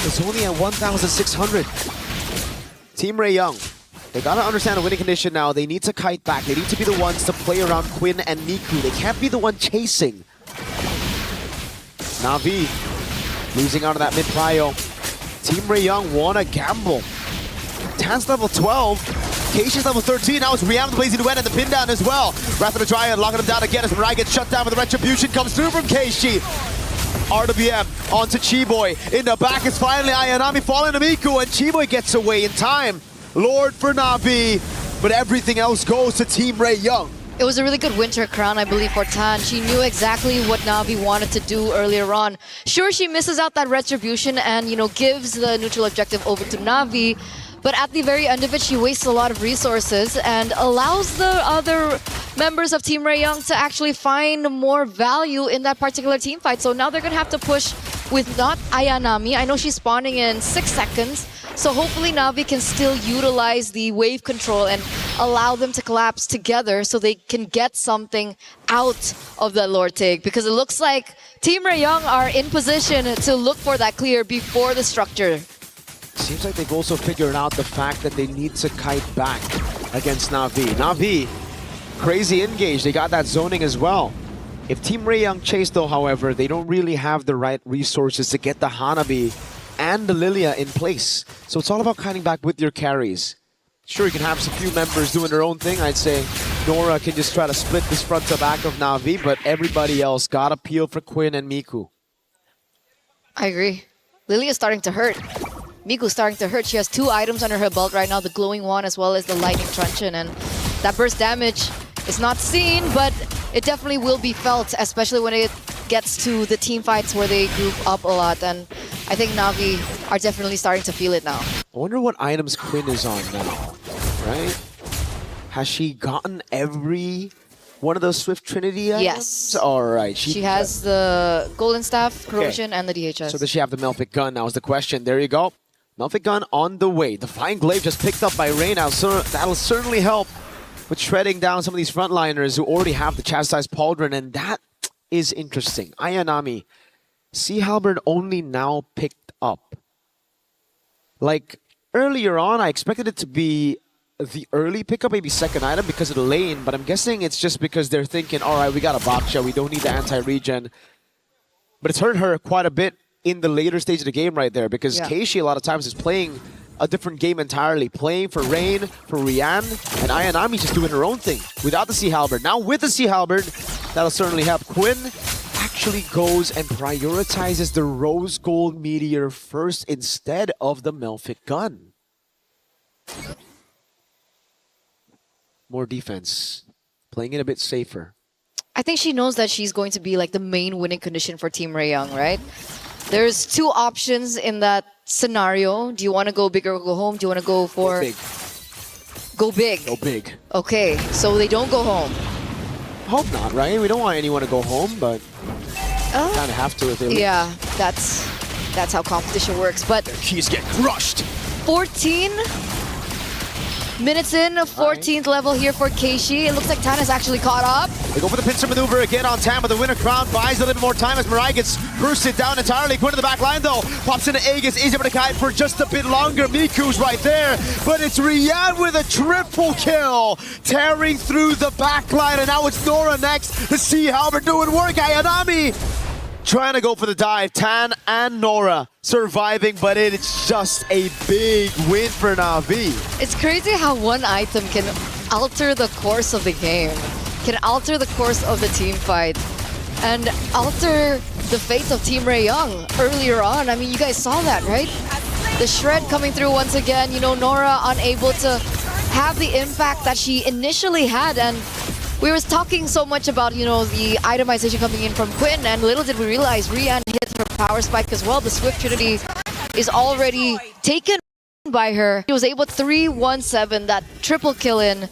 is only at 1,600. Team Rey Young, they gotta understand the winning condition now. They need to kite back. They need to be the ones to play around Quinn and Miku. They can't be the one chasing. Navi losing out of that mid-prio. Team Rey Young wanna gamble. Tan's level 12. Keisha's level 13. Now it's Rihanna with the Blazing Duet and the pin down as well. Wrath of the Dryad locking him down again as Mirai gets shut down, but the Retribution comes through from Keishi. RWM onto Chiboy. In the back is finally Ayanami falling to Miku, and Chiboy gets away in time. Lord for Navi, but everything else goes to Team Rey Young. It was a really good winter crown, I believe, for Tan. She knew exactly what Navi wanted to do earlier on. Sure, she misses out that retribution and, you know, gives the neutral objective over to Navi. But at the very end of it, she wastes a lot of resources and allows the other members of Team Rey Young to actually find more value in that particular team fight. So now they're going to have to push with not Ayanami. I know she's spawning in 6 seconds. So hopefully Navi can still utilize the wave control and allow them to collapse together so they can get something out of that Lord take. Because it looks like Team Rey Young are in position to look for that clear before the structure. Seems like they've also figured out the fact that they need to kite back against Navi. Navi, crazy engage. They got that zoning as well. If Team Rey Young chase though, however, they don't really have the right resources to get the Hanabi and the Lilia in place. So it's all about kiting back with your carries. Sure, you can have a few members doing their own thing. I'd say Nora can just try to split this front to back of Navi, but everybody else got a peel for Quinn and Miku. I agree. Lilia's starting to hurt. Miku's starting to hurt. She has 2 items under her belt right now, the glowing wand as well as the lightning truncheon, and that burst damage is not seen, but it definitely will be felt, especially when it gets to the team fights where they group up a lot, and I think Navi are definitely starting to feel it now. I wonder what items Quinn is on now, right? Has she gotten every one of those Swift Trinity items? Yes. All right. She has the Golden Staff, Corrosion, and the DHS. So does she have the Melfic Gun now is the question. There you go. Melfic Gun on the way. The Fine Glaive just picked up by Rey now, so that'll certainly help with shredding down some of these frontliners who already have the Chastised Pauldron, and that is interesting. Ayanami, Sea Halberd only now picked up. Like, earlier on, I expected it to be the early pickup, maybe second item because of the lane, but I'm guessing it's just because they're thinking, all right, we got a Baksha, we don't need the anti-regen. But it's hurt her quite a bit in the later stage of the game right there, because Keishi a lot of times is playing a different game entirely, playing for Rain, for Rian, and Ayanami just doing her own thing without the Sea Halberd. Now with the Sea Halberd, that'll certainly help. Quinn actually goes and prioritizes the Rose Gold Meteor first instead of the Melfic Gun. More defense, playing it a bit safer. I think she knows that she's going to be like the main winning condition for Team Rey Young, right? There's 2 options in that scenario. Do you want to go big or go home? Do you want to go for... Go big. Go big. Go big. Okay, so they don't go home. Hope not, right? We don't want anyone to go home, but kind of have to if they lose. Yeah, that's how competition works. But Keys get crushed. 14 minutes in, 14th level here for Keishi. It looks like Tan has actually caught up. They go for the pincer maneuver again on Tam, but the winner crown buys a little bit more time as Mirai gets bursted down entirely. Going to the back line though, pops into Aegis, is able to kite for just a bit longer. Miku's right there, but it's Rian with a triple kill, tearing through the back line, and now it's Nora next. The Sea Halberd doing work. Ayanami trying to go for the dive. Tan and Nora surviving, but it's just a big win for Navi. It's crazy how one item can alter the course of the game, can alter the course of the team fight, and alter the fate of Team Rey Young earlier on. I mean, you guys saw that, right? The shred coming through once again. You know, Nora unable to have the impact that she initially had, and we were talking so much about, you know, the itemization coming in from Quinn, and little did we realize Rian hit her power spike as well. The Swift Trinity is already taken by her. She was able to 3-1-7, that triple kill in,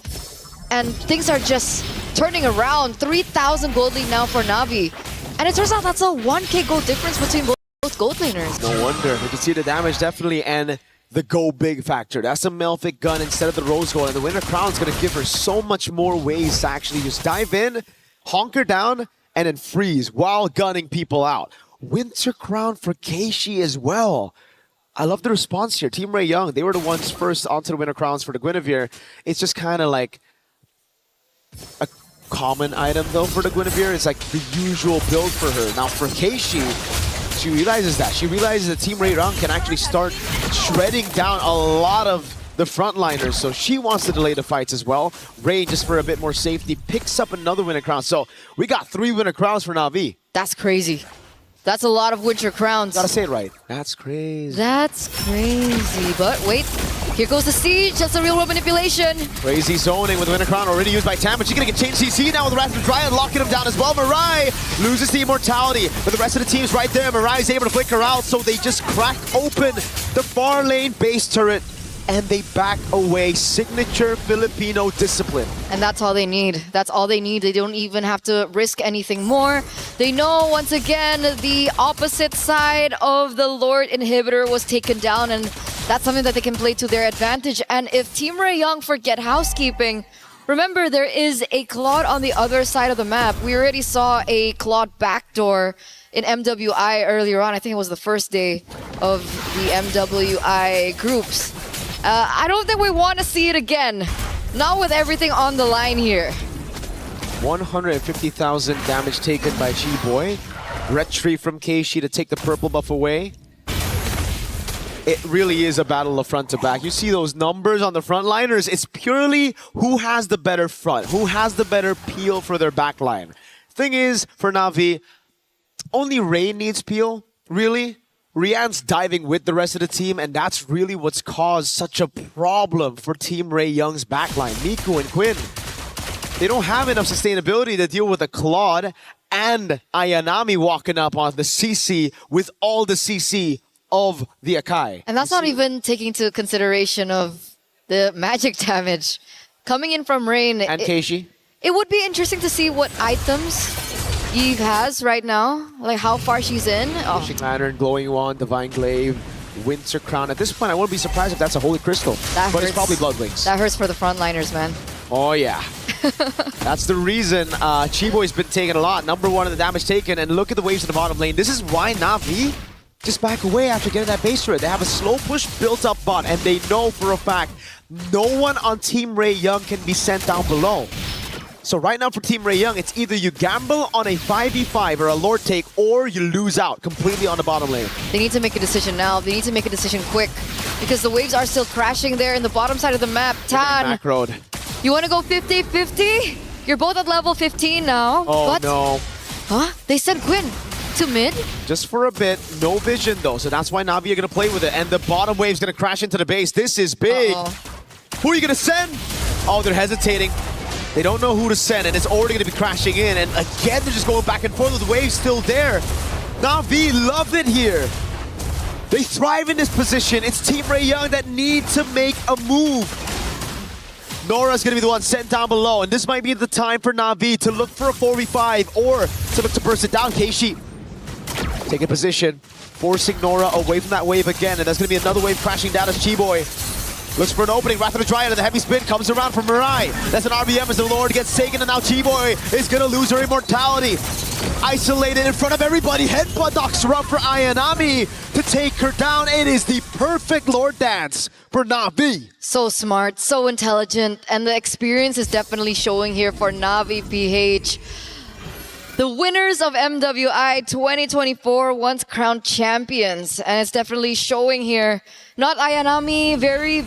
and things are just turning around. 3,000 gold lead now for Navi. And it turns out that's a 1k gold difference between both gold laners. No wonder. You can see the damage definitely, and the go big factor. That's a Melfic Gun instead of the Rose Gold, and the winner crown is going to give her so much more ways to actually just dive in, honk her down, and then freeze while gunning people out. Winter crown for Keishi as well. I love the response here. Team Rey Young, they were the ones first onto the winner crowns for the Guinevere. It's just kind of like a common item though for the Guinevere. It's like the usual build for her. Now for Keishi, she realizes that. She realizes that Team Rey Young can actually start shredding down a lot of the frontliners, so she wants to delay the fights as well. Rey, just for a bit more safety, picks up another winner crown. So we got 3 winner crowns for Navi. That's crazy. That's a lot of winter crowns. Gotta say it right. That's crazy. That's crazy. But wait, Here goes the siege. That's a real world manipulation. Crazy zoning with the Winter Crown already used by Tam, but she's gonna get changed CC now with the rest of the Dryad, locking him down as well. Mirai loses the immortality, but the rest of the team's right there. Mirai is able to flicker out, so they just crack open the far lane base turret and they back away. Signature Filipino discipline. And that's all they need. That's all they need. They don't even have to risk anything more. They know, once again, the opposite side of the Lord inhibitor was taken down, and that's something that they can play to their advantage. And if Team Rey Young forget housekeeping, remember, there is a Claude on the other side of the map. We already saw a Claude backdoor in MWI earlier on. I think it was the first day of the MWI groups. I don't think we want to see it again. Not with everything on the line here. 150,000 damage taken by Chi-Boy. Retry from Keishi to take the purple buff away. It really is a battle of front to back. You see those numbers on the frontliners. It's purely who has the better front, who has the better peel for their backline. Thing is, for Navi, only Ray needs peel, really. Rian's diving with the rest of the team, and that's really what's caused such a problem for Team Rey Young's backline. Miku and Quinn, they don't have enough sustainability to deal with a Claude and Ayanami walking up on the CC with all the CC of the Akai. And that's not even taking into consideration of the magic damage coming in from Rain. And Keishi. It would be interesting to see what items Eve has right now, like how far she's in. Fishing Lantern, Glowing Wand, Divine Glaive, Winter Crown. At this point, I wouldn't be surprised if that's a Holy Crystal. That but hurts. it's probably Blood Wings. That hurts for the frontliners, man. Oh, yeah. That's the reason Chi-Boy's been taking a lot. Number one in the damage taken, and look at the waves in the bottom lane. This is why Navi just back away after getting that base turret. They have a slow push built up bot, and they know for a fact no one on Team Rey Young can be sent down below. So right now for Team Rey Young, it's either you gamble on a 5v5 or a Lord take, or you lose out completely on the bottom lane. They need to make a decision now. They need to make a decision quick, because the waves are still crashing there in the bottom side of the map. Tan, Macroed. You want to go 50-50? You're both at level 15 now. Oh, What? no. Huh? They sent Quinn to mid? Just for a bit. No vision, though. So that's why Navi are going to play with it. And the bottom wave's going to crash into the base. This is big. Who are you going to send? Oh, they're hesitating. They don't know who to send, and it's already going to be crashing in. And again, they're just going back and forth with the waves still there. Navi love it here. They thrive in this position. It's Team Rey Young that need to make a move. Nora's going to be the one sent down below, and this might be the time for Navi to look for a 4v5 or to look to burst it down. Keishi taking position, forcing Nora away from that wave again, and there's going to be another wave crashing down as Chi-Boy looks for an opening. Wrath of the Dryad and the heavy spin comes around from Mirai. That's an RBM as the Lord gets taken, and now Chi-Boy is going to lose her immortality. Isolated in front of everybody. Headbutt knocks her up for Ayanami to take her down. It is the perfect Lord dance for Navi. So smart, so intelligent, and the experience is definitely showing here for NAVI PH. The winners of MWI 2024 once crowned champions, and it's definitely showing here. Not Ayanami, very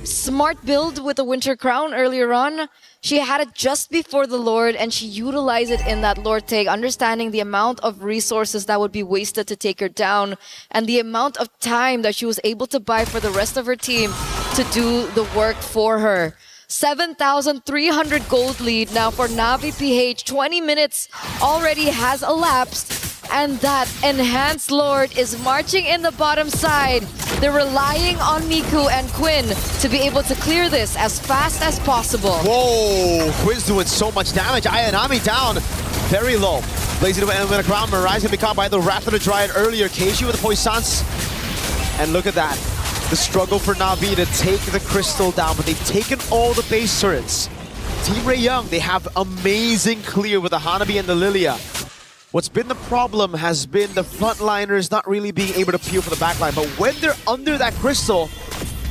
smart build with the Winter Crown earlier on. She had it just before the Lord, and she utilized it in that Lord take, understanding the amount of resources that would be wasted to take her down, and the amount of time that she was able to buy for the rest of her team to do the work for her. 7,300 gold lead now for NAVI PH. 20 minutes already has elapsed, and that enhanced Lord is marching in the bottom side. They're relying on Miku and Quinn to be able to clear this as fast as possible. Whoa, Quinn's doing so much damage. Ayanami down very low. Blazing away in the ground. Mirai's gonna be caught by the Wrath of the Dryad earlier. Keishi with the Poissance. And look at that. The struggle for Navi to take the crystal down, but they've taken all the base turrets. Team Rey Young, they have amazing clear with the Hanabi and the Lilia. What's been the problem has been the frontliners not really being able to peel for the backline, but when they're under that crystal,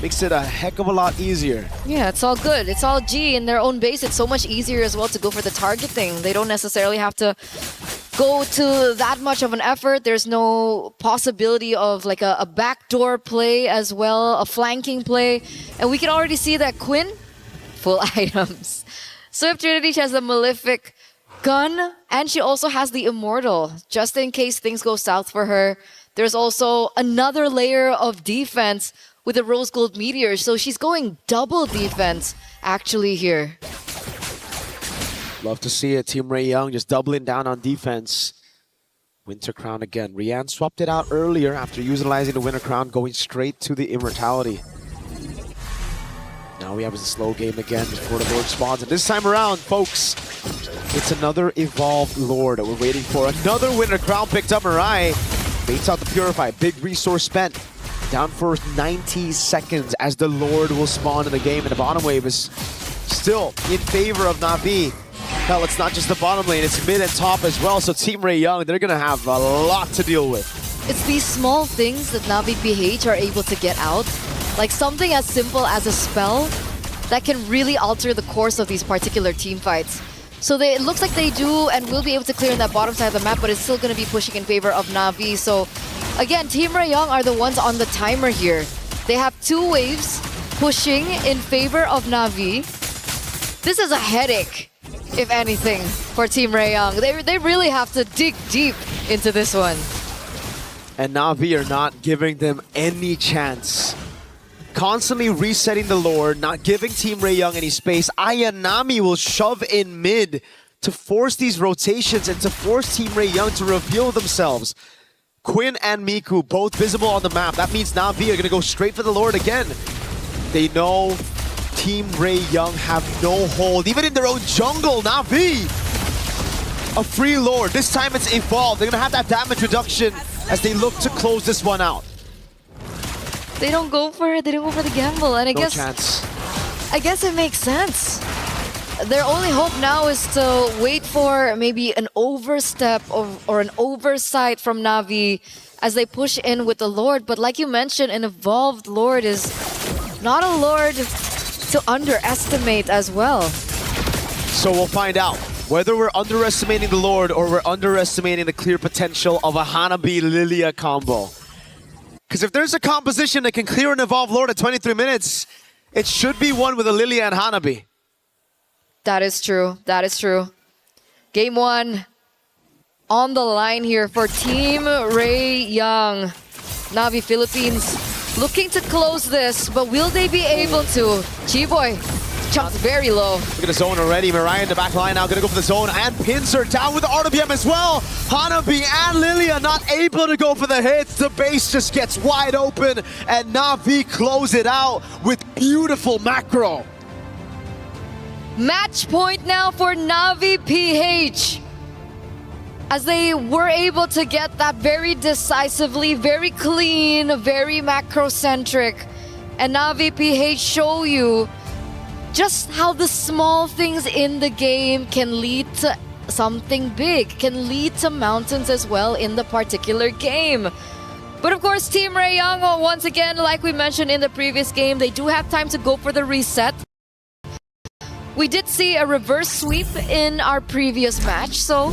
makes it a heck of a lot easier. Yeah, it's all good. It's all G in their own base. It's so much easier as well to go for the targeting. They don't necessarily have to go to that much of an effort. There's no possibility of like a backdoor play as well, a flanking play. And we can already see that Quinn, full items. Swift Trinity, she has the Malefic gun, and she also has the Immortal, just in case things go south for her. There's also another layer of defense with the Rose Gold Meteor. So she's going double defense actually here. Love to see it. Team Rey Young just doubling down on defense. Winter Crown again. Rian swapped it out earlier after utilizing the Winter Crown, going straight to the Immortality. Now we have a slow game again before the Lord spawns. And this time around, folks, it's another Evolved Lord that we're waiting for. Another Winter Crown picked up. Mirai baits out the Purify. Big resource spent. Down for 90 seconds as the Lord will spawn in the game. And the bottom wave is still in favor of Navi. Hell, it's not just the bottom lane, it's mid and top as well. So Team Rey Young, they're going to have a lot to deal with. It's these small things that NAVI PH are able to get out. Like something as simple as a spell that can really alter the course of these particular team fights. So it looks like they do and will be able to clear in that bottom side of the map, but it's still going to be pushing in favor of Navi. So again, Team Rey Young are the ones on the timer here. They have 2 waves pushing in favor of Navi. This is a headache, if anything, for Team Rey Young. They really have to dig deep into this one. And Navi are not giving them any chance. Constantly resetting the Lord, not giving Team Rey Young any space. Ayanami will shove in mid to force these rotations and to force Team Rey Young to reveal themselves. Quinn and Miku both visible on the map. That means Navi are going to go straight for the Lord again. They know Team Rey Young have no hold, even in their own jungle. Navi, a free Lord. This time it's Evolved. They're going to have that damage reduction as they look to close this one out. They don't go for it. They don't go for the gamble. And No chance. I guess it makes sense. Their only hope now is to wait for maybe an overstep or an oversight from Navi as they push in with the Lord. But like you mentioned, an Evolved Lord is not a Lord to underestimate as well. So we'll find out whether we're underestimating the Lord or we're underestimating the clear potential of a Hanabi Lilia combo. Because if there's a composition that can clear an Evolved Lord at 23 minutes, it should be one with a Lilia and Hanabi. That is true. That is true. Game 1 on the line here for Team Rey Young. Navi Philippines looking to close this, but will they be able to? Chiboy jumps very low. Look at the zone already. Mirai in the back line now going to go for the zone and pins her down with the RWM as well. Hanabi and Lilia not able to go for the hits. The base just gets wide open and Navi close it out with beautiful macro. Match point now for NAVI PH. As they were able to get that very decisively, very clean, very macro-centric. And NAVI PH show you just how the small things in the game can lead to something big, can lead to mountains as well in the particular game. But of course, Team Rey Young, once again, like we mentioned in the previous game, they do have time to go for the reset. We did see a reverse sweep in our previous match, so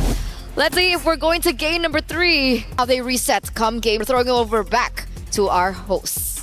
let's see if we're going to game number 3. How they reset come game. We're throwing over back to our hosts.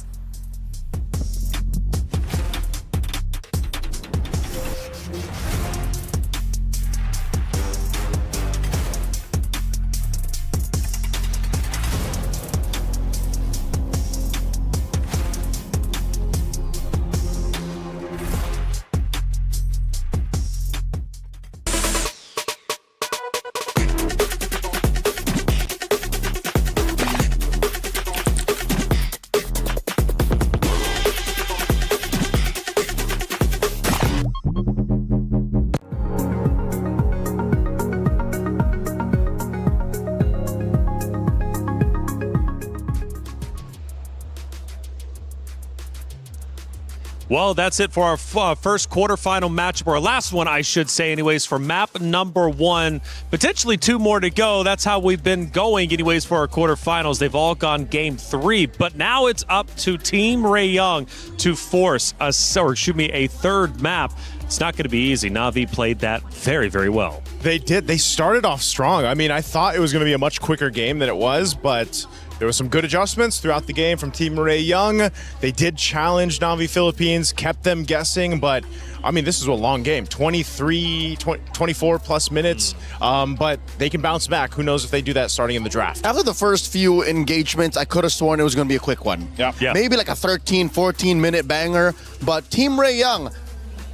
Well, that's it for our first quarterfinal matchup, or last one, I should say, anyways, for map number 1. Potentially 2 more to go. That's how we've been going, anyways, for our quarterfinals. They've all gone game 3, but now it's up to Team Rey Young to force a third map. It's not going to be easy. Navi played that very, very well. They did. They started off strong. I mean, I thought it was going to be a much quicker game than it was, but There were some good adjustments throughout the game from Team Rey Young. They did challenge NAVI Philippines, kept them guessing, but I mean, this is a long game, 24 plus minutes, but they can bounce back. Who knows if they do that starting in the draft. After the first few engagements, I could have sworn it was going to be a quick one. Yeah. Maybe like a 13, 14-minute banger, but Team Rey Young,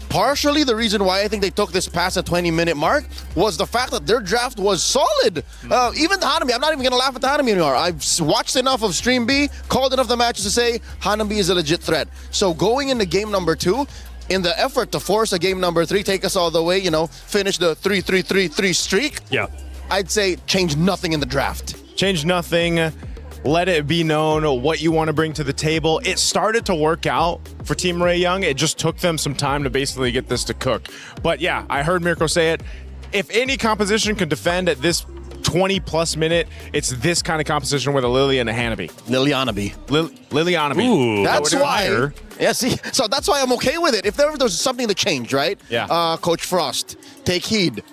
partially the reason why I think they took this past a 20-minute mark was the fact that their draft was solid. Even the Hanami, I'm not even going to laugh at the Hanami anymore. I've watched enough of Stream B, called enough of the matches to say Hanami is a legit threat. So going into game number 2, in the effort to force a game number 3, take us all the way, finish the 3-3-3-3 streak, I'd say change nothing in the draft. Change nothing. Let it be known what you want to bring to the table. It started to work out for Team Rey Young. It just took them some time to basically get this to cook. But yeah, I heard Mirko say it. If any composition can defend at this 20-plus minute, it's this kind of composition with a Lily and a Hanabi. Lilianabi. Lilianabi. Ooh, that's why. Yeah, see, so that's why I'm okay with it. If there was something to change, right? Yeah. Coach Frost, take heed.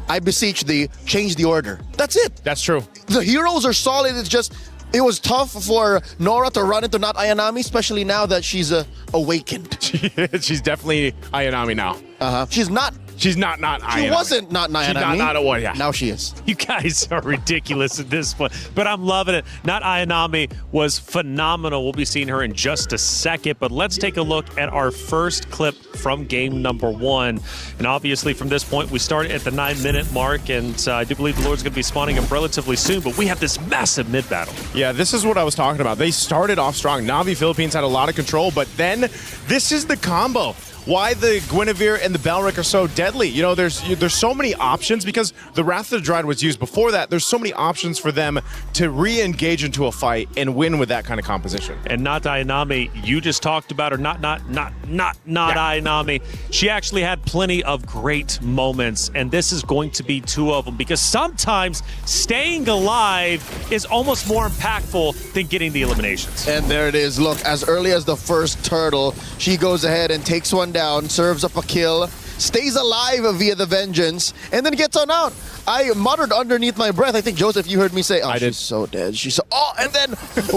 I beseech thee, change the order. That's it. That's true. The heroes are solid. It's just, it was tough for Nora to run into not Ayanami, especially now that she's awakened. She's definitely Ayanami now. She's not She's not Ayanami. She wasn't not Ayanami. She's not a one, yeah. Now she is. You guys are ridiculous at this point, but I'm loving it. Not Ayanami was phenomenal. We'll be seeing her in just a second, but let's take a look at our first clip from game number 1. And obviously from this point, we start at the 9-minute mark, and I do believe the Lord's going to be spawning up relatively soon, but we have this massive mid-battle. Yeah, this is what I was talking about. They started off strong. NAVI Philippines had a lot of control, but then this is the combo. Why the Guinevere and the Balric are so deadly. You know, there's so many options because the Wrath of the Dread was used before that. There's so many options for them to re-engage into a fight and win with that kind of composition. And not Ayanami, you just talked about her. Not Ayanami. She actually had plenty of great moments, and this is going to be 2 of them because sometimes staying alive is almost more impactful than getting the eliminations. And there it is. Look, as early as the first turtle, she goes ahead and takes one down, serves up a kill, stays alive via the vengeance, and then gets on out. I muttered underneath my breath. I think, Joseph, you heard me say, oh, she's so dead. She's so... Oh, and then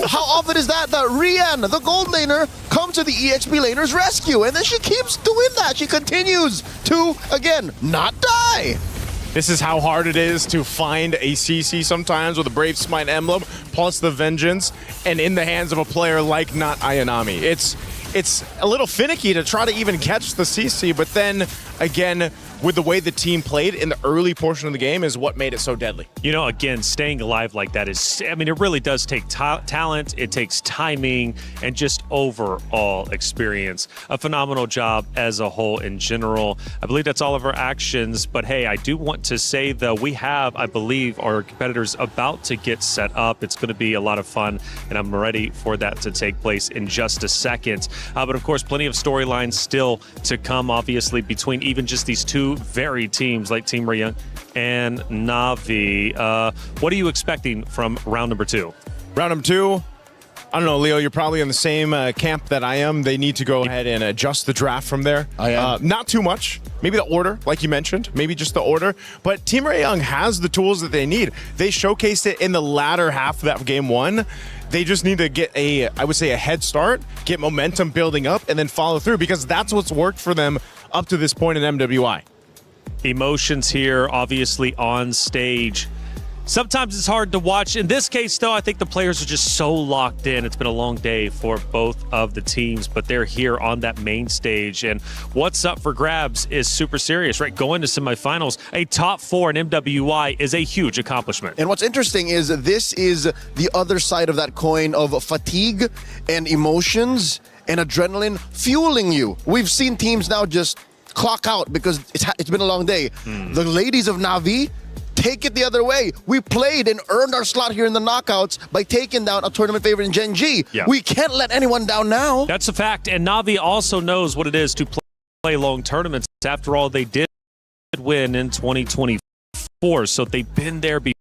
how often is that Rian, the gold laner, comes to the EXP laner's rescue, and then she keeps doing that. She continues to, again, not die. This is how hard it is to find a CC sometimes with a Brave Smite emblem, plus the vengeance, and in the hands of a player like not Ayanami. It's a little finicky to try to even catch the CC, but then again, with the way the team played in the early portion of the game is what made it so deadly. You know, again, staying alive like that is, I mean, it really does take talent, it takes timing, and just overall experience. A phenomenal job as a whole in general. I believe that's all of our actions, but hey, I do want to say that we have, I believe, our competitors about to get set up. It's going to be a lot of fun, and I'm ready for that to take place in just a second. But of course, plenty of storylines still to come, obviously, between even just these two varied teams like Team Rey Young and NAVI. What are you expecting from round number 2? Round number 2, I don't know, Leo, you're probably in the same camp that I am. They need to go ahead and adjust the draft from there. Not too much. Maybe the order, like you mentioned. Maybe just the order. But Team Rey Young has the tools that they need. They showcased it in the latter half of that game 1. They just need to get I would say, a head start, get momentum building up, and then follow through because that's what's worked for them up to this point in MWI. Emotions here, obviously on stage. Sometimes it's hard to watch. In this case, though, I think the players are just so locked in. It's been a long day for both of the teams, but they're here on that main stage. And what's up for grabs is super serious, right? Going to semifinals, a top 4 in MWI is a huge accomplishment. And what's interesting is this is the other side of that coin of fatigue and emotions and adrenaline fueling you. We've seen teams now just clock out because it's been a long day. The ladies of NAVI take it the other way. We played and earned our slot here in the knockouts by taking down a tournament favorite in Gen G. Yeah. We can't let anyone down now. That's a fact, and NAVI also knows what it is to play long tournaments. After all, they did win in 2024, so they've been there before.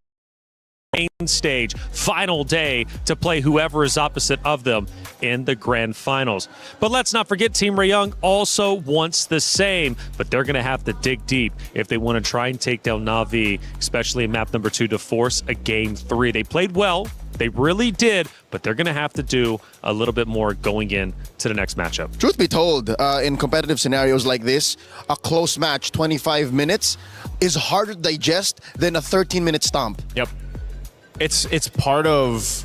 main stage, final day to play whoever is opposite of them in the grand finals. But let's not forget, Team Rey Young also wants the same, but they're going to have to dig deep if they want to try and take down NAVI, especially in map number 2, to force a game 3. They played well. They really did, but they're going to have to do a little bit more going in to the next matchup. Truth be told, in competitive scenarios like this, a close match, 25 minutes, is harder to digest than a 13-minute stomp. Yep. It's part of,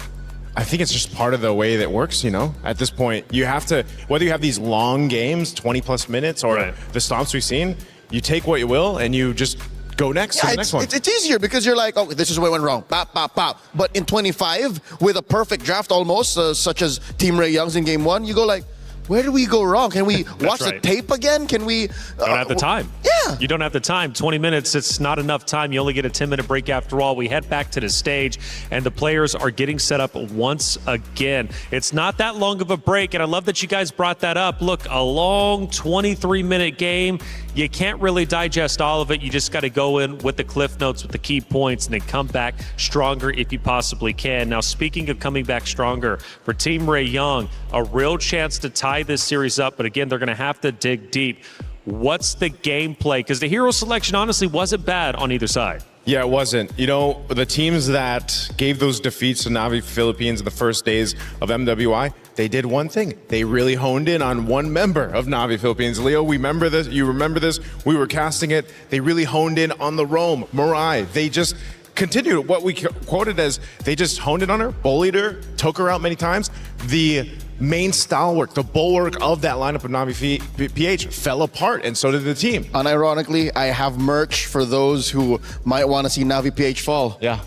I think it's just part of the way that works, you know? At this point, you have to, whether you have these long games, 20-plus minutes, or the stomps we've seen, you take what you will and you just go next to the next one. It's easier because you're like, oh, this is where it went wrong. Pop, pop, pop. But in 25, with a perfect draft almost, such as Team Rey Young's in game 1, you go like, where did we go wrong? Can we watch the tape again? Can we... don't have the time. Yeah. You don't have the time. 20 minutes, it's not enough time. You only get a 10-minute break after all. We head back to the stage, and the players are getting set up once again. It's not that long of a break, and I love that you guys brought that up. Look, a long 23-minute game. You can't really digest all of it. You just got to go in with the cliff notes, with the key points, and then come back stronger if you possibly can. Now, speaking of coming back stronger, for Team Rey Young, a real chance to tie this series up, but again, they're going to have to dig deep. What's the gameplay? Because the hero selection honestly wasn't bad on either side. Yeah, it wasn't. You know, the teams that gave those defeats to NAVI Philippines in the first days of MWI, they did one thing. They really honed in on one member of NAVI Philippines. Leo, we remember this. You remember this. We were casting it. They really honed in on the roam, Mirai. They just continued what we quoted as, they just honed in on her, bullied her, took her out many times. The main stalwart, the bulwark of that lineup of NAVI PH fell apart, and so did the team. Unironically, I have merch for those who might want to see NAVI PH fall. Yeah.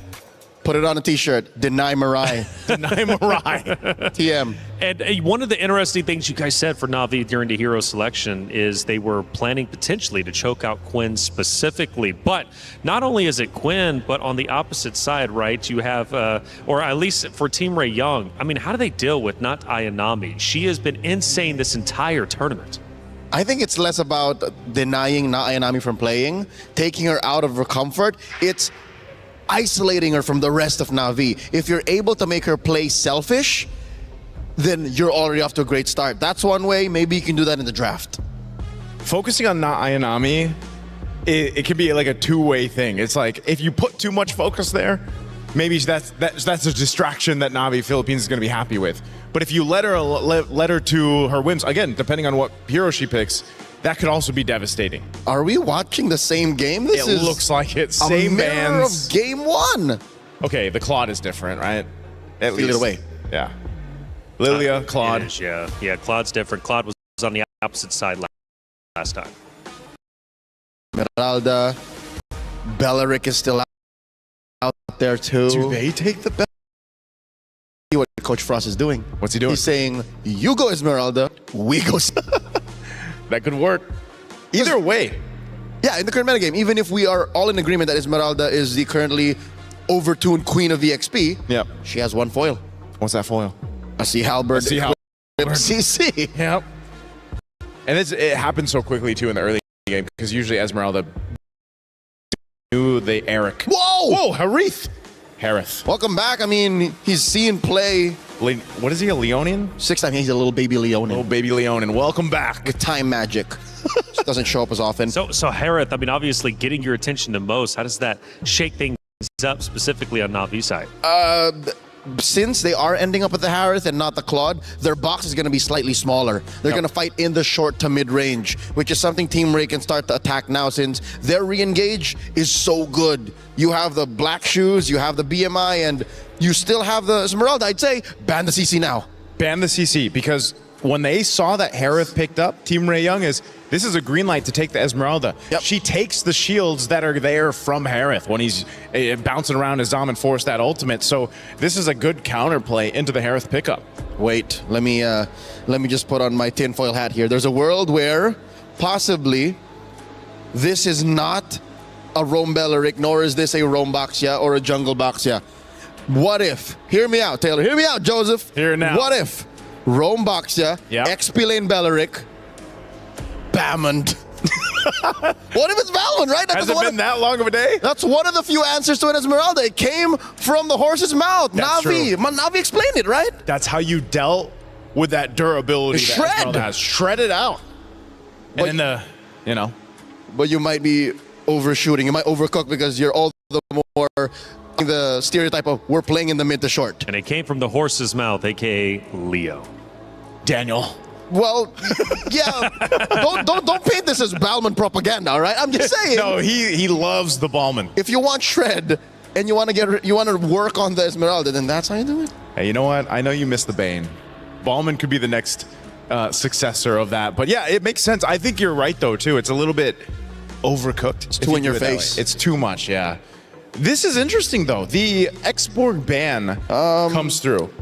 Put it on a t-shirt. Deny Mirai. Deny Mirai. TM. And one of the interesting things you guys said for NAVI during the hero selection is they were planning potentially to choke out Quinn specifically. But not only is it Quinn, but on the opposite side, right, you have, or at least for Team Rey Young, I mean, how do they deal with not Ayanami? She has been insane this entire tournament. I think it's less about denying Ayanami from playing, taking her out of her comfort. It's isolating her from the rest of NAVI. If you're able to make her play selfish, then you're already off to a great start. That's one way. Maybe you can do that in the draft. Focusing on Ayanami, it can be like a two-way thing. It's like, if you put too much focus there, maybe that's a distraction that NAVI Philippines is going to be happy with. But if you let her to her whims, again, depending on what hero she picks, that could also be devastating. Are we watching the same game? This it looks like it. Same mirror bands. of game 1. Okay, the Claude is different, right? At Feel least. it away. Yeah. Lilia, Claude. Yeah, Claude's different. Claude was on the opposite side last time. Meralda, Belleric is still out there too. Do they take the bell? See what Coach Frost is doing. What's he doing? He's saying, you go Esmeralda, we go... That could work. Either way. Yeah, in the current metagame, even if we are all in agreement that Esmeralda is the currently overtuned queen of the XP, yep, she has one foil. What's that foil? A Sea Halberd. Sea Halberd. CC. Yep. And it happens so quickly, too, in the early game, because usually Esmeralda knew the Eric. Whoa! Whoa, Harith. Harith. Welcome back. I mean, he's seen play. What is he, a Leonian? 6 time, he's a little baby Leonin. Little baby Leonin. Welcome back. With time magic. Just doesn't show up as often. So Harith, I mean, obviously getting your attention the most, how does that shake things up specifically on NAVI side? Since they are ending up at the Harith and not the Claude, their box is going to be slightly smaller. They're going to fight in the short to mid-range, which is something Team Rey can start to attack now since their re-engage is so good. You have the black shoes, you have the BMI, and you still have the Esmeralda. I'd say ban the CC now. Ban the CC, because when they saw that Harith picked up, Team Rey Young this is a green light to take the Esmeralda. Yep. She takes the shields that are there from Harith when he's bouncing around his Dom and force that ultimate. So this is a good counterplay into the Harith pickup. Wait, let me just put on my tinfoil hat here. There's a world where possibly this is not a Roam Belleric, nor is this a Roam Baxia or a Jungle Baxia. What if, hear me out, Taylor, hear me out, Joseph. Here now. What if Roam Baxia, XP Lane Belleric, Bammond, What if it's Valmond, right? Has it been that long of a day? That's one of the few answers to an Esmeralda. It came from the horse's mouth. That's Navi. true. Navi explained it, right? That's how you dealt with that durability that Esmeralda has. Shred it out. And then But you might be overshooting. You might overcook because you're all the more the stereotype of we're playing in the mid to short. And it came from the horse's mouth, a.k.a. Leo. Daniel. Well, yeah. don't paint this as Balman propaganda, all right? I'm just saying. No, he loves the Balman. If you want shred and you want to work on the Esmeralda, then that's how you do it. Hey, you know what? I know you missed the Bane. Balman could be the next successor of that. But yeah, it makes sense. I think you're right though too. It's a little bit overcooked. It's too in your face. It's too much. Yeah. This is interesting though. The export ban comes through.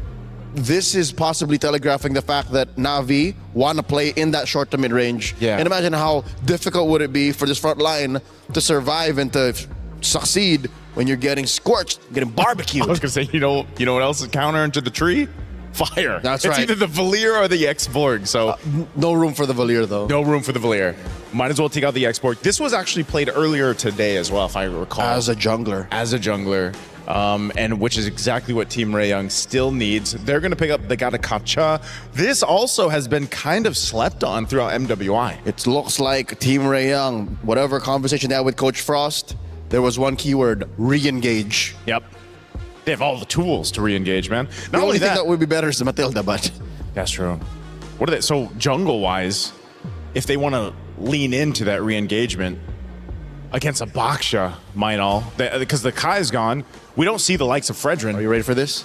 This is possibly telegraphing the fact that Navi want to play in that short to mid range. Yeah. And imagine how difficult would it be for this front line to survive and to succeed when you're getting scorched, getting barbecued. I was gonna say, you know what else is counter into the tree? Fire. That's it's right. either the Valier or the X-Borg. So no room for the Valier though. No room for the Valier. Might as well take out the X-Borg. This was actually played earlier today as well, if I recall. As a jungler. As a jungler. And which is exactly what Team Rey Young still needs. They're going to pick up the Gatakacha. This also has been kind of slept on throughout MWI. It looks like Team Rey Young, whatever conversation they had with Coach Frost, there was one keyword, re-engage. Yep. They have all the tools to re-engage, man. The only thing that would be better is the Matilda, but... That's true. What are they? So jungle-wise, if they want to lean into that re-engagement against a Baksha, because the Kai is gone, we don't see the likes of Fredrin. Are you ready for this?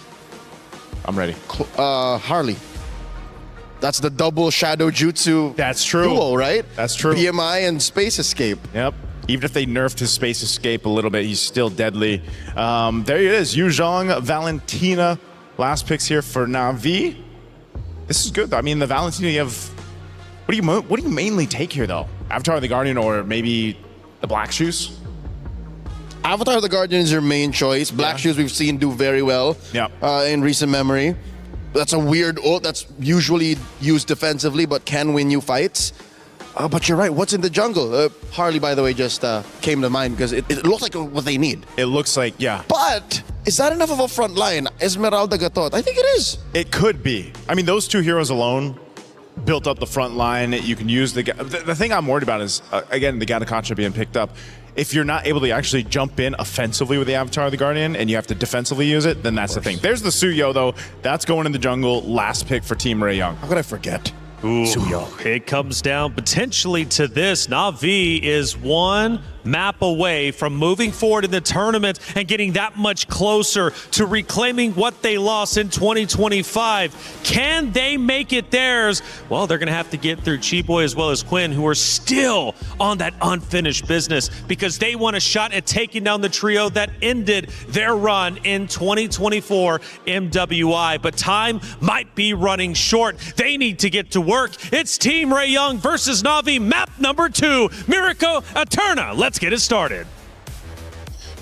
I'm ready. Harley. That's the double shadow jutsu. That's true. Duo, right? That's true. PMI and Space Escape. Yep. Even if they nerfed his Space Escape a little bit, he's still deadly. There he is, Yu Zhang, Valentina. Last picks here for Navi. This is good. I mean, the Valentina, you have... What do you mainly take here, though? Avatar of the Guardian or maybe the Black Shoes? Avatar of the Guardian is your main choice. Black Shoes we've seen do very well in recent memory. That's a weird ult that's usually used defensively but can win you fights. But you're right, what's in the jungle? Harley, by the way, just came to mind because it looks like what they need. It looks like, yeah. But is that enough of a front line? Esmeralda Gatot? I think it is. It could be. I mean, those two heroes alone built up the front line. You can use the thing I'm worried about is, again, the Gatakacha being picked up. If you're not able to actually jump in offensively with the Avatar of the Guardian and you have to defensively use it, then that's the thing. There's the Suyo, though. That's going in the jungle. Last pick for Team Rey Young. How could I forget? Ooh, it comes down potentially to this. Navi is one map away from moving forward in the tournament and getting that much closer to reclaiming what they lost in 2025. Can they make it theirs? Well, they're going to have to get through Chiboy as well as Quinn, who are still on that unfinished business because they want a shot at taking down the trio that ended their run in 2024 MWI. But time might be running short. They need to get to work. It's Team Rey Young versus Navi, map number 2, Miracle Eterna. Let's get it started.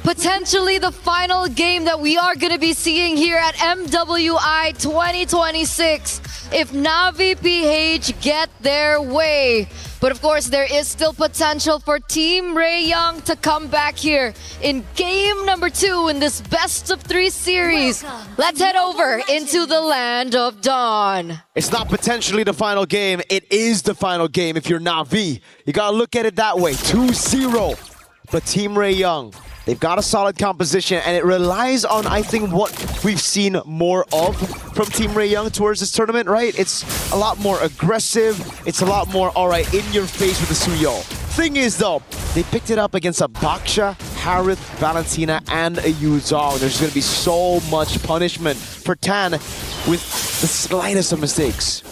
Potentially the final game that we are going to be seeing here at MWI 2026 if Navi PH get their way. But of course, there is still potential for Team Rey Young to come back here in game number 2 in this best of 3 series. Let's head over into the land of Dawn. It's not potentially the final game, it is the final game if you're Navi. You gotta look at it that way, 2-0. But Team Rey Young, they've got a solid composition and it relies on, I think, what we've seen more of from Team Rey Young towards this tournament, right? It's a lot more aggressive. It's a lot more, all right, in your face with the Suyo. Thing is, though, they picked it up against a Baksha, Harith, Valentina, and a Yu Zhang. There's going to be so much punishment for Tan with the slightest of mistakes.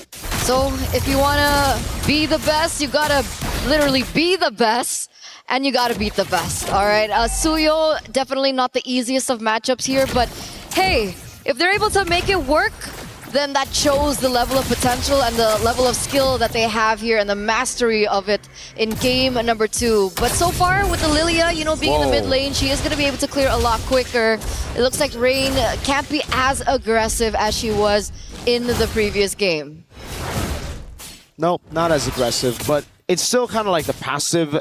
So if you want to be the best, you got to literally be the best. And you gotta beat the best, all right? Suyo, definitely not the easiest of matchups here, but hey, if they're able to make it work, then that shows the level of potential and the level of skill that they have here and the mastery of it in game number 2. But so far with the Lilia, you know, being in the mid lane, she is gonna be able to clear a lot quicker. It looks like Rain can't be as aggressive as she was in the previous game. Nope, not as aggressive, but it's still kind of like the passive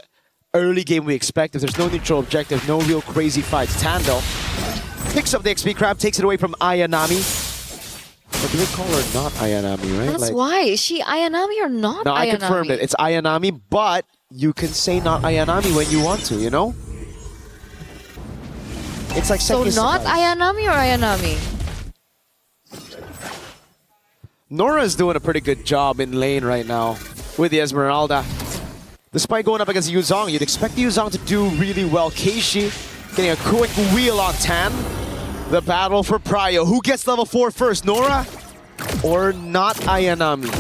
early game we expect. If there's no neutral objective, no real crazy fights. Tando picks up the XP Crab, takes it away from Ayanami. Or do they call her not Ayanami, right? That's why. Is she Ayanami or not No, Ayanami? I confirmed it. It's Ayanami, but you can say not Ayanami when you want to, you know? It's like So not Ayanami or Ayanami? Nora's doing a pretty good job in lane right now with the Esmeralda. Despite going up against Yuzong, you'd expect the Yuzong to do really well. Keishi getting a quick wheel on Tan. The battle for Prio. Who gets level 4 first, Nora or not Ayanami?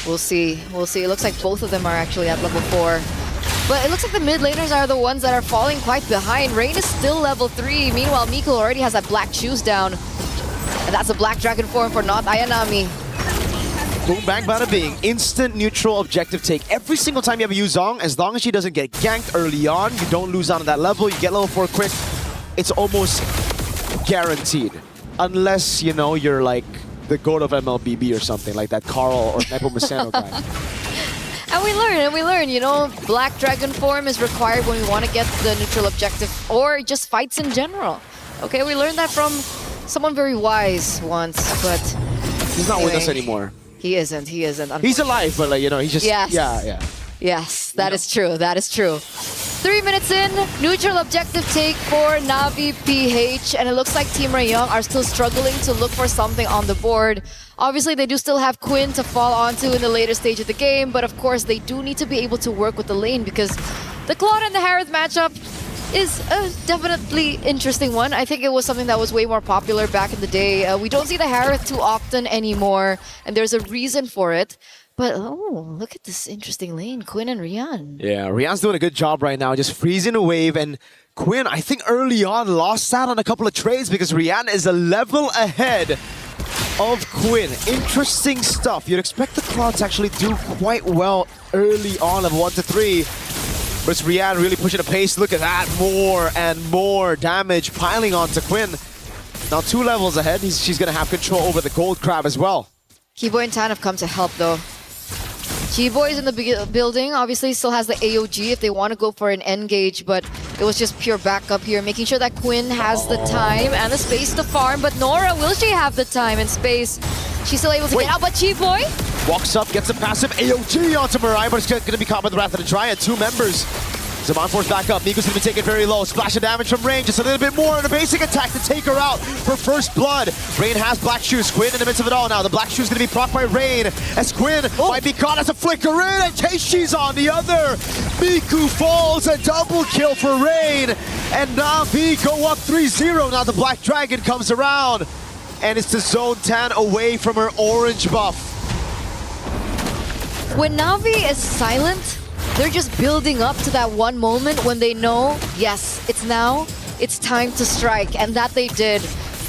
We'll see. We'll see. It looks like both of them are actually at level 4. But it looks like the mid laners are the ones that are falling quite behind. Rain is still level 3. Meanwhile, Miku already has that black shoes down. And that's a black dragon form for not Ayanami. Boom, bang, bada bing. Instant neutral objective take. Every single time you have a Yuzong, as long as she doesn't get ganked early on, you don't lose on that level, you get level 4 quick, it's almost guaranteed. Unless, you know, you're like the goat of MLBB or something, like that Carl or Nepomuceno guy. And we learn, you know, black dragon form is required when we want to get the neutral objective or just fights in general. Okay, we learned that from someone very wise once, but he's not with us anymore. He isn't. He's alive, but like, you know, he's just, yes. yeah. Yes, that is true. That is true. 3 minutes in, neutral objective take for NAVI PH, and it looks like Team Rey Young are still struggling to look for something on the board. Obviously, they do still have Quinn to fall onto in the later stage of the game, but of course, they do need to be able to work with the lane because the Claude and the Harith matchup is a definitely interesting one. I think it was something that was way more popular back in the day. We don't see the Harith too often anymore, and there's a reason for it. But, oh, look at this interesting lane, Quinn and Rian. Yeah, Rian's doing a good job right now, just freezing a wave. And Quinn, I think early on, lost out on a couple of trades because Rian is a level ahead of Quinn. Interesting stuff. You'd expect the Cloud to actually do quite well early on of 1 to 3. But it's Rian really pushing the pace. Look at that. More and more damage piling onto Quinn. Now 2 levels ahead. She's going to have control over the Gold Crab as well. Keyboy and Tan have come to help though. G-Boy is in the building. Obviously still has the AOG if they want to go for an engage, but it was just pure backup here, making sure that Quinn has the time and the space to farm. But Nora, will she have the time and space? She's still able to get out, but G-Boy walks up, gets a passive AOG onto Mirai, but it's going to be caught by the Wrath of the Triad. 2 members. Zaman force back up. Miku's going to be taken very low. Splash of damage from Rain. Just a little bit more on a basic attack to take her out for first blood. Rain has Black Shoes. Quinn in the midst of it all now. The Black Shoes going to be procced by Rain as Quinn might be caught as a flicker in, and Keishi's on the other. Miku falls. A double kill for Rain. And Navi go up 3-0. Now the Black Dragon comes around. And it's the Zone Tan away from her orange buff. When Navi is silent, they're just building up to that one moment when they know, yes, it's now, it's time to strike, and that they did.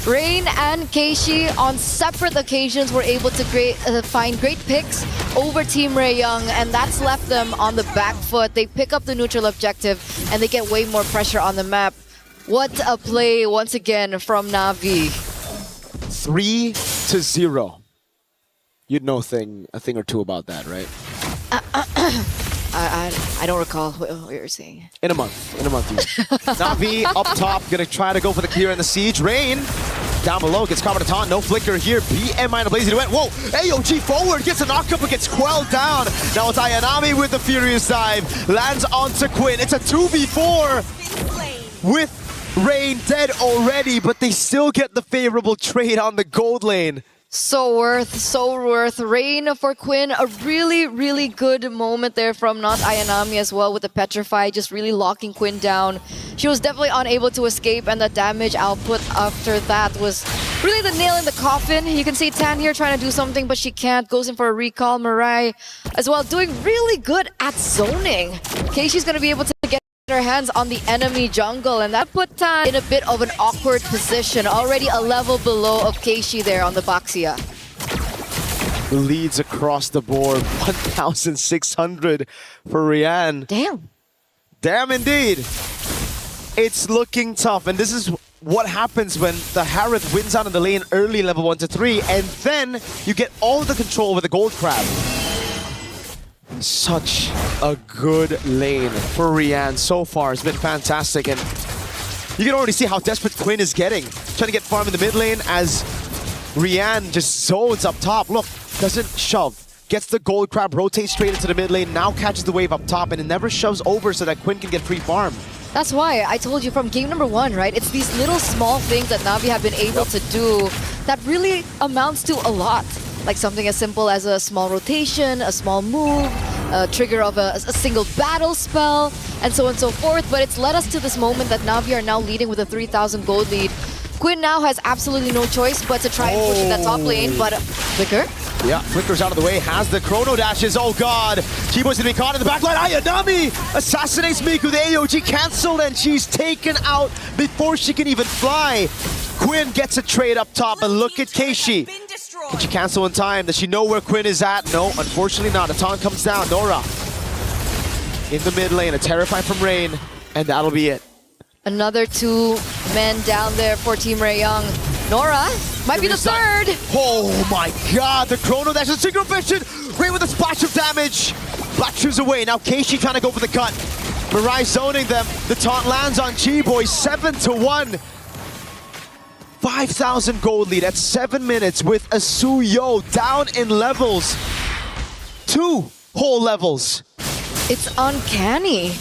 Rain and Keishi on separate occasions were able to find great picks over Team Rey Young, and that's left them on the back foot. They pick up the neutral objective, and they get way more pressure on the map. What a play once again from Navi. 3-0. You'd know a thing or two about that, right? I don't recall what you were saying. In a month. Navi up top, gonna try to go for the clear and the siege. Rain down below, gets caught by the taunt. No flicker here. BM minor blazing went. Whoa! AOG forward, gets a knock up, but gets quelled down. Now it's Ayanami with the furious dive. Lands onto Quinn. It's a 2v4 with Rain dead already, but they still get the favorable trade on the gold lane. So worth. Rain for Quinn, a really, really good moment there from not Ayanami as well with the Petrify, just really locking Quinn down. She was definitely unable to escape, and the damage output after that was really the nail in the coffin. You can see Tan here trying to do something, but she can't. Goes in for a recall. Mirai as well, doing really good at zoning. Keishi's going to be able to get her hands on the enemy jungle, and that put Tan in a bit of an awkward position. Already a level below of Keishi there on the Baxia. Leads across the board, 1,600 for Rian. Damn indeed. It's looking tough, and this is what happens when the Harith wins out in the lane early level 1 to 3, and then you get all the control over the Gold Crab. Such a good lane for Rian so far. It's been fantastic, and you can already see how desperate Quinn is getting. Trying to get farm in the mid lane as Rian just zones up top. Look, doesn't shove. Gets the gold crab, rotates straight into the mid lane, now catches the wave up top, and it never shoves over so that Quinn can get free farm. That's why I told you from game number 1, right? It's these little small things that Navi have been able to do that really amounts to a lot. Like something as simple as a small rotation, a small move, a trigger of a single battle spell, and so on and so forth. But it's led us to this moment that Navi are now leading with a 3,000 gold lead. Quinn now has absolutely no choice but to try and push in that top lane, but Flicker? Yeah, Flicker's out of the way, has the chrono dashes, oh god! Chibo's gonna be caught in the backline, Ayanami assassinates Miku, the AOG cancelled, and she's taken out before she can even fly. Quinn gets a trade up top, and look at Keishi. Can she cancel in time? Does she know where Quinn is at? No, unfortunately not. A taunt comes down, Nora in the mid lane, a Terrify from Rain, and that'll be it. Another 2 men down there for Team Rey Young. Nora might be the third. Oh my god, the chrono dash is synchro vision. Rain with a splash of damage. Black shoes away. Now Keishi trying to go for the cut. Mirai zoning them. The taunt lands on G-Boy, 7-1. 5,000 gold lead at 7 minutes with a Suyo down in levels. 2 whole levels. It's uncanny.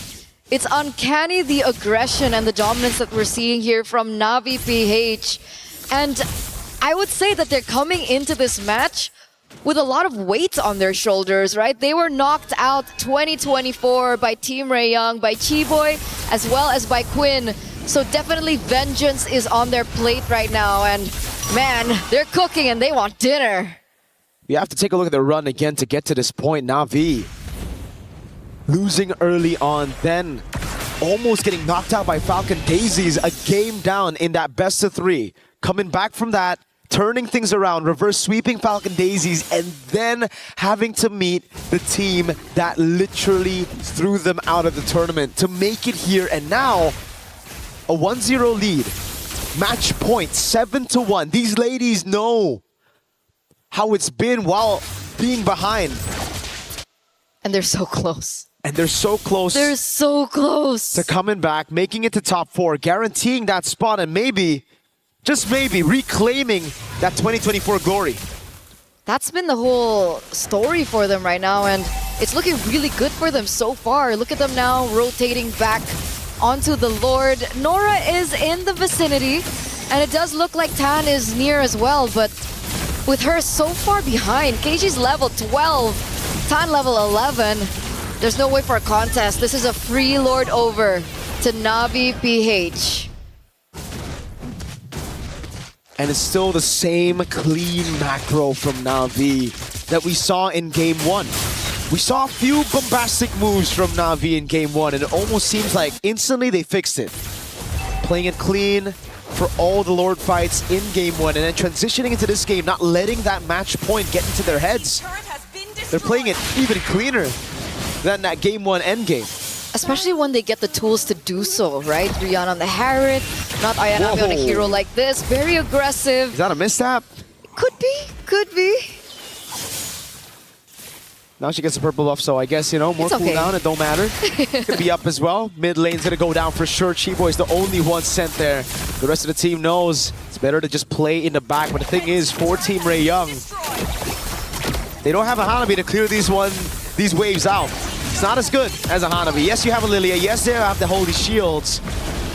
It's uncanny, the aggression and the dominance that we're seeing here from NAVI PH. And I would say that they're coming into this match with a lot of weight on their shoulders, right? They were knocked out 2024 by Team Rey Young, by Chiboy, as well as by Quinn. So definitely vengeance is on their plate right now. And man, they're cooking and they want dinner. You have to take a look at the run again to get to this point. Navi losing early on, then almost getting knocked out by Falcon Daisies, a game down in that best of 3. Coming back from that, turning things around, reverse sweeping Falcon Daisies, and then having to meet the team that literally threw them out of the tournament to make it here. And now, a 1-0 lead. Match point, 7-1. These ladies know how it's been while being behind. And they're so close. And they're so close. They're so close to coming back, making it to top 4, guaranteeing that spot, and maybe, just maybe, reclaiming that 2024 glory. That's been the whole story for them right now, and it's looking really good for them so far. Look at them now rotating back onto the Lord. Nora is in the vicinity, and it does look like Tan is near as well, but with her so far behind, Keishi's level 12, Tan level 11. There's no way for a contest. This is a free Lord over to NAVI PH. And it's still the same clean macro from Navi that we saw in Game 1. We saw a few bombastic moves from Navi in Game 1, and it almost seems like instantly they fixed it. Playing it clean for all the Lord fights in Game 1, and then transitioning into this game, not letting that match point get into their heads. They're playing it even cleaner than that Game 1 endgame. Especially when they get the tools to do so, right? Rian on the Harriet, not Ayanami on a hero like this. Very aggressive. Is that a misstep? Could be, could be. Now she gets a purple buff, so I guess, you know, more cooldown, it don't matter. Gonna be up as well. Mid lane's gonna go down for sure. Chiboy's the only one sent there. The rest of the team knows it's better to just play in the back. But the thing is, for Team Rey Young, they don't have a Hanabi to clear these waves out. It's not as good as a Hanabi. Yes, you have a Lilia. Yes, they have the Holy Shields.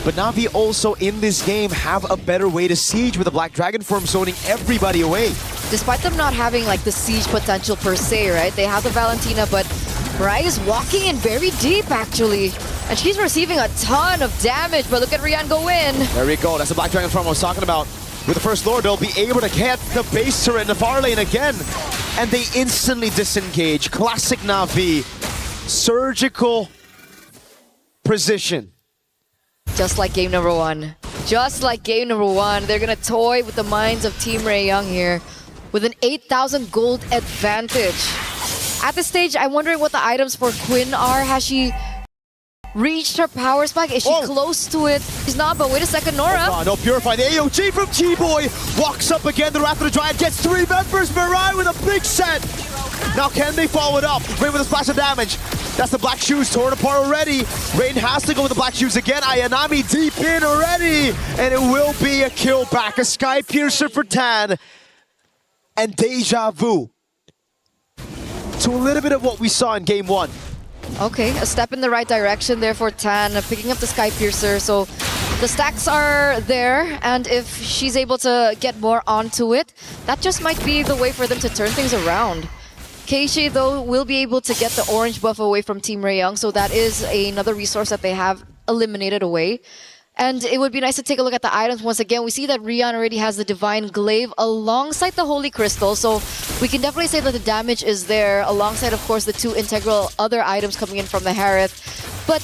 But Navi also in this game have a better way to siege with the Black Dragon form zoning everybody away. Despite them not having like the siege potential per se, right? They have the Valentina, but Mirai is walking in very deep actually. And she's receiving a ton of damage, but look at Rian go in. There we go. That's the Black Dragon form I was talking about. With the first Lord, they'll be able to get the base turret in the far lane again. And they instantly disengage. Classic Navi. Surgical precision. Just like game number 1. Just like game number 1. They're gonna toy with the minds of Team Rey Young here with an 8,000 gold advantage. At this stage, I'm wondering what the items for Quinn are. Has she reached her power spike? Is she close to it? She's not, but wait a second, Nora. Oh, no, Purify. The AOG from G-Boy walks up again. The Wrath of the Dryad gets 3 members. Mirai with a big set. Now can they follow it up? Rain with a splash of damage. That's the black shoes torn apart already. Rain has to go with the black shoes again. Ayanami deep in already. And it will be a kill back. A Sky Piercer for Tan. And deja vu to a little bit of what we saw in game 1. Okay, a step in the right direction there for Tan, picking up the Sky Piercer. So the stacks are there, and if she's able to get more onto it, that just might be the way for them to turn things around. Keishi, though, will be able to get the orange buff away from Team Rey Young, so that is another resource that they have eliminated away. And it would be nice to take a look at the items once again. We see that Rian already has the Divine Glaive alongside the Holy Crystal, so we can definitely say that the damage is there, alongside, of course, the 2 integral other items coming in from the Harith. But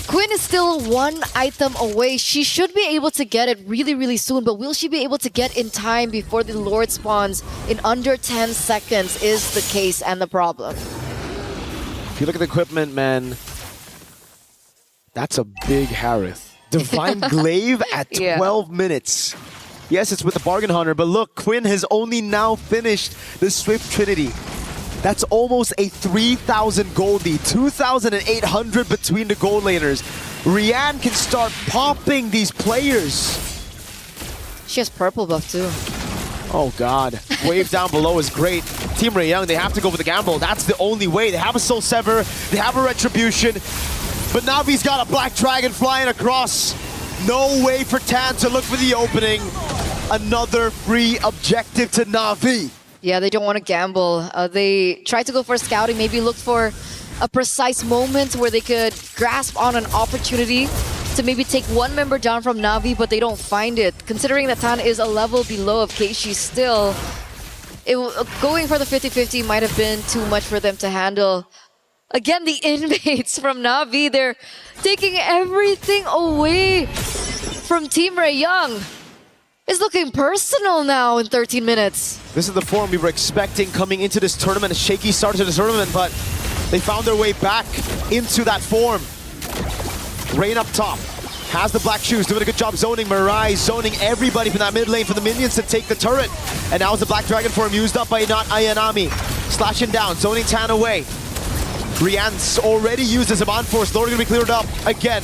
Quinn is still 1 item away. She should be able to get it really, really soon, but will she be able to get in time before the Lord spawns in under 10 seconds is the case and the problem. If you look at the equipment, man, that's a big Harith. Divine Glaive at 12 minutes. Yes, it's with the Bargain Hunter, but look, Quinn has only now finished the Swift Trinity. That's almost a 3,000 gold lead, 2,800 between the gold laners. Rian can start popping these players. She has purple buff too. Oh God, wave down below is great. Team Rey Young, they have to go for the gamble. That's the only way. They have a Soul Sever, they have a Retribution, but Navi's got a Black Dragon flying across. No way for Tan to look for the opening. Another free objective to Navi. Yeah, they don't want to gamble. They tried to go for scouting, maybe look for a precise moment where they could grasp on an opportunity to maybe take 1 member down from Navi, but they don't find it. Considering that Tan is a level below of Keishi still, going for the 50-50 might have been too much for them to handle. Again, the inmates from Navi, they're taking everything away from Team Rey Young. It's looking personal now in 13 minutes. This is the form we were expecting coming into this tournament. A shaky start to the tournament, but they found their way back into that form. Rain up top. Has the black shoes, doing a good job zoning. Mirai zoning everybody from that mid lane for the minions to take the turret. And now is the black dragon form used up by not Ayanami. Slashing down, zoning Tan away. Rian's already used as a Bond Force. Lord gonna be cleared up again.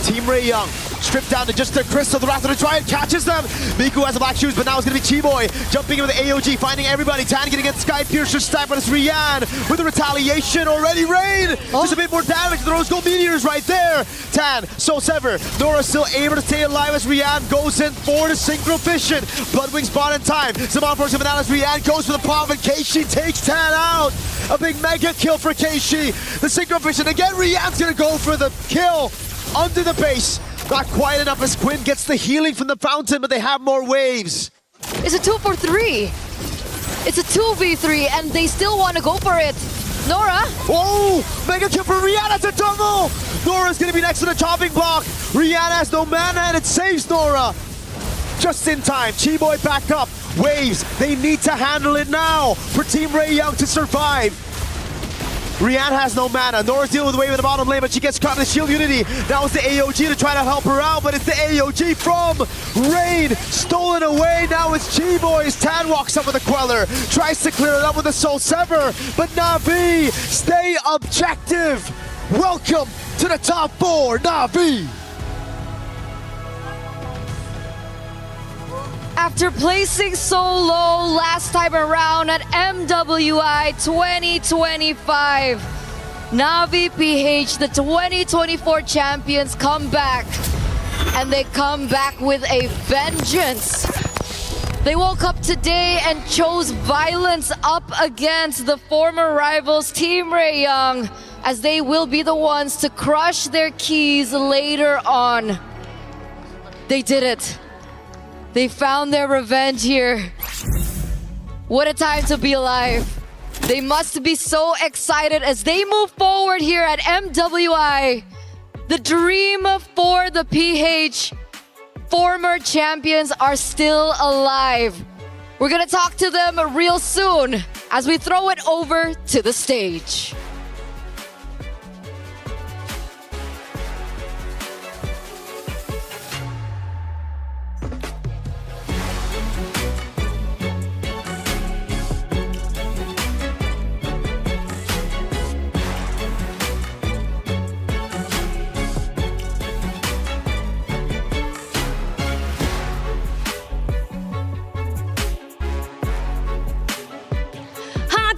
Team Rey Young stripped down to just the Crystal. The Wrath of the Triad catches them. Miku has the black shoes, but now it's going to be Chiboy jumping in with the AOG, finding everybody. Tan getting a Sky Piercer stack, but it's Rian with the retaliation already. Rain! Just a bit more damage. The Rose Gold Meteors right there. Tan, Soul Sever. Nora still able to stay alive as Rian goes in for the Synchro Fission. Bloodwing spawn in time. Saman Force of Analysis. Rian goes for the pop, and Keishi takes Tan out. A big mega kill for Keishi. The Synchro Fission again. Rian's going to go for the kill under the base. Not quite enough as Quinn gets the healing from the fountain, but they have more waves. It's a 2-for-3. It's a 2v3, and they still want to go for it. Nora. Oh, mega kill for Rihanna to double. Nora's going to be next to the chopping block. Rihanna has no mana, and it saves Nora. Just in time, Chiboy back up. Waves, they need to handle it now for Team Rey Young to survive. Rian has no mana. Nora's dealing with the wave in the bottom lane, but she gets caught in the Shield Unity. Now it's the AOG to try to help her out, but it's the AOG from Rain. Stolen away. Now it's Chiboy's. Tan walks up with a Queller. Tries to clear it up with a Soul Sever, but Navi, stay objective. Welcome to the top 4, Navi. After placing so low last time around at MWI 2025, NAVI PH, the 2024 champions, come back. And they come back with a vengeance. They woke up today and chose violence up against the former rivals Team Rey Young, as they will be the ones to crush their keys later on. They did it. They found their revenge here. What a time to be alive. They must be so excited as they move forward here at MWI. The dream for the PH former champions are still alive. We're gonna talk to them real soon as we throw it over to the stage.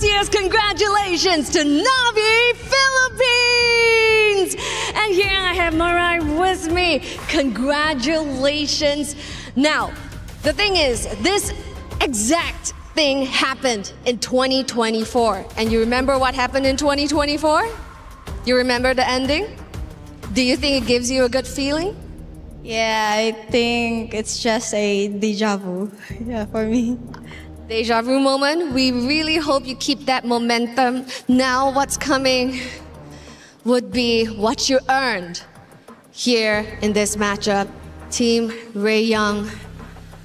mightiest congratulations to NAVI Philippines! And here I have Mariah with me. Congratulations. Now, the thing is, this exact thing happened in 2024. And you remember what happened in 2024? You remember the ending? Do you think it gives you a good feeling? Yeah, I think it's just a deja vu. Yeah, for me. Deja vu moment. We really hope you keep that momentum. Now what's coming would be what you earned here in this matchup. Team Rey Young,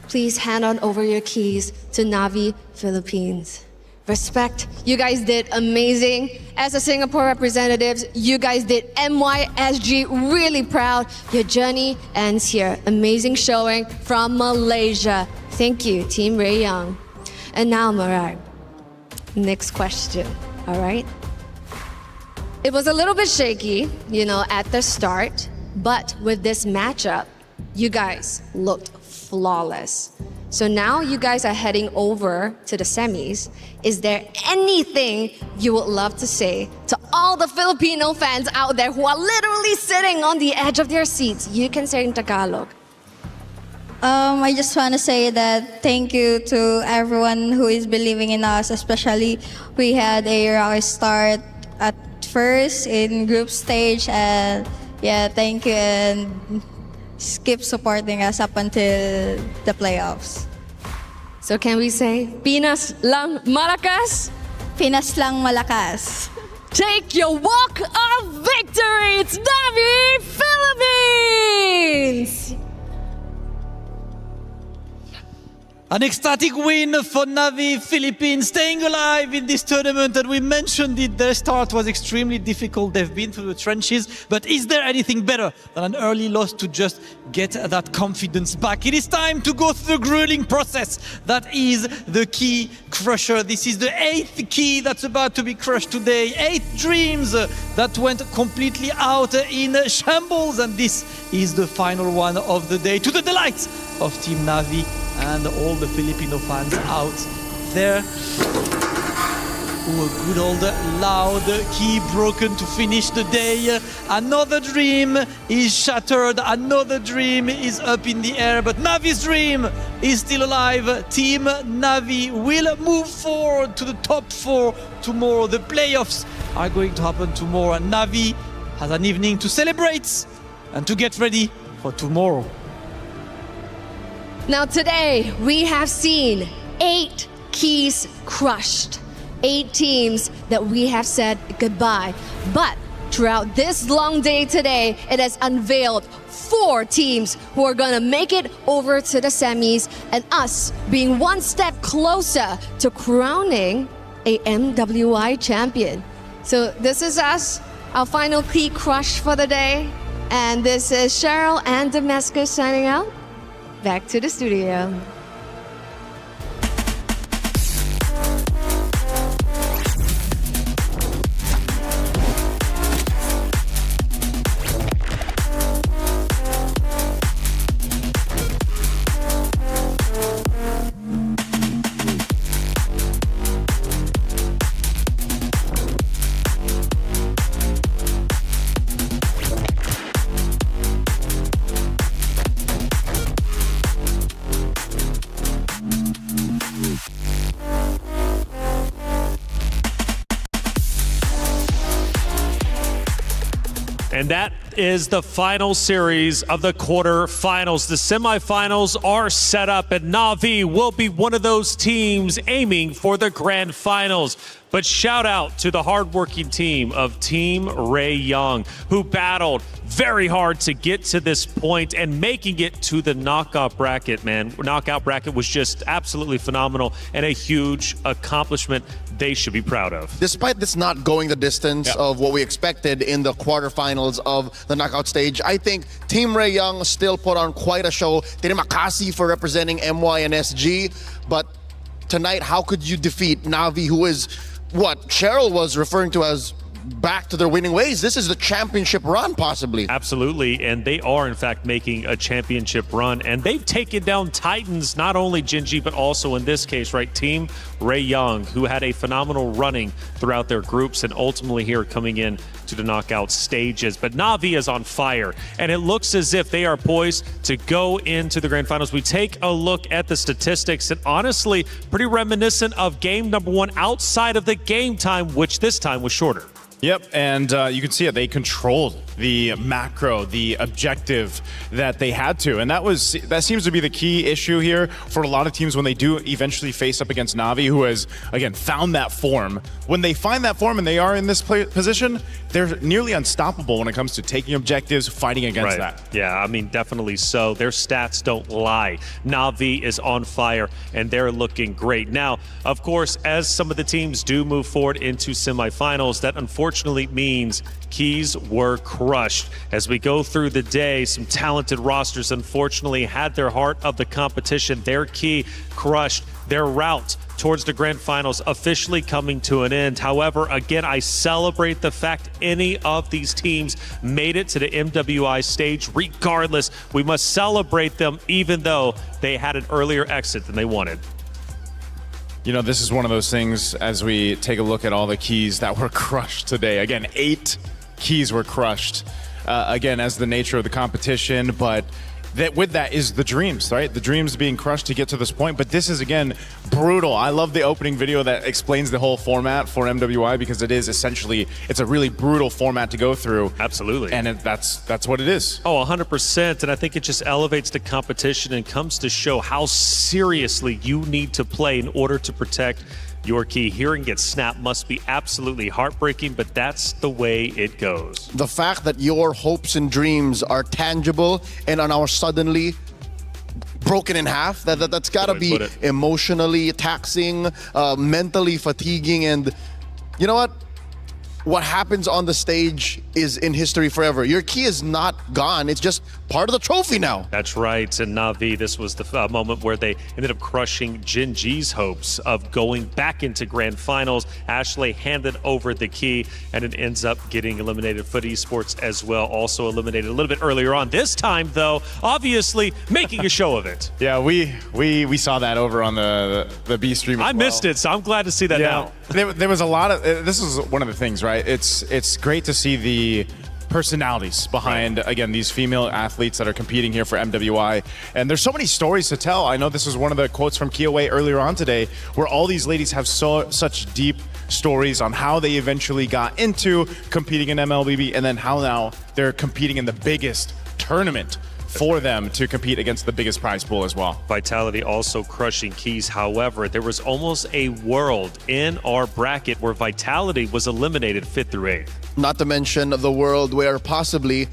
please hand on over your keys to NAVI Philippines. Respect, you guys did amazing. As a Singapore representatives, you guys did MYSG really proud. Your journey ends here. Amazing showing from Malaysia. Thank you, Team Rey Young. And now, Mariah, next question, all right? It was a little bit shaky, at the start, but with this matchup, you guys looked flawless. So now you guys are heading over to the semis. Is there anything you would love to say to all the Filipino fans out there who are literally sitting on the edge of their seats? You can say in Tagalog. I just want to say that thank you to everyone who is believing in us, especially we had a rocky start at first in group stage, and yeah, thank you, and keep supporting us up until the playoffs. So can we say, Pinas lang malakas? Pinas lang malakas. Take your walk of victory! It's NAVI Philippines! An ecstatic win for NAVI Philippines, staying alive in this tournament. And we mentioned it, their start was extremely difficult. They've been through the trenches. But is there anything better than an early loss to just get that confidence back? It is time to go through the grueling process. That is the key crusher. This is the 8th key that's about to be crushed today. 8 dreams that went completely out in shambles. And this is the final one of the day, to the delight of Team NAVI and all the Filipino fans out there. Ooh, a good old loud key broken to finish the day. Another dream is shattered, another dream is up in the air, but NAVI's dream is still alive. Team NAVI will move forward to the top 4 tomorrow. The playoffs are going to happen tomorrow, and NAVI has an evening to celebrate and to get ready for tomorrow. Now today, we have seen 8 keys crushed. 8 teams that we have said goodbye. But throughout this long day today, it has unveiled 4 teams who are gonna make it over to the semis, and us being one step closer to crowning a MWI champion. So this is us, our final key crush for the day. And this is Cheryl and Damascus signing out. Back to the studio. And that is the final series of the quarterfinals. The semifinals are set up, and NAVI will be one of those teams aiming for the grand finals. But shout out to the hardworking team of Team Rey Young, who battled very hard to get to this point and making it to the knockout bracket, man. Knockout bracket was just absolutely phenomenal and a huge accomplishment they should be proud of. Despite this not going the distance of what we expected in the quarterfinals of the knockout stage, I think Team Rey Young still put on quite a show. Terima kasih for representing MY and SG. But tonight, how could you defeat NAVI, who is what Cheryl was referring to as back to their winning ways. This is the championship run, possibly. Absolutely, and they are, in fact, making a championship run. And they've taken down Titans, not only Genji, but also in this case, right, Team Rey Young, who had a phenomenal running throughout their groups and ultimately here coming in to the knockout stages. But NAVI is on fire, and it looks as if they are poised to go into the grand finals. We take a look at the statistics, and honestly, pretty reminiscent of game number one outside of the game time, which this time was shorter. Yep, and you can see it. They controlled the macro, the objective that they had to, and that seems to be the key issue here for a lot of teams when they do eventually face up against NAVI, who has again found that form. When they find that form and they are in this position, they're nearly unstoppable when it comes to taking objectives, fighting against that. Yeah, I mean, definitely so. Their stats don't lie. NAVI is on fire, and they're looking great. Now, of course, as some of the teams do move forward into semifinals, that unfortunately means keys were crushed. As we go through the day, some talented rosters unfortunately had their heart of the competition, their key crushed, their route towards the grand finals officially coming to an end. However, again, I celebrate the fact any of these teams made it to the MWI stage. Regardless, we must celebrate them even though they had an earlier exit than they wanted. You know, this is one of those things as we take a look at all the keys that were crushed today. Again, 8 keys were crushed, again, as the nature of the competition, but with that is the dreams, right? The dreams being crushed to get to this point, but this is, again, brutal. I love the opening video that explains the whole format for MWI because it is essentially, it's a really brutal format to go through. Absolutely. And that's what it is. Oh, 100%, and I think it just elevates the competition and comes to show how seriously you need to play in order to protect your key. Hearing it snap must be absolutely heartbreaking, but that's the way it goes. The fact that your hopes and dreams are tangible and are now suddenly broken in half, that's got to be emotionally taxing, mentally fatiguing, and you know what? What happens on the stage is in history forever. Your key is not gone. It's just part of the trophy now. That's right. And NAVI, this was the moment where they ended up crushing Genji's hopes of going back into grand finals. Ashley handed over the key, and it ends up getting eliminated. Foot Esports as well, also eliminated a little bit earlier on. This time, though, obviously making a show of it. Yeah, we saw that over on the B stream as I missed it, so I'm glad to see that now. There was a lot of, this is one of the things, right? It's great to see the personalities behind, again, these female athletes that are competing here for MWI. And there's so many stories to tell. I know this was one of the quotes from Kiyoe earlier on today, where all these ladies have such deep stories on how they eventually got into competing in MLBB and then how now they're competing in the biggest tournament for them to compete against the biggest prize pool as well. Vitality also crushing keys. However, there was almost a world in our bracket where Vitality was eliminated 5th through 8th. Not to mention the world where possibly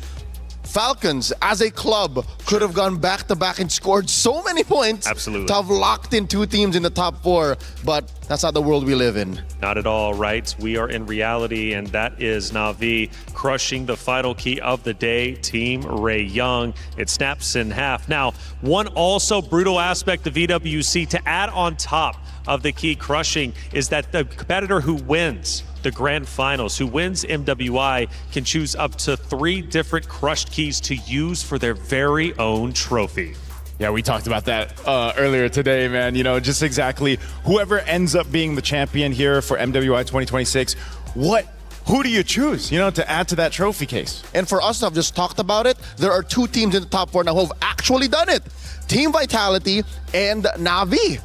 Falcons as a club could have gone back-to-back and scored so many points. Absolutely. To have locked in 2 teams in the top 4, but that's not the world we live in. Not at all, right? We are in reality, and that is NAVI crushing the final key of the day, Team Rey Young. It snaps in half. Now, one also brutal aspect of EWC to add on top of the key crushing is that the competitor who wins the grand finals, who wins MWI, can choose up to 3 different crushed keys to use for their very own trophy. Yeah, we talked about that earlier today, man. You know, just exactly whoever ends up being the champion here for MWI 2026, who do you choose, you know, to add to that trophy case? And for us to have just talked about it, there are 2 teams in the top 4 now who have actually done it. Team Vitality and NAVI.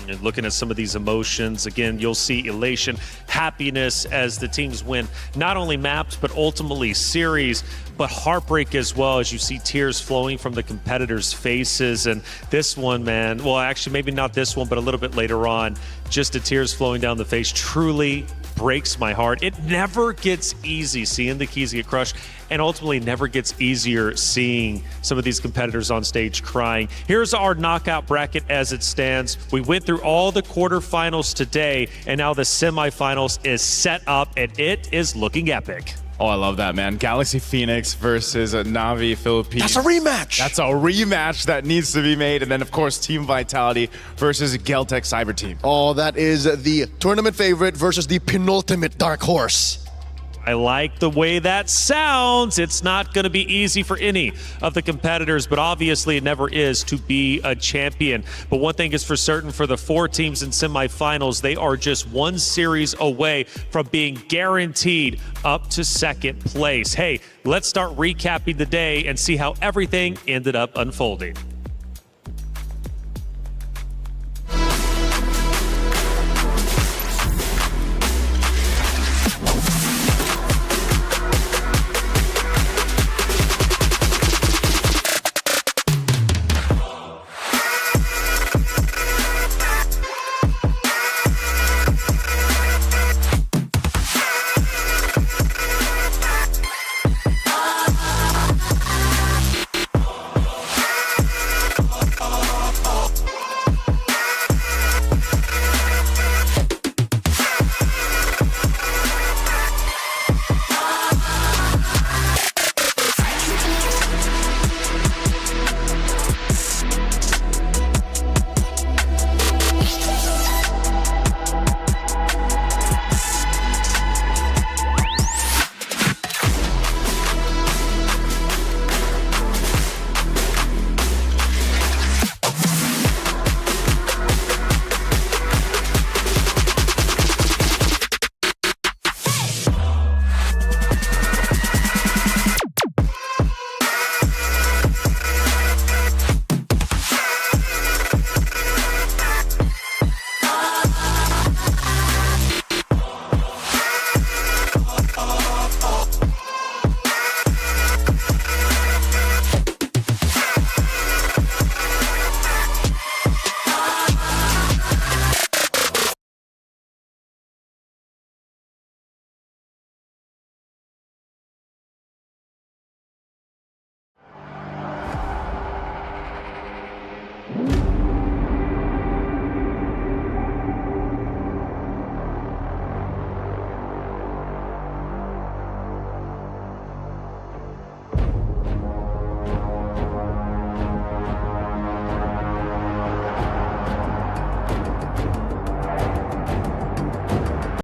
And looking at some of these emotions, again, you'll see elation, happiness as the teams win not only maps, but ultimately series, but heartbreak as well as you see tears flowing from the competitors' faces. And this one, man, well, actually, maybe not this one, but a little bit later on, just the tears flowing down the face truly breaks my heart. It never gets easy seeing the keys get crushed, and ultimately never gets easier seeing some of these competitors on stage crying. Here's our knockout bracket as it stands. We went through all the quarterfinals today, and now the semifinals is set up, and it is looking epic. Oh, I love that, man. Galaxy Phoenix versus NAVI Philippine. That's a rematch. That's a rematch that needs to be made. And then, of course, Team Vitality versus Geltec Cyber Team. Oh, that is the tournament favorite versus the penultimate dark horse. I like the way that sounds. It's not going to be easy for any of the competitors, but obviously it never is to be a champion. But one thing is for certain, for the 4 teams in semifinals, they are just 1 series away from being guaranteed up to 2nd place. Hey, let's start recapping the day and see how everything ended up unfolding.